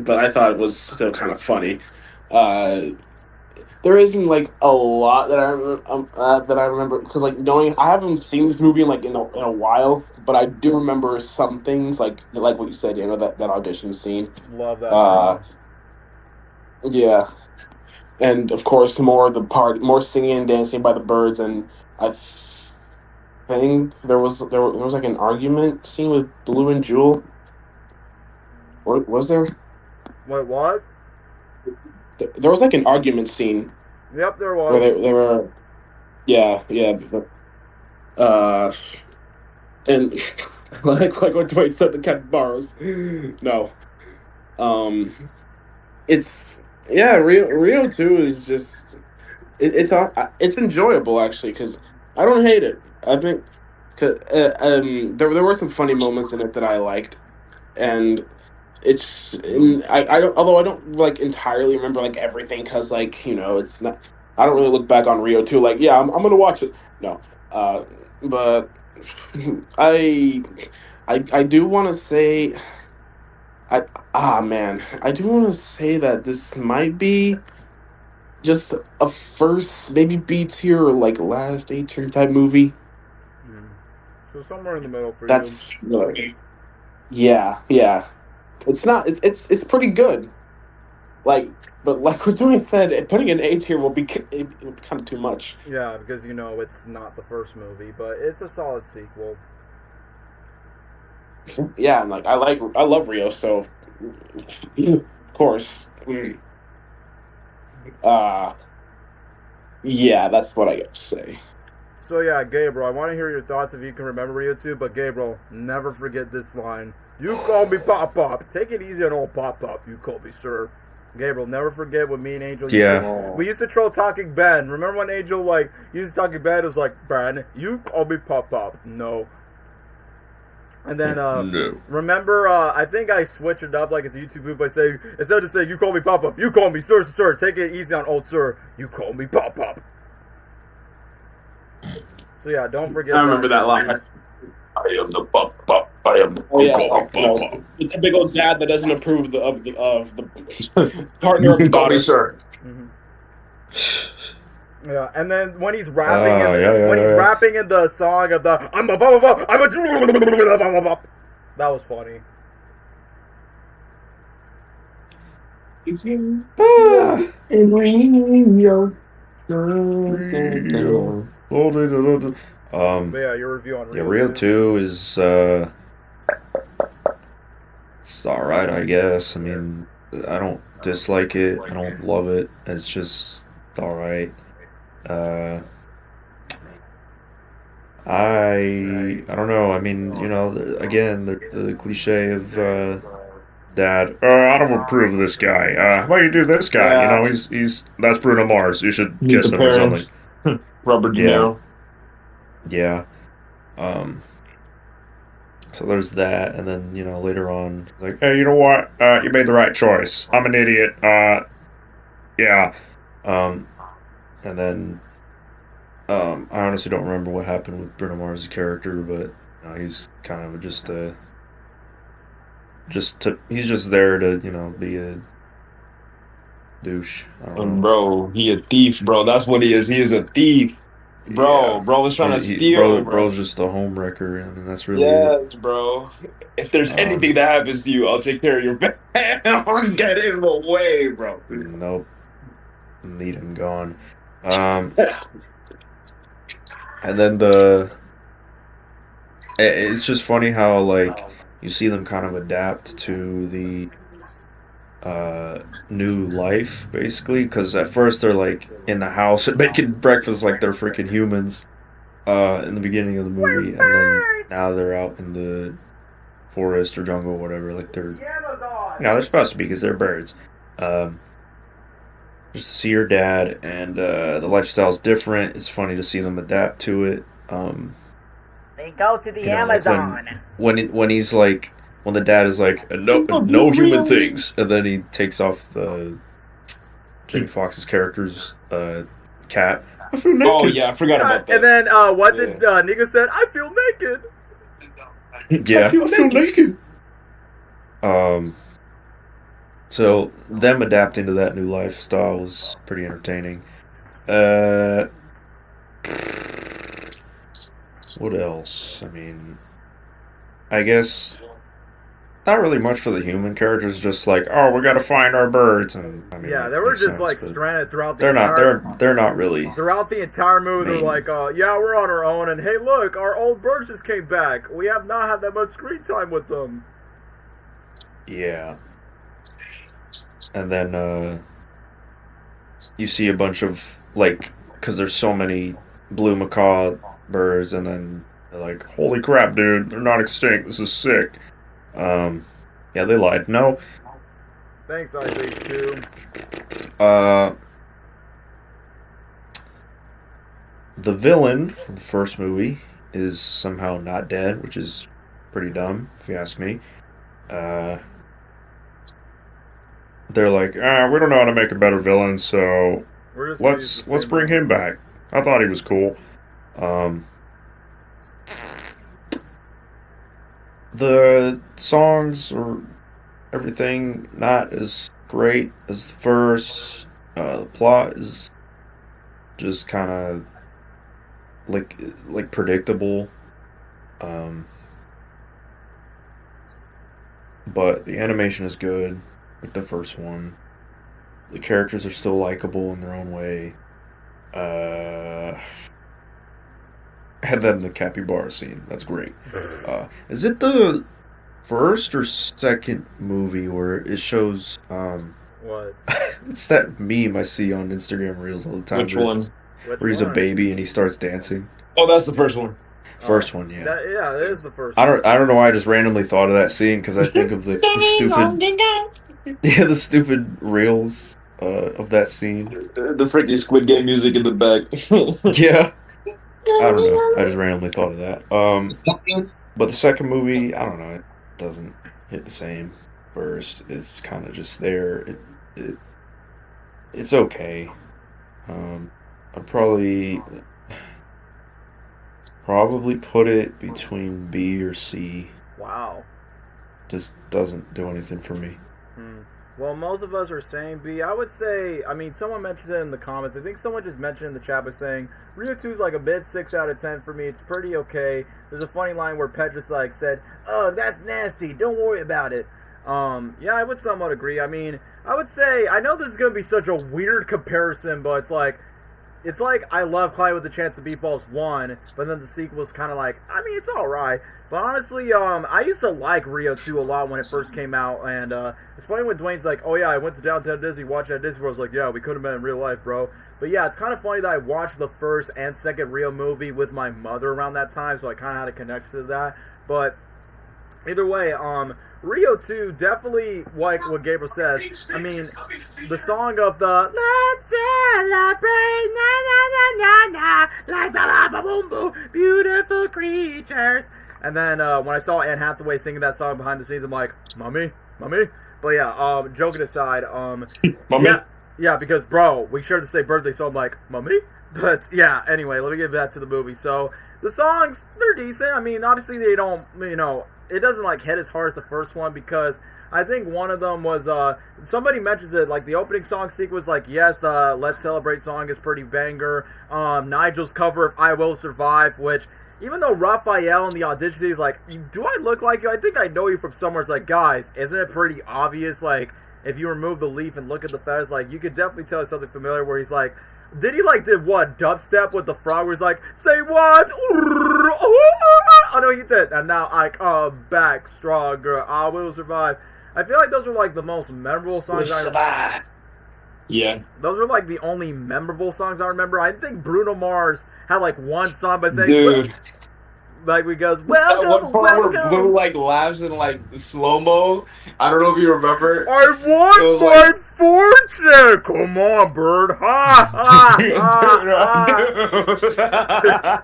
but I thought it was still kind of funny. Uh, there isn't like a lot that I remember because like knowing I haven't seen this movie in like in a while, but I do remember some things like what you said, you know, that audition scene. Love that Uh, scene. yeah. And of course more singing and dancing by the birds, and I think there was like an argument scene with Blue and Jewel, or was there? Wait, what? There was like an argument scene Yep, there where was. they were, yeah, uh and like what Dwight said, the cat bars. No, um it's yeah, Rio 2 is just it's enjoyable actually because I don't hate it. I think 'cause, there were some funny moments in it that I liked, and I don't, although I don't like entirely remember like everything because like you know it's not, I don't really look back on Rio 2 like yeah I'm gonna watch it. No, uh, but I I do want to say I man, I do want to say that this might be just a first, maybe B tier or like last A tier type movie. Hmm. So somewhere in the middle for you. That's yeah. It's not. It's pretty good. Like, but like what Dwayne said, putting an A tier will be kind of too much. Yeah, because you know it's not the first movie, but it's a solid sequel. Yeah, and like I love Rio, so of course. Uh yeah, that's what I got to say. So yeah, Gabriel, I want to hear your thoughts if you can remember Rio 2, but Gabriel, never forget this line. You call me Pop Pop. Take it easy on old Pop Pop. You call me Sir. Gabriel, never forget when me and Angel used Yeah. to, we used to troll Talking Ben. Remember when Angel like used Talking Ben? It was like, Ben, you call me Pop Pop. No. And then No. remember I think I switched it up like it's a YouTube group by saying instead of just saying you call me Pop Pop, you call me Sir. Take it easy on old Sir. You call me Pop Pop. So yeah, don't forget I remember that line. I am the pop pop. I am the Oh yeah, call me pop no, pop. it's a big old dad that doesn't approve of the partner You of the can call me daughter. sir. Mm-hmm. Yeah, and then when he's rapping, when he's yeah. rapping in the song of the I'm a blah, blah, blah, I'm a blah, blah, that was funny. Ah. But yeah, your review on Yeah, Rio Rio 2. 2 is it's alright, I guess. I mean, I don't dislike it. I don't love it. It's just alright. Uh, I don't know. I mean, you know, again, the cliche of dad. I don't approve of this guy. Why do you do this guy? You Yeah, know, he's that's Bruno Mars. You should Meet kiss the him or something. parents. Robert De Yeah, Niro. yeah. Um, so there's that, and then you know later on, like, hey, you know what? You made the right choice. I'm an idiot. Yeah. Um, and then I honestly don't remember what happened with Bruno Mars' character, but you know, he's kind of he's just there to be a douche. I don't And know. bro, he a thief, bro. That's what he is. He is a thief. Yeah, Bro was trying to steal, bro. bro's just a home wrecker. I mean, that's really it. Yes, bro. If there's anything Um, that happens to you, I'll take care of your family. Get in the way, bro. nope, neat and gone. Um, and then it's just funny how like you see them kind of adapt to new life, basically. Because at first they're like in the house and making breakfast like they're freaking humans in the beginning of the movie, and then now they're out in the forest or jungle or whatever. Like they're they're supposed to be because they're birds. Um, just to see your dad, and the lifestyle's different. It's funny to see them adapt to it. They go to the Like Amazon. when he's like when the dad is like no human things, and then he takes off the Jamie Foxx's character's cap. I feel naked. Oh yeah, I forgot about that. And then what did Nico said? I feel naked. Yeah, I feel naked. So them adapting to that new lifestyle was pretty entertaining. What else? I mean, I guess not really much for the human characters. Just like, oh, we got to find our birds, and I mean, Yeah, they were just like stranded throughout the they're entire... not. They're not really. Throughout the entire movie, they're Main. like, yeah, we're on our own, and hey, look, our old birds just came back. We have not had that much screen time with them. Yeah. And then you see a bunch of like, because there's so many blue macaw birds, and then they're like, holy crap, dude, they're not extinct. This is sick. Yeah, they lied. No. Thanks, IH2. The villain of the first movie is somehow not dead, which is pretty dumb, if you ask me. They're like, we don't know how to make a better villain, so let's bring him back. I thought he was cool. The songs or everything not as great as the first. The plot is just kind of like predictable. But the animation is good, like the first one. The characters are still likable in their own way. Had that in the capybara scene. That's great. Is it the first or second movie where it shows What? it's that meme I see on Instagram Reels all the time. Which one? Where he's a baby and he starts dancing. Oh, that's the first one. First one, yeah. Yeah, it is the first I one. don't know why I just randomly thought of that scene because I think of the stupid the stupid reels of that scene. The freaking Squid Game music in the back. Yeah. I don't know. I just randomly thought of that. But the second movie, I don't know. It doesn't hit the same. First, it's kind of just there. It's okay. I'd probably put it between B or C. Wow. Just doesn't do anything for me. Well, most of us are saying B. I would say, I mean, someone mentioned it in the comments. I think someone just mentioned in the chat by saying, Rio 2 is like a mid 6 out of 10 for me. It's pretty okay. There's a funny line where Petrus like said, oh, that's nasty. Don't worry about it. Yeah, I would somewhat agree. I mean, I would say, I know this is going to be such a weird comparison, but it's like I love Clyde with the Chance of Meatballs 1, but then the sequel's kind of like, I mean, it's alright. But honestly, I used to like Rio 2 a lot when it first came out, and it's funny when Dwayne's like, oh yeah, I went to Downtown Disney, watched it at Disney World. I was like, yeah, we could have met in real life, bro. But yeah, it's kind of funny that I watched the first and second Rio movie with my mother around that time, so I kind of had a connection to that. But either way, Rio 2, definitely like what Gabriel says. I mean, the song of the Let's Celebrate, na na na na na, like ba ba boom boom, beautiful creatures. And then when I saw Anne Hathaway singing that song behind the scenes, I'm like, mommy? But yeah, joking aside, Mommy? yeah, because bro, we shared the same birthday, so I'm like, mommy? But yeah, anyway, let me get back to the movie. So the songs, they're decent. I mean, obviously they don't, it doesn't like hit as hard as the first one because I think one of them was somebody mentions it like the opening song sequence. Like yes, the Let's Celebrate song is pretty banger. Nigel's cover of I Will Survive, which even though Raphael in the audition is like, do I look like you? I think I know you from somewhere. It's like, guys, isn't it pretty obvious? Like if you remove the leaf and look at the feathers, like you could definitely tell it's something familiar. Where he's like, did what dubstep with the frog? Where he's like, say what? I know you did. And now I come back stronger. I will survive. I feel like those are like the most memorable songs I remember. Yeah. Those are like the only memorable songs I remember. I think Bruno Mars had like one song by saying, Dude. like we goes, That welcome, one part where Blue welcome. like laughs in like slow-mo. I don't know if you remember. I It want was my like- fortune. Come on, bird. Ha ha ha.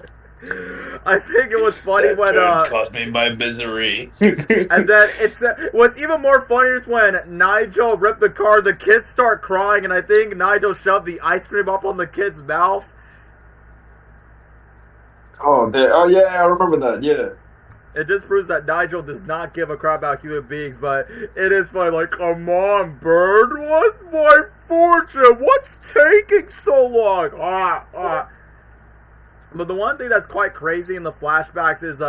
I think it was funny when caused me my misery. and then it's what's even more funny is when Nigel ripped the car, the kids start crying, and I think Nigel shoved the ice cream up on the kid's mouth. Oh yeah, I remember that. Yeah. It just proves that Nigel does not give a crap about human beings, but it is funny, like, come on, bird, what's my fortune? What's taking so long? But the one thing that's quite crazy in the flashbacks is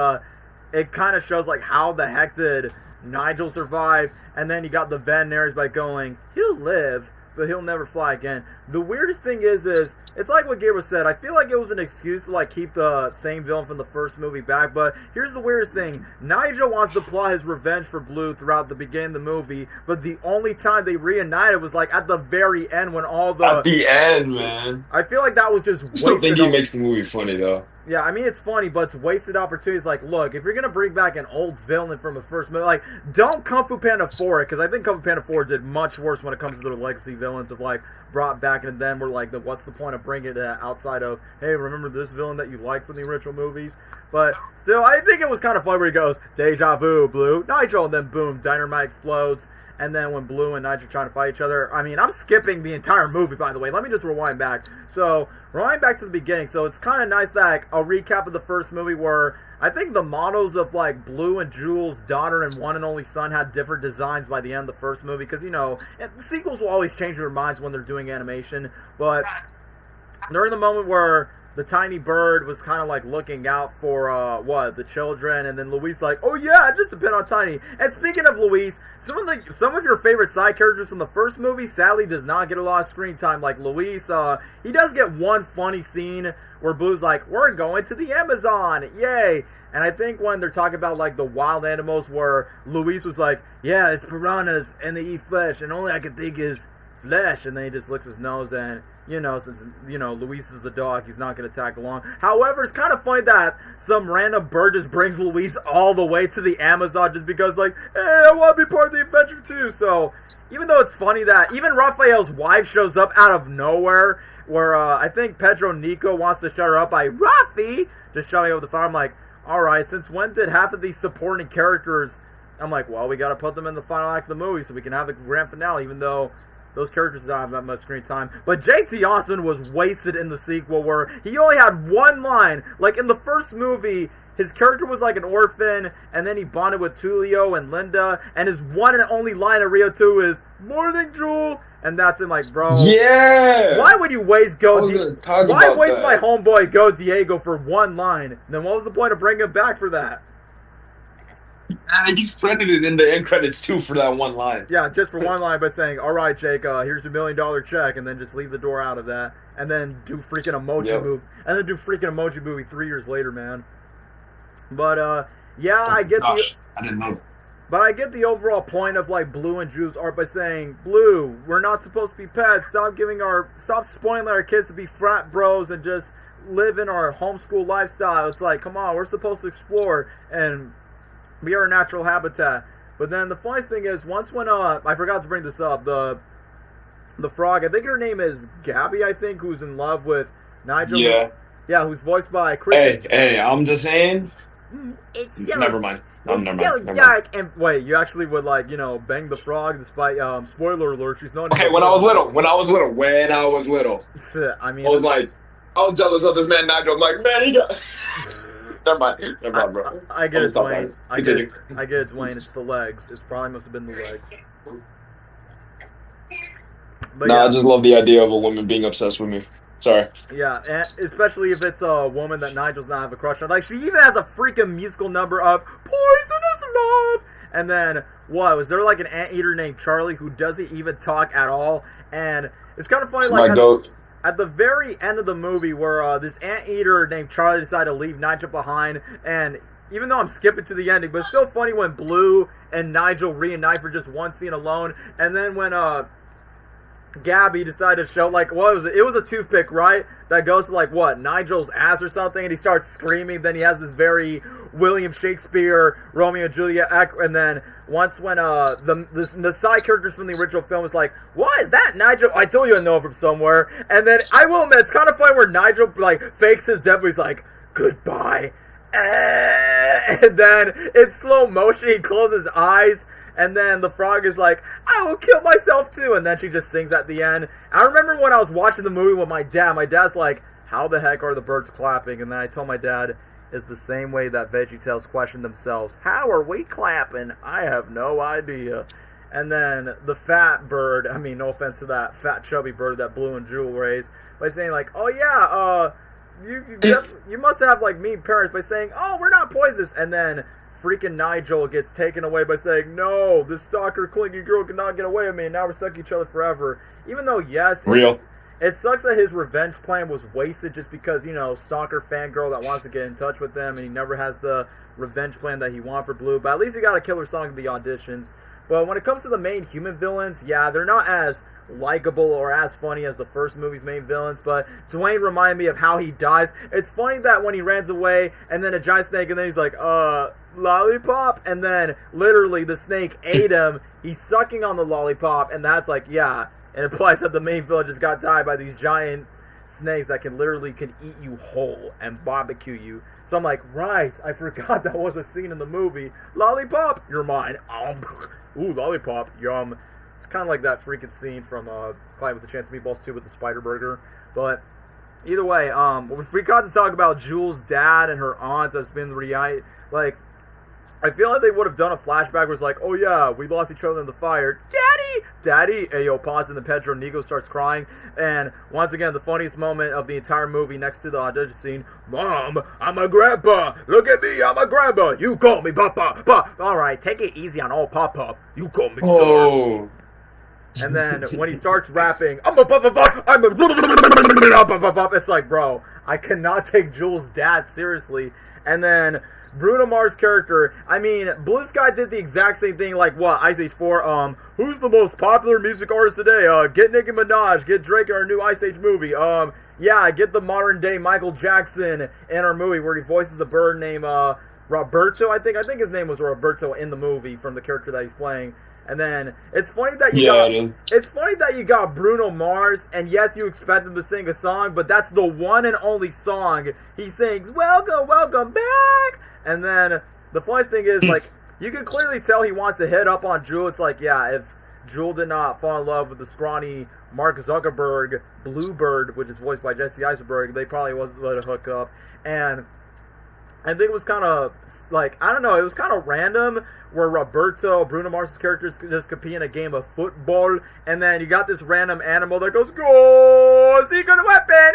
it kind of shows like how the heck did Nigel survive, and then you got the Van narrates by going, he'll live, but he'll never fly again. The weirdest thing is it's like what Gabriel said. I feel like it was an excuse to like keep the same villain from the first movie back, but here's the weirdest thing. Nigel wants to plot his revenge for Blue throughout the beginning of the movie, but the only time they reunited was like at the very end when all the... At the end, man. I feel like that was just I still think wasted. he makes the movie funny though. Yeah, I mean, it's funny, but it's wasted opportunities. Like, look, if you're going to bring back an old villain from the first movie, like, don't Kung Fu Panda 4 it, because I think Kung Fu Panda 4 did much worse when it comes to the legacy villains of, like, brought back, and then we're like, what's the point of bringing it outside of, hey, remember this villain that you liked from the original movies? But still, I think it was kind of fun where he goes, deja vu, Blue, Nigel, and then boom, dynamite explodes. And then when Blue and Nigel are trying to fight each other, I mean, I'm skipping the entire movie, by the way. Let me just rewind back. So, rewind back to the beginning. So, it's kind of nice that like, a recap of the first movie where I think the models of, like, Blue and Jules' daughter and one and only son had different designs by the end of the first movie. Because, you know, the sequels will always change their minds when they're doing animation. But during the moment where the tiny bird was kind of like looking out for the children, and then Luis like, oh yeah, just depend on Tiny. And speaking of Luis, some of your favorite side characters from the first movie sadly does not get a lot of screen time. Like Luis, he does get one funny scene where Blue's like, we're going to the Amazon, yay! And I think when they're talking about like the wild animals, where Luis was like, yeah, it's piranhas and they eat flesh, and only I can think is flesh, and then he just licks his nose and. You know, since, you know, Luis is a dog, he's not going to tag along. However, it's kind of funny that some random bird just brings Luis all the way to the Amazon just because, like, hey, I want to be part of the adventure too. So, even though it's funny that even Raphael's wife shows up out of nowhere, where I think Pedro Nico wants to shut her up by, Rafi, just shutting up the fire. I'm like, alright, since when did half of these supporting characters... I'm like, well, we got to put them in the final act of the movie so we can have the grand finale, even though... Those characters don't have that much screen time. But J.T. Austin was wasted in the sequel where he only had one line. Like in the first movie, his character was like an orphan, and then he bonded with Tulio and Linda, and his one and only line in Rio 2 is, morning, Jewel! And that's him like, bro. Yeah! Why would you waste Why waste that. my homeboy Go Diego for one line? Then what was the point of bringing him back for that? He's credited in the end credits too for that one line. Yeah, just for one line by saying, all right, Jake, here's $1 million check, and then just leave the door out of that, and then do freaking emoji movie, and then do freaking emoji movie 3 years later, man. But yeah, I didn't know. But I get the overall point of like Blue and Drew's art by saying, Blue, we're not supposed to be pets. Stop spoiling our kids to be frat bros and just live in our homeschool lifestyle. It's like, come on, we're supposed to explore and be our natural habitat. But then the funniest thing is, once when I forgot to bring this up, the frog, I think her name is Gabby, I think, who's in love with Nigel. Yeah, who's voiced by Chris. Hey, I'm just saying. It's so, Never mind. It's Never so mind. dark. And wait, you actually would like, bang the frog despite spoiler alert, she's not. Okay, when I was little. I mean, I was jealous of this man Nigel. I'm like, man, he got. Never mind, bro. I get it's Wayne. I get Continue. it's Wayne. It's the legs. It probably must have been the legs. But I just love the idea of a woman being obsessed with me. Sorry. Yeah, and especially if it's a woman that Nigel's not have a crush on. Like, she even has a freaking musical number of Poisonous Love. And then, was there like an anteater named Charlie who doesn't even talk at all? And it's kind of funny, like, at the very end of the movie where this anteater named Charlie decided to leave Nigel behind, and even though I'm skipping to the ending, but it's still funny when Blue and Nigel reunite for just one scene alone, and then when Gabby decided to show, like, what was it? It was a toothpick, right? That goes to, like, what, Nigel's ass or something, and he starts screaming. Then he has this very William Shakespeare, Romeo and Juliet, and then once when the side characters from the original film was like, what is that, Nigel? I told you I know him from somewhere. And then, I will admit, it's kind of funny where Nigel, like, fakes his death, but he's like, goodbye. And then, in slow motion, he closes his eyes. And then the frog is like, I will kill myself too. And then she just sings at the end. I remember when I was watching the movie with my dad's like, how the heck are the birds clapping? And then I told my dad, it's the same way that VeggieTales question themselves. How are we clapping? I have no idea. And then the fat bird, I mean, no offense to that fat chubby bird that Blue and Jewel raised, by saying like, oh yeah, you must have like mean parents, by saying, oh, we're not poisonous. And then freaking Nigel gets taken away by saying, no, this stalker clingy girl cannot get away with me, and now we're stuck with each other forever. Even though, yes, it sucks that his revenge plan was wasted just because, you know, stalker fangirl that wants to get in touch with them, and he never has the revenge plan that he wanted for Blue, but at least he got a killer song in the auditions. But when it comes to the main human villains, yeah, they're not as likable or as funny as the first movie's main villains, but Dwayne reminded me of how he dies. It's funny that when he runs away, and then a giant snake, and then he's like, lollipop, and then literally the snake ate him. He's sucking on the lollipop, and that's like, yeah, it implies that the main villain just got died by these giant snakes that can eat you whole and barbecue you. So I'm like, right, I forgot that was a scene in the movie. Lollipop, you're mine. Ooh, lollipop, yum. It's kind of like that freaking scene from Climbing with the Chance of Meatballs 2 with the spider burger. But either way, we forgot to talk about Jules' dad and her aunt that's been like, I feel like they would have done a flashback where it's like, oh yeah, we lost each other in the fire. Daddy! Ayo, pause, and then Pedro Nigo starts crying. And once again, the funniest moment of the entire movie next to the audition scene, Mom, I'm a grandpa. Look at me, I'm a grandpa. You call me Papa. Alright, take it easy on old Papa. You call me Sir. And then when he starts rapping, I'm a Papa, I'm a it's like, bro, I cannot take Jules' dad seriously. And then Bruno Mars' character, I mean, Blue Sky did the exact same thing like what? Ice Age 4, who's the most popular music artist today? Get Nicki Minaj, get Drake in our new Ice Age movie. Yeah, get the modern day Michael Jackson in our movie where he voices a bird named Roberto, I think his name was Roberto in the movie from the character that he's playing. And then it's funny that you got Bruno Mars, and yes, you expect him to sing a song, but that's the one and only song he sings. Welcome back. And then the funniest thing is, like, you can clearly tell he wants to hit up on Jewel. It's like, yeah, if Jewel did not fall in love with the scrawny Mark Zuckerberg Bluebird, which is voiced by Jesse Eisenberg, they probably wasn't let it hook up. And I think it was kind of, like, I don't know, it was kind of random where Bruno Mars' character is just competing a game of football, and then you got this random animal that goes, go, secret weapon,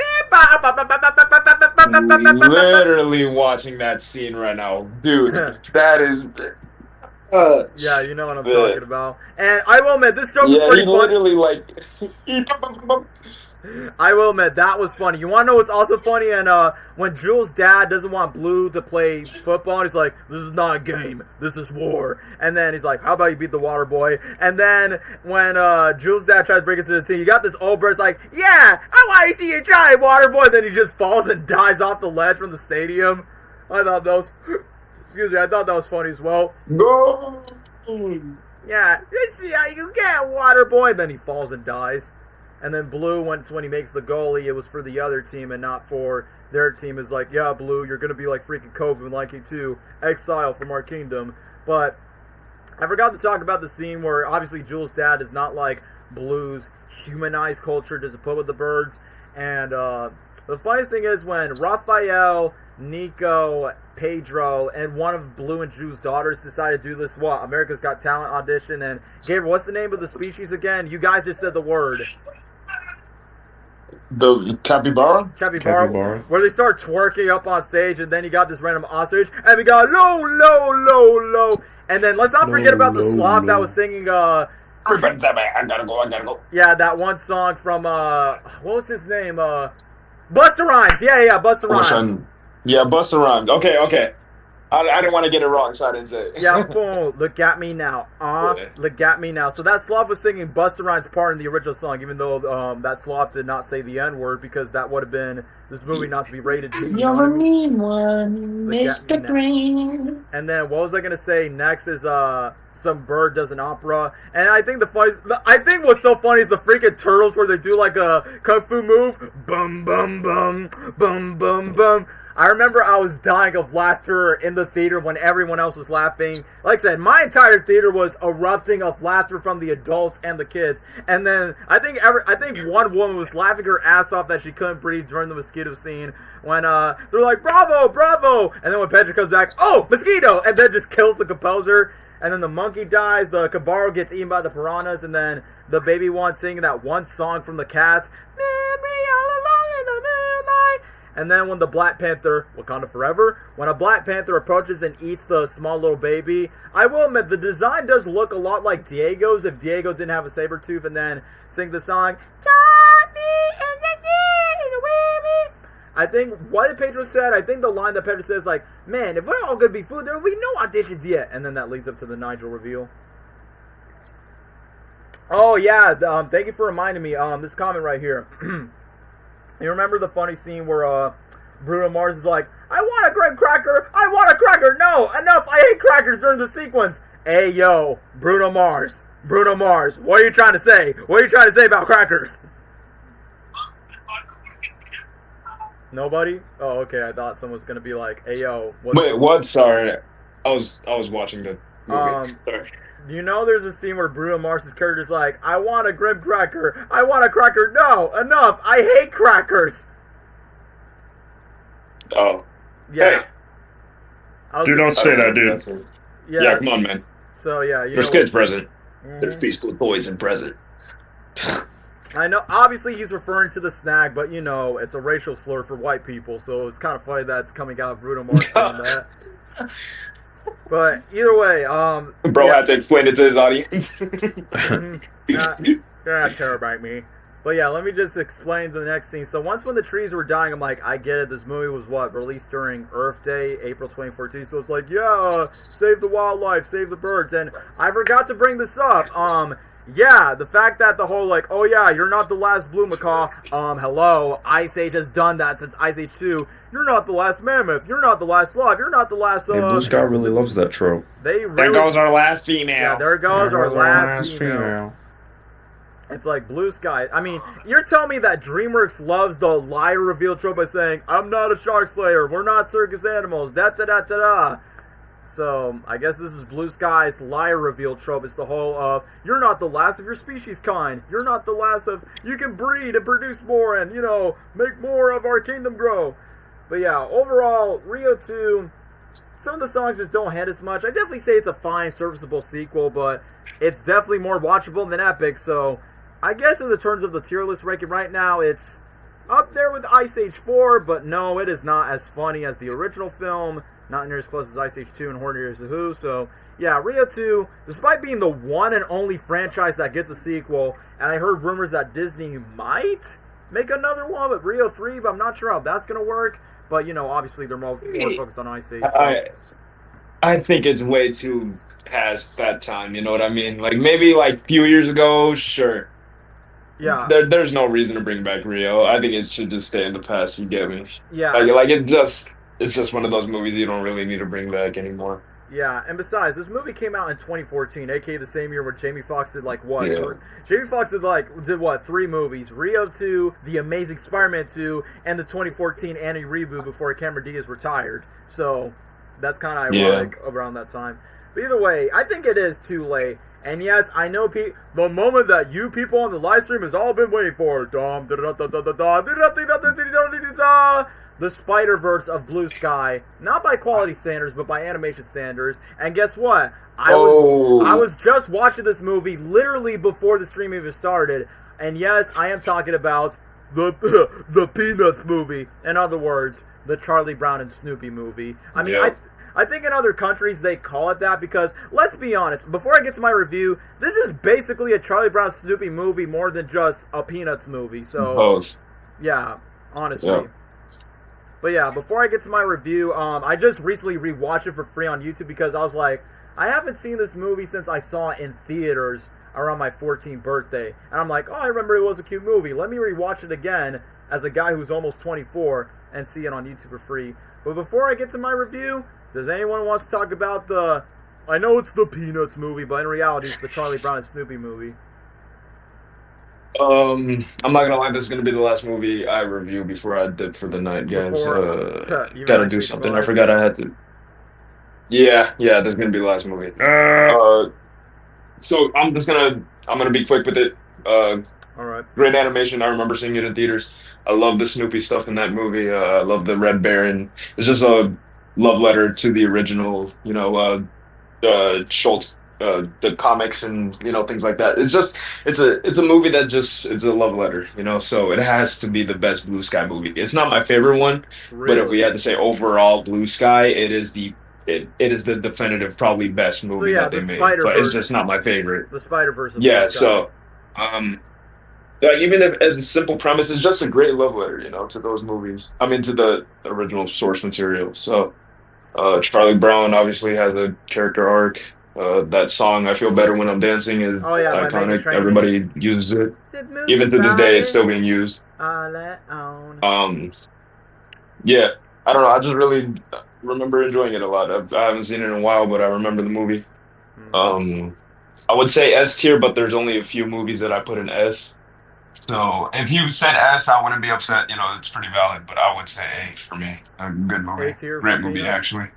literally watching that scene right now. Dude, that is... yeah, you know what I'm talking about. And I will admit, this joke was pretty funny. Literally, like... I will admit, that was funny. You want to know what's also funny? And when Jules' dad doesn't want Blue to play football, he's like, this is not a game. This is war. And then he's like, how about you beat the water boy? And then when Jules' dad tries to break into the team, you got this old bird like, yeah, I want to see you try, water boy. And then he just falls and dies off the ledge from the stadium. I thought that was... I thought that was funny as well. No! Yeah, let's see how you get, water boy. And then he falls and dies. And then Blue, when he makes the goalie, it was for the other team and not for their team. Is like, yeah, Blue, you're going to be like freaking Coven, like you too. Exile from our kingdom. But I forgot to talk about the scene where obviously Jules' dad is not like Blue's humanized culture, just to put with the birds. And the funniest thing is when Raphael, Nico, Pedro, and one of Blue and Drew's daughters decided to do this, America's Got Talent audition. And Gabriel, what's the name of the species again? You guys just said the word. The capybara? Where they start twerking up on stage, and then you got this random ostrich, and we got low. And then let's not forget about the sloth that was singing, I gotta go. Yeah, that one song from, what was his name? Busta Rhymes. Yeah, Busta Rhymes. Yeah, Busta Rhymes. Okay. I didn't want to get it wrong, so I didn't say it. Yeah, boom, look at me now. Yeah. Look at me now. So that sloth was singing Busta Rhymes' part in the original song, even though that sloth did not say the N-word, because that would have been this movie not to be rated. You're a mean one, Mr. Green. And then what was I gonna say next is some bird does an opera, and I think I think what's so funny is the freaking turtles where they do like a kung fu move, bum bum bum bum bum bum. I remember I was dying of laughter in the theater when everyone else was laughing. Like I said, my entire theater was erupting of laughter from the adults and the kids. And then I think one woman was laughing her ass off that she couldn't breathe during the mosquito scene when they're like, bravo, bravo! And then when Pedro comes back, oh, mosquito! And then just kills the composer. And then the monkey dies, the Cabarro gets eaten by the piranhas, and then the baby one singing that one song from the Cats, Memory all alone in the moonlight. And then when the Black Panther, Wakanda Forever, when a Black Panther approaches and eats the small little baby, I will admit, the design does look a lot like Diego's if Diego didn't have a saber tooth and then sing the song, Taught me in the way. I think what Pedro said, I think the line that Pedro says, like, man, if we're all going to be food, there will be no auditions yet. And then that leads up to the Nigel reveal. Oh, yeah, thank you for reminding me, this comment right here. You remember the funny scene where Bruno Mars is like, I want a graham cracker! I want a cracker! No! Enough! I hate crackers during the sequence! Hey, yo, Bruno Mars. Bruno Mars, what are you trying to say? What are you trying to say about crackers? Nobody? Oh, okay, I thought someone was going to be like, hey, yo. Wait, what? Sorry. I was watching the movie. Sorry. You know there's a scene where Bruno Mars' character is like, I want a graham cracker. I want a cracker. No, enough. I hate crackers. Oh. Yeah. Hey. Dude, don't say that, dude. Yeah, come on, man. So, yeah. There's kids present. There's feast with boys and present. I know, obviously he's referring to the snag, but, you know, it's a racial slur for white people, so it's kind of funny that it's coming out of Bruno Mars saying that. But either way, Bro had to explain it to his audience. You're not care about me. But yeah, let me just explain the next scene. So once when the trees were dying, I'm like, I get it. This movie was released during Earth Day, April 2014. So it's like, yeah, save the wildlife, save the birds. And I forgot to bring this up. Yeah, the fact that the whole, like, oh yeah, you're not the last blue macaw. Hello, Ice Age has done that since Ice Age 2. You're not the last mammoth. You're not the last sloth. You're not the last, Hey, Blue Sky really loves that trope. There goes our last female. Yeah, there goes our last female. It's like Blue Sky. I mean, you're telling me that DreamWorks loves the lie reveal trope by saying, I'm not a shark slayer. We're not circus animals. Da-da-da-da-da. So, I guess this is Blue Sky's liar reveal trope. It's the whole of, you're not the last of your species kind. You're not the last of, you can breed and produce more and, you know, make more of our kingdom grow. But yeah, overall, Rio 2, some of the songs just don't hit as much. I definitely say it's a fine, serviceable sequel, but it's definitely more watchable than Epic. So, I guess in the terms of the tier list ranking right now, it's up there with Ice Age 4, but no, it is not as funny as the original film. Not near as close as Ice Age 2 and Horton Hears A Who. So, yeah, Rio 2, despite being the one and only franchise that gets a sequel, and I heard rumors that Disney might make another one with Rio 3, but I'm not sure how that's going to work. But, you know, obviously they're more focused on Ice Age. So. I think it's way too past that time, you know what I mean? Like, maybe, like, a few years ago, sure. Yeah. There's no reason to bring back Rio. I think it should just stay in the past, you get me? Yeah. Like it's just one of those movies you don't really need to bring back anymore. Yeah, and besides, this movie came out in 2014, aka the same year where Jamie Foxx did, like, what? Yeah. Jamie Foxx did what, 3 movies? Rio 2, The Amazing Spider-Man 2, and the 2014 Annie reboot before Cameron Diaz retired. So, that's kind of ironic around that time. But either way, I think it is too late. And yes, I know the moment that you people on the live stream has all been waiting for. The Spider-Verse of Blue Sky, not by quality standards, but by animation standards. And guess what? I was just watching this movie literally before the stream even started. And yes, I am talking about the Peanuts movie. In other words, the Charlie Brown and Snoopy movie. I mean, I think in other countries they call it that because, let's be honest, before I get to my review, this is basically a Charlie Brown Snoopy movie more than just a Peanuts movie. So, yeah, honestly. Yeah. But yeah, before I get to my review, I just recently rewatched it for free on YouTube because I was like, I haven't seen this movie since I saw it in theaters around my 14th birthday. And I'm like, oh, I remember it was a cute movie. Let me rewatch it again as a guy who's almost 24 and see it on YouTube for free. But before I get to my review, does anyone want to talk about the... I know it's the Peanuts movie, but in reality it's the Charlie Brown and Snoopy movie. I'm not gonna lie, this is gonna be the last movie I review before I dip for the night, guys. Gotta do something. I forgot I had to. Yeah, this is gonna be the last movie. So I'm gonna be quick with it. All right. Great animation. I remember seeing it in theaters. I love the Snoopy stuff in that movie. I love the Red Baron. It's just a love letter to the original, Schultz, the comics and things like that. It's a movie that it's a love letter, So it has to be the best Blue Sky movie. It's not my favorite one, Really? but if we had to say overall Blue Sky, it is the definitive probably best movie that they made. But it's just not my favorite. The Spider-Verse. Yeah, so like even if as a simple premise, it's just a great love letter, to those movies. I mean, to the original source material. So, Charlie Brown obviously has a character arc. That song "I Feel Better When I'm Dancing" is iconic. Everybody uses it. Even to this day, it's still being used. Yeah, I don't know. I just really remember enjoying it a lot. I haven't seen it in a while, but I remember the movie. I would say S tier, but there's only a few movies that I put in S. So if you said S, I wouldn't be upset. It's pretty valid, but I would say A for me. A good movie. A tier. Great movie, actually.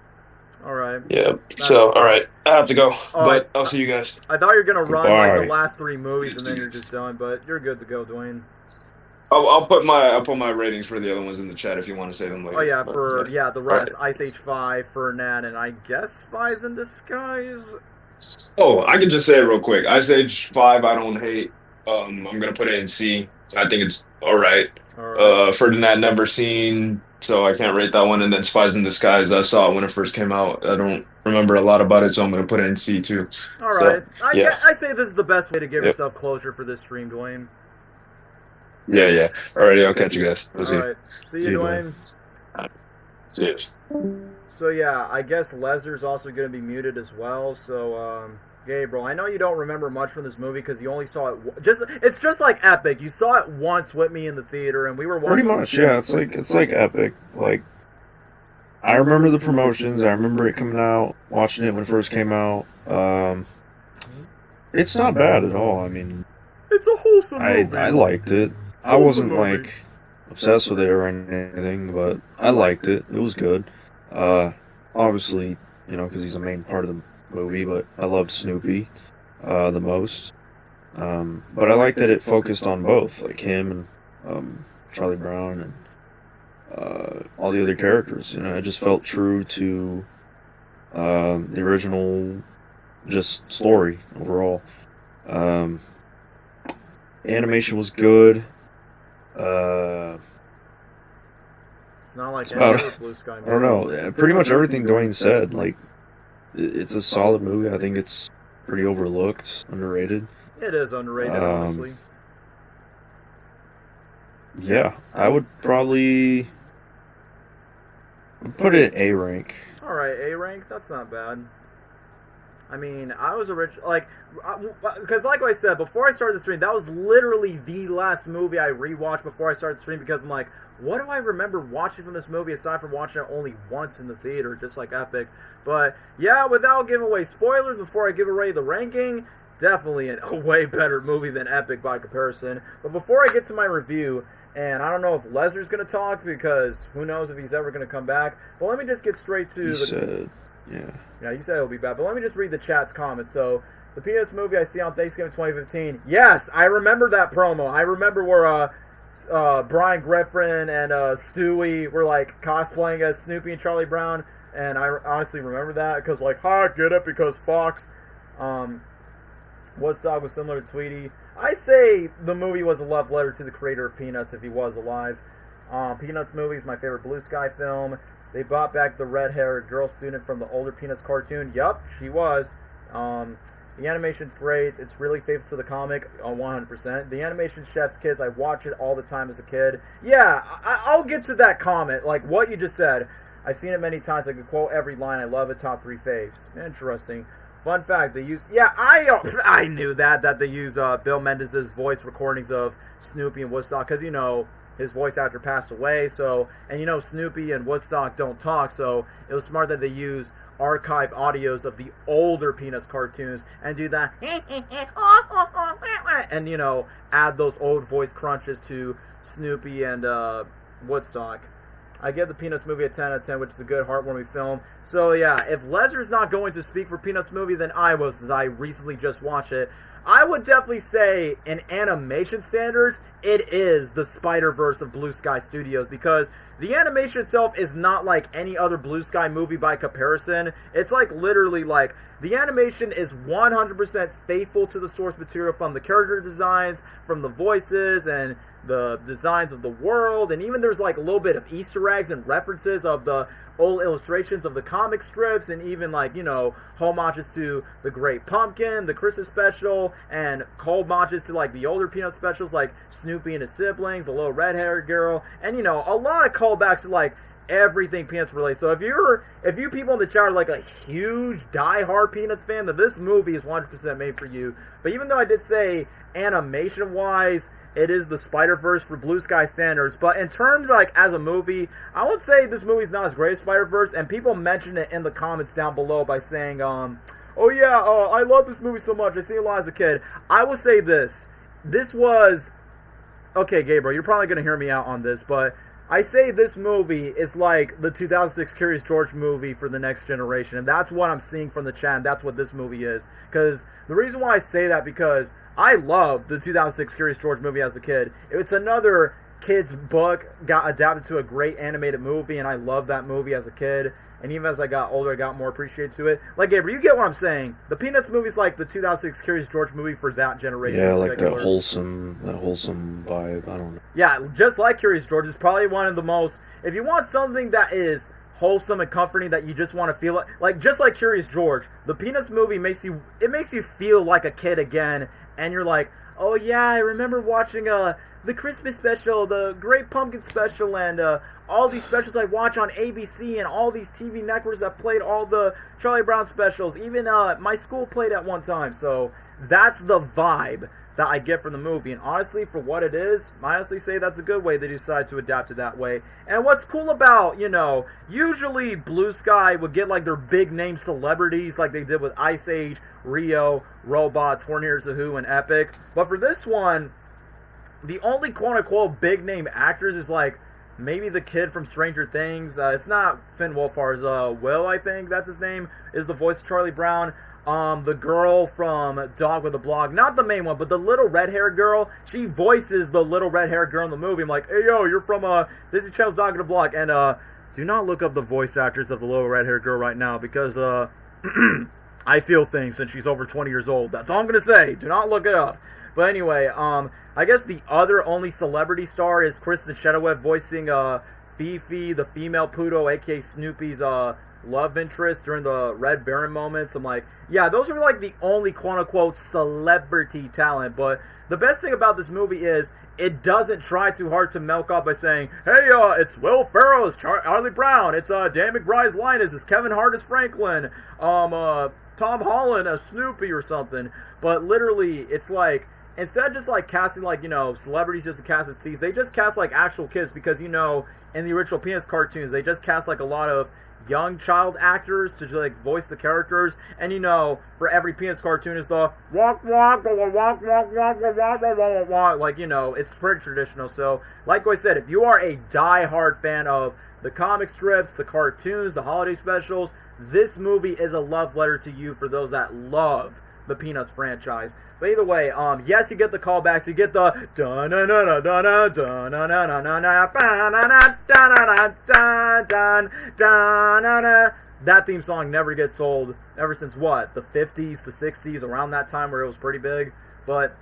All right. Yeah. So, all right. I have to go, but I'll see you guys. I thought you were going to run Goodbye. like the last 3 movies and then you're just done, but you're good to go, Dwayne. I'll put my ratings for the other ones in the chat if you want to say them later. Oh, yeah, But, the rest. Right. Ice Age 5, Ferdinand, and I guess Spies in Disguise. Oh, I can just say it real quick. Ice Age 5, I don't hate. I'm going to put it in C. I think it's all right. Ferdinand, never seen, so I can't rate that one. And then Spies in Disguise, I saw it when it first came out. I don't remember a lot about it, so I'm going to put it in C too. All right. So, I say this is the best way to give yourself closure for this stream, Dwayne. Yeah. Alrighty, I'll catch you guys. We'll see. All right. See you, Dwayne. See you. So, yeah, I guess Leslie's also going to be muted as well. So, Gabriel, I know you don't remember much from this movie because you only saw it. It's just like Epic. You saw it once with me in the theater, and we were watching. Pretty much, yeah. It's like Epic. Like, I remember the promotions. I remember it coming out, watching it when it first came out. It's not bad at all. I mean, it's a wholesome movie. I liked it. I wasn't like obsessed with it or anything, but I liked it. It was good. Obviously, because he's a main part of the movie, but I loved Snoopy the most. But I like that it focused on both, like him and Charlie Brown and all the other characters. It just felt true to the original just story overall. Animation was good. It's not like any other Blue Sky movie. I don't know. Pretty much everything Dwayne said. Like, it's a solid movie. I think it's pretty overlooked, underrated. It is underrated, honestly. Yeah, I would probably put it in A rank. All right, A rank. That's not bad. I mean, I was because like I said, before I started the stream, that was literally the last movie I rewatched before I started the stream because I'm like, what do I remember watching from this movie aside from watching it only once in the theater, just like Epic? But yeah, without giving away spoilers before I give away the ranking, definitely a way better movie than Epic by comparison. But before I get to my review, and I don't know if Leslie's going to talk because who knows if he's ever going to come back, but let me just get straight to Yeah, you said it'll be bad, but let me just read the chat's comments. So, the Peanuts movie I see on Thanksgiving 2015. Yes, I remember that promo. I remember where Brian Griffin and Stewie were like cosplaying as Snoopy and Charlie Brown, and I honestly remember that because get it because Fox. Woodstock was similar to Tweety. I say the movie was a love letter to the creator of Peanuts if he was alive. Peanuts movie is my favorite Blue Sky film. They brought back the red-haired girl student from the older Peanuts cartoon. Yup, she was. The animation's great. It's really faithful to the comic on 100%. The animation Chef's Kiss, I watch it all the time as a kid. Yeah, I'll get to that comment. Like what you just said. I've seen it many times. I can quote every line. I love it. Top 3 faves. Interesting. Fun fact, they use... Yeah, I knew that they use Bill Mendes's voice recordings of Snoopy and Woodstock. Because, you know, his voice actor passed away. So, and you know, Snoopy and Woodstock don't talk. So it was smart that they use archive audios of the older Peanuts cartoons and do that and you know add those old voice crunches to Snoopy and Woodstock. I give the Peanuts movie a 10 out of 10, which is a good heartwarming film. So yeah, if Leslie's not going to speak for Peanuts movie, then I was, as I recently just watched it. I would definitely say, in animation standards, it is the Spider-Verse of Blue Sky Studios, because the animation itself is not like any other Blue Sky movie by comparison. It's like literally like, the animation is 100% faithful to the source material, from the character designs, from the voices, and the designs of the world, and even there's like a little bit of Easter eggs and references of the old illustrations of the comic strips, and even like, you know, homages to the Great Pumpkin, the Christmas special, and homages to like the older Peanut specials like Snoopy and his siblings, the little red-haired girl, and you know, a lot of callbacks to like everything Peanuts related. So if you people in the chat are like a huge die-hard Peanuts fan, then this movie is 100% made for you. But even though I did say animation-wise, it is the Spider-Verse for Blue Sky standards, but in terms like as a movie, I would say this movie's not as great as Spider-Verse, and people mention it in the comments down below by saying, oh yeah, I love this movie so much, I seen it a lot as a kid. I will say this was, okay Gabriel, you're probably going to hear me out on this, but I say this movie is like the 2006 Curious George movie for the next generation, and that's what I'm seeing from the chat, and that's what this movie is. Because the reason why I say that, because I loved the 2006 Curious George movie as a kid. It's another kid's book, got adapted to a great animated movie, and I loved that movie as a kid. And even as I got older, I got more appreciated to it. Like, Gabriel, you get what I'm saying. The Peanuts movie's like the 2006 Curious George movie for that generation. Yeah, like that wholesome vibe. I don't know. Yeah, just like Curious George, it's probably one of the most... If you want something that is wholesome and comforting, that you just want to feel like just like Curious George, the Peanuts movie makes you feel like a kid again, and you're like, oh yeah, I remember watching the Christmas special, the Great Pumpkin special, and all these specials I watch on ABC, and all these TV networks that played all the Charlie Brown specials. Even my school played at one time. So that's the vibe that I get from the movie. And honestly, for what it is, I honestly say that's a good way they decided to adapt it that way. And what's cool about, you know, usually Blue Sky would get like their big name celebrities like they did with Ice Age, Rio, Robots, Horton Hears A Who, and Epic. But for this one, the only quote-unquote big-name actors is, like, maybe the kid from Stranger Things. It's not Finn Wolfhard's, Will, I think that's his name, is the voice of Charlie Brown. The girl from Dog with a Blog, not the main one, but the little red-haired girl, she voices the little red-haired girl in the movie. I'm like, hey, yo, you're from, Disney Channel's Dog with a Blog. And, do not look up the voice actors of the little red-haired girl right now, because, I feel things since she's over 20 years old. That's all I'm going to say. Do not look it up. But anyway, I guess the other only celebrity star is Kristen Chenoweth voicing Fifi, the female poodle, aka Snoopy's love interest during the Red Baron moments. I'm like, yeah, those are like the only quote-unquote celebrity talent. But the best thing about this movie is it doesn't try too hard to milk up by saying, hey, it's Will Ferrell as Charlie Brown, it's Dan McBride's Linus, it's Kevin Hart as Franklin, Tom Holland as Snoopy or something. But literally, it's like, instead of just like casting like, you know, celebrities just to cast at seats, they just cast like actual kids, because, you know, in the original Peanuts cartoons, they just cast like a lot of young child actors to just, like, voice the characters. And, you know, for every Peanuts cartoon is the walk, walk, walk, walk, walk, walk, walk, walk, walk, like, you know, it's pretty traditional. So, like I said, if you are a die-hard fan of the comic strips, the cartoons, the holiday specials, this movie is a love letter to you for those that love the Peanuts franchise. But either way, yes, you get the callbacks. You get the that theme song never gets old ever since what, the 50s, the 60s, around that time where it was pretty big. But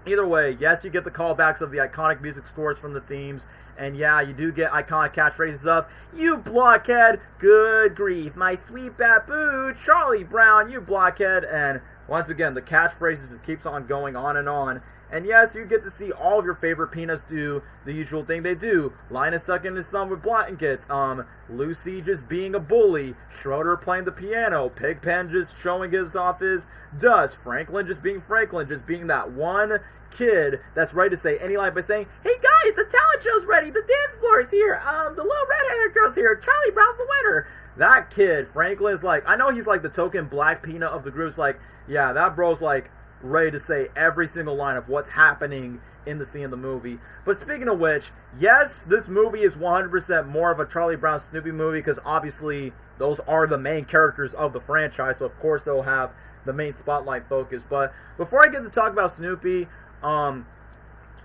either way, yes, you get the callbacks of the iconic music scores from the themes. And yeah, you do get iconic catchphrases of, you blockhead, good grief, my sweet baboon, Charlie Brown, you blockhead, and Once again, the catchphrases just keeps on going on and on. And yes, you get to see all of your favorite Peanuts do the usual thing they do. Linus sucking his thumb with blankets. Lucy just being a bully. Schroeder playing the piano. Pigpen just showing us off his dust. Franklin, just being that one kid that's ready to say any line by saying, "Hey guys, the talent show's ready. The dance floor is here. The little red-haired girl's here. Charlie Brown's the winner." That kid, Franklin, is like, I know he's like the token black peanut of the group. It's like, yeah, that bro's like ready to say every single line of what's happening in the scene of the movie. But speaking of which, yes, this movie is 100% more of a Charlie Brown Snoopy movie because obviously those are the main characters of the franchise, so of course they'll have the main spotlight focus. But before I get to talk about Snoopy,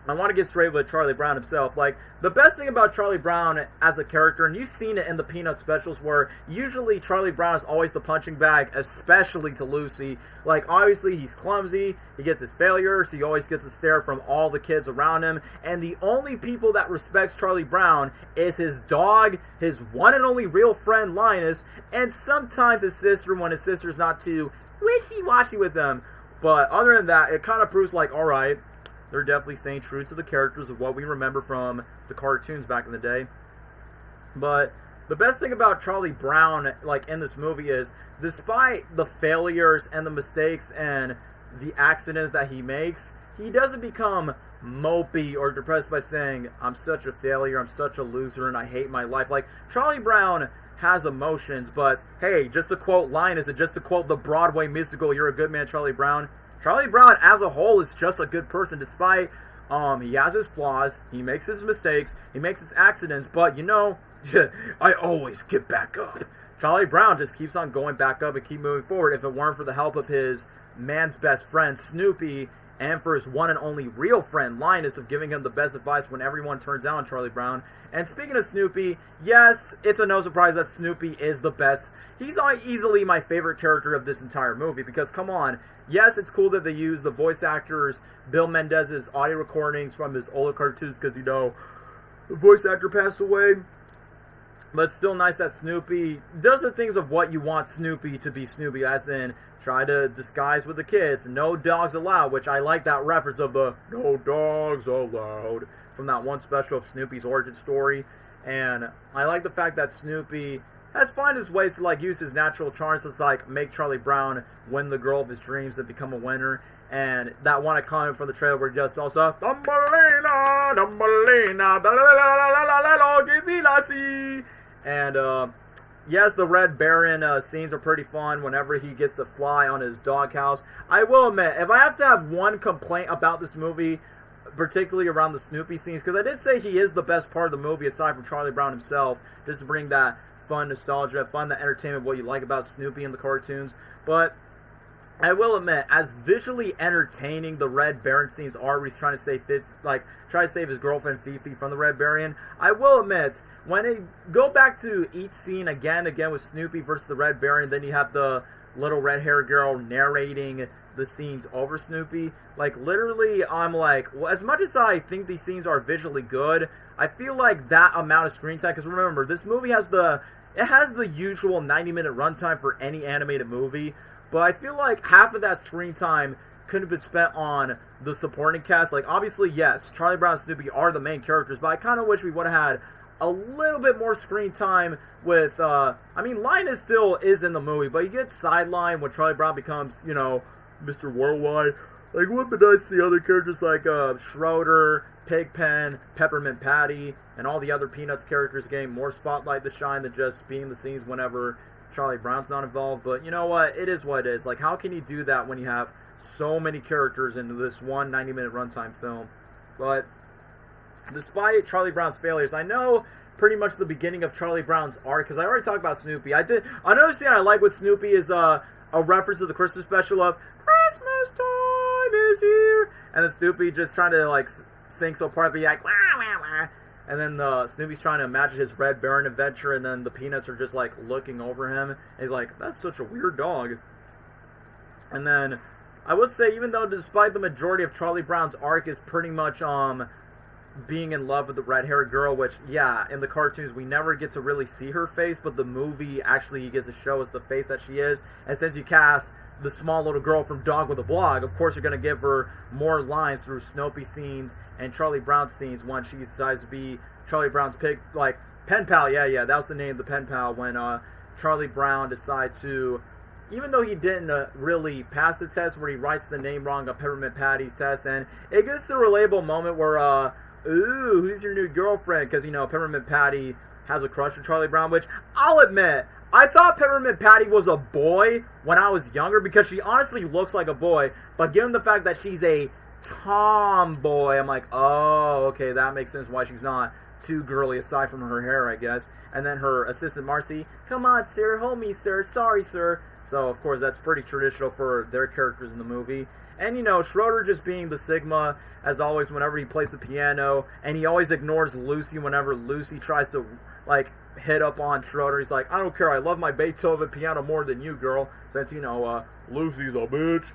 I want to get straight with Charlie Brown himself. Like, the best thing about Charlie Brown as a character, and you've seen it in the Peanut specials, where usually Charlie Brown is always the punching bag, especially to Lucy. Like, obviously, he's clumsy, he gets his failures, he always gets a stare from all the kids around him, and the only people that respects Charlie Brown is his dog, his one and only real friend, Linus, and sometimes his sister when his sister's not too wishy-washy with him. But other than that, it kind of proves like, alright, they're definitely staying true to the characters of what we remember from the cartoons back in the day. But the best thing about Charlie Brown, like in this movie, is despite the failures and the mistakes and the accidents that he makes, he doesn't become mopey or depressed by saying, "I'm such a failure, I'm such a loser, and I hate my life." Like, Charlie Brown has emotions, but hey, just to quote Linus, and just to quote the Broadway musical, "You're a Good Man, Charlie Brown," Charlie Brown as a whole is just a good person, despite he has his flaws, he makes his mistakes, he makes his accidents, but you know, I always get back up. Charlie Brown just keeps on going back up and keep moving forward. If it weren't for the help of his man's best friend, Snoopy, and for his one and only real friend, Linus, of giving him the best advice when everyone turns out on Charlie Brown. And speaking of Snoopy, yes, it's a no surprise that Snoopy is the best. He's easily my favorite character of this entire movie, because come on, yes, it's cool that they use the voice actors, Bill Mendez's audio recordings from his older cartoons, because, you know, the voice actor passed away. But it's still nice that Snoopy does the things of what you want Snoopy to be Snoopy, as in try to disguise with the kids, no dogs allowed, which I like that reference of the "no dogs allowed" from that one special of Snoopy's origin story. And I like the fact that Snoopy has found his ways to like use his natural charms to like make Charlie Brown win the girl of his dreams and become a winner. And that one I comment from the trailer where he just also Thumbelina, Thumbelina, and yes, the Red Baron scenes are pretty fun whenever he gets to fly on his doghouse. I will admit, if I have to have one complaint about this movie, particularly around the Snoopy scenes, because I did say he is the best part of the movie aside from Charlie Brown himself, just to bring that fun nostalgia, fun that entertainment, what you like about Snoopy in the cartoons. But I will admit, as visually entertaining the Red Baron scenes are, where he's trying to save his girlfriend Fifi from the Red Baron, I will admit, when they go back to each scene again with Snoopy versus the Red Baron, then you have the little red-haired girl narrating the scenes over Snoopy. Like, literally, I'm like, well, as much as I think these scenes are visually good, I feel like that amount of screen time, because remember, this movie has the usual 90-minute runtime for any animated movie, but I feel like half of that screen time could have been spent on the supporting cast. Like, obviously, yes, Charlie Brown and Snoopy are the main characters, but I kind of wish we would have had a little bit more screen time with, Linus still is in the movie, but he gets sidelined when Charlie Brown becomes, you know, Mr. Worldwide. Like, it would be nice to see other characters like Schroeder, Pigpen, Peppermint Patty, and all the other Peanuts characters getting more spotlight to shine than just being the scenes whenever Charlie Brown's not involved. But you know what? It is what it is. Like, how can you do that when you have so many characters into this one 90-minute runtime film? But despite Charlie Brown's failures, I know pretty much the beginning of Charlie Brown's arc, because I already talked about Snoopy. Another scene I like with Snoopy is a reference to the Christmas special of "Christmas time is here," and then Snoopy just trying to like sing so part, be like wah wah wah, and then Snoopy's trying to imagine his Red Baron adventure, and then the Peanuts are just like looking over him, and he's like, "That's such a weird dog." And then I would say, even though despite the majority of Charlie Brown's arc is pretty much being in love with the red-haired girl, which, yeah, in the cartoons we never get to really see her face, but the movie actually gets to show us the face that she is. And since you cast the small little girl from Dog with a Blog. Of course, you're going to give her more lines through Snoopy scenes and Charlie Brown scenes when she decides to be Charlie Brown's pen pal. Yeah, that was the name of the pen pal when Charlie Brown decided to, even though he didn't really pass the test, where he writes the name wrong on Peppermint Patty's test, and it gets to a relatable moment where, ooh, who's your new girlfriend? Because, Peppermint Patty has a crush on Charlie Brown, which I'll admit, I thought Peppermint Patty was a boy when I was younger because she honestly looks like a boy, but given the fact that she's a tomboy, I'm like, oh, okay, that makes sense why she's not too girly aside from her hair, I guess. And then her assistant Marcy, come on, sir, hold me, sir, sorry, sir. So, of course, that's pretty traditional for their characters in the movie. And, Schroeder just being the Sigma, as always, whenever he plays the piano, and he always ignores Lucy whenever Lucy tries to, hit up on Schroeder. He's like, I don't care, I love my Beethoven piano more than you, girl, since, Lucy's a bitch.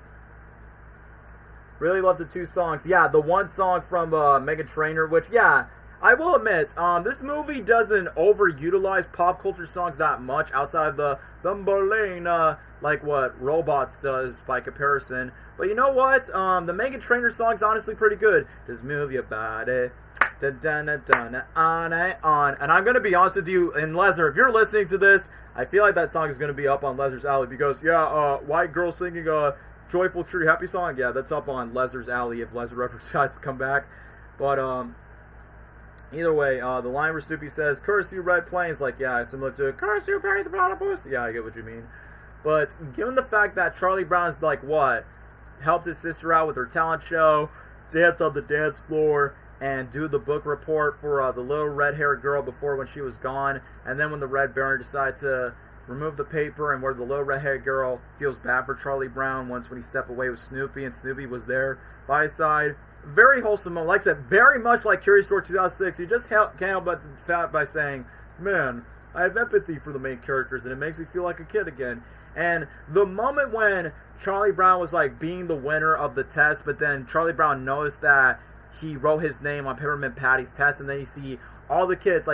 Really love the two songs. Yeah, the one song from Meghan Trainor, which, yeah, I will admit, this movie doesn't overutilize pop culture songs that much outside of the Thumbelina, like what Robots does by comparison. But you know what? The Meghan Trainor song's honestly pretty good. Just move your body. On. And I'm going to be honest with you, and Lesnar, if you're listening to this, I feel like that song is going to be up on Lesnar's alley because, white girl singing a Joyful Tree Happy song, yeah, that's up on Lesnar's alley if Lesnar ever decides to come back. But, either way, the line where Snoopy says, curse you, Red Plains, similar to, curse you, Perry the Platypus. Yeah, I get what you mean. But given the fact that Charlie Brown's, helped his sister out with her talent show, dance on the dance floor, and do the book report for the little red-haired girl before when she was gone, and then when the Red Baron decided to remove the paper and where the little red-haired girl feels bad for Charlie Brown once when he stepped away with Snoopy, and Snoopy was there by his side. Very wholesome moment. Like I said, very much like Curious George 2006. You just can't help but fat by saying, man, I have empathy for the main characters, and it makes me feel like a kid again. And the moment when Charlie Brown was being the winner of the test, but then Charlie Brown noticed that he wrote his name on Peppermint Patty's test, and then you see all the kids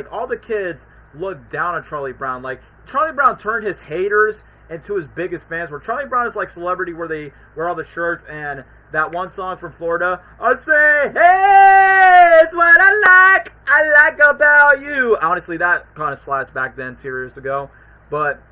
look down on Charlie Brown. Charlie Brown turned his haters into his biggest fans, where Charlie Brown is like Celebrity, where they wear all the shirts, and that one song from Florida, I say, hey, it's what I like about you. Honestly, that kind of slaps back then 2 years ago, but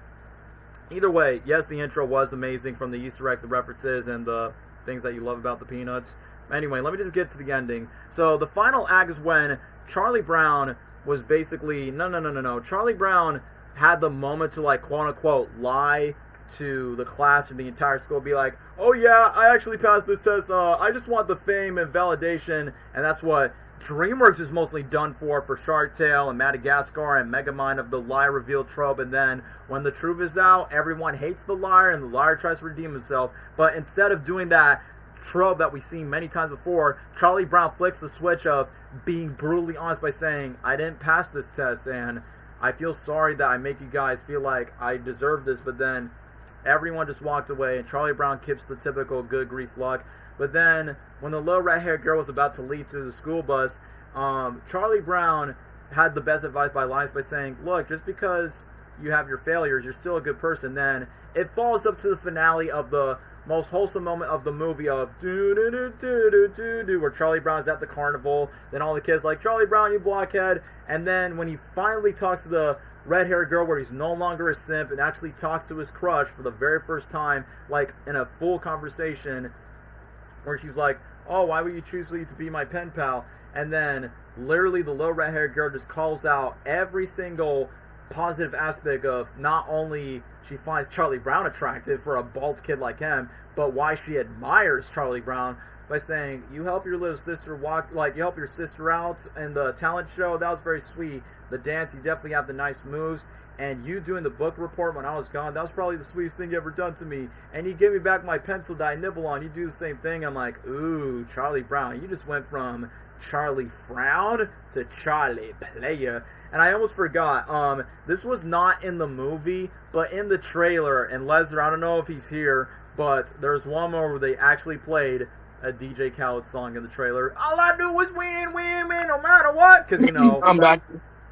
either way, yes, the intro was amazing from the Easter eggs and references and the things that you love about the Peanuts. Anyway, let me just get to the ending. So the final act is when Charlie Brown was basically, no. Charlie Brown had the moment to, quote-unquote, lie to the class and the entire school, be like, oh yeah, I actually passed this test, I just want the fame and validation, and that's what Dreamworks is mostly done for Shark Tale and Madagascar and Megamind of the lie reveal trope, and then when the truth is out, everyone hates the liar and the liar tries to redeem himself, but instead of doing that trope that we've seen many times before, Charlie Brown flicks the switch of being brutally honest by saying, I didn't pass this test, and I feel sorry that I make you guys feel like I deserve this, but then everyone just walked away, and Charlie Brown keeps the typical good grief luck. But then, when the little red-haired girl was about to lead to the school bus, Charlie Brown had the best advice by lines by saying, look, just because you have your failures, you're still a good person. Then, it falls up to the finale of the most wholesome moment of the movie of do-do-do-do-do-do, where Charlie Brown's at the carnival, then all the kids like, Charlie Brown, you blockhead, and then when he finally talks to the red-haired girl where he's no longer a simp and actually talks to his crush for the very first time, in a full conversation, where she's like, oh, why would you choose me to be my pen pal? And then, literally, the little red-haired girl just calls out every single positive aspect of not only she finds Charlie Brown attractive for a bald kid like him, but why she admires Charlie Brown by saying, you help your little sister you help your sister out in the talent show, that was very sweet. The dance, you definitely have the nice moves, and you doing the book report when I was gone, that was probably the sweetest thing you ever done to me. And you give me back my pencil that I nibble on, you do the same thing. I'm like, ooh, Charlie Brown, you just went from Charlie Frown to Charlie Player. And I almost forgot, this was not in the movie, but in the trailer, and Lesnar, I don't know if he's here, but there's one more where they actually played a DJ Khaled song in the trailer. All I do is win, win, win, no matter what. Because, I'm back.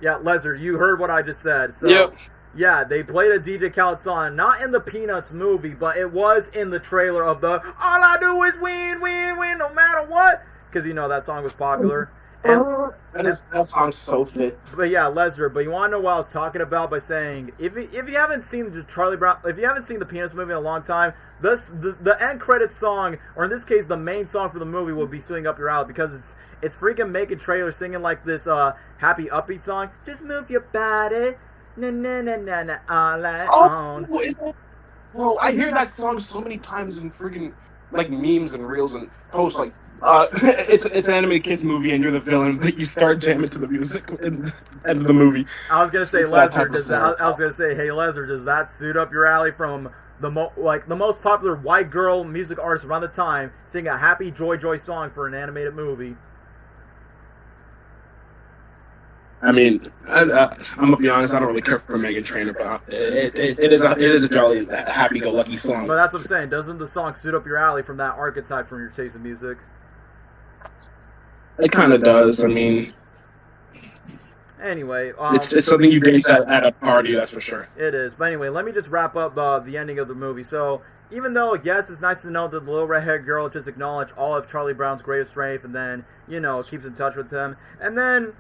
Yeah, Lesnar, you heard what I just said. So, yep. Yeah, they played a DJ Khaled song, not in the Peanuts movie, but it was in the trailer of the All I Do Is Win, Win, Win, no matter what. Because, that song was popular. And, that song's so fit. But yeah, Lesnar, but you want to know what I was talking about by saying, if you haven't seen the Charlie Brown, if you haven't seen the Peanuts movie in a long time, the end credits song, or in this case, the main song for the movie will be Swing Up Your Alley, because it's freaking making trailers singing like this happy upbeat song. Just move your body. Na na na na na all I own. Bro, I hear that song so many times in freaking like memes and reels and posts. Like, it's an animated kids movie and you're the villain, but you start jamming to the music in the end of the movie. I was gonna say, Lesnar, hey Lesnar, does that suit up your alley from the most popular white girl music artist around the time singing a happy joy song for an animated movie? I mean, I'm gonna be honest. I don't really care for Megan Trainor, but it is a jolly, happy-go-lucky song. But that's what I'm saying. Doesn't the song suit up your alley from that archetype from your taste in music? It kind of does. I mean, anyway, it's something you dance at a party, that's for sure. It is. But anyway, let me just wrap up the ending of the movie. So, even though, yes, it's nice to know that the little red-haired girl just acknowledged all of Charlie Brown's greatest strength, and then keeps in touch with him, and then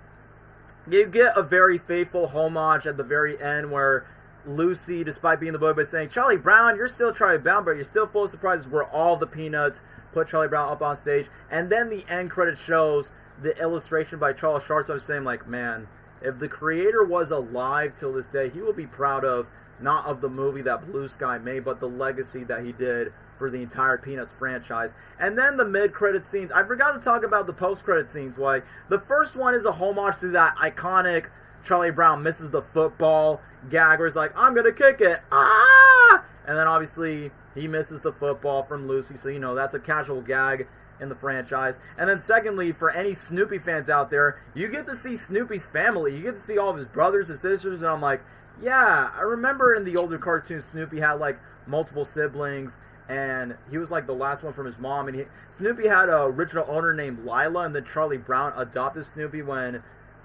you get a very faithful homage at the very end where Lucy, despite being the boy, by saying, Charlie Brown, you're still Charlie Brown, but you're still full of surprises, where all the Peanuts put Charlie Brown up on stage. And then the end credit shows the illustration by Charles Schwartz saying, like, man, if the creator was alive till this day, he will be proud of, not of the movie that Blue Sky made, but the legacy that he did for the entire Peanuts franchise. And then the mid-credit scenes. I forgot to talk about the post-credit scenes. Like, the first one is a homage to that iconic Charlie Brown misses the football gag where he's like, I'm gonna kick it. Ah! And then obviously he misses the football from Lucy, so that's a casual gag in the franchise. And then secondly, for any Snoopy fans out there, you get to see Snoopy's family. You get to see all of his brothers and sisters, and I'm like, yeah, I remember in the older cartoons Snoopy had like multiple siblings, and he was like the last one from his mom, and Snoopy had a original owner named Lila, and then Charlie Brown adopted Snoopy when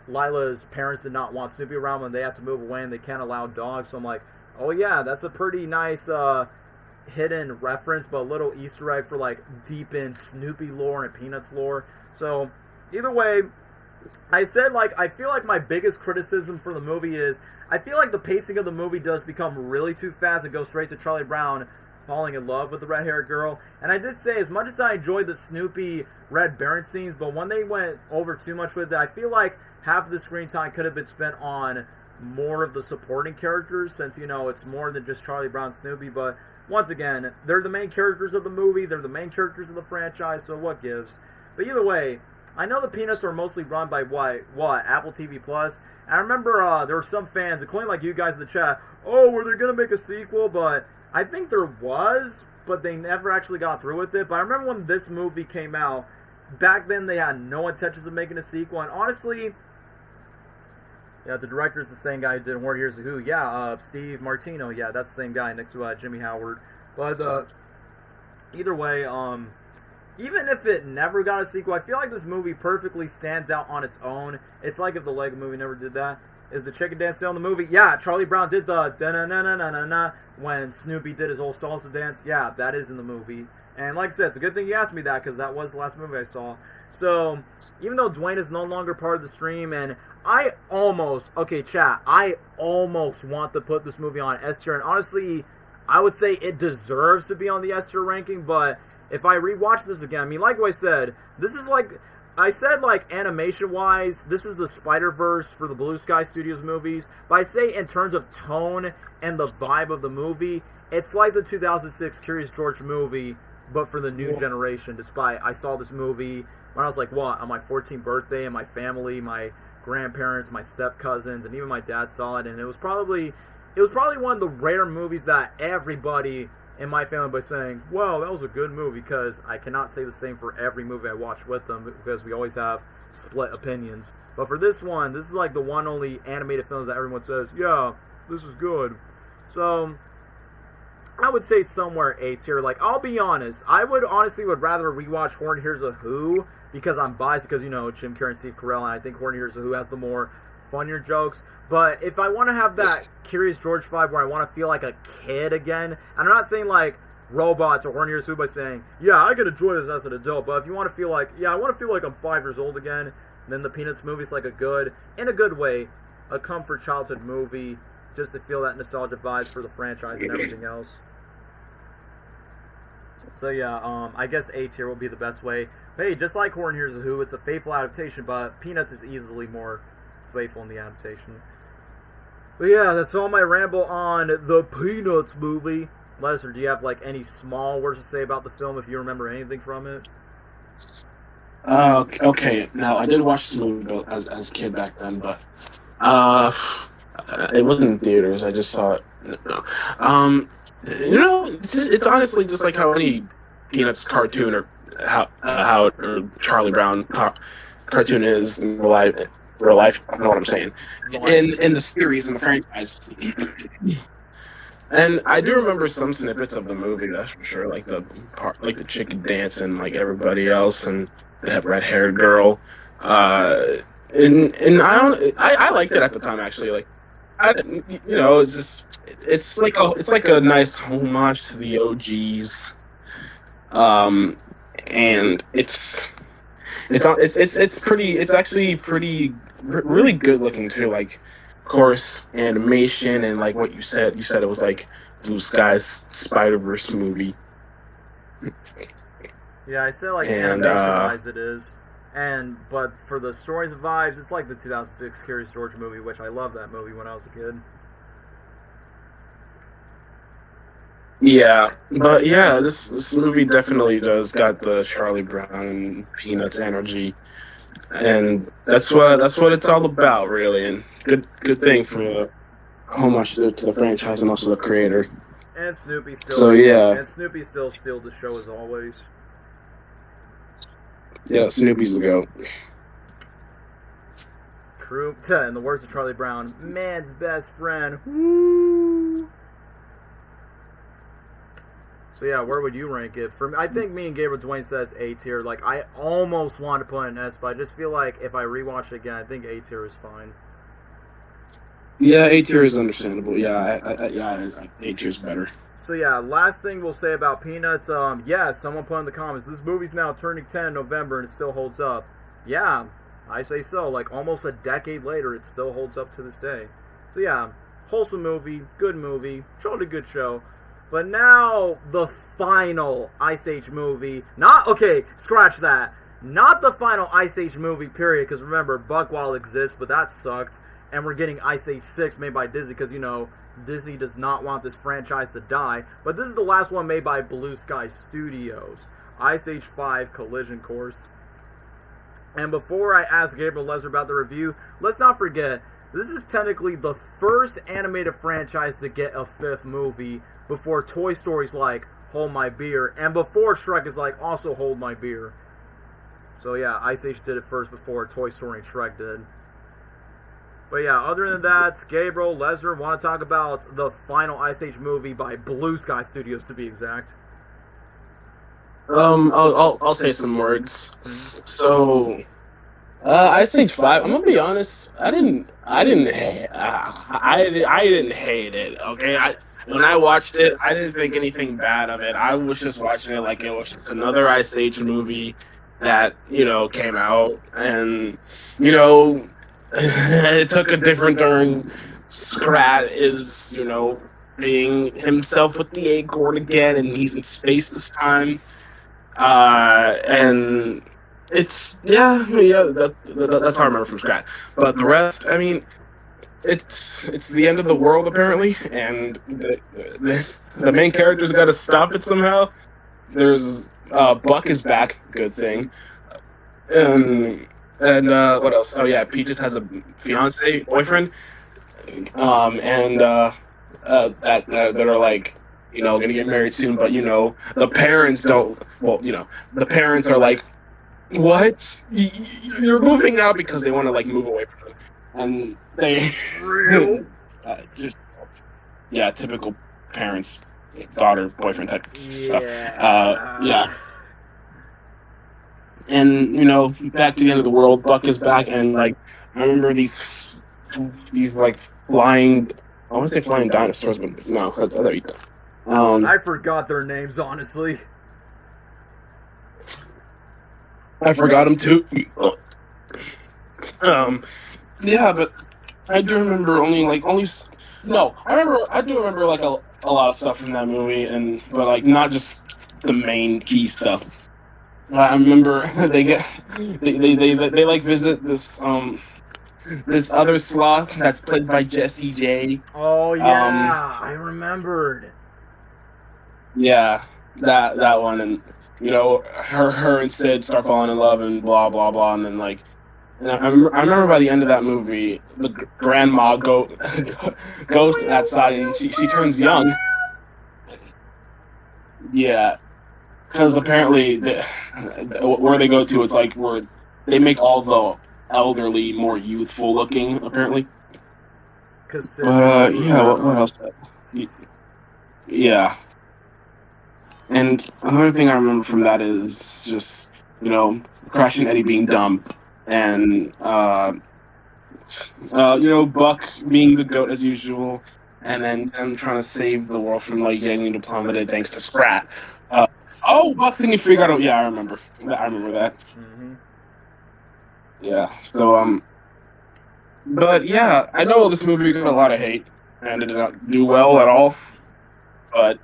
Lila's parents did not want Snoopy around, when they had to move away and they can't allow dogs. So I'm like, oh yeah, that's a pretty nice hidden reference, but a little Easter egg for like deep in Snoopy lore and Peanuts lore. So either way, I said, like, I feel like my biggest criticism for the movie is I feel like the pacing of the movie does become really too fast and go straight to Charlie Brown falling in love with the red-haired girl. And I did say, as much as I enjoyed the Snoopy Red Baron scenes, but when they went over too much with it, I feel like half of the screen time could have been spent on more of the supporting characters, since, it's more than just Charlie Brown and Snoopy. But once again, they're the main characters of the movie, they're the main characters of the franchise, so what gives? But either way, I know the Peanuts are mostly run by what? Apple TV Plus. And I remember there were some fans, including like you guys in the chat, oh, were they going to make a sequel? But I think there was, but they never actually got through with it. But I remember when this movie came out, back then they had no intentions of making a sequel. And honestly, yeah, the director is the same guy who did Horton Hears A Who. Yeah, Steve Martino. Yeah, that's the same guy next to Jimmy Howard. But either way, even if it never got a sequel, I feel like this movie perfectly stands out on its own. It's like if the Lego movie never did that. Is the chicken dance still in the movie? Yeah, Charlie Brown did the da-na-na-na-na-na when Snoopy did his old salsa dance. Yeah, that is in the movie. And like I said, it's a good thing you asked me that, because that was the last movie I saw. So, even though Dwayne is no longer part of the stream, and I almost want to put this movie on S tier, and honestly, I would say it deserves to be on the S tier ranking, but if I rewatch this again, I mean, like I said, this is like, I said, like, animation-wise, this is the Spider-Verse for the Blue Sky Studios movies, but I say in terms of tone and the vibe of the movie, it's like the 2006 Curious George movie, but for the new generation, despite I saw this movie when I was like, what, on my 14th birthday, and my family, my grandparents, my step-cousins, and even my dad saw it, and it was probably one of the rare movies that everybody in my family by saying, well, that was a good movie, because I cannot say the same for every movie I watch with them, because we always have split opinions. But for this one, this is like the one only animated films that everyone says, yeah, this is good. So, I would say it's somewhere A tier. Like, I'll be honest, I would rather rewatch Horton Hears A Who, because I'm biased, because, Jim Carrey and Steve Carell, and I think Horton Hears A Who has the more funnier jokes. But if I want to have that Curious George vibe where I want to feel like a kid again, and I'm not saying like Robots or Horton Hears A Who by saying, yeah, I could enjoy this as an adult, but if you want to feel like, yeah, I want to feel like I'm 5 years old again, then the Peanuts movie's like in a good way, a comfort childhood movie, just to feel that nostalgia vibes for the franchise and everything else. So yeah, I guess A tier will be the best way. Hey, just like Horton Hears A Who, it's a faithful adaptation, but Peanuts is easily more faithful in the adaptation. But yeah, that's all my ramble on the Peanuts movie. Lesnar, do you have like any small words to say about the film if you remember anything from it? Okay. Now I did watch this movie as a kid back then, but it wasn't in theaters. I just saw it. No. It's honestly just like how any Peanuts cartoon or how or Charlie Brown cartoon is in real life. I know what I'm saying. In the series, in the franchise. And I do remember some snippets of the movie, that's for sure, like the chicken dancing like everybody else, and that red-haired girl. And I liked it at the time, actually. Like, it's like a nice homage to the OGs. And it's actually pretty really good looking too. Like, of course, animation and like what you said it was like Blue Sky's Spider-Verse movie. Yeah, I said like and animation-wise it is. But for the stories and vibes, it's like the 2006 Curious George movie, which I loved that movie when I was a kid. Yeah, but yeah, this movie definitely does got the Charlie Brown and Peanuts energy, and that's what it's all about, really. And good thing for a homage to the franchise and also the creator. And Snoopy still. So yeah, and Snoopy still steals the show as always. Yeah, Snoopy's the GOAT. True. In the words of Charlie Brown, man's best friend. Woo! So yeah, where would you rank it? I think me and Gabriel Dwayne says A tier. Like, I almost want to put an S, but I just feel like if I rewatch it again, I think A tier is fine. Yeah, A tier is understandable. Yeah, A tier is better. So yeah, last thing we'll say about Peanuts. Yeah, someone put in the comments, this movie's now turning 10 in November and it still holds up. Yeah, I say so. Like, almost a decade later, it still holds up to this day. So yeah, wholesome movie, good movie, showed a good show. But now, the final Ice Age movie. Scratch that. Not the final Ice Age movie, period. Because remember, Buckwild exists, but that sucked. And we're getting Ice Age 6 made by Disney. Because, Disney does not want this franchise to die. But this is the last one made by Blue Sky Studios. Ice Age 5 Collision Course. And before I ask Gabriel Lesnar about the review, let's not forget, this is technically the first animated franchise to get a 5th movie, before Toy Story's like, hold my beer, and before Shrek is like, also hold my beer. So yeah, Ice Age did it first before Toy Story and Shrek did. But yeah, other than that, Gabriel, Lesnar, want to talk about the final Ice Age movie by Blue Sky Studios, to be exact. I'll say some words. So, Ice Age 5, I'm gonna be honest, I didn't hate it, okay? When I watched it, I didn't think anything bad of it. I was just watching it like it was just another Ice Age movie that, came out. And, it took a different turn. Scrat is, being himself with the acorn again, and he's in space this time. And it's, that's how I remember from Scrat. But the rest, I mean, it's the end of the world apparently, and the main character's got to stop it somehow. There's Buck is back, good thing, and what else? Oh yeah, Peaches has a boyfriend, and that are like, gonna get married soon, but the parents don't. Well, the parents are like, what? You're moving out, because they want to like move away from him. And they typical parents, daughter, boyfriend type stuff. Yeah. And back to the end of the world. Buck is back, and like I remember these these like flying. I want to say flying dinosaurs, but no, I'll eat them. I forgot their names, honestly. I forgot them too. Yeah, but I do remember I do remember like a lot of stuff from that movie, but like not just the main key stuff. I remember they like visit this other sloth that's played by Jesse J. Oh yeah, I remembered. Yeah, that one, and her and Sid start falling in love and blah blah blah, and then like, and I remember by the end of that movie, the grandma goes to that side and she turns young. Yeah, because apparently where they go to, it's like where they make all the elderly more youthful looking, apparently. But yeah, what else? Yeah. And another thing I remember from that is just, Crash and Eddie being dumb, and Buck being the goat as usual, and then them trying to save the world from like getting plummeted thanks to Sprat. Buck thinking Figaro. Yeah, I remember that. Mm-hmm. Yeah. So but yeah, I know this movie got a lot of hate and it did not do well at all, but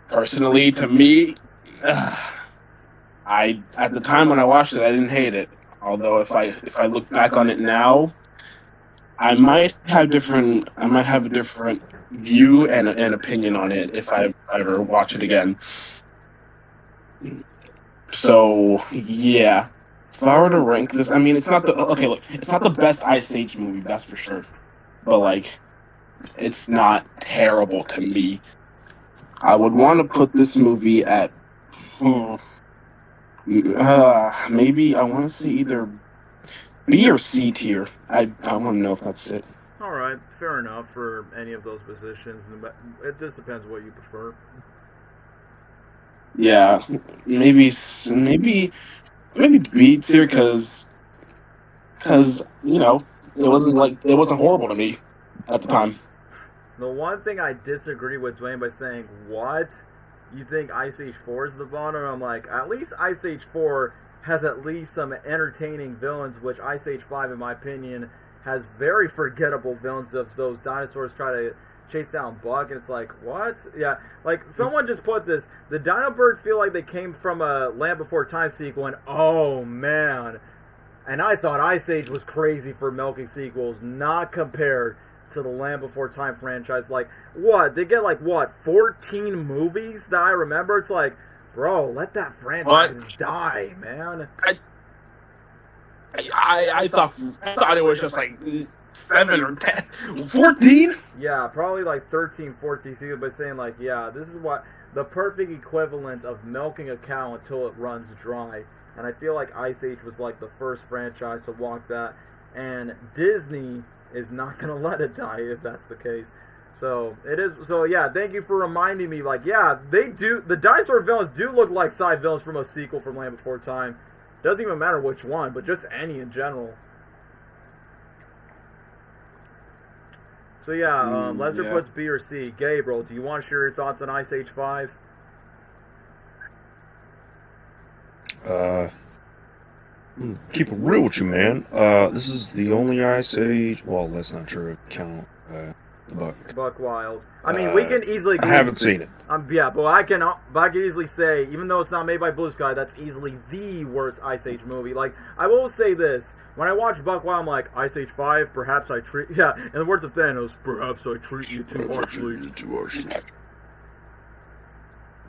personally, to me, at the time when I watched it, I didn't hate it. Although if I look back on it now, I might have a different view and an opinion on it if I ever watch it again. So yeah, if I were to rank this, I mean, it's not the best Ice Age movie, that's for sure. But like, it's not terrible to me. I would want to put this movie at maybe I want to say either B or C tier. I want to know if that's it. All right, fair enough for any of those positions. It just depends what you prefer. Yeah, maybe B tier because it wasn't horrible to me at the time. The one thing I disagree with Dwayne by saying, what? You think Ice Age 4 is the bottom? I'm like, at least Ice Age 4 has at least some entertaining villains, which Ice Age 5, in my opinion, has very forgettable villains of those dinosaurs try to chase down Buck, and it's like, what? Yeah, like, someone just put this, the Dino Birds feel like they came from a Land Before Time sequel, and oh, man. And I thought Ice Age was crazy for milking sequels, not compared to the Land Before Time franchise. Like, what? They get, 14 movies that I remember? It's like, bro, let that franchise die, man. I thought it was just, 7 or 10. 14? Yeah, probably, 13, 14 seasons, by saying, yeah, this is what the perfect equivalent of milking a cow until it runs dry. And I feel like Ice Age was, the first franchise to walk that. And Disney is not going to let it die if that's the case. So, it is. So, yeah, thank you for reminding me. Yeah, they do. The dinosaur villains do look like side villains from a sequel from Land Before Time. Doesn't even matter which one, but just any in general. So, yeah, Lesser puts B or C. Gabriel, do you want to share your thoughts on Ice Age 5? Keep it real with you, man. This is the only Ice Age. Well, that's not true. Count the Buck Wild. I mean, we can easily. I haven't seen it. Yeah, but I can easily say, even though it's not made by Blue Sky, that's easily the worst Ice Age movie. I will say this: when I watch Buck Wild, I'm like, Ice Age 5. Perhaps I treat. Yeah, in the words of Thanos, perhaps I treat you too harshly.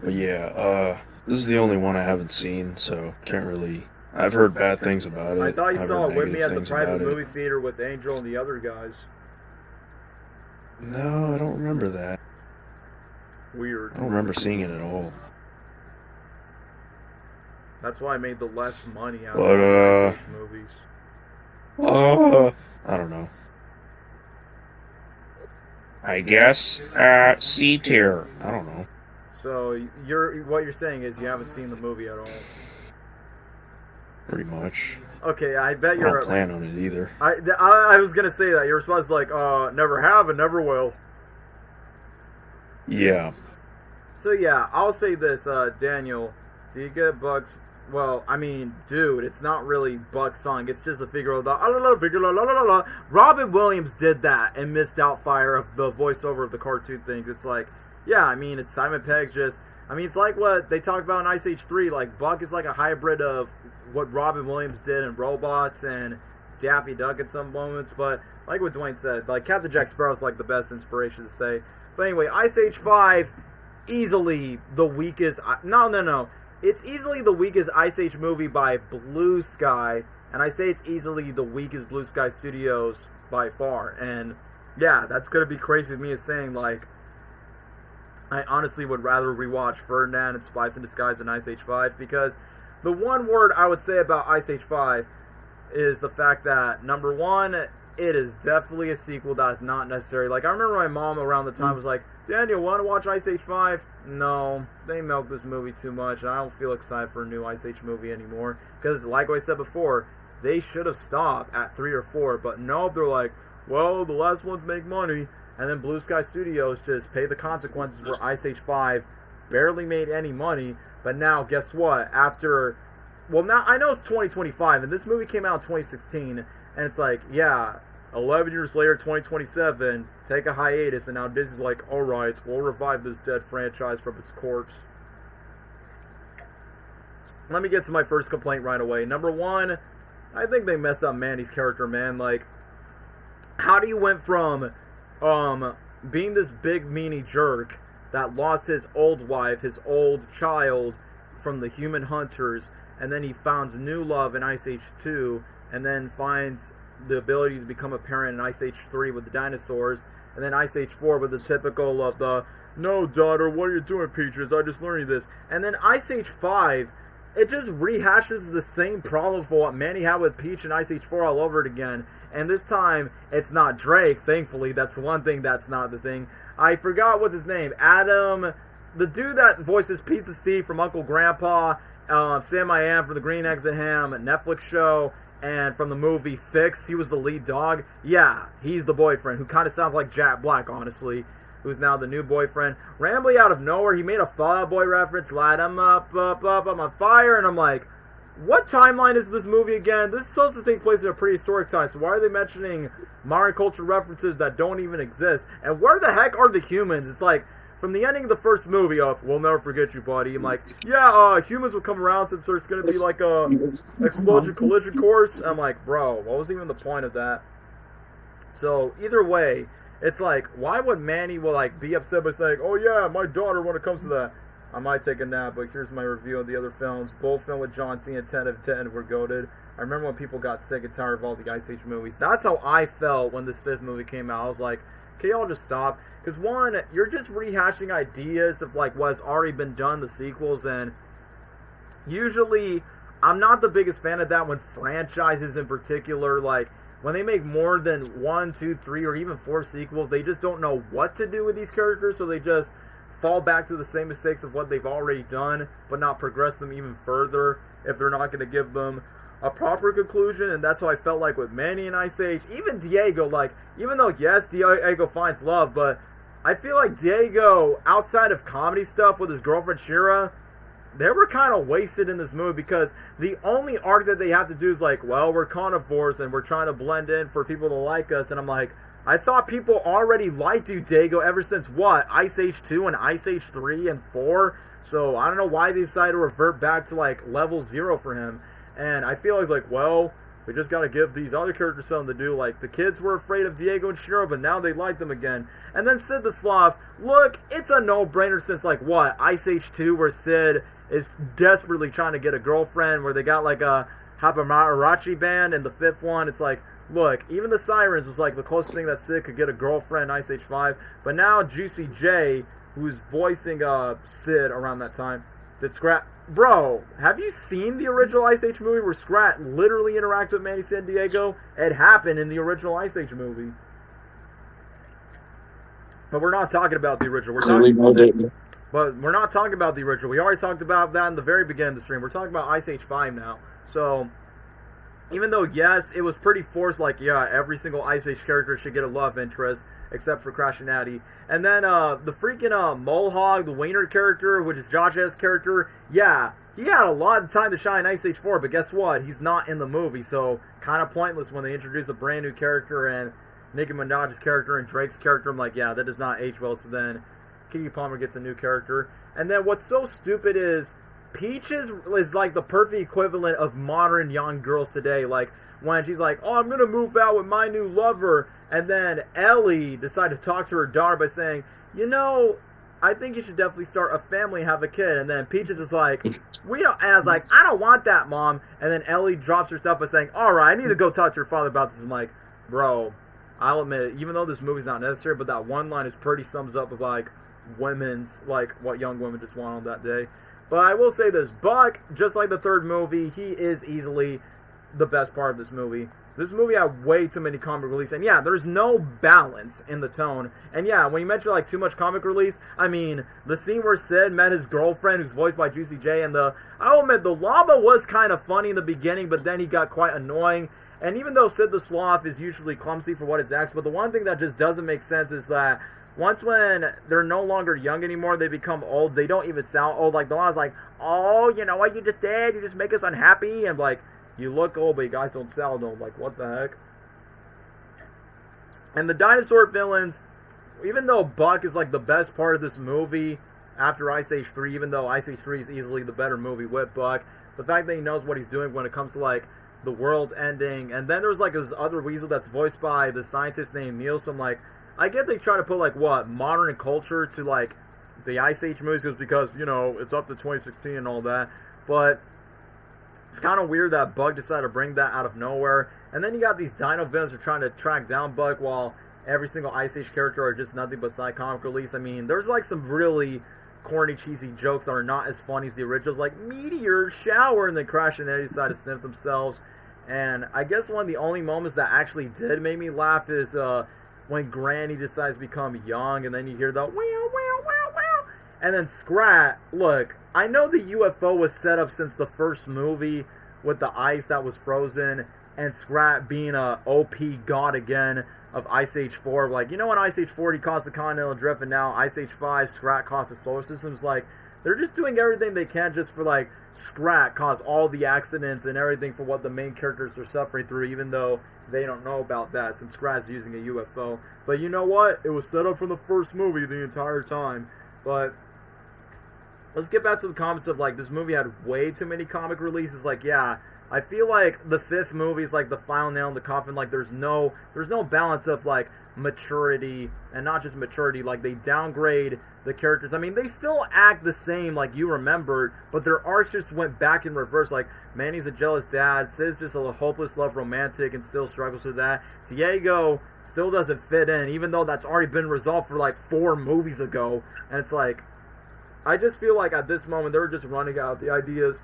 But yeah, this is the only one I haven't seen, so can't really. I've heard bad things about it. I thought you saw it with me at the private movie theater with Angel and the other guys. No, I don't remember that. Weird. I don't remember seeing it at all. That's why I made the less money out of these movies. I don't know. I guess C tier. I don't know. So what you're saying is you haven't seen the movie at all. Pretty much. Okay, I bet I you're. don't plan on it either. I was gonna say that your response is like, never have and never will. Yeah. So yeah, I'll say this, Daniel. Do you get Bugs? Well, I mean, dude, it's not really Bugs' song. It's just a figure of the la. Robin Williams did that and missed Doubtfire of the voiceover of the cartoon things. It's like, yeah, I mean, it's Simon Pegg just. I mean, it's like what they talk about in Ice Age 3. Like, Buck is like a hybrid of what Robin Williams did in Robots and Daffy Duck at some moments. But like what Dwayne said, like Captain Jack Sparrow's like the best inspiration to say. But anyway, Ice Age 5, easily the weakest. No. It's easily the weakest Ice Age movie by Blue Sky. And I say it's easily the weakest Blue Sky Studios by far. And yeah, that's going to be crazy of me as saying, like, I honestly would rather rewatch Ferdinand and Spies in Disguise than Ice Age 5, because the one word I would say about Ice Age 5 is the fact that, number one, it is definitely a sequel that is not necessary. Like, I remember my mom around the time was like, Daniel, want to watch Ice Age 5? No, they milked this movie too much, and I don't feel excited for a new Ice Age movie anymore. Because, like I said before, they should have stopped at 3 or 4, but no, they're like, well, the last ones make money. And then Blue Sky Studios just pay the consequences where Ice Age 5 barely made any money. But now, guess what? After, well, now I know it's 2025, and this movie came out in 2016, and it's like, yeah, 11 years later, 2027, take a hiatus, and now Disney's like, alright, we'll revive this dead franchise from its corpse. Let me get to my first complaint right away. Number one, I think they messed up Manny's character, man. Like, how do you went from being this big meanie jerk that lost his old wife, his old child from the human hunters, and then he finds new love in Ice Age 2, and then finds the ability to become a parent in Ice Age 3 with the dinosaurs, and then Ice Age 4 with the typical of the, no daughter, what are you doing, Peaches, I just learned you this, and then Ice Age 5, it just rehashes the same problem for what Manny had with Peach in Ice Age 4 all over it again. And this time, it's not Drake, thankfully. That's the one thing that's not the thing. I forgot what's his name. Adam, the dude that voices Pizza Steve from Uncle Grandpa, Sam I Am from the Green Eggs and Ham Netflix show, and from the movie Fix, he was the lead dog. Yeah, he's the boyfriend, who kind of sounds like Jack Black, honestly, who's now the new boyfriend. Randomly out of nowhere, he made a Fall Out Boy reference, light him up, I'm on fire, and I'm like, what timeline is this movie again? This is supposed to take place in a prehistoric time, so why are they mentioning modern culture references that don't even exist? And where the heck are the humans? It's like, from the ending of the first movie of, we'll never forget you, buddy, I'm like, yeah, humans will come around since there's going to be like a explosion collision course. I'm like, bro, what was even the point of that? So, either way, it's like, why would Manny be upset by saying, oh yeah, my daughter when it comes to that? I might take a nap, but here's my review of the other films. Both filmed with John Cena, 10 of 10 were goated. I remember when people got sick and tired of all the Ice Age movies. That's how I felt when this fifth movie came out. I was like, can y'all just stop? Because one, you're just rehashing ideas of like what's already been done, the sequels, and usually I'm not the biggest fan of that when franchises in particular, like when they make more than 1, 2, 3, or even 4 sequels, they just don't know what to do with these characters, so they just fall back to the same mistakes of what they've already done, but not progress them even further if they're not going to give them a proper conclusion. And that's how I felt like with Manny and Ice Age. Even Diego, like, even though, yes, Diego finds love, but I feel like Diego, outside of comedy stuff with his girlfriend Shira, they were kind of wasted in this movie because the only arc that they have to do is like, well, we're carnivores and we're trying to blend in for people to like us. And I'm like, I thought people already liked you, Dago, ever since what? Ice Age 2 and Ice Age 3 and 4? So I don't know why they decided to revert back to like level 0 for him. And I feel like, well, we just got to give these other characters something to do. Like, the kids were afraid of Diego and Shiro, but now they like them again. And then Sid the Sloth, look, it's a no-brainer since, like, what? Ice Age 2, where Sid is desperately trying to get a girlfriend, where they got, like, a Habamarachi band. And the fifth one, it's like, look, even the Sirens was, like, the closest thing that Sid could get a girlfriend in Ice Age 5. But now Juicy J, who's voicing Sid around that time, did Scrat... Bro, have you seen the original Ice Age movie where Scrat literally interacted with Manny San Diego? It happened in the original Ice Age movie. But we're not talking about the original. But we're not talking about the original. We already talked about that in the very beginning of the stream. We're talking about Ice Age 5 now. So, Even though, yes, it was pretty forced, like, yeah, every single Ice Age character should get a love interest, except for Crash and Natty. And then, the freaking, Molehog, the Wiener character, which is Josh's character, yeah, he had a lot of time to shine in Ice Age 4, but guess what? He's not in the movie, so kind of pointless when they introduce a brand new character, and Nicki Minaj's character and Drake's character. I'm like, yeah, that does not age well, so then Keke Palmer gets a new character. And then what's so stupid is Peaches is like the perfect equivalent of modern young girls today. Like, when she's like, oh, I'm going to move out with my new lover. And then Ellie decided to talk to her daughter by saying, you know, I think you should definitely start a family and have a kid. And then Peaches is like, we don't. And I was like, I don't want that, Mom. And then Ellie drops her stuff by saying, all right, I need to go talk to your father about this. I'm like, bro, I'll admit, even though this movie's not necessary, but that one line is pretty sums up of, like, women's, like, what young women just want on that day. But I will say this, Buck, just like the third movie, he is easily the best part of this movie. This movie had way too many comic relief, and yeah, there's no balance in the tone. And yeah, when you mention like too much comic relief, I mean, the scene where Sid met his girlfriend, who's voiced by Juicy J, and I'll admit, the Lava was kind of funny in the beginning, but then he got quite annoying. And even though Sid the Sloth is usually clumsy for what his acts, but the one thing that just doesn't make sense is that once when they're no longer young anymore, they become old, they don't even sound old. Like, the Lava's like, oh, you know what you just did? You just make us unhappy. And like, you look old, but you guys don't sound old. Like, what the heck? And the dinosaur villains, even though Buck is like the best part of this movie after Ice Age 3, even though Ice Age 3 is easily the better movie with Buck, the fact that he knows what he's doing when it comes to like the world ending. And then there's like this other weasel that's voiced by the scientist named Neil. So I'm like, I get they try to put like what modern culture to like the Ice Age movies because, you know, it's up to 2016 and all that, but it's kind of weird that Bug decided to bring that out of nowhere. And then you got these dino villains who are trying to track down Bug while every single Ice Age character are just nothing but side comic release. I mean, there's like some really corny, cheesy jokes that are not as funny as the originals, like meteor shower, and then Crash and Eddie decide to sniff themselves. And I guess one of the only moments that actually did make me laugh is when Granny decides to become young, and then you hear the wow, wow, wow, wow. And then Scrat, look, I know the UFO was set up since the first movie with the ice that was frozen, and Scrat being a OP god again of Ice Age 4. Like, you know, in Ice Age 4 he caused the Continental Drift, and now Ice Age 5, Scrat caused the solar systems. Like, they're just doing everything they can just for, like, Scrat cause all the accidents and everything for what the main characters are suffering through, even though they don't know about that since Scrat's using a UFO. But you know what? It was set up from the first movie the entire time. But let's get back to the comments of, like, this movie had way too many comic releases. Like, yeah, I feel like the fifth movie is like the final nail in the coffin. Like, there's no balance of, like, maturity, and not just maturity. Like, they downgrade the characters. I mean, they still act the same like you remembered, but their arcs just went back in reverse. Like, Manny's a jealous dad, Sid's just a hopeless love romantic and still struggles with that. Diego still doesn't fit in, even though that's already been resolved for like 4 movies ago. And it's like, I just feel like at this moment they were just running out the ideas.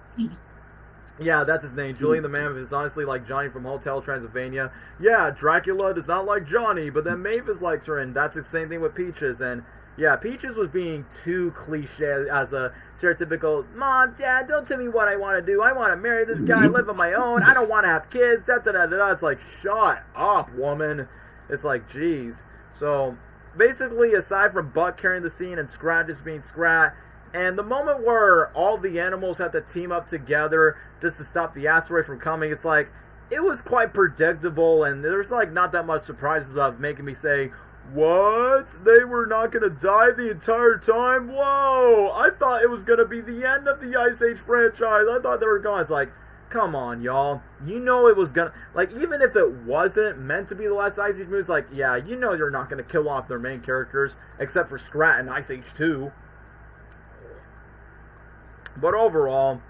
Yeah, that's his name. Julian the Mammoth is honestly like Johnny from Hotel Transylvania. Yeah, Dracula does not like Johnny, but then Mavis likes her, and that's the same thing with Peaches. And yeah, Peaches was being too cliche as a stereotypical, Mom, Dad, don't tell me what I want to do. I want to marry this guy, live on my own. I don't want to have kids. Da, da, da, da, da. It's like, shut up, woman. It's like, geez. So, basically, aside from Buck carrying the scene and Scrat just being Scrat, and the moment where all the animals had to team up together just to stop the asteroid from coming, it's like, it was quite predictable, and there's like not that much surprises of making me say, what? They were not going to die the entire time? Whoa! I thought it was going to be the end of the Ice Age franchise. I thought they were gone. It's like, come on, y'all. You know it was going to... Like, even if it wasn't meant to be the last Ice Age movie, it's like, yeah, you know you're not going to kill off their main characters, except for Scrat and Ice Age 2. But overall,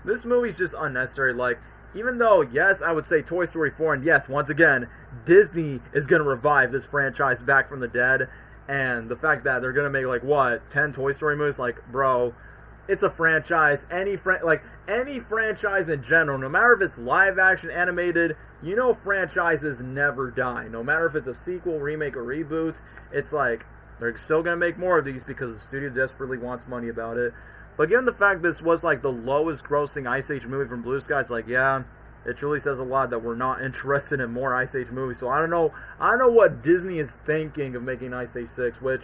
this movie's just unnecessary. Like, even though, yes, I would say Toy Story 4, and yes, once again, Disney is going to revive this franchise back from the dead, and the fact that they're going to make, like, what, 10 Toy Story movies? Like, bro, it's a franchise. Any franchise in general, no matter if it's live action, animated, you know franchises never die. No matter if it's a sequel, remake, or reboot, it's like, they're still going to make more of these because the studio desperately wants money about it. But given the fact this was like the lowest grossing Ice Age movie from Blue Sky, it's like, yeah, It truly says a lot that we're not interested in more Ice Age movies. So I don't know what Disney is thinking of making Ice Age 6, which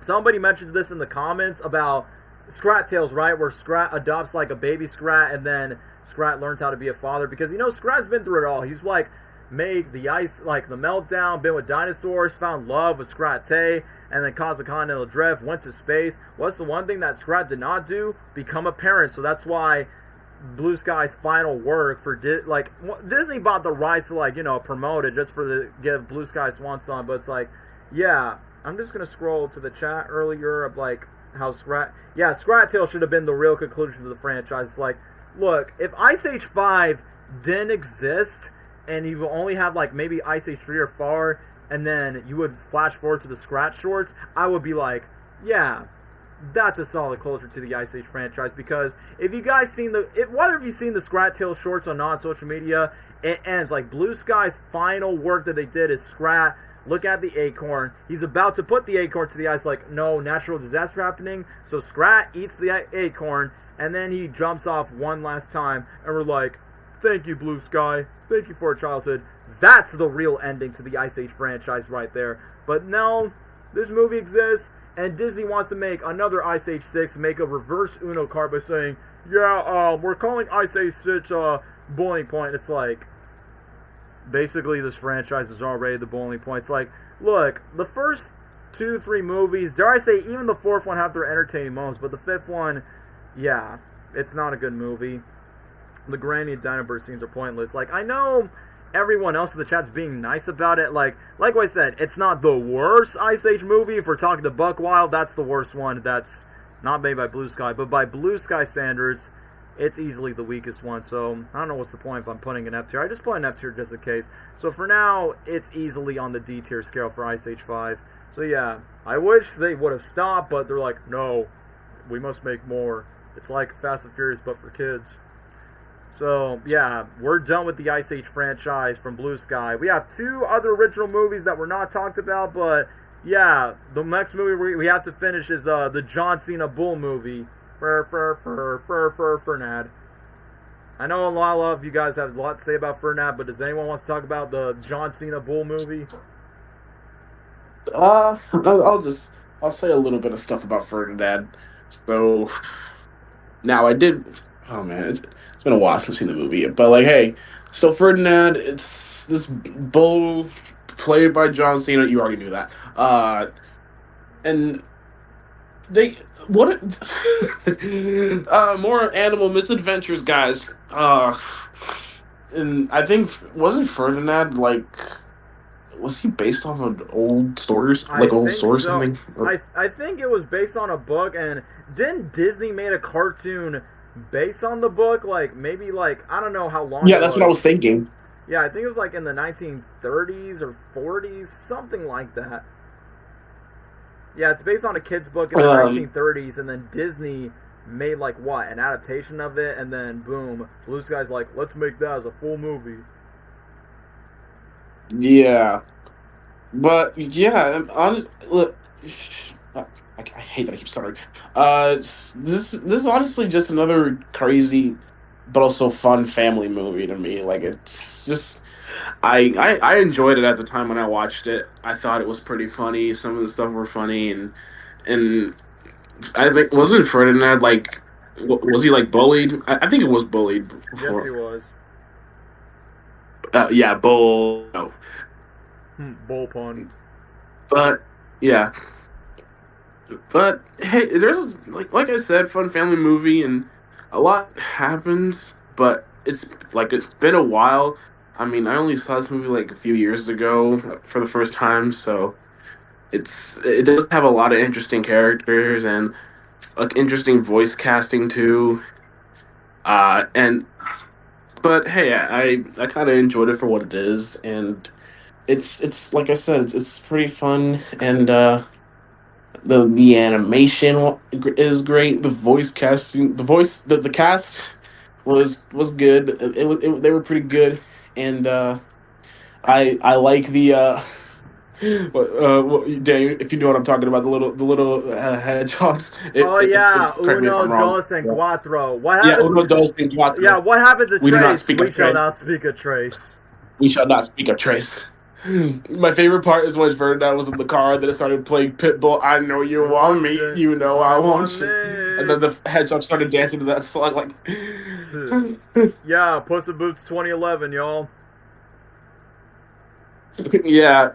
somebody mentioned this in the comments about Scrat Tales, right? Where Scrat adopts like a baby Scrat and then Scrat learns how to be a father, because Scrat's been through it all. He's like made the ice, like the Meltdown, been with dinosaurs, found love with Scrat Tay, and then caused the Continental Drift, went to space. What's the one thing that Scrat did not do? Become a parent. So that's why Blue Sky's final work for Disney bought the rights to promote it just for the give Blue Sky swan song. But it's like, yeah, I'm just gonna scroll to the chat earlier of like how Scrat Tail should have been the real conclusion to the franchise. It's like, look, if Ice Age 5 didn't exist and you only have like maybe Ice Age 3 or 4, and then you would flash forward to the Scrat shorts, I would be like, yeah, that's a solid closure to the Ice Age franchise. Because if you guys seen whether you've seen the Scrat Tail shorts on non-social media, it ends like Blue Sky's final work that they did is Scrat. Look at the acorn. He's about to put the acorn to the ice, like, no, natural disaster happening. So Scrat eats the acorn, and then he jumps off one last time, and we're like, thank you, Blue Sky. Thank you for our childhood. That's the real ending to the Ice Age franchise right there. But no, this movie exists, and Disney wants to make another Ice Age 6, make a reverse Uno card by saying, yeah, we're calling Ice Age 6 Boiling Point. It's like, basically this franchise is already the boiling point. It's like, look, the first 2-3 movies, dare I say even the fourth one have their entertaining moments, but the fifth one, yeah, it's not a good movie. The Granny and Dinobird scenes are pointless. Like, I know everyone else in the chat's being nice about it. Like I said, it's not the worst Ice Age movie. If we're talking to Buckwild, that's the worst one. That's not made by Blue Sky, but by Blue Sky standards, it's easily the weakest one. So I don't know what's the point if I'm putting an F tier. I just put an F tier just in case. So for now, it's easily on the D tier scale for Ice Age 5. So yeah, I wish they would have stopped, but they're like, no, we must make more. It's like Fast and Furious, but for kids. So yeah, we're done with the Ice Age franchise from Blue Sky. We have 2 other original movies that were not talked about, but yeah, the next movie we have to finish is the John Cena Bull movie. Ferdinand. I know a lot of you guys have a lot to say about Ferdinand, but does anyone want to talk about the John Cena Bull movie? I'll say a little bit of stuff about Ferdinand. So now I did. Oh man, it's been a while since I've seen the movie, but like, hey, so Ferdinand, it's this bull played by John Cena. You already knew that. And they what? More animal misadventures, guys. And I think wasn't Ferdinand like. Was he based off of old stories, like old stories, so. Something? I think it was based on a book, and didn't Disney made a cartoon based on the book? Like maybe like I don't know how long. Yeah, that's what I was thinking. Yeah, I think it was like in the 1930s or 40s, something like that. Yeah, it's based on a kid's book in the 1930s, and then Disney made like what an adaptation of it, and then boom, Blue Sky's like, let's make that as a full movie. Yeah, but yeah, look, I hate that I keep starting. This is honestly just another crazy, but also fun family movie to me. Like it's just, I enjoyed it at the time when I watched it. I thought it was pretty funny. Some of the stuff were funny, and I think wasn't Ferdinand like, was he like bullied? I think it was bullied. Before. Yes, he was. Yeah, bull. No. Bull pun. But yeah. But hey, there's like I said, fun family movie, and a lot happens. But it's been a while. I mean, I only saw this movie like a few years ago for the first time, so it does have a lot of interesting characters and like interesting voice casting too. But hey, I kind of enjoyed it for what it is, and it's like I said, it's pretty fun, and the animation is great. The voice casting, the cast was good. They were pretty good, and I like the Daniel, if you know what I'm talking about, the little hedgehogs. Oh yeah, Correct me if uno, I'm wrong. dos, and cuatro. What Yeah, happens? uno, dos, and Yeah, cuatro. what happens to We do not Trace? speak We of shall Trace. not speak of Trace. We shall not speak of Trace. My favorite part is when Ferdinand was in the car, then it started playing Pitbull. I know you want me, you know I want you. And then the hedgehog started dancing to that song like. Yeah, Puss in Boots 2011, y'all. Yeah,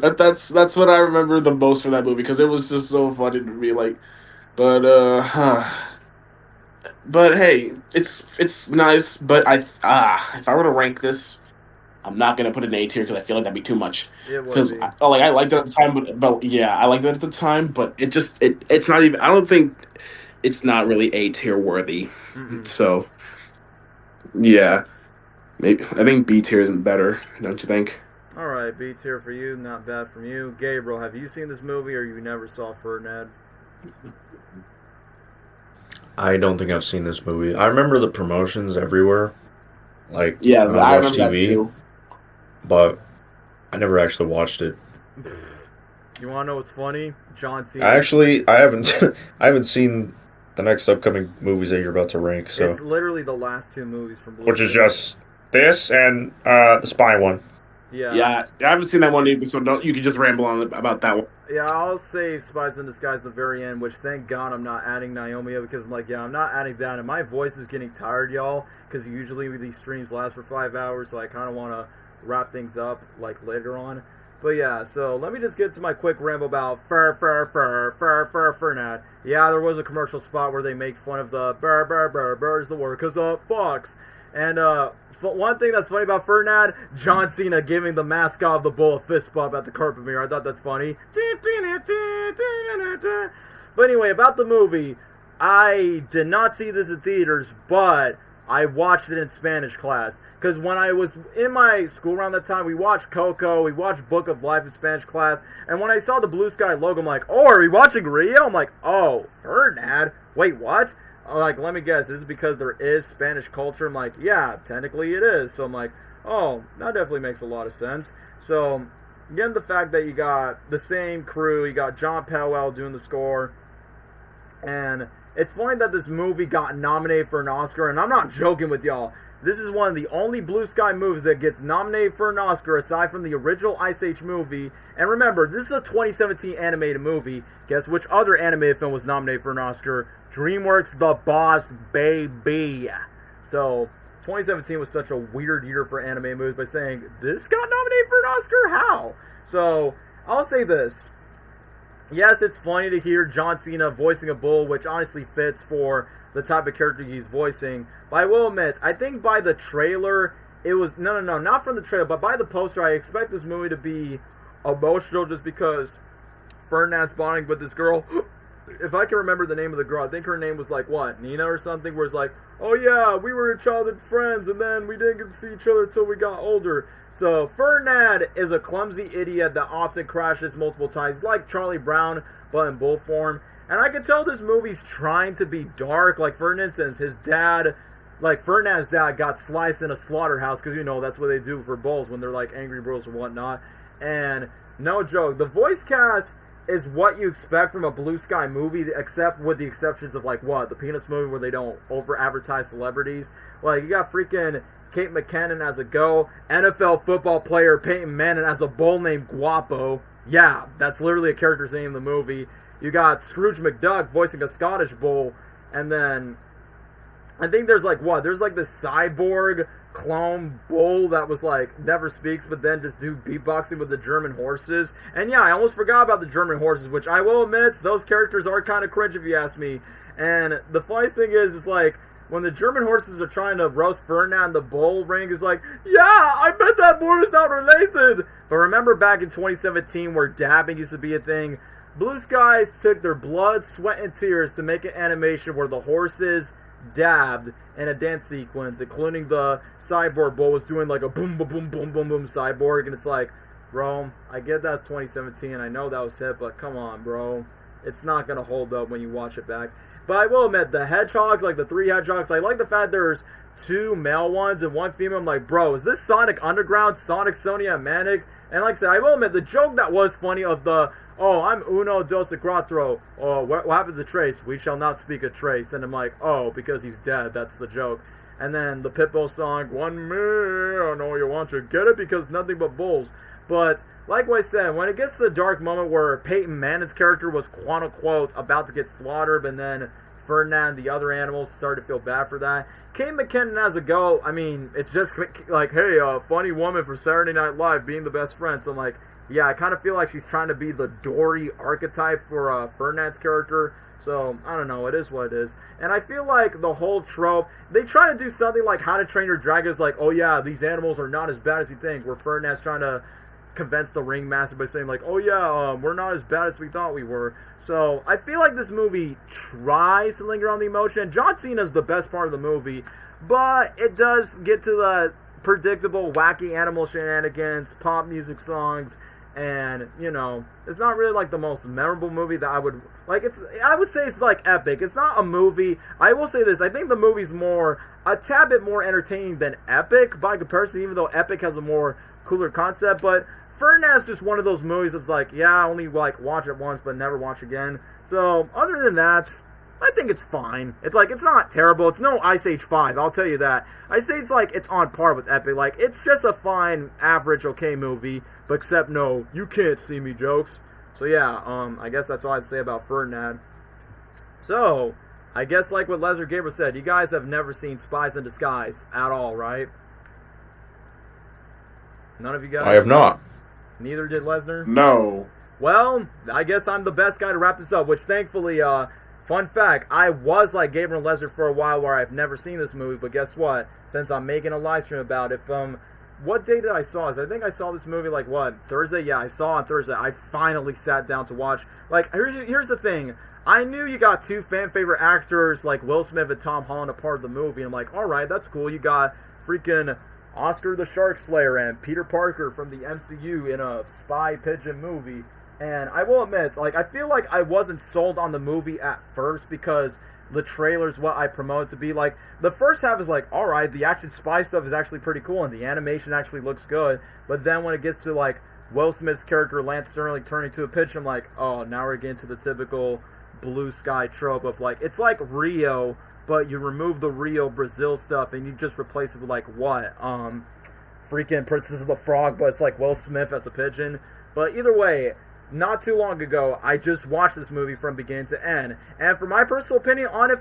that's what I remember the most from that movie because it was just so funny to me. Like, but but hey, it's nice. But if I were to rank this, I'm not gonna put an A tier because I feel like that'd be too much. It would Because be. I liked it at the time, but yeah, I liked it at the time. But it's not even. I don't think it's not really A tier worthy. Mm-mm. So yeah, maybe I think B tier isn't better. Don't you think? All right, B tier for you, not bad from you. Gabriel, have you seen this movie or you never saw Ferdinand? I don't think I've seen this movie. I remember the promotions everywhere, like Yeah, when I I watched remember that TV, too. but I never actually watched it. You want to know what's funny? John Cena. I haven't I haven't seen the next upcoming movies that you're about to rank. So, It's literally the last two movies from Blue. which is just this and the spy one. Yeah, I haven't seen that one either, so don't. You can just ramble on about that one. Yeah, I'll save Spies in Disguise at the very end, which thank God I'm not adding Naomi because I'm like, yeah, I'm not adding that, and my voice is getting tired, y'all, because usually these streams last for 5 hours, so I kind of want to wrap things up, like, later on. But yeah, so let me just get to my quick ramble about Ferdinand. Yeah, there was a commercial spot where they make fun of the burr's the word, because fucks. And one thing that's funny about Ferdinand, John Cena giving the mascot of the bull a fist bump at the carpet mirror. I thought that's funny. But anyway, about the movie, I did not see this in theaters, but I watched it in Spanish class. Because when I was in my school around that time, we watched Coco, we watched Book of Life in Spanish class, and when I saw the Blue Sky logo, I'm like, oh, are we watching Rio? I'm like, oh, Ferdinand? Wait, what? I'm like, let me guess, this is because there is Spanish culture? I'm like, yeah, technically it is. So I'm like, oh, that definitely makes a lot of sense. So, again, the fact that you got the same crew, you got John Powell doing the score, and it's funny that this movie got nominated for an Oscar, and I'm not joking with y'all. This is one of the only Blue Sky movies that gets nominated for an Oscar aside from the original Ice Age movie. And remember, this is a 2017 animated movie. Guess which other animated film was nominated for an Oscar? DreamWorks' The Boss Baby. So, 2017 was such a weird year for animated movies by saying, this got nominated for an Oscar? How? So, I'll say this. Yes, it's funny to hear John Cena voicing a bull, which honestly fits for the type of character he's voicing. But I will admit, I think by the trailer, it was... No, not from the trailer, but by the poster, I expect this movie to be emotional just because Ferdinand's bonding with this girl. If I can remember the name of the girl, I think her name was like, what, Nina or something, where it's like, oh yeah, we were childhood friends, and then we didn't get to see each other until we got older. So, Ferdinand is a clumsy idiot that often crashes multiple times, like Charlie Brown, but in bull form. And I can tell this movie's trying to be dark, like for instance, his dad, like Ferdinand's dad got sliced in a slaughterhouse, because you know, that's what they do for bulls when they're like angry bulls and whatnot. And, no joke, the voice cast is what you expect from a Blue Sky movie, except with the exceptions of, like, what? The Peanuts movie where they don't over-advertise celebrities. Like, you got freaking Kate McKinnon as a go, NFL football player Peyton Manning as a bull named Guapo. Yeah, that's literally a character's name in the movie. You got Scrooge McDuck voicing a Scottish bull, and then I think there's, like, what? There's, like, this cyborg clone bull that was like never speaks but then just do beatboxing with the German horses. And yeah, I almost forgot about the German horses, which I will admit those characters are kind of cringe if you ask me. And the funniest thing is like when the German horses are trying to roast Ferdinand, the bull ring is like, yeah, I bet that bull is not related. But remember back in 2017 where dabbing used to be a thing? Blue Skies took their blood, sweat, and tears to make an animation where the horses dabbed in a dance sequence, including the cyborg bull was doing like a boom boom boom boom boom boom cyborg, and it's like, bro, I get that's 2017, I know that was hit, but come on, bro, it's not gonna hold up when you watch it back. But I will admit, the hedgehogs, like the three hedgehogs, I like the fact there's 2 male ones and 1 female. I'm like, bro, is this Sonic Underground, Sonic, Sony, and Manic? And like I said, I will admit, the joke that was funny of the, oh, I'm uno dos de cuatro. Oh, what happened to Trace? We shall not speak of Trace. And I'm like, oh, because he's dead. That's the joke. And then the Pitbull song, 1 me, I know you want to get it because nothing but bulls. But like what I said, when it gets to the dark moment where Peyton Manning's character was quote-unquote about to get slaughtered, and then Ferdinand and the other animals started to feel bad for that. Kate McKinnon as a go, I mean, it's just like, hey, funny woman for Saturday Night Live being the best friend. So I'm like, yeah, I kind of feel like she's trying to be the Dory archetype for Ferdinand's character. So, I don't know, it is what it is. And I feel like the whole trope, they try to do something like How to Train Your Dragon is like, oh yeah, these animals are not as bad as you think, where Ferdinand's trying to convince the ringmaster by saying like, oh yeah, we're not as bad as we thought we were. So I feel like this movie tries to linger on the emotion. John Cena's the best part of the movie, but it does get to the predictable wacky animal shenanigans, pop music songs, and you know, it's not really like the most memorable movie that I would like. I would say it's like epic. It's not a movie. I will say this, I think the movie's a tad bit more entertaining than epic by comparison, even though epic has a more cooler concept. But Ferdinand's just one of those movies that's like, yeah, I only like watch it once but never watch again. So other than that, I think it's fine. It's like, it's not terrible. It's no Ice Age 5, I'll tell you that. I say it's like, it's on par with Epic. Like, it's just a fine, average, okay movie, but except no, you can't see me jokes. So yeah, I guess that's all I'd say about Ferdinand. So, I guess like what Lesnar Gabriel said, you guys have never seen Spies in Disguise at all, right? None of you guys? I have not. Neither did Lesnar? No. Well, I guess I'm the best guy to wrap this up, which thankfully, fun fact, I was like Gabriel Lesnar for a while where I've never seen this movie, but guess what? Since I'm making a live stream about it, what day did I saw this? I think I saw this movie like, what, Thursday? Yeah, I saw on Thursday. I finally sat down to watch. Like, here's the thing. I knew you got 2 fan-favorite actors like Will Smith and Tom Holland a part of the movie. I'm like, alright, that's cool. You got freaking Oscar the Shark Slayer and Peter Parker from the MCU in a spy pigeon movie. And I will admit, like, I feel like I wasn't sold on the movie at first because the trailer's what I promoted to be. Like, the first half is like, alright, the action spy stuff is actually pretty cool and the animation actually looks good. But then when it gets to, like, Will Smith's character, Lance Sterling, turning to a pigeon, I'm like, oh, now we're getting to the typical blue sky trope of, like, it's like Rio, but you remove the Rio Brazil stuff and you just replace it with, like, what? Freaking Princess of the Frog, but it's like Will Smith as a pigeon. But either way, not too long ago, I just watched this movie from beginning to end. And for my personal opinion on it,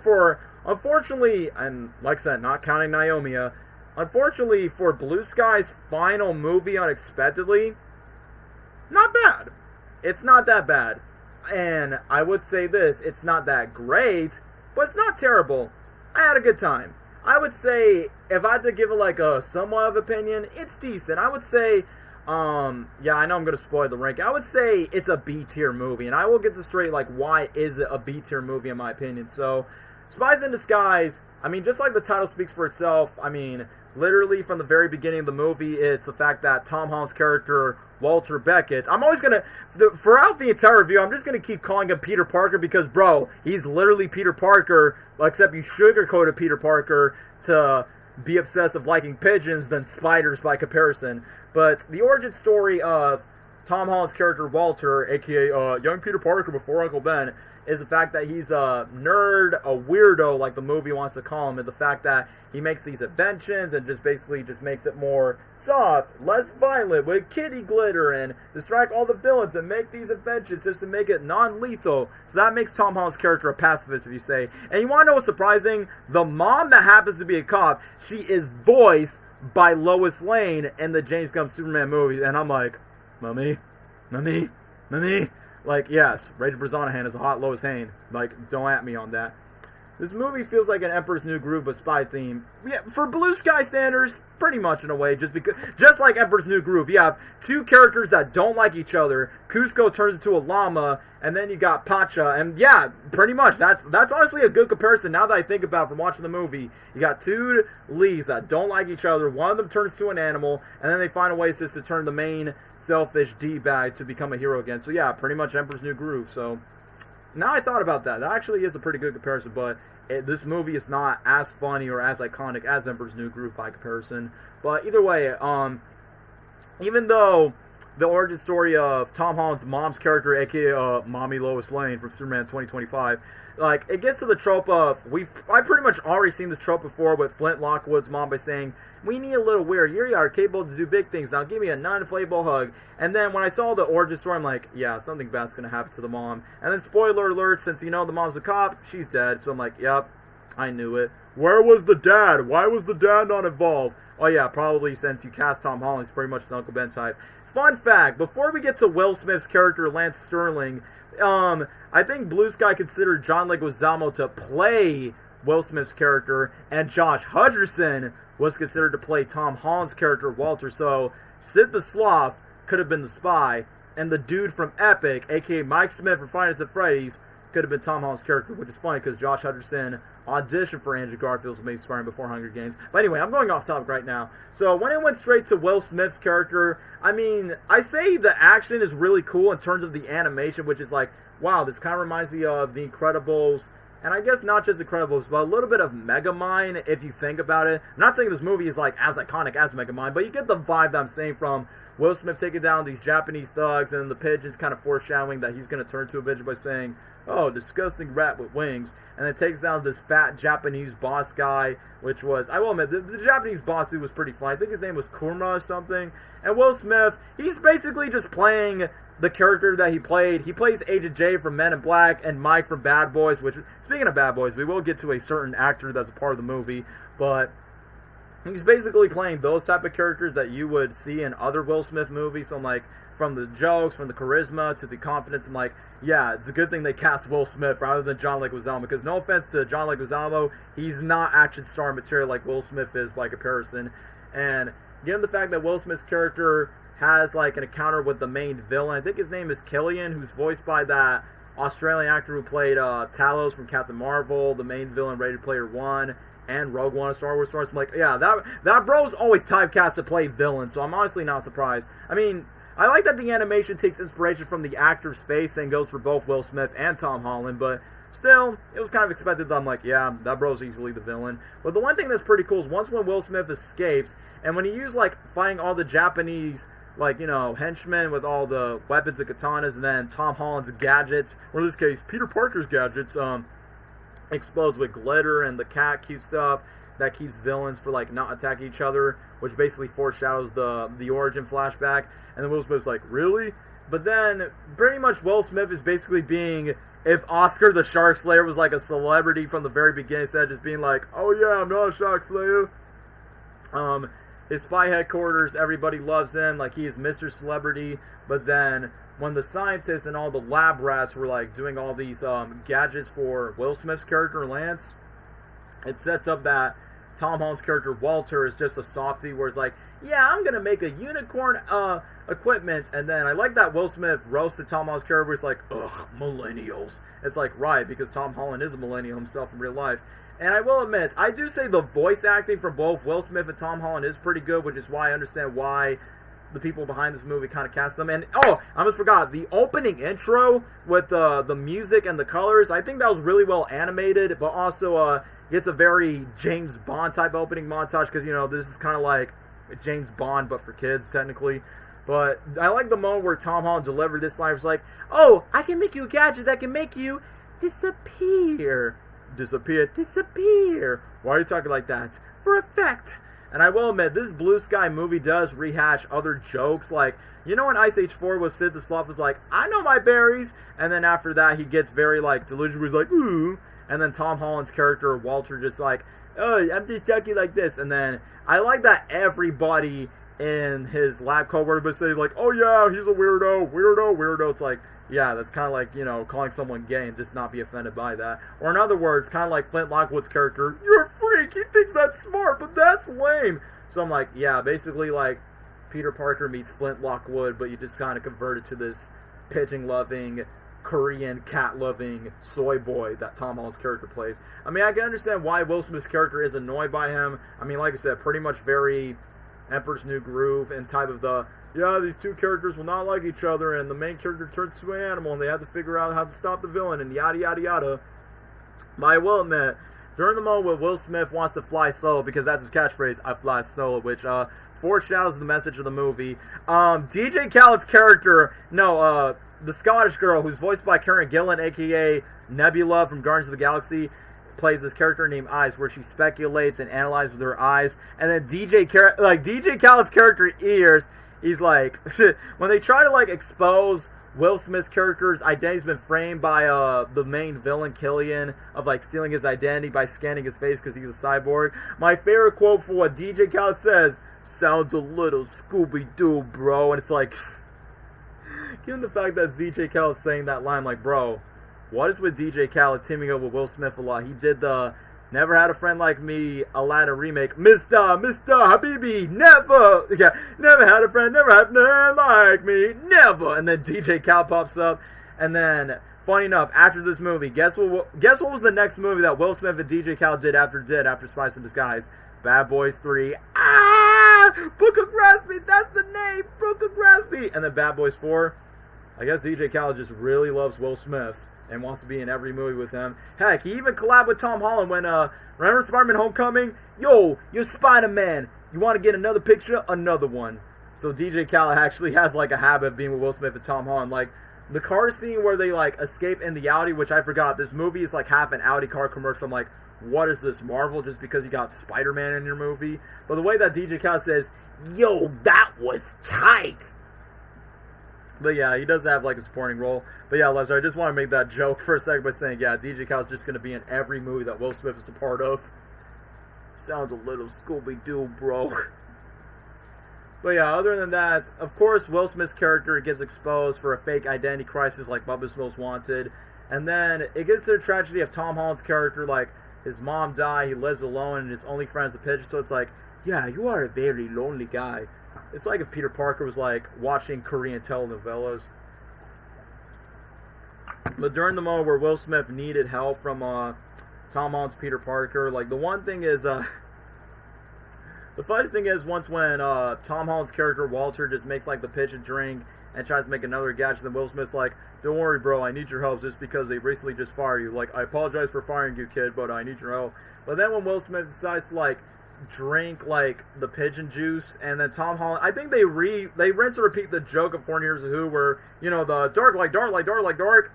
unfortunately, and like I said, not counting Naomi, unfortunately, for Blue Sky's final movie, unexpectedly, not bad. It's not that bad. And I would say this, it's not that great, but it's not terrible. I had a good time. I would say, if I had to give it like a somewhat of opinion, it's decent. I would say, yeah, I know I'm going to spoil the rank. I would say it's a B-tier movie, and I will get to straight, like, why is it a B-tier movie in my opinion. So, Spies in Disguise, I mean, just like the title speaks for itself, I mean, literally from the very beginning of the movie, it's the fact that Tom Holland's character, Walter Beckett, I'm always going to, throughout the entire review, I'm just going to keep calling him Peter Parker because, bro, he's literally Peter Parker, except you sugarcoated Peter Parker to be obsessed with liking pigeons than spiders by comparison. But the origin story of Tom Holland's character Walter, aka young Peter Parker before Uncle Ben, is the fact that he's a nerd, a weirdo, like the movie wants to call him, and the fact that he makes these inventions and just basically just makes it more soft, less violent, with kitty glitter, and distract all the villains and make these inventions just to make it non-lethal. So that makes Tom Holland's character a pacifist, if you say. And you want to know what's surprising? The mom that happens to be a cop, she is voiced by Lois Lane in the James Gunn Superman movie, and I'm like, Mummy? Like, yes, Rachel Brosnahan is a hot Lois Lane. Like, don't at me on that. This movie feels like an Emperor's New Groove, but spy theme. Yeah, for Blue Sky standards, pretty much in a way, just like Emperor's New Groove. You have 2 characters that don't like each other. Cusco turns into a llama, and then you got Pacha, and yeah, pretty much. That's honestly a good comparison now that I think about it from watching the movie. You got 2 leads that don't like each other. One of them turns to an animal, and then they find ways just to turn the main selfish D-bag to become a hero again. So yeah, pretty much Emperor's New Groove. So now I thought about that. That actually is a pretty good comparison, but this movie is not as funny or as iconic as Emperor's New Groove by comparison. But either way, even though the origin story of Tom Holland's mom's character, aka Mommy Lois Lane from Superman 2025, like, it gets to the trope of, I've pretty much already seen this trope before with Flint Lockwood's mom by saying, we need a little weird, you are capable to do big things, now give me a non-inflatable hug. And then when I saw the origin story, I'm like, yeah, something bad's gonna happen to the mom. And then spoiler alert, since the mom's a cop, she's dead. So I'm like, yep, I knew it. Where was the dad? Why was the dad not involved? Oh yeah, probably since you cast Tom Holland, he's pretty much the Uncle Ben type. Fun fact, before we get to Will Smith's character, Lance Sterling, I think Blue Sky considered John Leguizamo to play Will Smith's character, and Josh Hutcherson was considered to play Tom Holland's character, Walter. So Sid the Sloth could have been the spy, and the dude from Epic, aka Mike Smith from Finance at Freddy's, could have been Tom Holland's character, which is funny because Josh Hutcherson auditioned for Andrew Garfield's main sparring before Hunger Games. But anyway, I'm going off topic right now. So when it went straight to Will Smith's character, I mean, I say the action is really cool in terms of the animation, which is like, wow, this kind of reminds me of The Incredibles, and I guess not just Incredibles, but a little bit of Megamind, if you think about it. I'm not saying this movie is like as iconic as Megamind, but you get the vibe that I'm saying from Will Smith taking down these Japanese thugs, and the pigeons kind of foreshadowing that he's going to turn to a pigeon by saying, oh, disgusting rat with wings, and then takes down this fat Japanese boss guy, which was, I will admit, the Japanese boss dude was pretty funny. I think his name was Kurma or something. And Will Smith, he's basically just playing the character that he played. He plays Agent J from Men in Black and Mike from Bad Boys, which, speaking of Bad Boys, we will get to a certain actor that's a part of the movie, but he's basically playing those type of characters that you would see in other Will Smith movies. So I'm like, from the jokes, from the charisma to the confidence, I'm like, yeah, it's a good thing they cast Will Smith rather than John Leguizamo, because no offense to John Leguizamo, he's not action star material like Will Smith is by comparison. And given the fact that Will Smith's character has like an encounter with the main villain, I think his name is Killian, who's voiced by that Australian actor who played Talos from Captain Marvel, the main villain, Ready Player One, and Rogue One, a Star Wars story. So I'm like, yeah, that bro's always typecast to play villain, so I'm honestly not surprised. I mean, I like that the animation takes inspiration from the actor's face and goes for both Will Smith and Tom Holland, but still, it was kind of expected that I'm like, yeah, that bro's easily the villain. But the one thing that's pretty cool is once when Will Smith escapes, and when he used, like, fighting all the Japanese, like, henchmen with all the weapons and katanas, and then Tom Holland's gadgets, or in this case, Peter Parker's gadgets, explodes with glitter and the cat cute stuff that keeps villains for like not attacking each other, which basically foreshadows the origin flashback. And then Will Smith's like, really? But then pretty much Will Smith is basically being, if Oscar the Shark Slayer was like a celebrity from the very beginning, instead of just being like, oh yeah, I'm not a Shark Slayer. His spy headquarters, everybody loves him, like he is Mr. Celebrity. But then when the scientists and all the lab rats were like doing all these gadgets for Will Smith's character Lance, it sets up that Tom Holland's character Walter is just a softie, where it's like, yeah, I'm gonna make a unicorn equipment. And then I like that Will Smith roasted Tom Holland's character, where it's like, ugh, millennials. It's like, right, because Tom Holland is a millennial himself in real life. And I will admit, I do say the voice acting for both Will Smith and Tom Holland is pretty good, which is why I understand why the people behind this movie kind of cast them. And, oh, I almost forgot, the opening intro with the music and the colors, I think that was really well animated, but also it's a very James Bond type opening montage, because, this is kind of like James Bond, but for kids, technically. But I like the moment where Tom Holland delivered this line. It's like, oh, I can make you a gadget that can make you disappear. Disappear. Why are you talking like that? For effect. And I will admit, this Blue Sky movie does rehash other jokes. Like, in Ice Age 4 was Sid the Sloth was like, I know my berries. And then after that, he gets very, like, delusional. He's like, ooh. And then Tom Holland's character, Walter, just like, oh, I'm just talking like this. And then I like that everybody in his lab coworker would say, like, oh, yeah, he's a weirdo. It's like, yeah, that's kind of like, calling someone gay and just not be offended by that. Or in other words, kind of like Flint Lockwood's character, you're a freak, he thinks that's smart, but that's lame. So I'm like, yeah, basically like Peter Parker meets Flint Lockwood, but you just kind of converted to this pigeon-loving, Korean, cat-loving soy boy that Tom Holland's character plays. I mean, I can understand why Will Smith's character is annoyed by him. I mean, like I said, pretty much very Emperor's New Groove and type of the, yeah, these two characters will not like each other, and the main character turns to an animal, and they have to figure out how to stop the villain, and yada, yada, yada. But I will admit, during the moment where Will Smith wants to fly solo, because that's his catchphrase, I fly solo, which foreshadows the message of the movie. DJ Khaled's character, the Scottish girl, who's voiced by Karen Gillan, a.k.a. Nebula from Guardians of the Galaxy, plays this character named Eyes, where she speculates and analyzes with her eyes. And then DJ Khaled's character Ears, he's like, when they try to like expose Will Smith's character's identity's been framed by the main villain Killian of like stealing his identity by scanning his face because he's a cyborg. My favorite quote for what DJ Khaled says, "Sounds a little Scooby-Doo, bro," and it's like, given the fact that DJ Khaled's saying that line, like, bro, what is with DJ Khaled teaming up with Will Smith a lot? He did the Never Had a Friend Like Me Aladdin remake. Mr. Habibi, never had a friend, never had a friend like me, never. And then DJ Khaled pops up. And then, funny enough, after this movie, guess what was the next movie that Will Smith and DJ Khaled did after Spies In Disguise? Bad Boys 3. Booker Graspy, that's the name, Booker Graspy. And then Bad Boys 4. I guess DJ Khaled just really loves Will Smith and wants to be in every movie with him. Heck, he even collabed with Tom Holland when, remember Spider-Man Homecoming? Yo, you're Spider-Man. You want to get another picture? Another one. So DJ Khaled actually has, like, a habit of being with Will Smith and Tom Holland. Like, the car scene where they, like, escape in the Audi, which I forgot. This movie is, like, half an Audi car commercial. I'm like, what is this, Marvel? Just because you got Spider-Man in your movie? But the way that DJ Khaled says, yo, that was tight. But yeah, he does have like a supporting role. But yeah, Leslie, I just want to make that joke for a second by saying, yeah, DJ Khaled's just going to be in every movie that Will Smith is a part of. Sounds a little Scooby-Doo, bro. But yeah, other than that, of course, Will Smith's character gets exposed for a fake identity crisis like Bubba's Most Wanted. And then it gets to the tragedy of Tom Holland's character, like, his mom died, he lives alone, and his only friend's a pigeon. So it's like, yeah, you are a very lonely guy. It's like if Peter Parker was like watching Korean telenovelas. But during the moment where Will Smith needed help from Tom Holland's Peter Parker, like the one thing is, the funniest thing is once when Tom Holland's character Walter just makes like the pigeon drink and tries to make another gadget, then Will Smith's like, don't worry, bro, I need your help just because they recently just fired you. Like, I apologize for firing you, kid, but I need your help. But then when Will Smith decides to like drink like the pigeon juice, and then Tom Holland, I think they rinse and repeat the joke of Horton Hears A Who, where, you know, the dark like dark like dark like dark.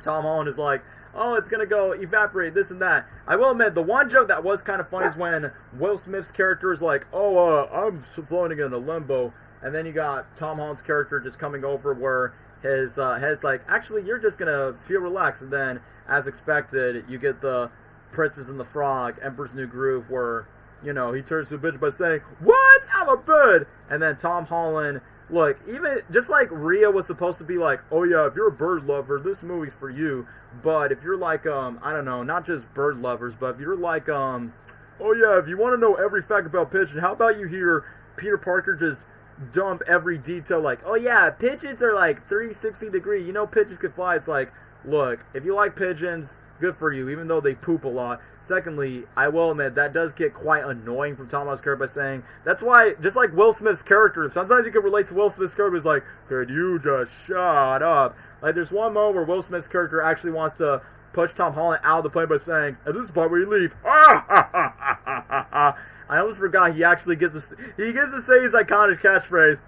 Tom Holland is like, oh, it's gonna go evaporate, this and that. I will admit, the one joke that was kind of funny is when Will Smith's character is like, oh, I'm floating in a limbo, and then you got Tom Holland's character just coming over where his head's like, actually, you're just gonna feel relaxed, and then, as expected, you get the Princess and the Frog, Emperor's New Groove, where, you know, he turns to a bitch by saying, what? I'm a bird! And then Tom Holland, look, even, just like Rhea was supposed to be like, oh yeah, if you're a bird lover, this movie's for you. But if you're like, I don't know, not just bird lovers, but if you're like, oh yeah, if you want to know every fact about pigeon, how about you hear Peter Parker just dump every detail, like, oh yeah, pigeons are like 360 degree, you know pigeons can fly. It's like, look, if you like pigeons, good for you, even though they poop a lot. Secondly, I will admit, that does get quite annoying from Tom Holland's character by saying, that's why, just like Will Smith's character, sometimes you can relate to Will Smith's character, is like, could you just shut up? Like, there's one moment where Will Smith's character actually wants to push Tom Holland out of the plane by saying, and this is the part where you leave. I almost forgot he actually gets to say his iconic catchphrase,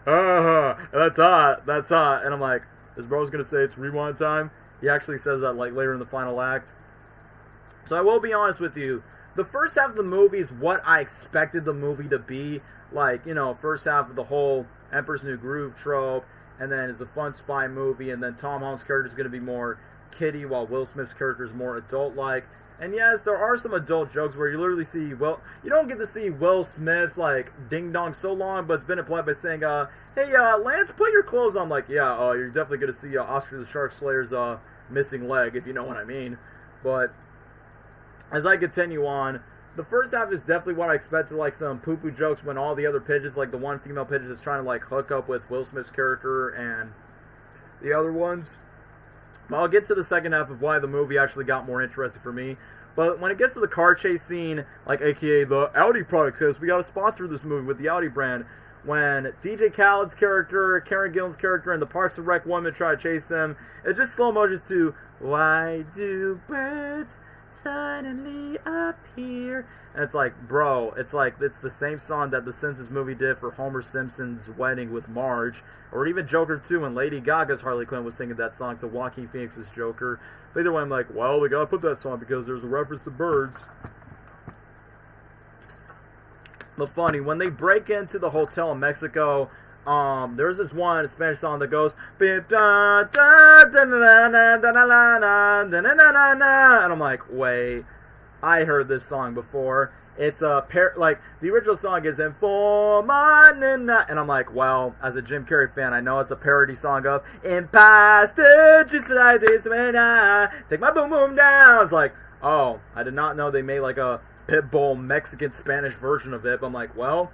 that's hot, that's hot. And I'm like, this bro's gonna say it's rewind time? He actually says that like later in the final act. So I will be honest with you, the first half of the movie is what I expected the movie to be. Like, you know, first half of the whole Emperor's New Groove trope, and then it's a fun spy movie, and then Tom Holland's character is going to be more kiddie, while Will Smith's character is more adult-like. And yes, there are some adult jokes where you literally see, you don't get to see Will Smith's, like, ding-dong so long, but it's been implied by saying, hey, Lance, put your clothes on. Like, yeah, you're definitely going to see Oscar the Shark Slayer's missing leg, if you know what I mean. But as I continue on, the first half is definitely what I expected, like some poo-poo jokes when all the other pigeons, like the one female pigeon is trying to like hook up with Will Smith's character and the other ones. But I'll get to the second half of why the movie actually got more interesting for me. But when it gets to the car chase scene, like aka the Audi product, because we got to sponsor this movie with the Audi brand, when DJ Khaled's character, Karen Gillan's character, and the Parks and Rec woman try to chase him, it just slow motions to, why do birds suddenly appear. And it's like, bro, it's the same song that the Simpsons movie did for Homer Simpson's wedding with Marge, or even Joker 2 when Lady Gaga's Harley Quinn was singing that song to Joaquin Phoenix's Joker. But either way, I'm like, well, they gotta put that song because there's a reference to birds. But funny, when they break into the hotel in Mexico, there's this one Spanish song that goes, and I'm like, wait, I heard this song before. It's a like the original song is Informa, and I'm like, well, as a Jim Carrey fan, I know it's a parody song of Imposter, just like this when I take my boom boom down. It's like, oh, I did not know they made like a Pitbull Mexican Spanish version of it. But I'm like, well,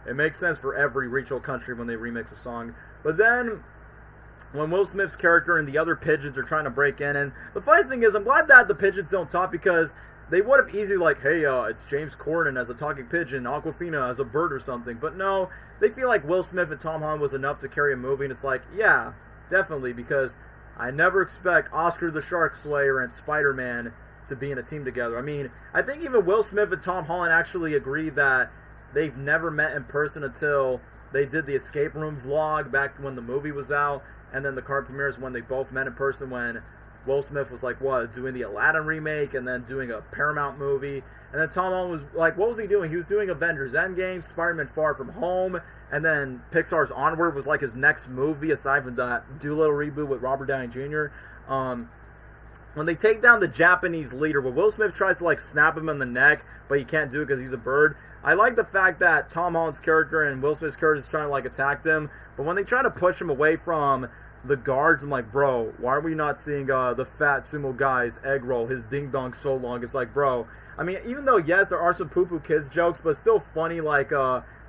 it makes sense for every regional country when they remix a song. But then when Will Smith's character and the other pigeons are trying to break in, and the funny thing is, I'm glad that the pigeons don't talk, because they would have easily like, hey, it's James Corden as a talking pigeon, Aquafina as a bird or something. But no, they feel like Will Smith and Tom Holland was enough to carry a movie, and it's like, yeah, definitely, because I never expect Oscar the Shark Slayer and Spider-Man to be in a team together. I mean, I think even Will Smith and Tom Holland actually agree that they've never met in person until they did the escape room vlog back when the movie was out, and then the card premieres when they both met in person when Will Smith was like, what, doing the Aladdin remake and then doing a Paramount movie. And then Tom Holland was like, what was he doing? He was doing Avengers Endgame, Spider-Man Far From Home, and then Pixar's Onward was like his next movie aside from that Doolittle reboot with Robert Downey Jr. When they take down the Japanese leader, where Will Smith tries to like snap him in the neck, but he can't do it because he's a bird. I like the fact that Tom Holland's character and Will Smith's character is trying to like attack them, but when they try to push him away from the guards, I'm like, bro, why are we not seeing the fat sumo guy's egg roll, his ding dong so long? It's like, bro, I mean, even though yes, there are some poo poo kids jokes, but it's still funny. Like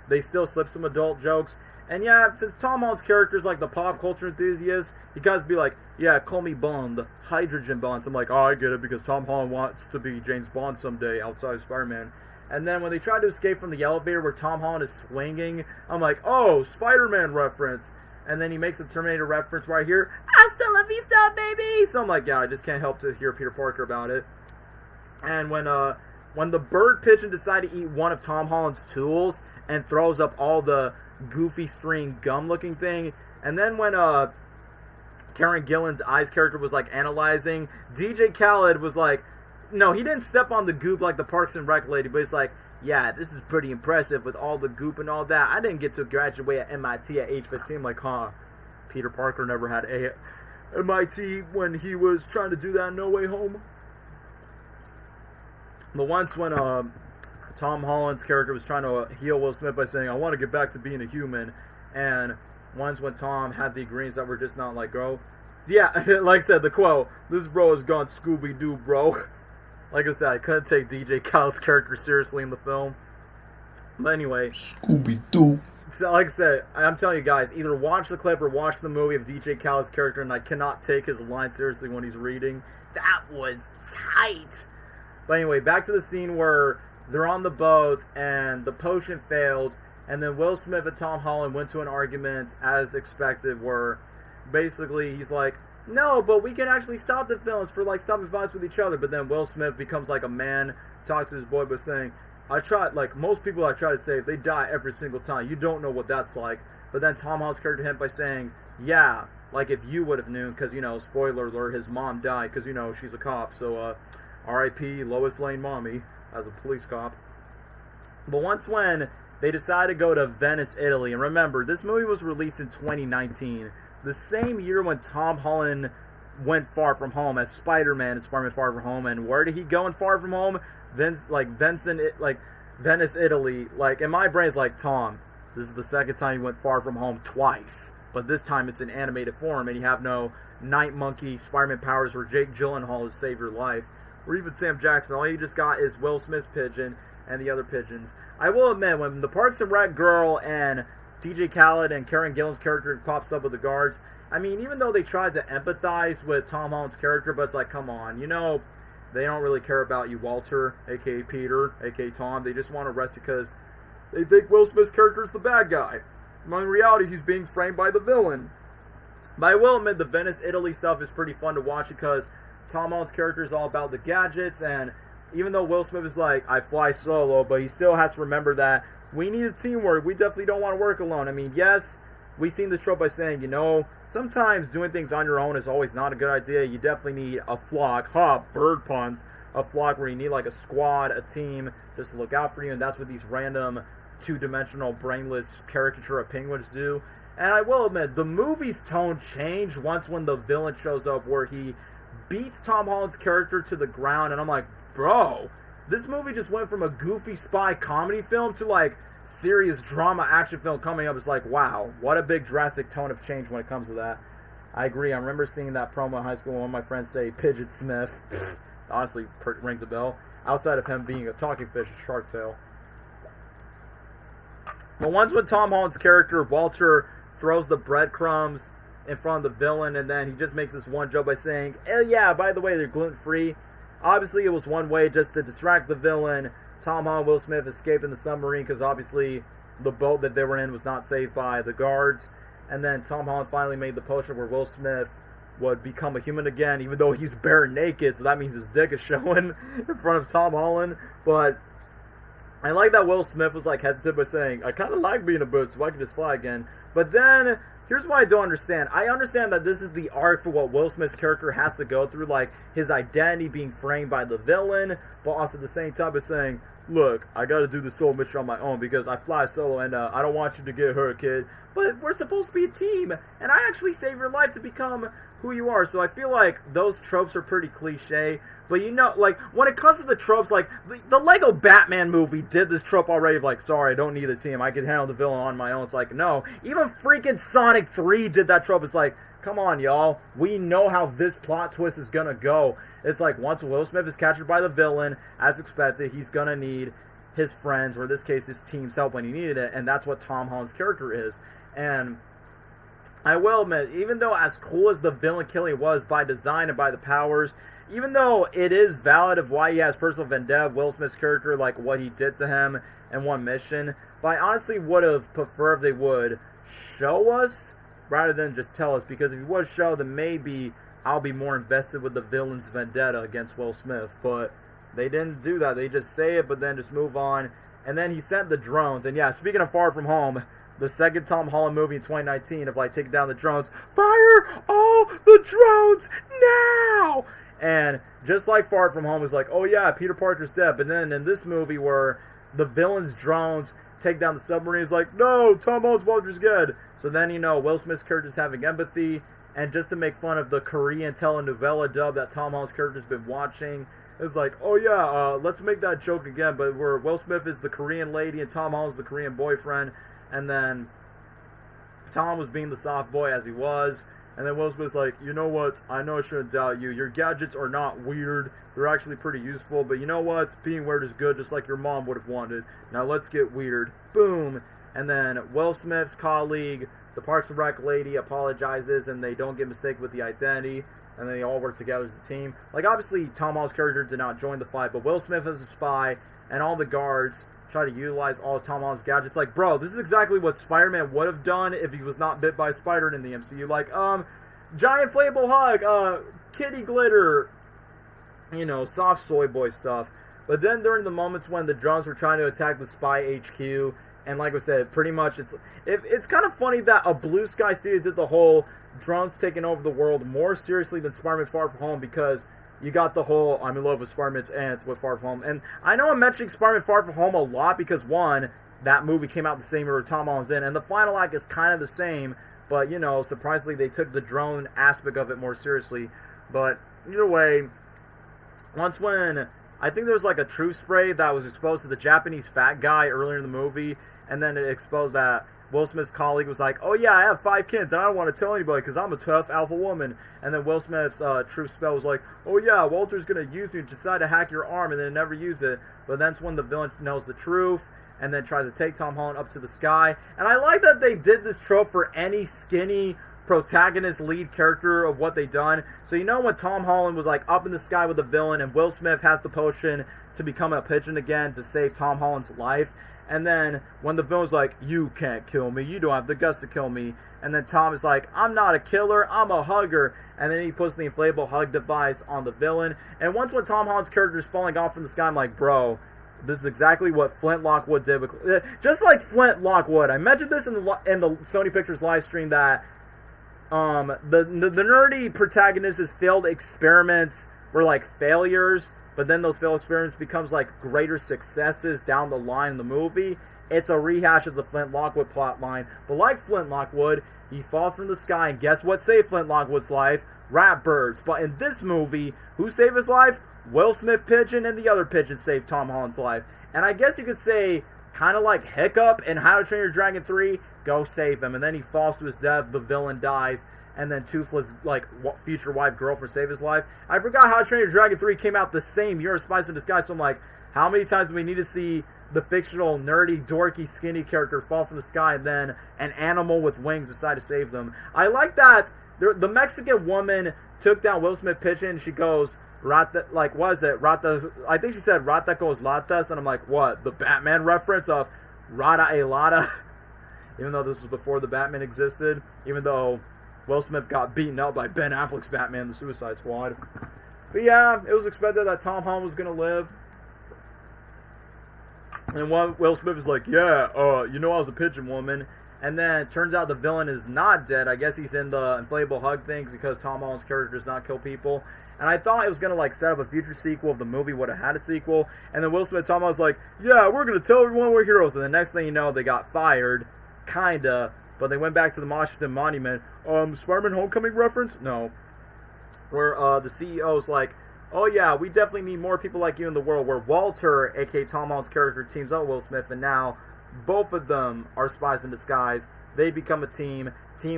they still slip some adult jokes. And yeah, since Tom Holland's character is like the pop culture enthusiast, he guys be like, yeah, call me Bond, Hydrogen Bond. So I'm like, oh, I get it, because Tom Holland wants to be James Bond someday outside of Spider-Man. And then when they try to escape from the elevator where Tom Holland is swinging, I'm like, oh, Spider-Man reference. And then he makes a Terminator reference where I hear, hasta la vista, baby! So I'm like, yeah, I just can't help to hear Peter Parker about it. And when the bird pigeon decided to eat one of Tom Holland's tools and throws up all the goofy string gum looking thing, and then when Karen Gillan's Eyes character was like analyzing, DJ Khaled was like, no, he didn't step on the goop like the Parks and Rec lady, but he's like, yeah, this is pretty impressive with all the goop and all that. I didn't get to graduate at MIT at age 15. I'm like, huh, Peter Parker never had a MIT when he was trying to do that in No Way Home. But once when Tom Holland's character was trying to heal Will Smith by saying, I want to get back to being a human, and once when Tom had the agreements that were just not like, bro, yeah, like I said, the quote, this bro has gone Scooby-Doo, bro. Like I said, I couldn't take DJ Khaled's character seriously in the film. But anyway, Scooby-Doo. So like I said, I'm telling you guys, either watch the clip or watch the movie of DJ Khaled's character, and I cannot take his line seriously when he's reading. That was tight. But anyway, back to the scene where they're on the boat and the potion failed, and then Will Smith and Tom Holland went to an argument as expected, where basically he's like, no, but we can actually stop the films for like stopping fights with each other. But then Will Smith becomes like a man, talks to his boy by saying, I tried, like most people I try to save, they die every single time. You don't know what that's like. But then Tom Holland's character him by saying, yeah, like if you would have known, because, you know, spoiler alert, his mom died, because, you know, she's a cop. So, R.I.P. Lois Lane mommy as a police cop. But once when they decided to go to Venice, Italy, and remember, this movie was released in 2019. The same year when Tom Holland went Far From Home as Spider-Man in Spider-Man Far From Home. And where did he go in Far From Home? Venice, Italy. Like, in my brain, it's like, Tom, this is the second time you went Far From Home twice. But this time it's in animated form, and you have no Night Monkey Spider-Man powers where Jake Gyllenhaal has saved your life. Or even Sam Jackson. All you just got is Will Smith's pigeon and the other pigeons. I will admit, when the Parks and Rec girl and DJ Khaled and Karen Gillan's character pops up with the guards, I mean, even though they tried to empathize with Tom Holland's character, but it's like, come on, you know, they don't really care about you, Walter, a.k.a. Peter, a.k.a. Tom. They just want to arrest you because they think Will Smith's character is the bad guy. When in reality, he's being framed by the villain. But I will admit, the Venice, Italy stuff is pretty fun to watch because Tom Holland's character is all about the gadgets, and even though Will Smith is like, I fly solo, but he still has to remember that we need a teamwork. We definitely don't want to work alone. I mean, yes, we've seen the trope by saying, sometimes doing things on your own is always not a good idea. You definitely need a flock. Bird puns. A flock where you need like a squad, a team, just to look out for you, and that's what these random two-dimensional, brainless caricature of penguins do. And I will admit, the movie's tone changed once when the villain shows up, where he beats Tom Holland's character to the ground, and I'm like, bro, this movie just went from a goofy spy comedy film to like serious drama action film coming up. It's like, wow, what a big drastic tone of change when it comes to that. I agree. I remember seeing that promo in high school when one of my friends say Pidgeot Smith. Honestly, rings a bell. Outside of him being a talking fish, Shark Tale. But once when Tom Holland's character, Walter, throws the breadcrumbs in front of the villain, and then he just makes this one joke by saying, oh yeah, by the way, they're gluten-free. Obviously, it was one way just to distract the villain. Tom Holland and Will Smith escaped in the submarine because obviously the boat that they were in was not saved by the guards. And then Tom Holland finally made the potion where Will Smith would become a human again, even though he's bare naked, so that means his dick is showing in front of Tom Holland. But I like that Will Smith was like hesitant by saying, I kind of like being a bird, so I can just fly again. But then, here's what I don't understand. I understand that this is the arc for what Will Smith's character has to go through, like his identity being framed by the villain, but also at the same time of saying, look, I gotta do the solo mission on my own because I fly solo and I don't want you to get hurt, kid. But we're supposed to be a team, and I actually save your life to become who you are. So I feel like those tropes are pretty cliche. But like, when it comes to the tropes, like, the Lego Batman movie did this trope already of like, sorry, I don't need a team. I can handle the villain on my own. It's like, no. Even freaking Sonic 3 did that trope. It's like, come on, y'all. We know how this plot twist is gonna go. It's like, once Will Smith is captured by the villain, as expected, he's gonna need his friends, or in this case, his team's help when he needed it, and that's what Tom Holland's character is. And I will admit, even though as cool as the villain killing was by design and by the powers, even though it is valid of why he has personal vendetta, Will Smith's character, like what he did to him in one mission, but I honestly would have preferred if they would show us rather than just tell us, because if you would show, then maybe I'll be more invested with the villain's vendetta against Will Smith. But they didn't do that. They just say it, but then just move on. And then he sent the drones. And yeah, speaking of Far From Home, the second Tom Holland movie in 2019 of like taking down the drones, fire all the drones now! And just like Far From Home was like, oh yeah, Peter Parker's dead. But then in this movie where the villain's drones take down the submarine, is like, no, Tom Holland's Walter's good. So then, Will Smith's character's having empathy. And just to make fun of the Korean telenovela dub that Tom Holland's character's been watching, it's like, oh yeah, let's make that joke again, but where Will Smith is the Korean lady and Tom Holland's the Korean boyfriend. And then Tom was being the soft boy as he was. And then Will Smith's like, you know what? I know I shouldn't doubt you. Your gadgets are not weird. They're actually pretty useful. But you know what? Being weird is good, just like your mom would have wanted. Now let's get weird. Boom. And then Will Smith's colleague, the Parks and Rec lady, apologizes, and they don't get mistaken with the identity. And they all work together as a team. Like, obviously, Tom Holland's character did not join the fight, but Will Smith is a spy, and all the guards try to utilize all of Tom Holland's gadgets. Like, bro, this is exactly what Spider-Man would have done if he was not bit by a spider in the MCU. Like, giant inflatable hug, kitty glitter, soft soy boy stuff. But then during the moments when the drones were trying to attack the Spy HQ, and like I said, pretty much it's kind of funny that a Blue Sky studio did the whole drones taking over the world more seriously than Spider-Man Far From Home, because you got the whole I'm in love with Spider-Man's ants with Far From Home. And I know I'm mentioning Spider-Man Far From Home a lot because, one, that movie came out the same year Tom Holland's in, and the final act is kind of the same, but, surprisingly they took the drone aspect of it more seriously. But either way, once when I think there was like a truth spray that was exposed to the Japanese fat guy earlier in the movie, and then it exposed that Will Smith's colleague was like, oh yeah, I have 5 kids, and I don't want to tell anybody because I'm a tough alpha woman. And then Will Smith's truth spell was like, oh yeah, Walter's going to use you, decide to hack your arm, and then never use it. But that's when the villain knows the truth, and then tries to take Tom Holland up to the sky. And I like that they did this trope for any skinny protagonist lead character of what they done. So when Tom Holland was like up in the sky with the villain, and Will Smith has the potion to become a pigeon again to save Tom Holland's life, And then when the villain's like, you can't kill me, you don't have the guts to kill me. And then Tom is like, I'm not a killer, I'm a hugger. And then he puts the inflatable hug device on the villain. And once when Tom Holland's character is falling off from the sky, I'm like, bro, this is exactly what Flint Lockwood did. Just like Flint Lockwood. I mentioned this in the Sony Pictures live stream that the nerdy protagonist's failed experiments were like failures, but then those failed experiments becomes like greater successes down the line in the movie. It's a rehash of the Flint Lockwood plot line. But like Flint Lockwood, he falls from the sky, and guess what saved Flint Lockwood's life? Rat birds. But in this movie, who saved his life? Will Smith Pigeon and the other pigeon saved Tom Holland's life. And I guess you could say, kind of like Hiccup in How to Train Your Dragon 3, go save him. And then he falls to his death, the villain dies, and then Toothless, like, future wife, girlfriend saved his life. I forgot How to Train Your Dragon 3 came out the same year as Spies in Disguise, so I'm like, how many times do we need to see the fictional, nerdy, dorky, skinny character fall from the sky, and then an animal with wings decide to save them? I like that the Mexican woman took down Will Smith Pigeon, and she goes, Rata, like, what is it? Rata, I think she said Rata goes latas, and I'm like, what? The Batman reference of Rata a lata? Even though this was before the Batman existed, even though Will Smith got beaten up by Ben Affleck's Batman, the Suicide Squad. But yeah, it was expected that Tom Holland was going to live. And Will Smith is like, yeah, you know I was a pigeon woman. And then it turns out the villain is not dead. I guess he's in the inflatable hug things because Tom Holland's character does not kill people. And I thought it was going to like set up a future sequel if the movie would have had a sequel. And then Will Smith and Tom Holland's like, yeah, we're going to tell everyone we're heroes. And the next thing you know, they got fired. Kinda. But they went back to the Washington Monument. Spider-Man Homecoming reference? No. Where the CEO's like, oh yeah, we definitely need more people like you in the world. Where Walter, aka Tom Holland's character, teams up with Will Smith, and now both of them are spies in disguise. They become a team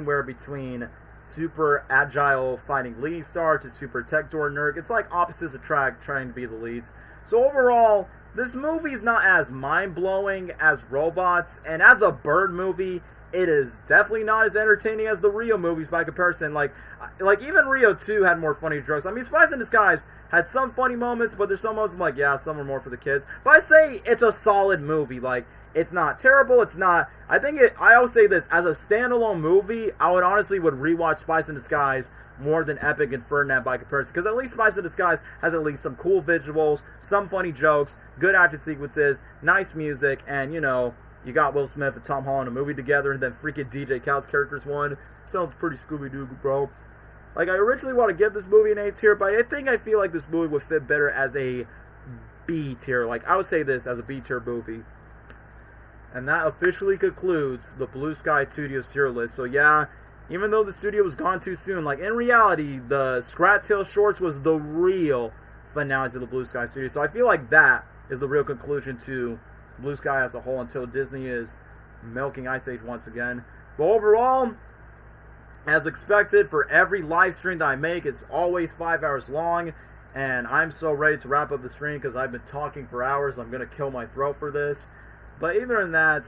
where between super agile fighting leading star to super tech door nerd, it's like opposites attract, trying to be the leads. So overall, this movie's not as mind-blowing as Robots, and as a bird movie, it is definitely not as entertaining as the Rio movies by comparison. Like even Rio 2 had more funny jokes. I mean, Spies in Disguise had some funny moments, but there's some moments I'm like, yeah, some are more for the kids. But I say it's a solid movie. Like, it's not terrible. It's not. I always say this, as a standalone movie, I would honestly rewatch Spies in Disguise more than Epic and Ferdinand by comparison, because at least Spies in Disguise has at least some cool visuals, some funny jokes, good action sequences, nice music, and you know, you got Will Smith and Tom Holland in a movie together, and then freaking DJ Khaled's characters won. Sounds pretty Scooby-Doo, bro. Like, I originally want to give this movie an A tier, but I feel like this movie would fit better as a B tier. Like, I would say this as a B tier movie. And that officially concludes the Blue Sky Studios tier list. So yeah, even though the studio was gone too soon, like in reality, the Scrat Tail Shorts was the real finale to the Blue Sky Studios. So I feel like that is the real conclusion to Blue Sky as a whole until Disney is milking Ice Age once again. But overall, as expected, for every live stream that I make, it's always 5 hours long. And I'm so ready to wrap up the stream because I've been talking for hours. I'm going to kill my throat for this. But either in that,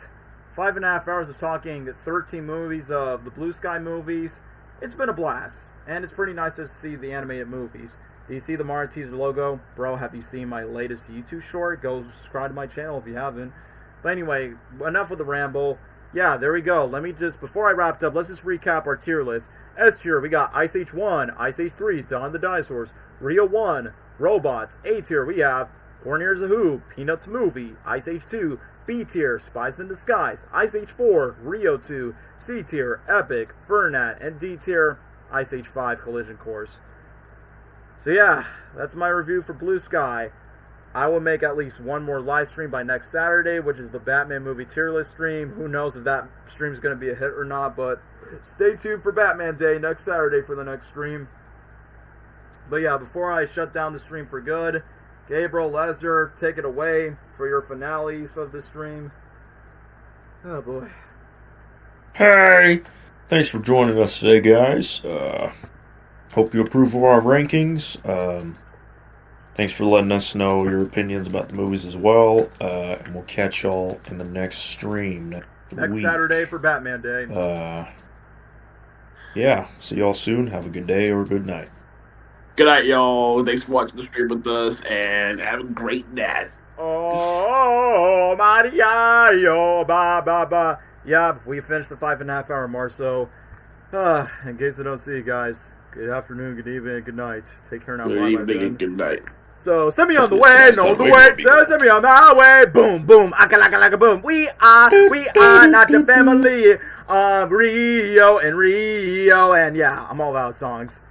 5.5 hours of talking 13 movies of the Blue Sky movies, it's been a blast. And it's pretty nice to see the animated movies. Do you see the Mario teaser logo? Bro, have you seen my latest YouTube short? Go subscribe to my channel if you haven't. But anyway, enough with the ramble. Yeah, there we go. Let me just, before I wrapped up, let's just recap our tier list. S tier, we got Ice Age 1, Ice Age 3, Dawn of the Dinosaurs, Rio 1, Robots. A tier, we have Horton Hears A Who, Peanuts Movie, Ice Age 2, B tier, Spies in Disguise, Ice Age 4, Rio 2, C tier, Epic, Ferdinand, and D tier, Ice Age 5, Collision Course. So yeah, that's my review for Blue Sky. I will make at least one more live stream by next Saturday, which is the Batman movie tier list stream. Who knows if that stream is going to be a hit or not, but stay tuned for Batman Day next Saturday for the next stream. But yeah, before I shut down the stream for good, Gabriel, Lesnar, take it away for your finales of the stream. Oh boy. Hey! Thanks for joining us today, guys. Hope you approve of our rankings. Thanks for letting us know your opinions about the movies as well. And we'll catch y'all in the next stream next week. Saturday for Batman Day. Yeah, see y'all soon. Have a good day or a good night. Good night, y'all. Thanks for watching the stream with us, and have a great night. Oh, Maria, yo, ba, ba, ba. Yeah, we finished the 5.5 hour mark, so in case I don't see you guys, good afternoon, good evening, good night. Take care now. Good Bye, my evening man. and good night. So send me on the way, Last no time the we way, will be gone. send me on my way, boom, boom, aka laka boom. We are not your family, Rio and yeah, I'm all out of songs.